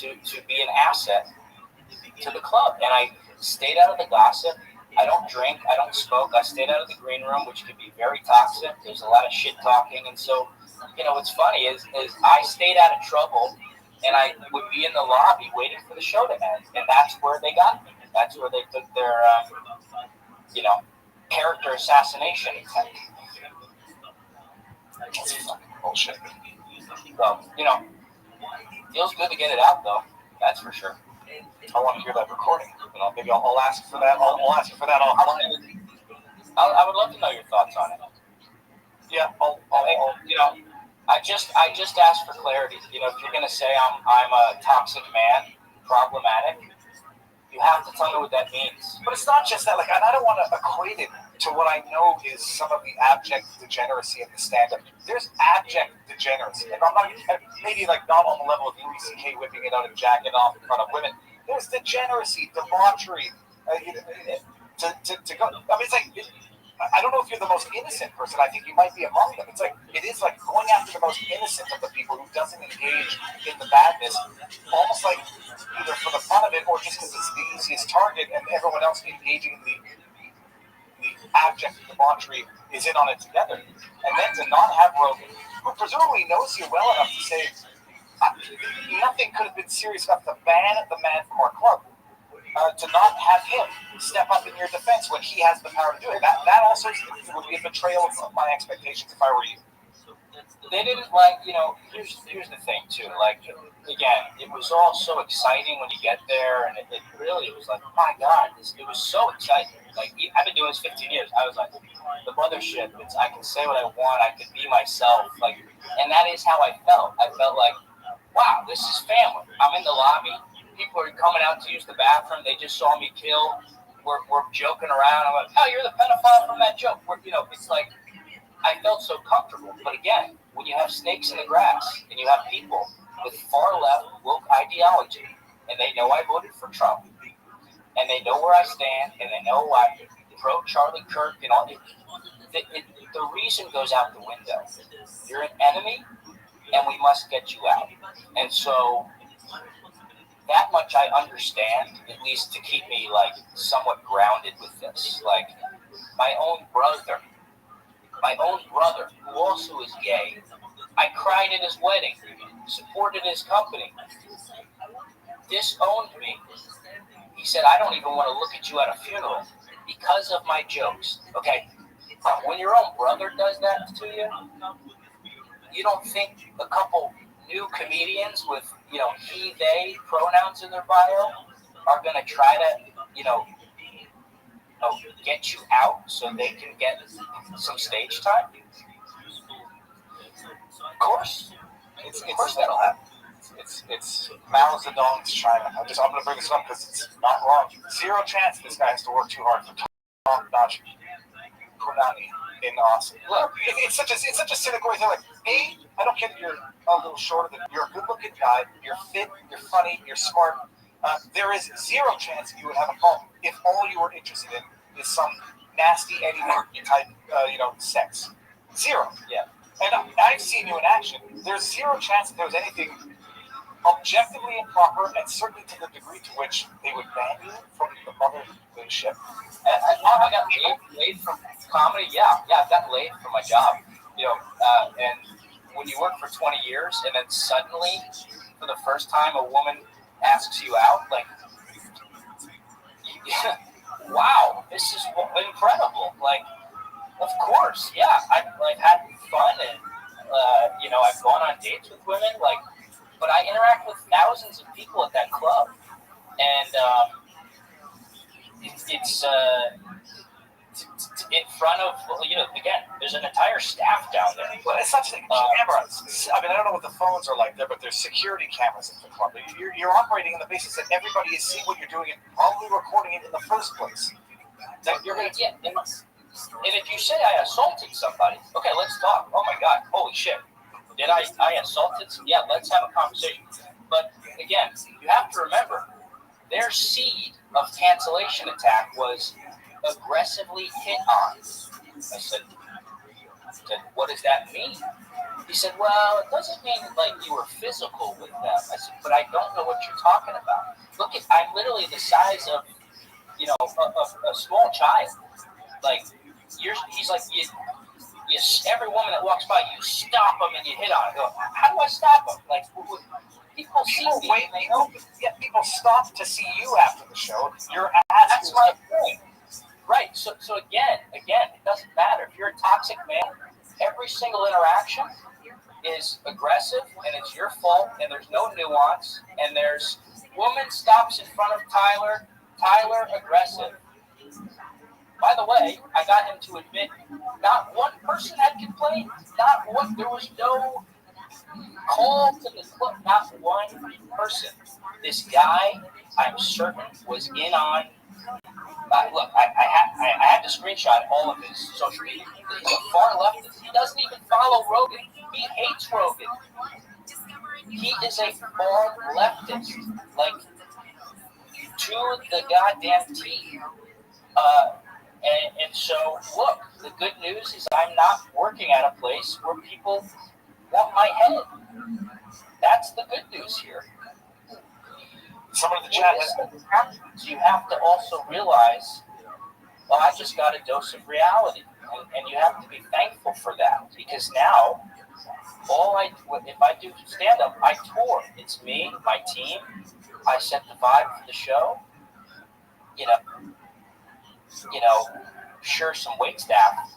to be an asset to the club. And I stayed out of the gossip. I don't drink. I don't smoke. I stayed out of the green room, which could be very toxic. There's a lot of shit talking. And so, what's funny is I stayed out of trouble, and I would be in the lobby waiting for the show to end. And that's where they got me. That's where they took their, character assassination attempt. That's fucking bullshit. So, feels good to get it out, though. That's for sure. I want to hear that recording. Maybe I'll ask for that. I'll ask you for that offline. I would love to know your thoughts on it. Yeah, I just asked for clarity. If you're gonna say I'm a toxic man, problematic, you have to tell me what that means. But it's not just that. Like, and I don't want to equate it to what I know is some of the abject degeneracy of the stand-up. There's abject degeneracy. And I'm not, maybe like not on the level of Louis C.K. whipping it out and jacking off in front of women. There's degeneracy, debauchery. To go. I mean, it's like, I don't know if you're the most innocent person. I think you might be among them. It's like, it is like going after the most innocent of the people who doesn't engage in the badness, almost like either for the fun of it or just because it's the easiest target and everyone else engaging in the abject debauchery is in on it together. And then to not have Rogan, who presumably knows you well enough to say, nothing could have been serious enough to ban the man from our club. To not have him step up in your defense when he has the power to do it. That also would be a betrayal of my expectations if I were you. They didn't here's the thing too. Like, again, it was all so exciting when you get there, and it really was like, my God, it was so exciting. Like, I've been doing this 15 years. I was like, the mothership. I can say what I want. I can be myself. Like, and that is how I felt. I felt like, wow, this is family. I'm in the lobby. People are coming out to use the bathroom. They just saw me kill. We're joking around. I'm like, oh, you're the pedophile from that joke. It's like, I felt so comfortable. But again, when you have snakes in the grass and you have people with far left woke ideology, and they know I voted for Trump, and they know where I stand, and they know I'm pro Charlie Kirk and all, the reason goes out the window. You're an enemy, and we must get you out. And so, that much I understand, at least to keep me, like, somewhat grounded with this. Like, my own brother, who also is gay, I cried at his wedding, supported his company, disowned me. He said, I don't even want to look at you at a funeral because of my jokes. Okay, when your own brother does that to you, you don't think a couple new comedians with, he, they pronouns in their bio are going to try to, get you out so they can get some stage time? Of course. Of course that'll happen. It's Mao Zedong's China. I'm going to bring this up because it's not wrong. Zero chance this guy has to work too hard for top-notch punani in Austin. Look, it's such a cynical way to like, hey, I don't care that you're a little shorter than you're a good-looking guy, you're fit, you're funny, you're smart. there is zero chance you would have a phone if all you were interested in is some nasty Eddie Murphy type, sex. Zero. Yeah. And I've seen you in action. There's zero chance that there was anything objectively improper, and certainly to the degree to which they would ban you from the mothership. I got laid from comedy. Yeah, I got laid from my job. And when you work for 20 years, and then suddenly, for the first time, a woman asks you out, like, wow, this is incredible. Like, of course, yeah, I've had fun, and I've gone on dates with women, like, but I interact with thousands of people at that club, and it's in front of, again, there's an entire staff down there. Well, it's not just cameras. I mean, I don't know what the phones are like there, but there's security cameras at the club. You're operating on the basis that everybody is seeing what you're doing and probably recording it in the first place. That you're going to get. And if you say I assaulted somebody, okay, let's talk. Oh my God, holy shit. Did I assaulted? Yeah, let's have a conversation. But again, you have to remember, their seed of cancellation attack was aggressively hit on. I said, what does that mean? He said, well, it doesn't mean like you were physical with them. I said, but I don't know what you're talking about. Look, I'm literally the size of, a small child. Like, he's like, every woman that walks by, you stop them and you hit on it. Go, how do I stop them? Like, people see me. Wait, people stop to see you after the show. Your ass. That's my point. Right. So again, it doesn't matter. If you're a toxic man, every single interaction is aggressive, and it's your fault, and there's no nuance, and there's woman stops in front of Tyler, aggressive. By the way, I got him to admit not one person had complained, there was no call to the club, not one person. This guy, I'm certain, was in on. Look, I had to screenshot all of his social media. He's a far leftist. He doesn't even follow Rogan. He hates Rogan. He is a far leftist, like, to the goddamn T. And so, look, the good news is I'm not working at a place where people want my head. That's the good news here. Someone in the chat has... You have to also realize, well, I just got a dose of reality. And you have to be thankful for that. Because now, if I do stand-up, I tour. It's me, my team. I set the vibe for the show. Sure, some wait staff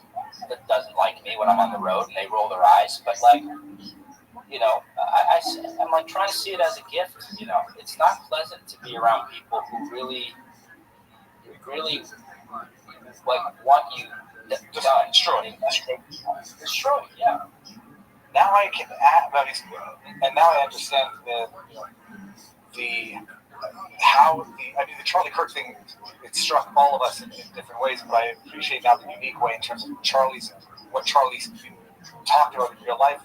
that doesn't like me when I'm on the road and they roll their eyes, but like, I'm like trying to see it as a gift. It's not pleasant to be around people who really like want you done. Destroy, yeah. Now I can add, and now I understand the Charlie Kirk thing, it struck all of us in different ways, but I appreciate now the unique way in terms of what Charlie's talked about in real life,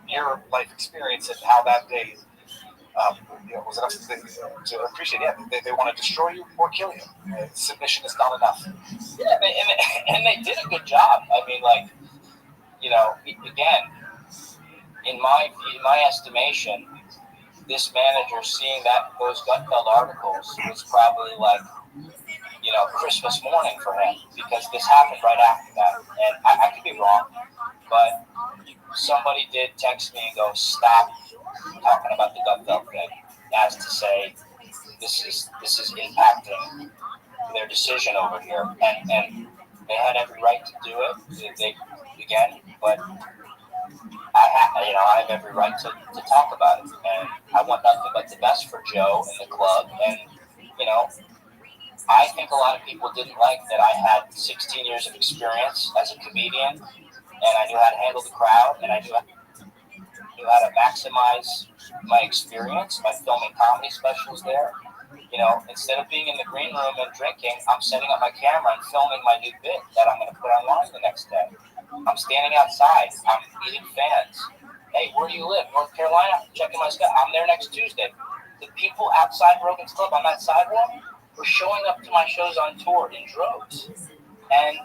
your life experience, and how that day was enough to appreciate it. They want to destroy you or kill you. Submission is not enough. Yeah, and they did a good job. I mean, like, again, in my estimation, this manager seeing those Gutfeld articles was probably like, Christmas morning for him, because this happened right after that. And I could be wrong, but somebody did text me and go, stop talking about the Gutfeld thing, as to say this is impacting their decision over here, and they had every right to do it. But I have every right to talk about it, and I want nothing but the best for Joe and the club. And I think a lot of people didn't like that I had 16 years of experience as a comedian, and I knew how to handle the crowd, and I knew how to maximize my experience by filming comedy specials there. Instead of being in the green room and drinking, I'm setting up my camera and filming my new bit that I'm going to put online the next day. I'm standing outside. I'm meeting fans. Hey, where do you live? North Carolina? Checking my stuff. I'm there next Tuesday. the people outside Rogan's Club on that sidewalk were showing up to my shows on tour in droves. And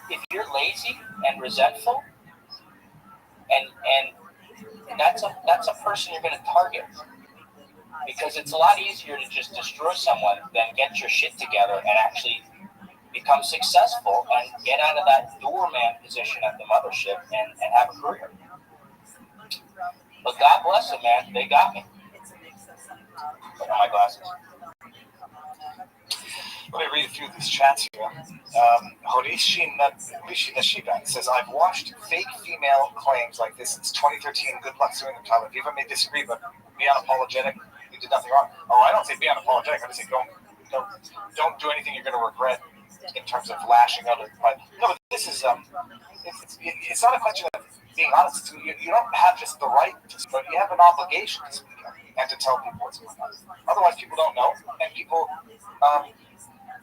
if you're lazy and resentful, and that's a person you're going to target, because it's a lot easier to just destroy someone than get your shit together and actually become successful and get out of that doorman position at the mothership and have a career. But God bless them, man. They got me. Put on my glasses. Let me read through these chats here. Horishi Nashiba says, I've watched fake female claims like this since 2013. Good luck suing them, Tyler. Viva may disagree, but be unapologetic. You did nothing wrong. Oh, I don't say be unapologetic. I just say don't do anything you're going to regret in terms of lashing out. But no, but this is it's not a question of being honest. You don't have just the right to speak, but you have an obligation to speak and to tell people what's going on. Otherwise, people don't know, and people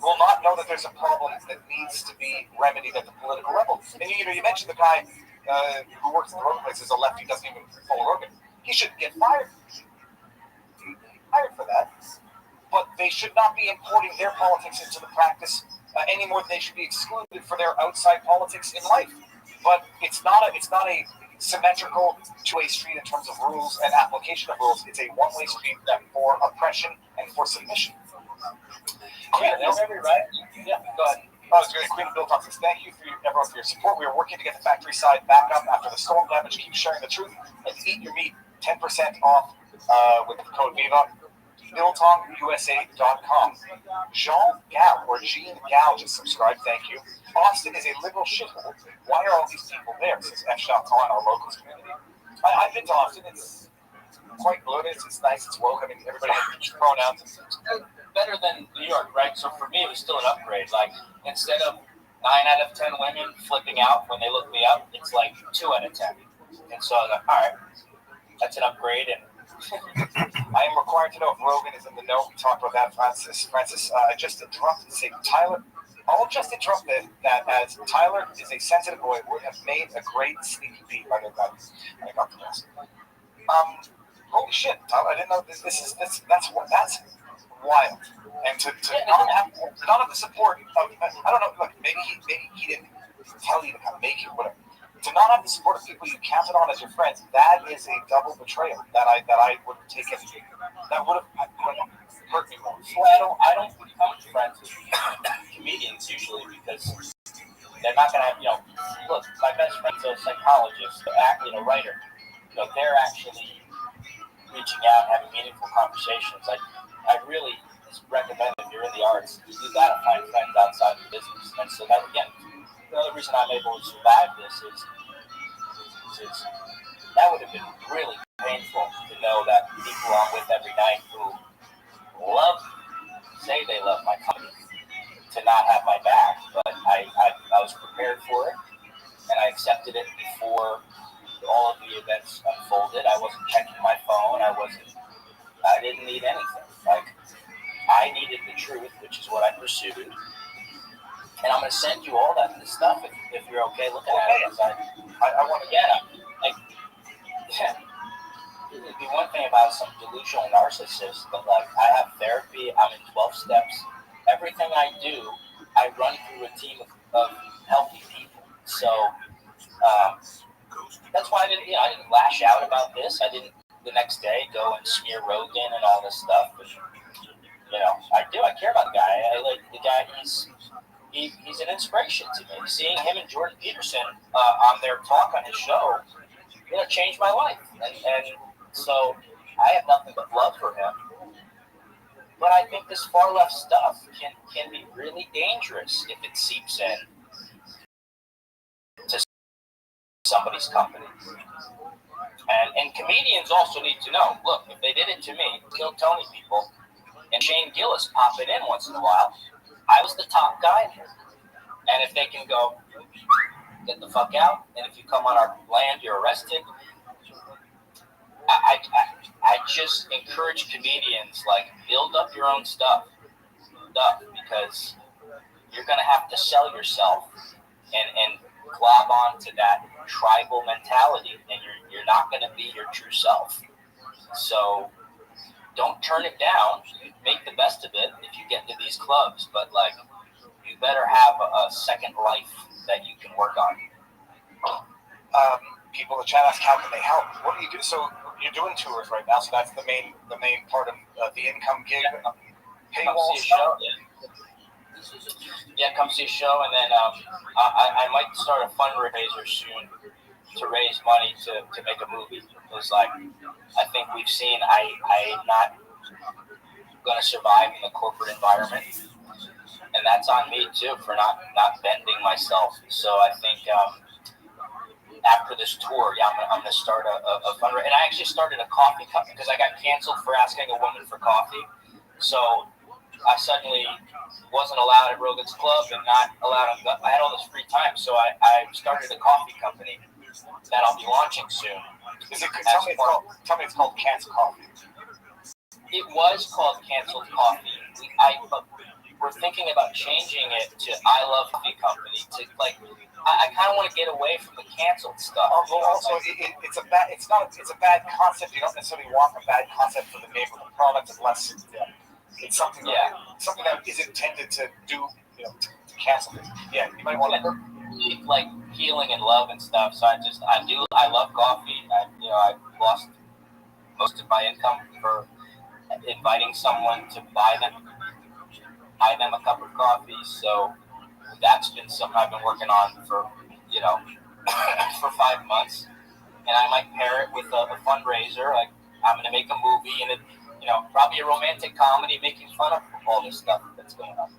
will not know that there's a problem that needs to be remedied at the political level. And you mentioned the guy who works in the Rogan place is a lefty, doesn't even follow Rogan. He should get fired. Fired for that. But they should not be importing their politics into the practice any more than they should be excluded for their outside politics in life. But it's not a symmetrical two-way street in terms of rules and application of rules. It's a one-way street for oppression and for submission. Yeah, that's every right. Yeah, go ahead. Queen of Bill talks says, thank you everyone for your support. We are working to get the factory side back up after the storm damage. Keep sharing the truth and eat your meat. 10% off with the code VIVA. BillTongUSA.com. Jean Gal or Jean Gal just subscribed. Thank you. Austin is a liberal shithole. Why are all these people there? Says F. Chantal, our locals community. I've been to Austin. It's quite good. It's nice. It's woke. I mean, everybody has pronouns. It's better than New York, right? So for me, it was still an upgrade. Like, instead of 9 out of 10 women flipping out when they look me up, it's like 2 out of 10. And so I was like, all right, that's an upgrade. And I am required to know if Rogan is in the know. We talked about that, Francis. I just interrupted to say Tyler. I'll just interrupt that as Tyler is a sensitive boy, would have made a great sneaky beat. I got the rest. Holy shit, Tyler! I didn't know this. That's wild. And to not have the support of, I don't know. Look, maybe he didn't tell you to kind of make it, whatever. To not have the support of people you counted on as your friends, that is a double betrayal that I would have taken. That would have hurt me more. Well, I don't become friends with comedians usually because they're not going to have, look, my best friend's a psychologist, a writer. They're actually reaching out and having meaningful conversations. I really recommend if you're in the arts, you got to find friends outside the business. And so that, again, the other reason I'm able to survive this is that would have been really painful to know that people I'm with every night who say they love my company, to not have my back. But I was prepared for it, and I accepted it before all of the events unfolded. I wasn't checking my phone. I didn't need anything. I needed the truth, which is what I pursued. And I'm going to send you all that stuff if you're okay looking at it. I want to, it'd be one thing about some delusional narcissist, but I have therapy, I'm in 12 steps. Everything I do, I run through a team of healthy people. So that's why I didn't lash out about this. I didn't the next day go and smear Rogan and all this stuff. But, I care about the guy. I like the guy. He's an inspiration to me. Seeing him and Jordan Peterson on their talk on his show, changed my life. And so I have nothing but love for him. But I think this far left stuff can be really dangerous if it seeps in to somebody's company. And comedians also need to know, look, if they did it to me, Kill Tony people, and Shane Gillis popping in once in a while, I was the top guy here. And if they can go, get the fuck out, and if you come on our land, you're arrested. I just encourage comedians, build up your own stuff, because you're going to have to sell yourself and glob onto that tribal mentality, and you're not going to be your true self. So don't turn it down. Make the best of it if you get into these clubs, but like you better have a second life that you can work on. People in the chat ask how can they help. What do you do? So you're doing tours right now, so that's the main part of the income gig. Yeah. Paywall Come see a show. Yeah, come see a show, and then I might start a fundraiser soon to raise money to make a movie. Because like I think we've seen I'm not gonna survive in the corporate environment, and that's on me too for not bending myself. So I think after this tour, I'm gonna start a fundraiser. And I actually started a coffee company because I got canceled for asking a woman for coffee. So I suddenly wasn't allowed at Rogan's Club and not allowed. I had all this free time, so I started a coffee company that I'll be launching soon. Tell me it's called Cancel Coffee. It was called Canceled Coffee. We're thinking about changing it to I Love Coffee Company. To like, I kind of want to get away from the canceled stuff. Also, it's a bad concept. You don't necessarily want a bad concept for the name of the product, unless it's something that is intended to do, to cancel it. Yeah, you might want to like healing and love and stuff. So I love coffee. I lost most of my income for inviting someone to buy them a cup of coffee. So that's been something I've been working on for for 5 months, and I might pair it with a fundraiser. Like I'm going to make a movie, and it, probably a romantic comedy making fun of all this stuff that's going on.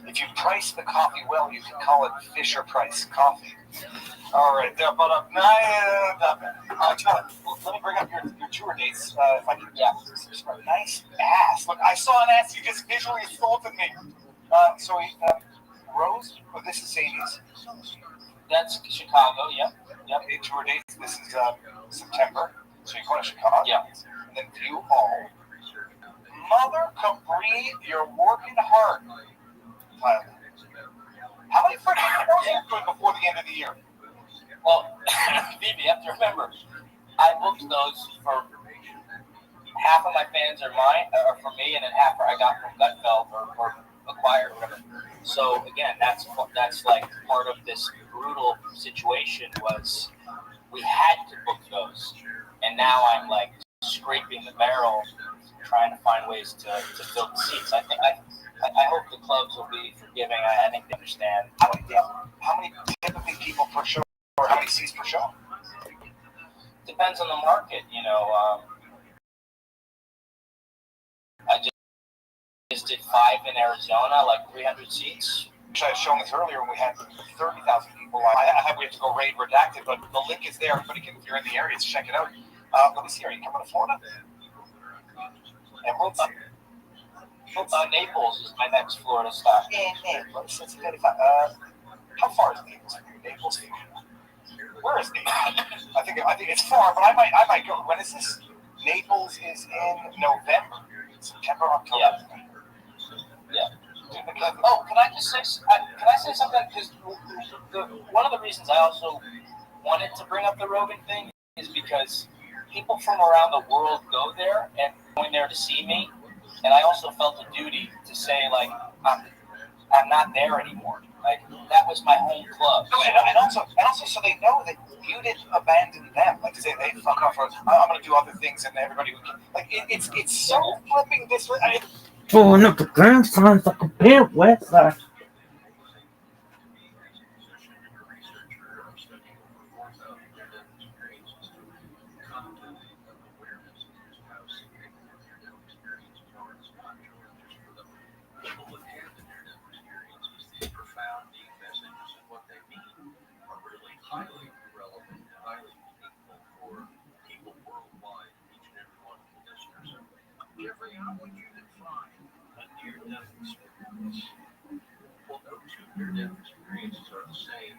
If you price the coffee well, you can call it Fisher Price Coffee. All right, let me bring up your tour dates. If I can, nice ass. Look, I saw an ass. You just visually assaulted me. Rose, this is Sadie's. That's Chicago, yeah. Yep. Tour dates. This is September. So you're going to Chicago. Yeah. And then View All. Mother Capri, you're working hard. How many freaking tours are you doing before the end of the year? Well, Phoebe, you have to remember, I booked those for half of my fans are for me, and then half I got from Gutfeld or acquired, whatever. So again, that's like part of this brutal situation was we had to book those, and now I'm like scraping the barrel, trying to find ways to fill the seats. I hope the clubs will be forgiving. I think they understand. How many typically people per show, or how many seats per show? Depends on the market, I just did 5 in Arizona, like 300 seats. I was showing this earlier when we had 30,000 people. We have to go raid redacted, but the link is there. Everybody can, if you're in the area, check it out. Let me see. Are you coming to Florida? Emeralds? Naples is my next Florida stop. Naples. How far is Naples? Naples. Where is Naples? I think it's far, but I might go. When is this? Naples is in November, September, October. Yeah. Oh, can I say something? Because one of the reasons I also wanted to bring up the Rogan thing is because people from around the world go there and going there to see me, and I also felt a duty to say like I'm not there anymore. Like that was my home club. And also, so they know that you didn't abandon them. Like they fuck off. I'm gonna do other things, and everybody would like it's so flipping this. Pulling up the grandson like a pimp, West Side. Highly relevant, highly meaningful for people worldwide, each and every one of the listeners. Jeffrey, how would you define a near-death experience? Well, no two near-death experiences are the same,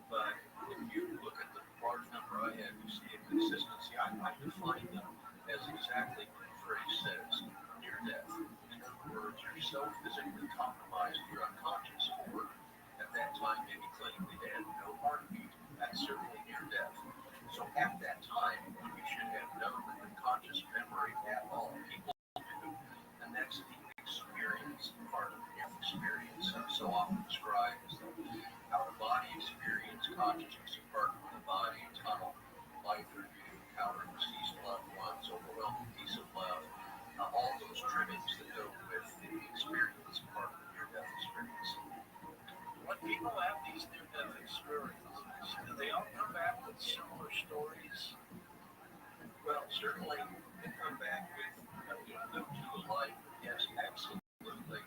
but if you look at the large number I had, you see a consistency. I define them as exactly what the phrase says, near-death. In other words, you're so physically compromised, you're unconscious, or at that time, maybe clinically dead, no heartbeat. That's certainly near death. So at that time, we should have no conscious memory at all. People with similar stories? Well, certainly they come back with no two alike. Yes, absolutely.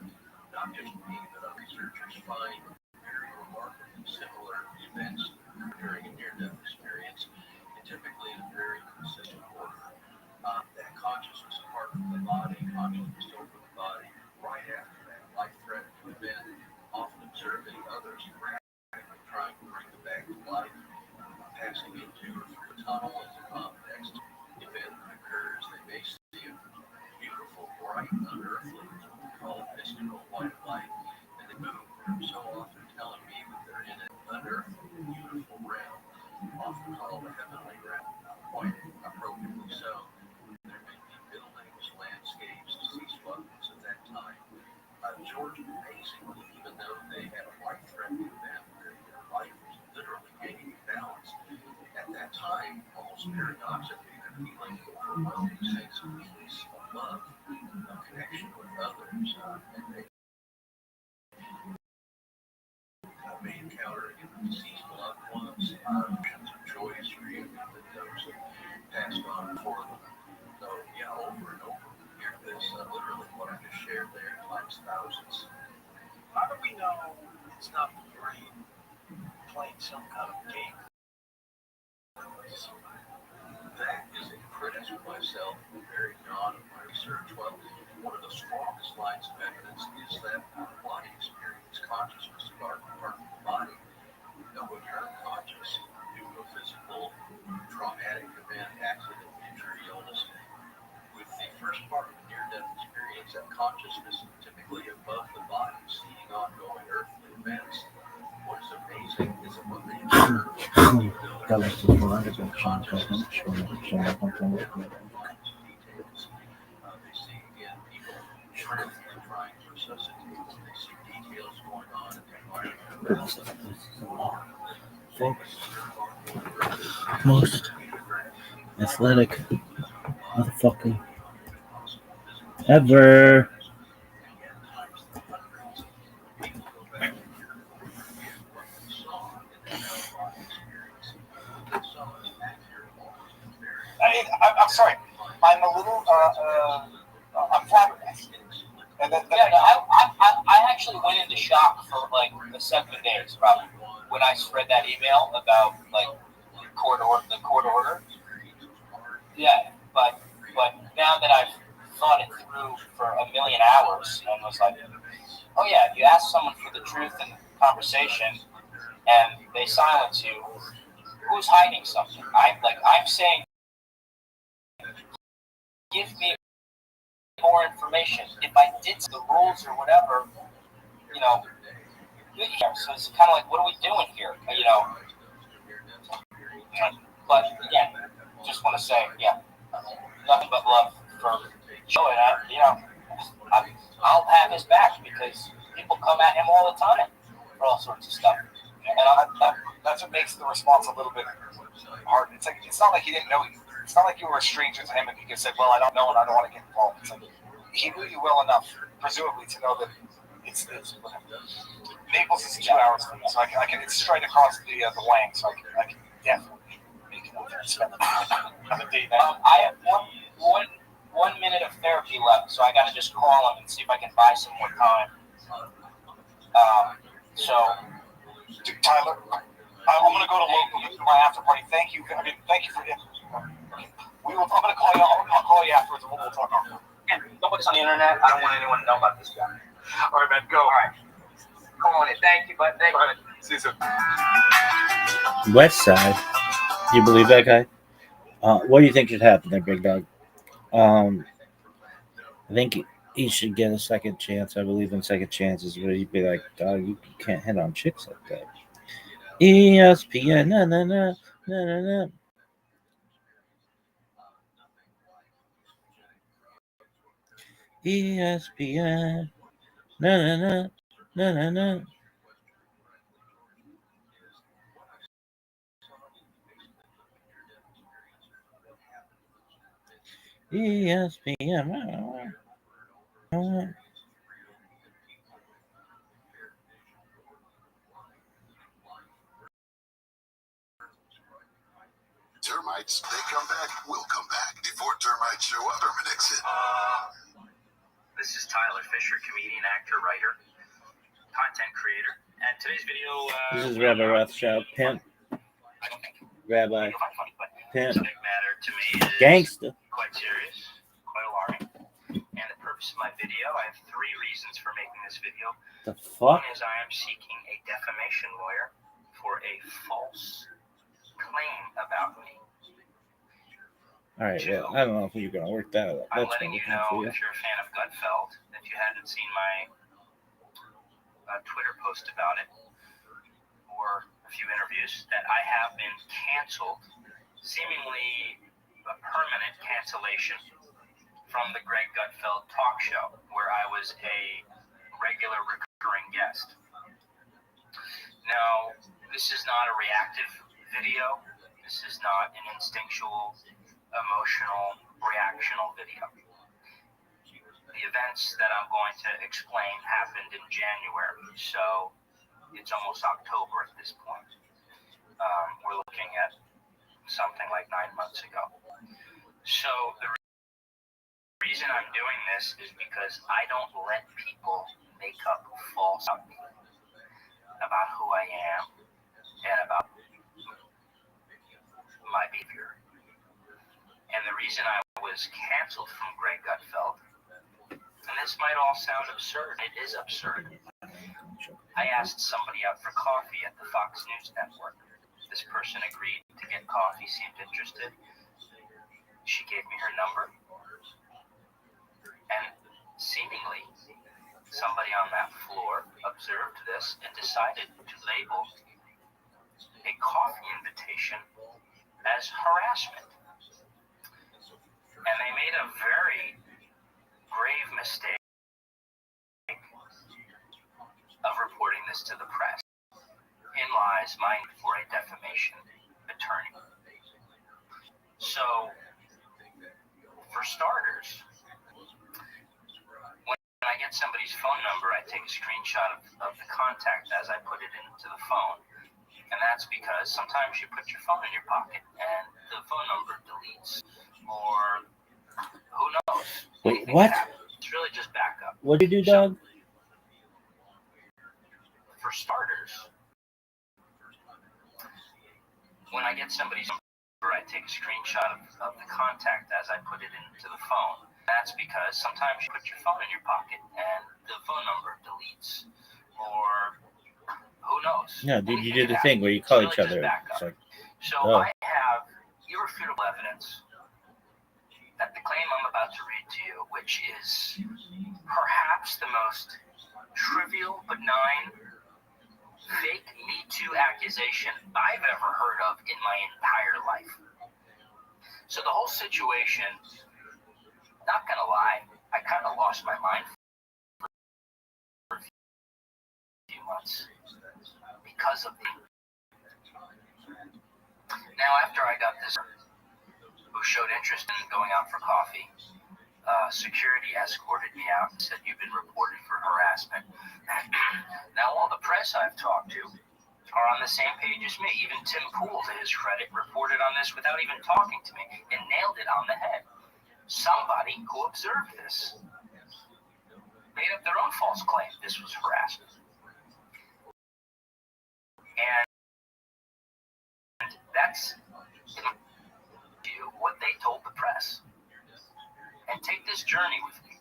Not just me, but other researchers find very remarkably similar events during a near-death experience, and typically in a very consistent order. That consciousness part of the body, consciousness over the body, right after that life-threatening event, often observing others frantically trying to bring them back to life, passing into or through a tunnel as a context event occurs. They may see a beautiful, bright, unearthly, what we call a mystical white light, and they move. So often telling me that they're in an unearthly, beautiful realm, often called the heavenly realm, quite appropriately so. There may be buildings, landscapes, deceased loved ones at that time. George, amazingly, even though they had a life-threatening event, their life was literally gaining balance. At that time, almost paradoxically, they're feeling an overwhelming sense of peace, of love, of connection with others, and they may encounter deceased loved ones, emotions of joyous reunion that those have passed on for them. So, yeah, over and over, we hear this, literally what I just shared there, times thousands. How do we know it's not the brain playing some kind of game? That is a criticism myself at the very dawn of my research. Well, one of the strongest lines of evidence is that body experience, consciousness of our part of the body. Now, when you're unconscious due to a physical, traumatic event, accident, injury, illness, with the first part of a near-death experience, that consciousness is typically above the body, seeing ongoing earthly events. What is amazing is that what they observe, consciousness details. They see again people frantically trying to resuscitate them. They see details going on in the environment. Most athletic motherfucker ever. I'm sorry. I'm a little, I'm flabbergasted. And Yeah, no, I actually went into shock for like the 7 days probably when I read that email about like the court order. Yeah, but now that I've thought it through for a million hours and was like, oh yeah, you ask someone for the truth in conversation and they silence you. Who's hiding something? I'm saying, give me more information. If I did the rules or whatever, you know. So it's kind of like, what are we doing here? You know. But again, just want to say, yeah, nothing but love for Joe, and I'll have his back because people come at him all the time for all sorts of stuff. And that's what makes the response a little bit hard. It's like it's not like he didn't know you. It's not like you were a stranger to him and he could say, "Well, I don't know and I don't want to get involved." It's like he knew you well enough, presumably, to know that it's Naples is 2 hours from me, so I can it's straight across the Wang, so I can definitely make it over there and spend a day there. I have one minute of therapy left, so I got to just call him and see if I can buy some more time. Tyler, I'm going to go to local to my after party. Thank you. Thank you for it. I'm going to call you. I'll call you afterwards and we'll talk on. And don't put this on the internet. I don't want anyone to know about this guy. All right, man. Go. All right. Calling it. Thank you, bud. Thank you. See you soon. West Side. Do you believe that guy? What do you think should happen there, Big Dog? I think he should get a second chance. I believe in second chances, but he'd be like, dog, you can't hit on chicks like that. ESPN, na na na na na na. ESPN, na na na na na na. ESPN. Termites, they come back, we'll come back. Before termites show up, terminix it. This is Tyler Fisher, comedian, actor, writer, content creator. And today's video... this is Rabbi Rothschild, pimp, rabbi, pimp, subject matter to me is gangster. quite serious, quite alarming. And the purpose of my video, I have 3 reasons for making this video. The fuck? One is I am seeking a defamation lawyer for a false claim about me. All right, well, I don't know if you're going to work that out. I'm That's letting going to you be know for you. if you're a fan of Gutfeld, if you hadn't seen my Twitter post about it, or a few interviews, that I have been canceled, seemingly a permanent cancellation from the Greg Gutfeld talk show, where I was a regular recurring guest. Now, this is not a reactive video. This is not an instinctual, emotional, reactional video. The events that I'm going to explain happened in January, so it's almost October at this point. We're looking at something like 9 months ago. So the reason I'm doing this is because I don't let people make up false about who I am and about my behavior. And the reason I was canceled from Greg Gutfeld, and this might all sound absurd, it is absurd. I asked somebody out for coffee at the Fox News Network. This person agreed to get coffee, seemed interested. She gave me her number. And seemingly, somebody on that floor observed this and decided to label a coffee invitation as harassment. And they made a very grave mistake of reporting this to the press. In lies my need for a defamation attorney. So, for starters, when I get somebody's phone number, I take a screenshot of the contact as I put it into the phone. And that's because sometimes you put your phone in your pocket and the phone number deletes. Or who knows? Wait, what? It's really just backup. What did you do, Doug? For starters, when I get somebody's number, I take a screenshot of the contact as I put it into the phone. That's because sometimes you put your phone in your pocket and the phone number deletes. Or who knows? No, dude, you do the thing where you call each other. It's like, so I have irrefutable evidence that the claim I'm about to read to you, which is perhaps the most trivial, benign, fake Me Too accusation I've ever heard of in my entire life. So the whole situation, not gonna lie, I kind of lost my mind for a few months because of the... Now, after I got this, who showed interest in going out for coffee, security escorted me out and said, "You've been reported for harassment." Now, all the press I've talked to are on the same page as me. Even Tim Pool, to his credit, reported on this without even talking to me and nailed it on the head. Somebody who observed this made up their own false claim this was harassment. And that's what they told the press. And take this journey with me.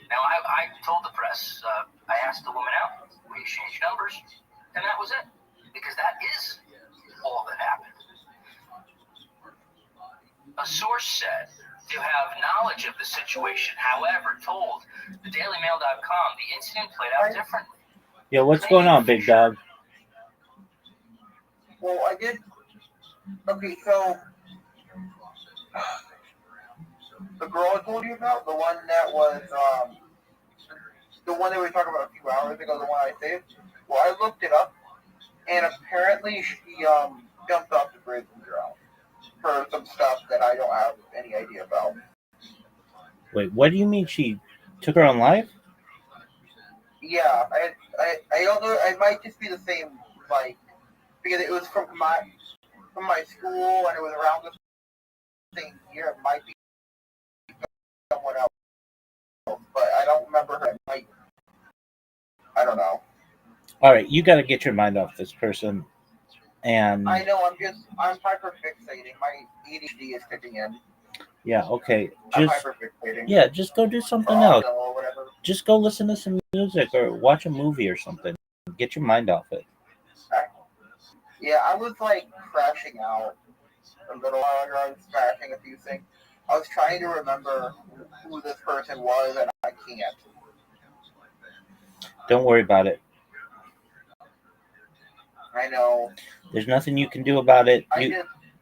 Now, I told the press, I asked the woman out, we exchanged numbers, and that was it. Because that is all that happened. A source said to have knowledge of the situation, however, told the DailyMail.com the incident played out differently. Yo, what's going on, big dog? Well, I did. Okay, so the girl I told you about, the one that was, the one that we were talking about a few hours ago, the one I saved. Well, I looked it up, and apparently she jumped off the bridge and drowned for some stuff that I don't have any idea about. Wait, what do you mean she took her own life? Yeah, I don't know. It might just be the same, like, because it was from from my school, and it was around the same year. It might be someone else, but I don't remember her. I don't know. All right, you got to get your mind off this person. And I know, I'm hyperfixating. My ADHD is kicking in. yeah, okay. I'm Just hyperfixating. just go do something Or else. or whatever. Just go listen to some music or watch a movie or something. Get your mind off it. Yeah, I was like crashing out a little while ago. I was crashing a few things. I was trying to remember who this person was, and I can't. Don't worry about it. I know. There's nothing you can do about it.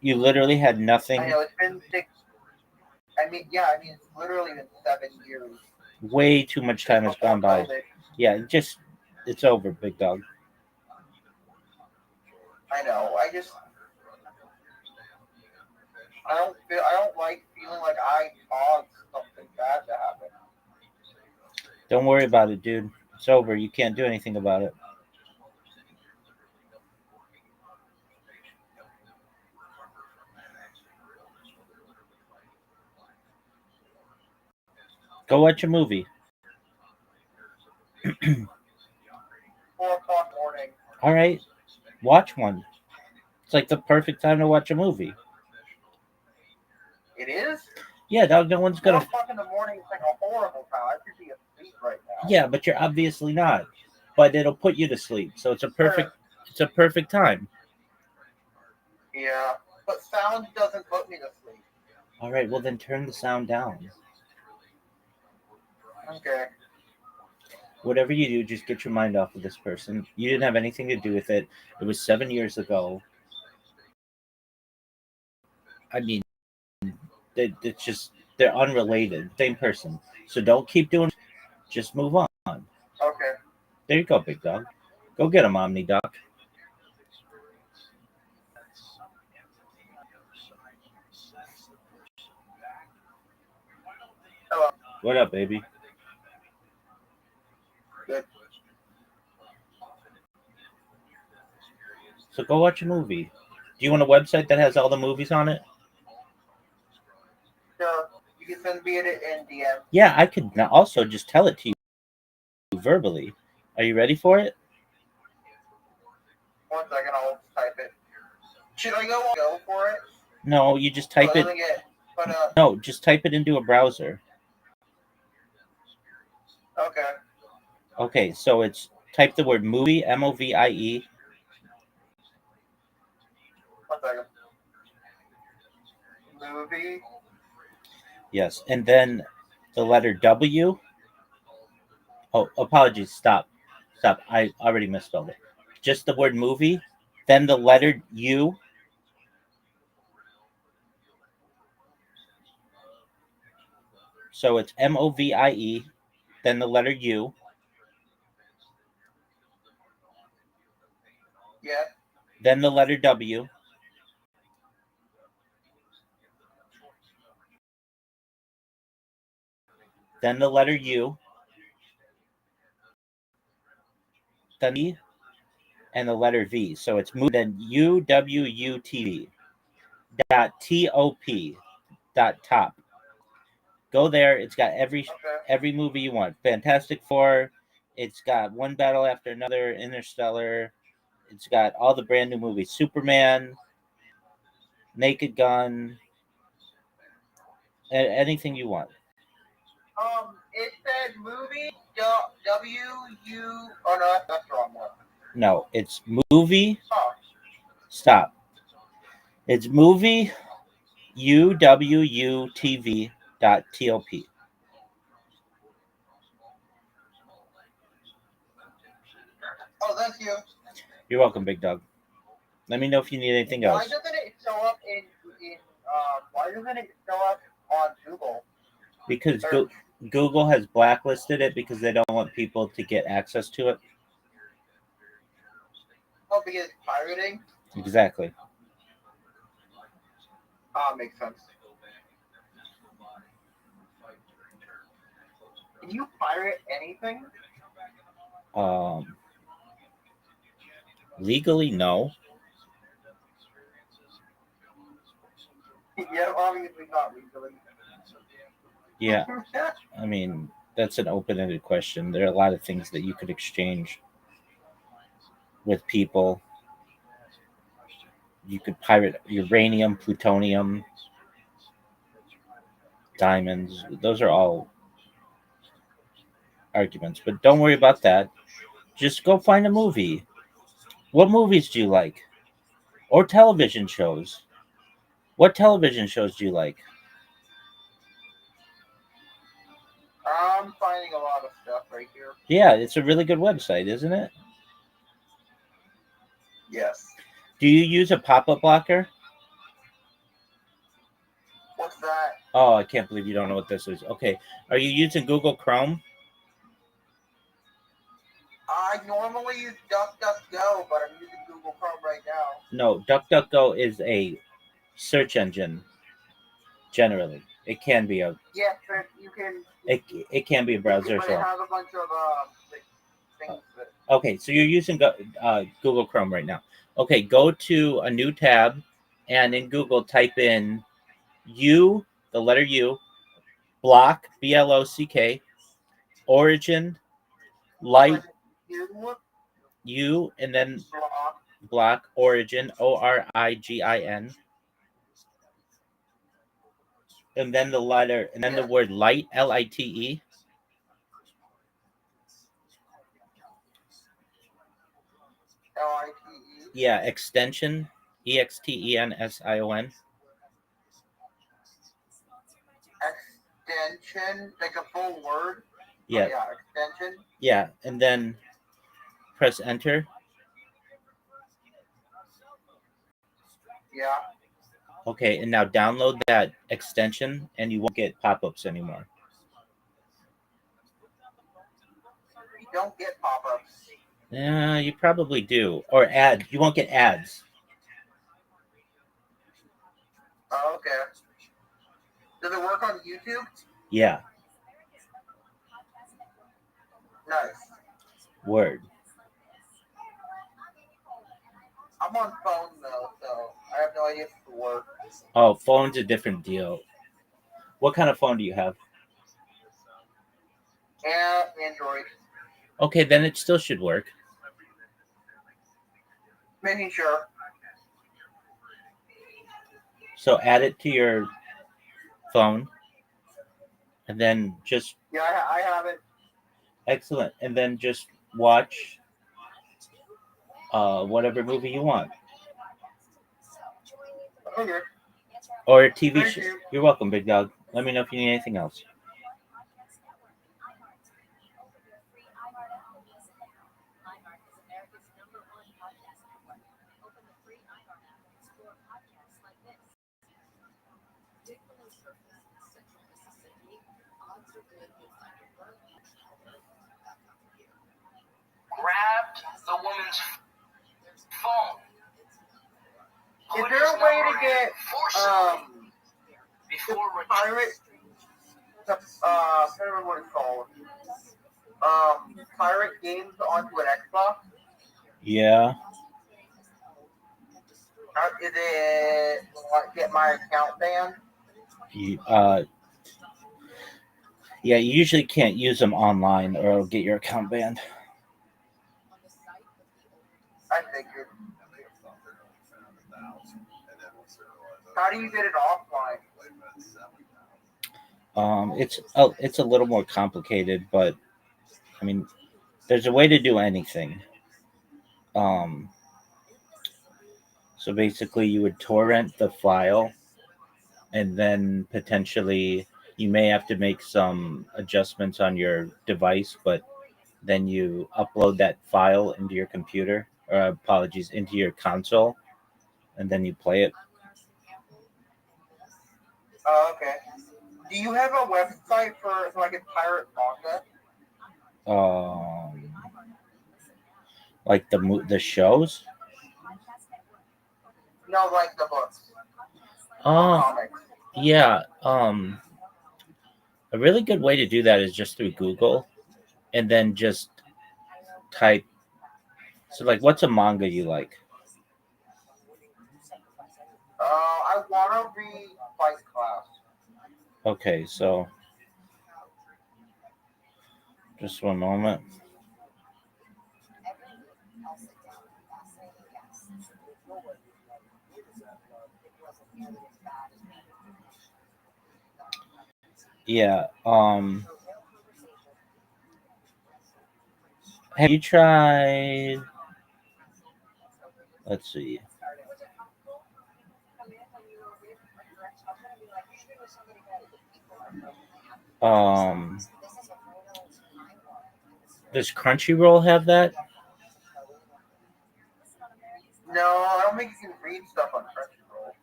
You literally had nothing. I know, it's been 6. I mean, it's literally been 7 years. Way too much time has gone by. Yeah, it's over, big dog. I know. I don't like feeling like I caused something bad to happen. Don't worry about it, dude. It's over. You can't do anything about it. Go watch a movie. 4:00 morning. All right, watch one. It's like the perfect time to watch a movie. It is? Yeah, dog. No one's gonna. 4:00 in the morning is like a horrible time. I should be asleep right now. Yeah, but you're obviously not. But it'll put you to sleep, so it's a perfect time. Yeah, but sound doesn't put me to sleep. All right, well then turn the sound down. Okay. Whatever you do, just get your mind off of this person. You didn't have anything to do with it. It was 7 years ago. I mean, it's just they're unrelated, same person. So don't keep doing. Just move on. Okay. There you go, big dog. Go get him, Omni Doc. Hello. What up, baby? Good. So go watch a movie. Do you want a website that has all the movies on it? Sure. You can send me it in DM. Yeah, I could also just tell it to you verbally. Are you ready for it? 1 second, I'll type it. Should I go for it? No, you just type it. No, just type it into a browser. Okay. Okay, so it's type the word movie, MOVIE. 1 second. Movie. Yes, and then the letter W. Oh, apologies. Stop. I already misspelled it. Just the word movie, then the letter U. So it's MOVIE, then the letter U. Yeah. Then the letter W. Then the letter U. Then E. And the letter V. So it's then UWUTV. .TOP. .top. Go there. It's got every movie you want. Fantastic Four. It's got One Battle After Another, Interstellar. It's got all the brand new movies. Superman, Naked Gun, anything you want. It said movie W-U... Oh, no, that's the wrong one. No, it's movie. Oh. Stop. It's movie UWUTV.TOP. Oh, thank you. You're welcome, big dog. Let me know if you need anything else. Why doesn't it show up why doesn't it show up on Google? Because Google has blacklisted it because they don't want people to get access to it. Oh, because it's pirating? Exactly. Makes sense. Can you pirate anything? Legally, no. Yeah, obviously not legally. Yeah, I mean, that's an open-ended question. There are a lot of things that you could exchange with people. You could pirate uranium, plutonium, diamonds. Those are all arguments, but don't worry about that. Just go find a movie. What movies do you like? Or television shows? What television shows do you like? I'm finding a lot of stuff right here. Yeah, it's a really good website, isn't it? Yes. Do you use a pop-up blocker? What's that? Oh, I can't believe you don't know what this is. Okay. Are you using Google Chrome? I normally use DuckDuckGo, but I'm using Google Chrome right now. No, DuckDuckGo is a search engine. Generally, it can be a Yes, but you can. it can be a browser But as it well. has a bunch of things that. Okay, so you're using Google Chrome right now. Okay, go to a new tab, and in Google type in U, the letter U, block BLOCK, origin, light U, and then block origin ORIGIN, and then the letter, and then the word light LITE. LITE. Yeah, extension EXTENSION. Extension, like a full word. Yeah. Oh, yeah, extension. Yeah, and then press enter. Yeah. Okay, and now download that extension, and you won't get pop-ups anymore. You don't get pop-ups. Yeah, you probably do, or ads. You won't get ads. Oh, okay. Does it work on YouTube? Yeah. Nice. Word. I'm on phone though, so I have no idea if it will work. Oh, phone's a different deal. What kind of phone do you have? Yeah, Android. Okay, then it still should work. Making sure. So add it to your phone, and then just Yeah, I have it. excellent, and then just watch whatever movie you want. Okay. Or a TV Thank show. you. You're welcome, big dog. Let me know if you need anything else. Grabbed the woman's phone. Is there a way to get before pirate? I can't remember what it's called. Pirate games onto an Xbox. Yeah. Is it get my account banned? Yeah, you usually can't use them online, or it'll get your account banned. I figured. How do you get it offline? It's a little more complicated, but I mean, there's a way to do anything. So basically, you would torrent the file, and then potentially you may have to make some adjustments on your device, but then you upload that file into your computer, or apologies, into your console, and then you play it. Oh, okay. Do you have a website so I can pirate manga? Like the shows. No, like the books. Comics. Yeah. A really good way to do that is just through Google, and then just type. So, like, what's a manga you like? I want to read Fight Class. Okay, so just one moment. Yeah. Have you tried? Let's see. Does Crunchyroll have that? No, I don't think you can read stuff on Crunchyroll.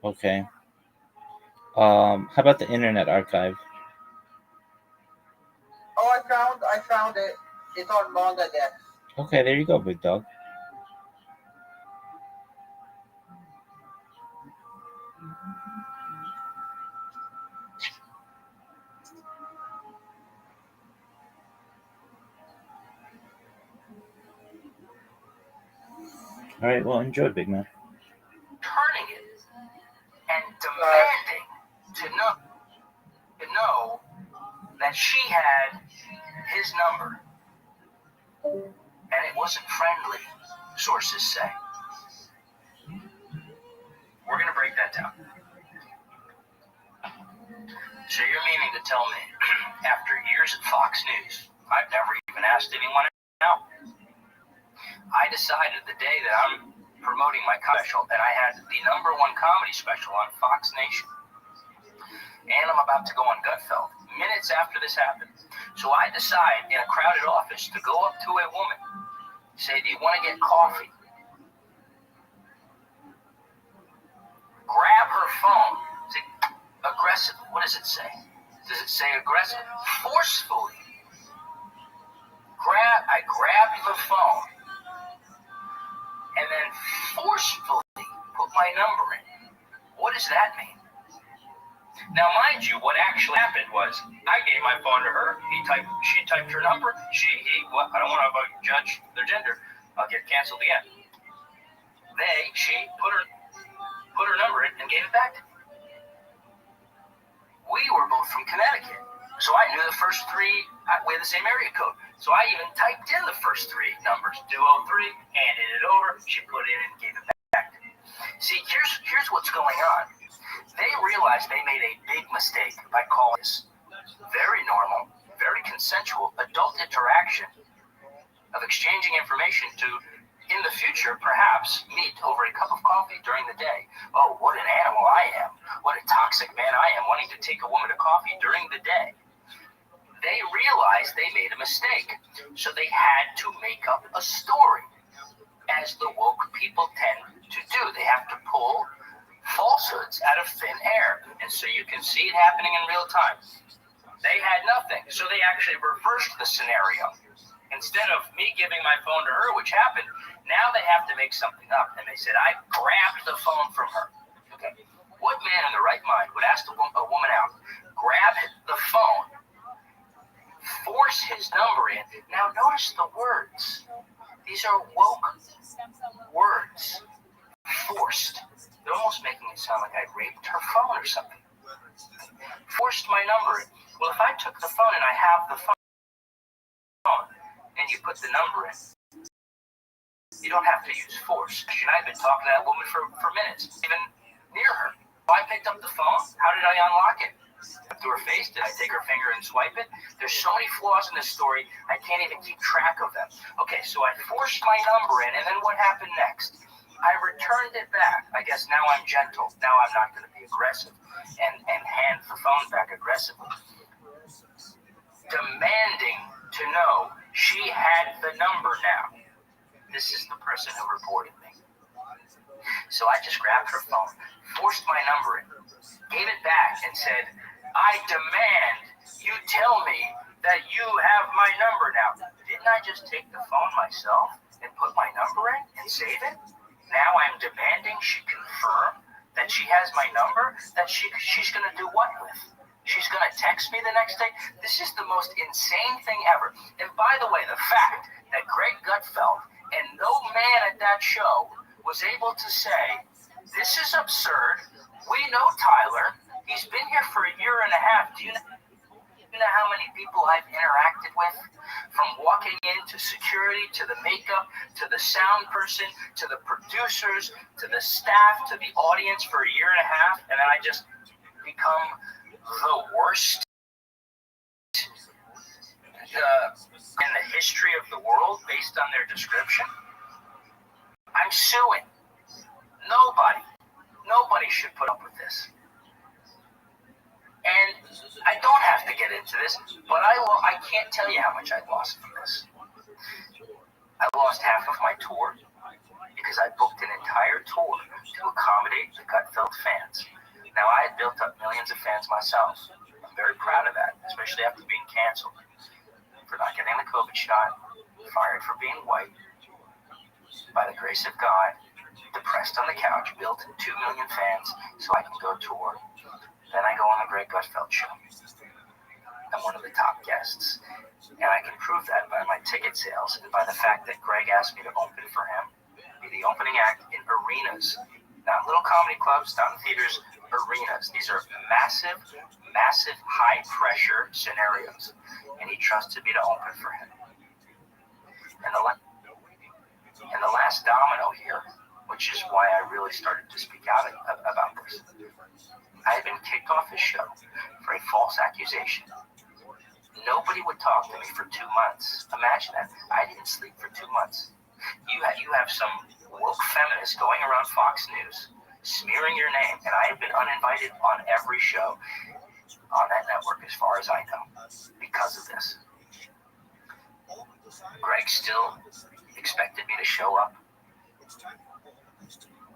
Okay. How about the Internet Archive? Oh, I found it. It's on Manga Dex. Okay, there you go, big dog. All right, well, enjoy, big man. Turning it and demanding to know that she had his number, and it wasn't friendly, sources say. We're going to break that down. So you're meaning to tell me, after years at Fox News, I've never even asked anyone out. I decided the day that I'm promoting my special, and I had the #1 comedy special on Fox Nation, and I'm about to go on Gutfeld, minutes after this happened. So I decide in a crowded office to go up to a woman, say, do you want to get coffee? Grab her phone, say, aggressive. What does it say? Does it say aggressive? Forcefully. I grabbed the phone and then forcefully put my number in. What does that mean? Now, mind you, what actually happened was I gave my phone to her. She typed her number. I don't want to judge their gender. I'll get canceled again. She put her number in and gave it back to me. We were both from Connecticut, so I knew the first three. We had the same area code, so I even typed in the first three numbers, 203, handed it over. She put it in and gave it back to me. See, here's what's going on. They realized they made a big mistake by calling this very normal, very consensual adult interaction of exchanging information to, in the future, perhaps meet over a cup of coffee during the day. Oh, what an animal I am. What a toxic man I am, wanting to take a woman to coffee during the day. They realized they made a mistake, so they had to make up a story, as the woke people tend to do. They have to pull falsehoods out of thin air, and so you can see it happening in real time. They had nothing, so they actually reversed the scenario. Instead of me giving my phone to her, which happened, now they have to make something up. And they said, I grabbed the phone from her. Okay. What man in the right mind would ask a woman out, grab the phone, force his number in? Now notice the words. These are woke words. Forced. They're almost making it sound like I raped her phone or something. Forced my number in. Well, if I took the phone and I have the phone, and you put the number in, you don't have to use force. I've been talking to that woman for minutes, even near her. I picked up the phone. How did I unlock it? To her face? Did I take her finger and swipe it? There's so many flaws in this story, I can't even keep track of them. Okay, so I forced my number in, and then what happened next? I returned it back. I guess now I'm gentle. Now I'm not going to be aggressive and hand the phone back aggressively. Demanding to know she had the number now. This is the person who reported me. So I just grabbed her phone, forced my number in, gave it back, and said, I demand you tell me that you have my number now. Didn't I just take the phone myself and put my number in and save it? Now I'm demanding she confirm that she has my number, that she's going to do what with? She's going to text me the next day? This is the most insane thing ever. And by the way, the fact that Greg Gutfeld and no man at that show was able to say This is absurd. We know Tyler. He's been here for a year and a half. Do you know how many people I've interacted with? From walking in to security, to the makeup, to the sound person, to the producers, to the staff, to the audience for a year and a half, and then I just become the worst in the history of the world based on their description? I'm suing. Nobody should put up with this. And I don't have to get into this, but I can't tell you how much I lost from this. I lost half of my tour because I booked an entire tour to accommodate the Gutfeld fans. Now, I had built up millions of fans myself. I'm very proud of that, especially after being canceled for not getting the COVID shot, fired for being white. By the grace of God, depressed on the couch, built 2 million fans so I can go tour. Then I go on the Greg Gutfeld show. I'm one of the top guests. And I can prove that by my ticket sales and by the fact that Greg asked me to open for him, be the opening act in arenas. Not little comedy clubs, not in theaters, arenas. These are massive, high-pressure scenarios. And he trusted me to open for him. And the last domino here, which is why I really started to speak out about this. I had been kicked off his show for a false accusation. Nobody would talk to me for 2 months. Imagine that. I didn't sleep for 2 months. You have some woke feminists going around Fox News, smearing your name, and I have been uninvited on every show on that network as far as I know because of this. Greg still expected me to show up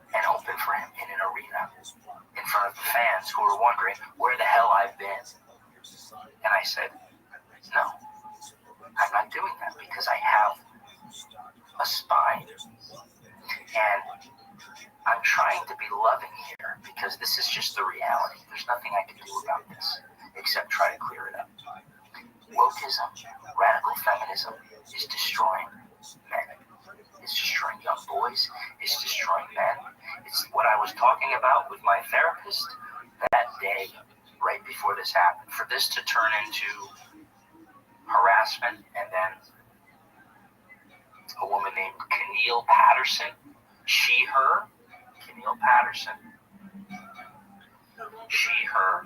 and open for him in an arena in front of the fans who were wondering where the hell I've been. And I said, no, I'm not doing that because I have a spine. And I'm trying to be loving here because this is just the reality. There's nothing I can do about this except try to clear it up. Wokeism, radical feminism is destroying men. It's destroying young boys. It's destroying men. It's what I was talking about with my therapist that day, right before this happened. For this to turn into harassment, and then a woman named Keneal Patterson, Keneal Patterson, her.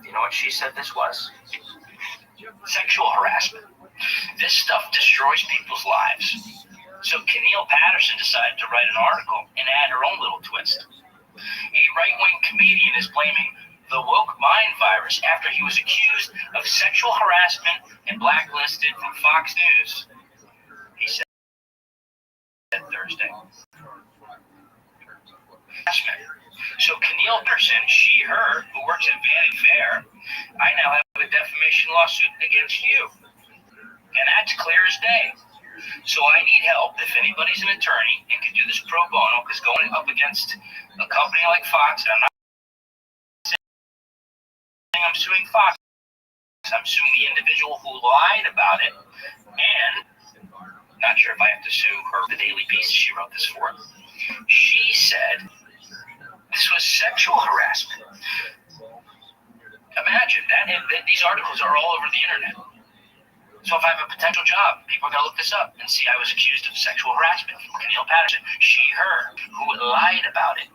You know what she said this was? Sexual harassment. This stuff destroys people's lives. So Keneal Patterson decided to write an article and add her own little twist. A right-wing comedian is blaming the woke mind virus after he was accused of sexual harassment and blacklisted from Fox News. He said Thursday. So Keneal Patterson, her, who works at Vanity Fair, I now have a defamation lawsuit against you. And that's clear as day. So I need help if anybody's an attorney and can do this pro bono, because going up against a company like Fox, and I'm not saying I'm suing Fox, I'm suing the individual who lied about it, and not sure if I have to sue her, the Daily Beast she wrote this for. She said this was sexual harassment. Imagine that these articles are all over the internet. So if I have a potential job, people are going to look this up and see I was accused of sexual harassment from Keneal Patterson, her, who lied about it.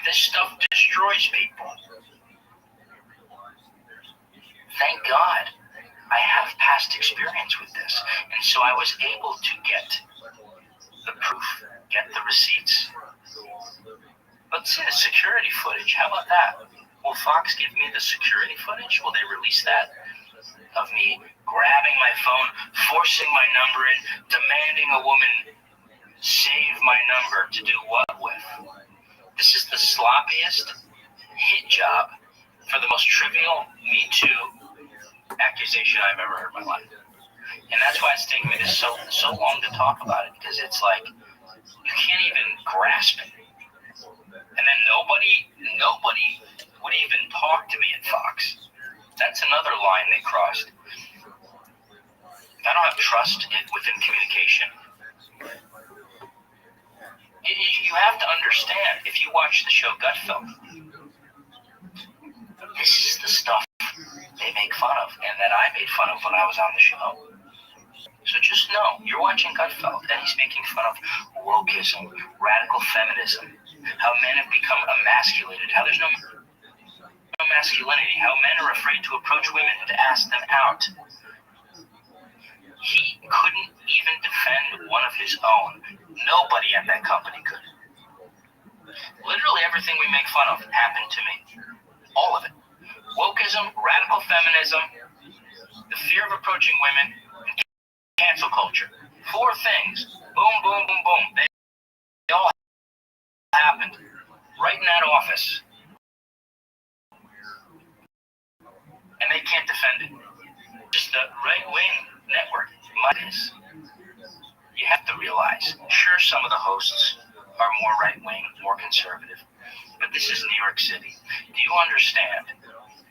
This stuff destroys people. Thank God I have past experience with this. And so I was able to get the proof, get the receipts. Let's see the security footage. How about that? Will Fox give me the security footage? Will they release that? Of me grabbing my phone, forcing my number in, demanding a woman save my number to do what with? This is the sloppiest hit job for the most trivial Me Too accusation I've ever heard in my life. And that's why it's taken me this so long to talk about it, because it's like you can't even grasp it. And then nobody would even talk to me at Fox. That's another line they crossed. I don't have trust within communication. You have to understand, if you watch the show Gutfeld, this is the stuff they make fun of and that I made fun of when I was on the show. So just know, you're watching Gutfeld and he's making fun of wokeism, radical feminism, how men have become emasculated, how there's no masculinity, how men are afraid to approach women and to ask them out. He couldn't even defend one of his own. Nobody at that company could. Literally everything we make fun of happened to me. All of it. Wokeism, radical feminism, the fear of approaching women, and cancel culture. 4 things. Boom, boom, boom, boom. They all happened right in that office. And they can't defend it. Just the right-wing network. You have to realize, sure, some of the hosts are more right-wing, more conservative, but this is New York City. Do you understand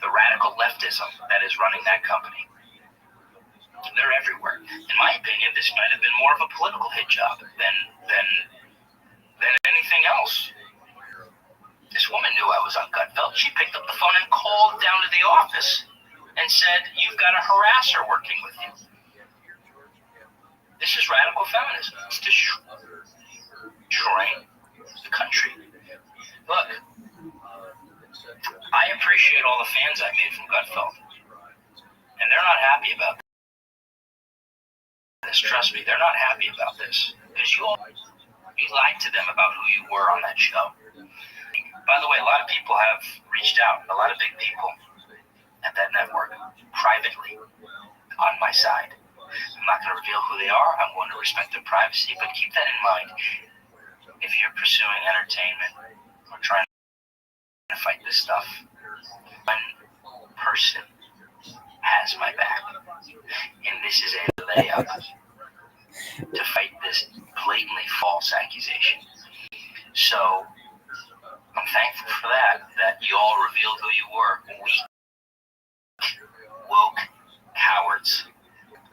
the radical leftism that is running that company? They're everywhere. In my opinion, this might have been more of a political hit job than anything else. This woman knew I was on Gutfeld. She picked up the phone and called down to the office and said, "You've got a harasser working with you." This is radical feminism. It's destroying the country. Look, I appreciate all the fans I made from Gutfeld. And they're not happy about this. Trust me, they're not happy about this. Because you lied to them about who you were on that show. By the way, a lot of people have reached out, a lot of big people at that network, privately, on my side. I'm not going to reveal who they are. I'm going to respect their privacy, but keep that in mind. If you're pursuing entertainment or trying to fight this stuff, one person has my back, and this is a layup to fight this blatantly false accusation. So I'm thankful for that you all revealed who you were. Weak, woke cowards.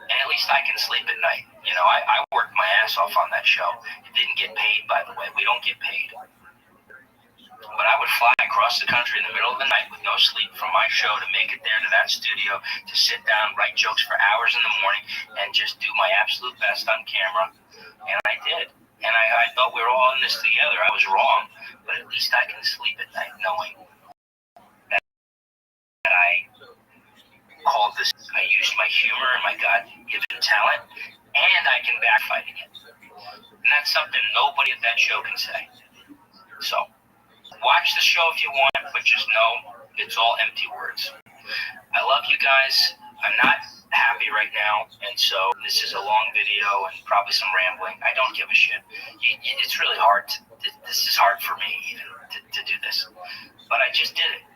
And at least I can sleep at night. You know, I worked my ass off on that show. It didn't get paid, by the way. We don't get paid. But I would fly across the country in the middle of the night with no sleep from my show to make it there to that studio, to sit down, write jokes for hours in the morning, and just do my absolute best on camera. And I did. And I thought we were all in this together. I was wrong. But at least I can sleep at night knowing that I called this, I used my humor and my God-given talent, and I can back fighting it. And that's something nobody at that show can say. So, watch the show if you want, but just know it's all empty words. I love you guys. I'm not happy right now, and so this is a long video and probably some rambling. I don't give a shit. It's really hard. This is hard for me even to do this. But I just did it.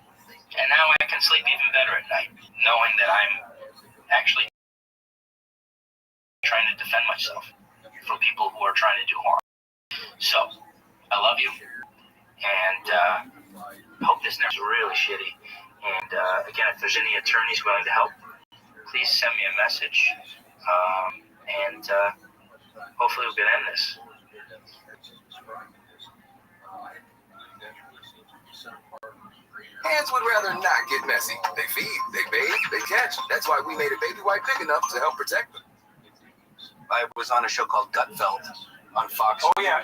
And now I can sleep even better at night, knowing that I'm actually trying to defend myself from people who are trying to do harm. So, I love you, and hope this next is really shitty. And again, if there's any attorneys willing to help, please send me a message, and hopefully we can end this. Hands would rather not get messy. They feed, they bathe, they catch. That's why we made a baby wipe big enough to help protect them. I was on a show called Gutfeld on Fox. Oh, yeah.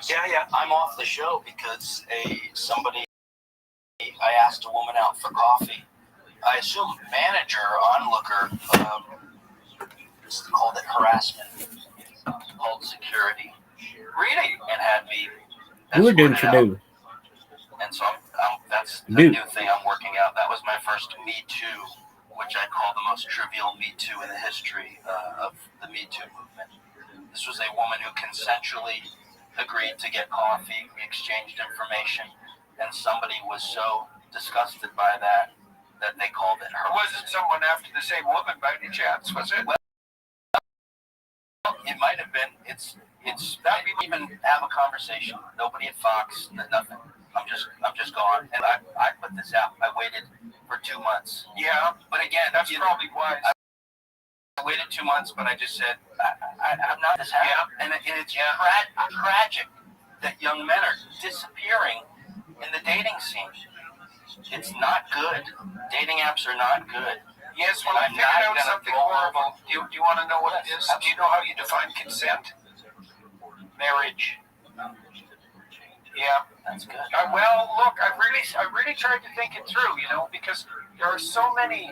I'm off the show because I asked a woman out for coffee. I assume manager, onlooker, called it harassment, called security. Really? And had me. You were doing to do. And so that's the new thing I'm working out. That was my first Me Too, which I call the most trivial Me Too in the history of the Me Too movement. This was a woman who consensually agreed to get coffee. We exchanged information, and somebody was so disgusted by that they called it her. Wasn't someone after the same woman by any chance, was it? Well, it might have been. It's not even have a conversation. Nobody at Fox, nothing. I'm just gone. And I put this out. I waited for 2 months. Yeah, but again, that's probably wise. I waited 2 months, but I just said I'm not this happy. Yeah. And it's tragic that young men are disappearing in the dating scene. It's not good. Dating apps are not good. Yes, well, I figured out something horrible. Do you want to know what it is? Do you know how you define consent? Marriage. Yeah, that's good. Well, look, I really tried to think it through, because there are so many.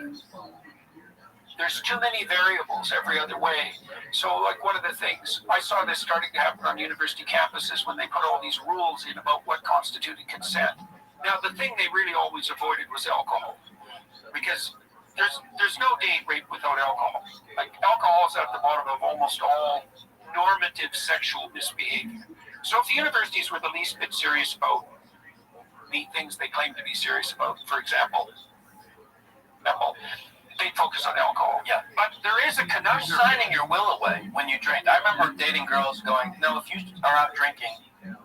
There's too many variables every other way. So, like, one of the things I saw this starting to happen on university campuses when they put all these rules in about what constituted consent. Now, the thing they really always avoided was alcohol, because there's no date rape without alcohol. Like, alcohol is at the bottom of almost all normative sexual misbehavior. So if the universities were the least bit serious about the things they claim to be serious about, for example, they focus on alcohol. Yeah. But there is a conundrum. You're signing your will away when you drink. I remember dating girls going, no, if you are out drinking,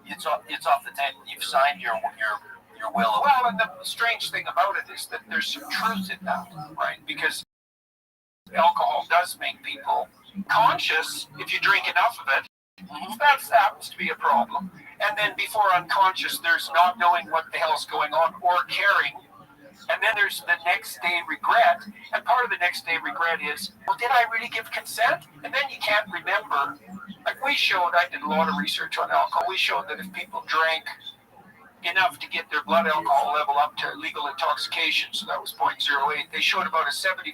it's off the table. You've signed your will away. Well, and the strange thing about it is that there's some truth in that, right? Because alcohol does make people conscious if you drink enough of it. That happens to be a problem. And then before unconscious, there's not knowing what the hell's going on or caring. And then there's the next day regret. And part of the next day regret is, well, did I really give consent? And then you can't remember. Like I did a lot of research on alcohol. We showed that if people drank enough to get their blood alcohol level up to legal intoxication, so that was 0.08, they showed about a 75%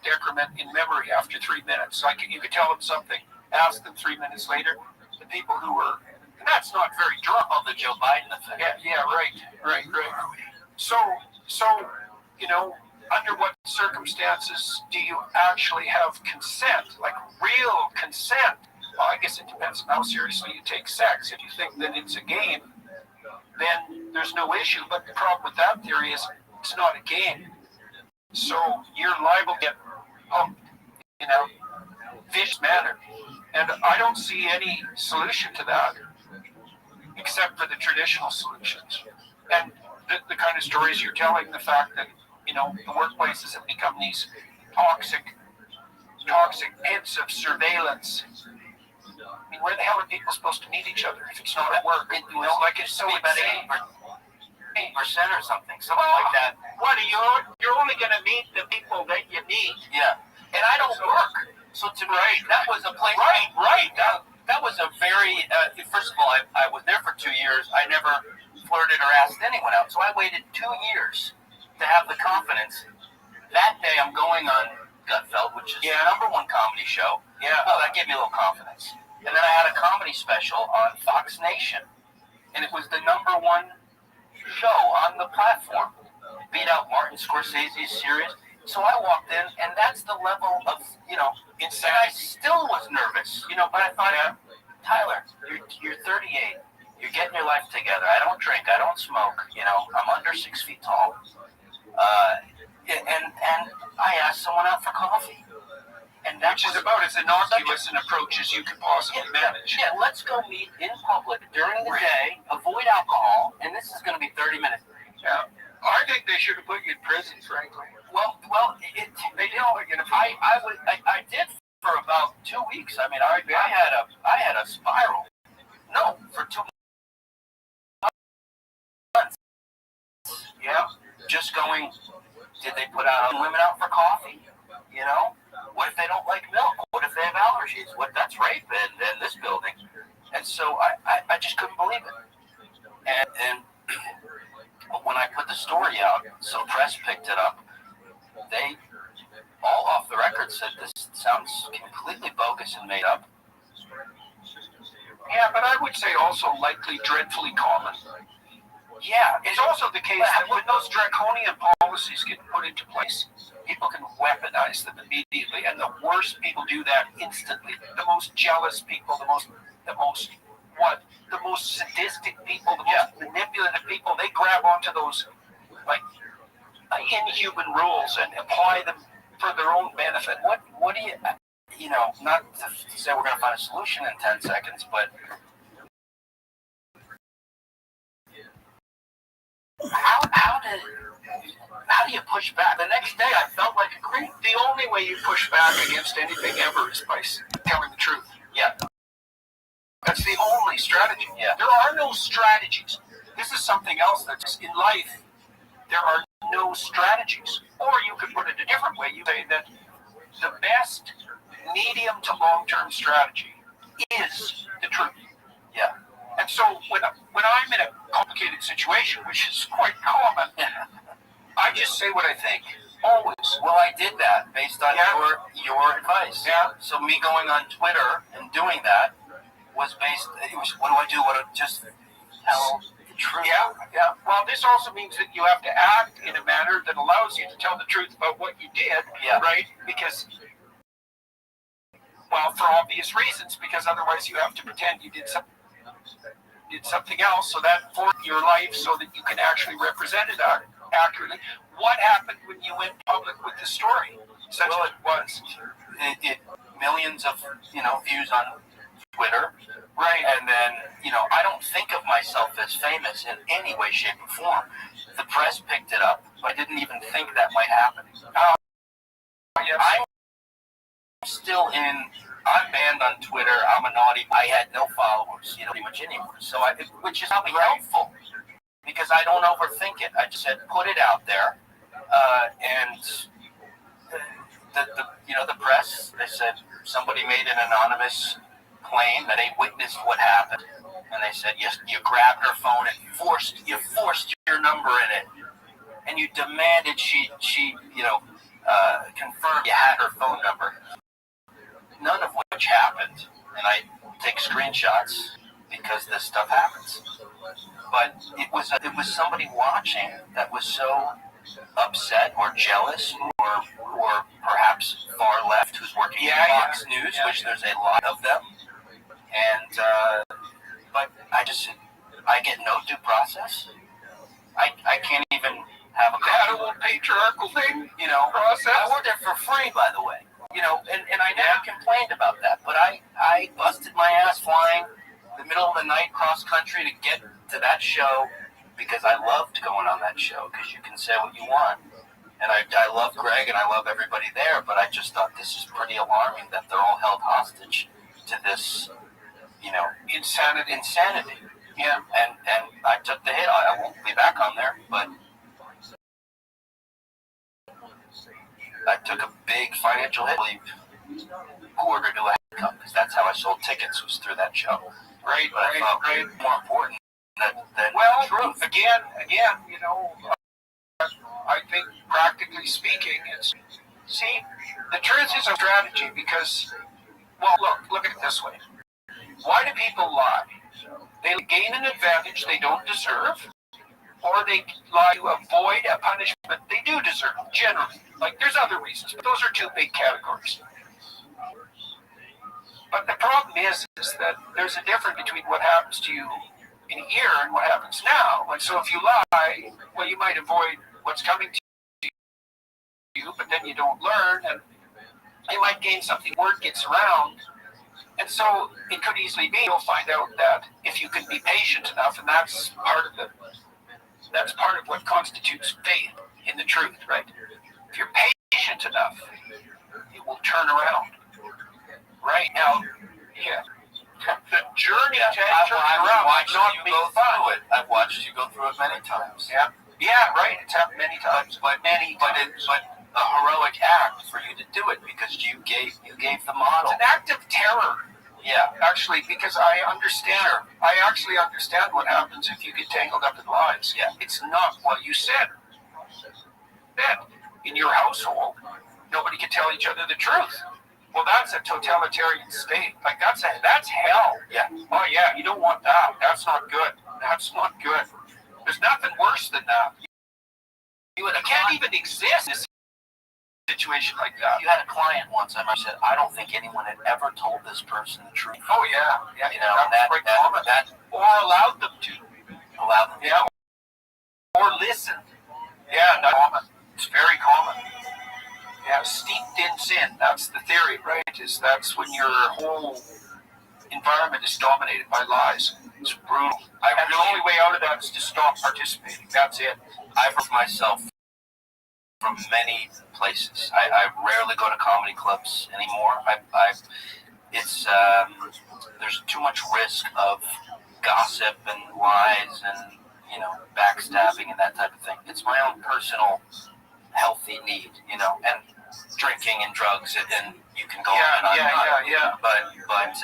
decrement in memory after 3 minutes. So you could tell them something, ask them 3 minutes later. The people who were, and that's not very drunk. Oh, the Joe Biden effect. Yeah, right. So, under what circumstances do you actually have consent, like real consent? Well, I guess it depends on how seriously you take sex. If you think that it's a game, then there's no issue. But the problem with that theory is it's not a game. So you're liable to get pumped, vicious manner. And I don't see any solution to that except for the traditional solutions. And the kind of stories you're telling, the fact that, the workplaces have become these toxic pits of surveillance. I mean, where the hell are people supposed to meet each other if it's not at work? It's so about insane. 8% or something like that. What you're only going to meet the people that you meet. Yeah, and I don't work. So to me, that was a place. Right. That was a very. First of all, I was there for 2 years. I never flirted or asked anyone out. So I waited 2 years to have the confidence. That day, I'm going on Gutfeld, which is the #1 comedy show. Yeah. Oh, that gave me a little confidence. And then I had a comedy special on Fox Nation, and it was the #1 show on the platform. Beat out Martin Scorsese's series. So I walked in, and that's the level of, insanity. And I still was nervous, but I thought, Tyler, you're 38. You're getting your life together. I don't drink. I don't smoke. I'm under 6 feet tall. And I asked someone out for coffee. And which is about as innocuous an approach as you could possibly manage. Yeah, let's go meet in public during the day, avoid alcohol, and this is going to be 30 minutes. Yeah. I think they should have put you in prison, frankly. Well, I did for about 2 weeks. I mean, I had a spiral. No, for 2 months. Yeah, just going. Did they put women out for coffee? What if they don't like milk? What if they have allergies? That's rape in this building. And so I just couldn't believe it. And when I put the story out, some press picked it up. They all off the record said this sounds completely bogus and made up. Yeah, but I would say also likely dreadfully common. Yeah, it's also the case that when those draconian policies get put into place, people can weaponize them immediately, and the worst people do that instantly. The most jealous people, the most sadistic people, the most manipulative people, they grab onto those inhuman rules and apply them for their own benefit. What do you, not to say we're going to find a solution in 10 seconds, but how do you push back? The next day I felt like a creep. The only way you push back against anything ever is by telling the truth. Yeah. That's the only strategy. Yeah. There are no strategies. This is something else that's in life. There are no strategies. Or you could put it a different way. You say that the best medium to long-term strategy is the truth. Yeah. And so when I'm in a complicated situation, which is quite common, I just say what I think. Always. Well, I did that based on your advice. Yeah. So me going on Twitter and doing that was based. It was what do I do? Just tell the truth? Yeah. Well, this also means that you have to act in a manner that allows you to tell the truth about what you did. Yeah. Right? Because, well, for obvious reasons. Because otherwise, you have to pretend you did something else, so that for your life, so that you can actually represent it accurately. What happened when you went public with the story? Such as it was. It millions of views on Twitter, right? And then I don't think of myself as famous in any way, shape, or form. The press picked it up, but I didn't even think that might happen. Yes. I'm still I'm banned on Twitter. I'm a naughty. I had no followers, pretty much anymore. So which is probably helpful because I don't overthink it. I just said put it out there, and the press. They said somebody made an anonymous claim that they witnessed what happened, and they said yes, you grabbed her phone and forced your number in it, and you demanded she confirm you had her phone number. None of which happened, and I take screenshots because this stuff happens. But it was somebody watching that was so upset or jealous or perhaps far left who's working in Fox News, which there's a lot of them. And but I get no due process. I can't even have that old patriarchal thing, process. I worked there for free, by the way. And I never complained about that. But I busted my ass flying the middle of the night cross country to get to that show because I loved going on that show because you can say what you want. And I love Greg and I love everybody there, but I just thought this is pretty alarming that they're all held hostage to this, insanity. Yeah, and I took the hit. I won't be back on there, but I took a big financial hit, I believe, quarter to a income, because that's how I sold tickets, was through that show. Right. More important than truth. Again, I think practically speaking, the truth is a strategy because, well, look at it this way. Why do people lie? They gain an advantage they don't deserve, or they lie to avoid a punishment they do deserve, generally. Like, there's other reasons, but those are two big categories. But the problem is that there's a difference between what happens to you in a year and what happens now. And so if you lie, well, you might avoid what's coming to you, but then you don't learn, and you might gain something, word gets around. And so it could easily be you'll find out that if you can be patient enough, and that's part of what constitutes faith in the truth, right? If you're patient enough, it will turn around. Right now, the journey to turn around might not be fun. I've watched you go through it many times. Yeah, right. It's happened many times. But a heroic act for you to do it because you gave the model. It's an act of terror. Yeah, actually, because I actually understand what happens if you get tangled up in lies. Yeah, it's not what you said. Then, in your household, nobody can tell each other the truth. Well, that's a totalitarian state. Like, that's hell. Yeah. Oh, yeah, you don't want that. That's not good. That's not good. There's nothing worse than that. You can't even exist in a situation like that. You had a client once, I said, I don't think anyone had ever told this person the truth. Oh, yeah. That's quite common. Or allowed them to. Yeah. Or listen. Yeah, that's common. It's very common. Yeah, steeped in sin. That's the theory, right? That's when your whole environment is dominated by lies. It's brutal. And the only way out of that is to stop participating. That's it. I've removed myself from many places. I rarely go to comedy clubs anymore. it's there's too much risk of gossip and lies and backstabbing and that type of thing. It's my own personal healthy need, and drinking and drugs and you can go on. But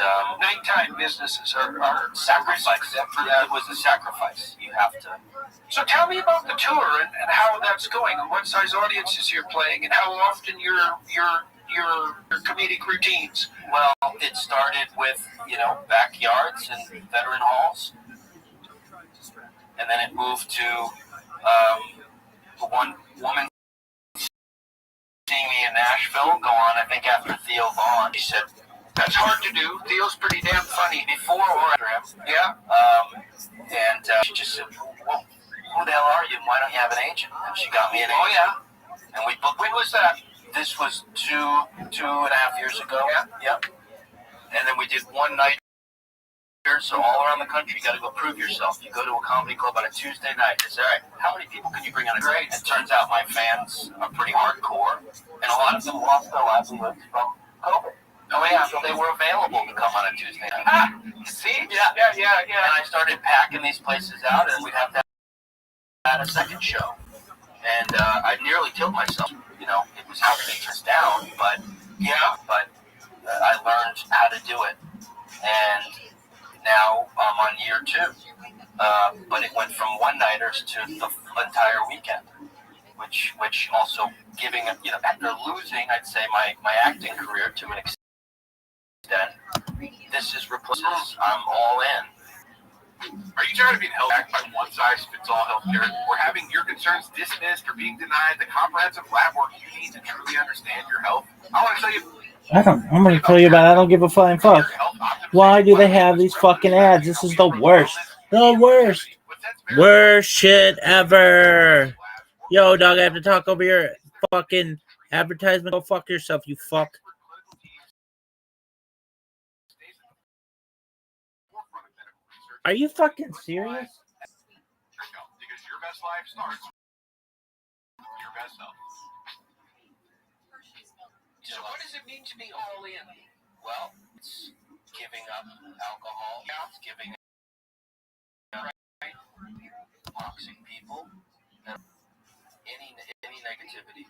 nighttime businesses are sacrifice. It was a sacrifice. You have to. So tell me about the tour and how that's going, and what size audiences you're playing, and how often your comedic routines. Well, it started with backyards and veteran halls, and then it moved to one woman seeing me in Nashville go on. I think after Theo Vaughn, she said, "That's hard to do. Theo's pretty damn funny." Before or after him? Yeah. And she just said, "Well, who the hell are you? And why don't you have an agent?" And she got me an agent. Oh yeah. And we booked. When was that? This was two and a half years ago. Yeah. Yep. And then we did one night. So all around the country, you got to go prove yourself. You go to a comedy club on a Tuesday night. It's all right. How many people can you bring on a night? It turns out my fans are pretty hardcore, and a lot of them lost their livelihoods from COVID. Oh yeah. So they were available to come on a Tuesday night. See? Yeah. Yeah. And I started packing these places out, and we'd have to add a second show. And I nearly killed myself. It was helping us down, but I learned how to do it. And now I'm on year 2. But it went from one-nighters to the entire weekend, which also giving, after losing, I'd say, my acting career to an extent, this is replaces. I'm all in. Are you tired of being held back by one-size-fits-all healthcare? Or having your concerns dismissed or being denied the comprehensive lab work you need to truly understand your health? I want to tell you. I'm going to tell you about it. I don't give a flying fuck. Why do they have these fucking ads? This is the worst. The worst. Worst shit ever. Yo, dog, I have to talk over your fucking advertisement. Go fuck yourself, you fuck. Are you fucking serious? Because your best life starts with your best self. So what does it mean to be all in? Well, it's giving up alcohol. It's giving up boxing people. Any negativity.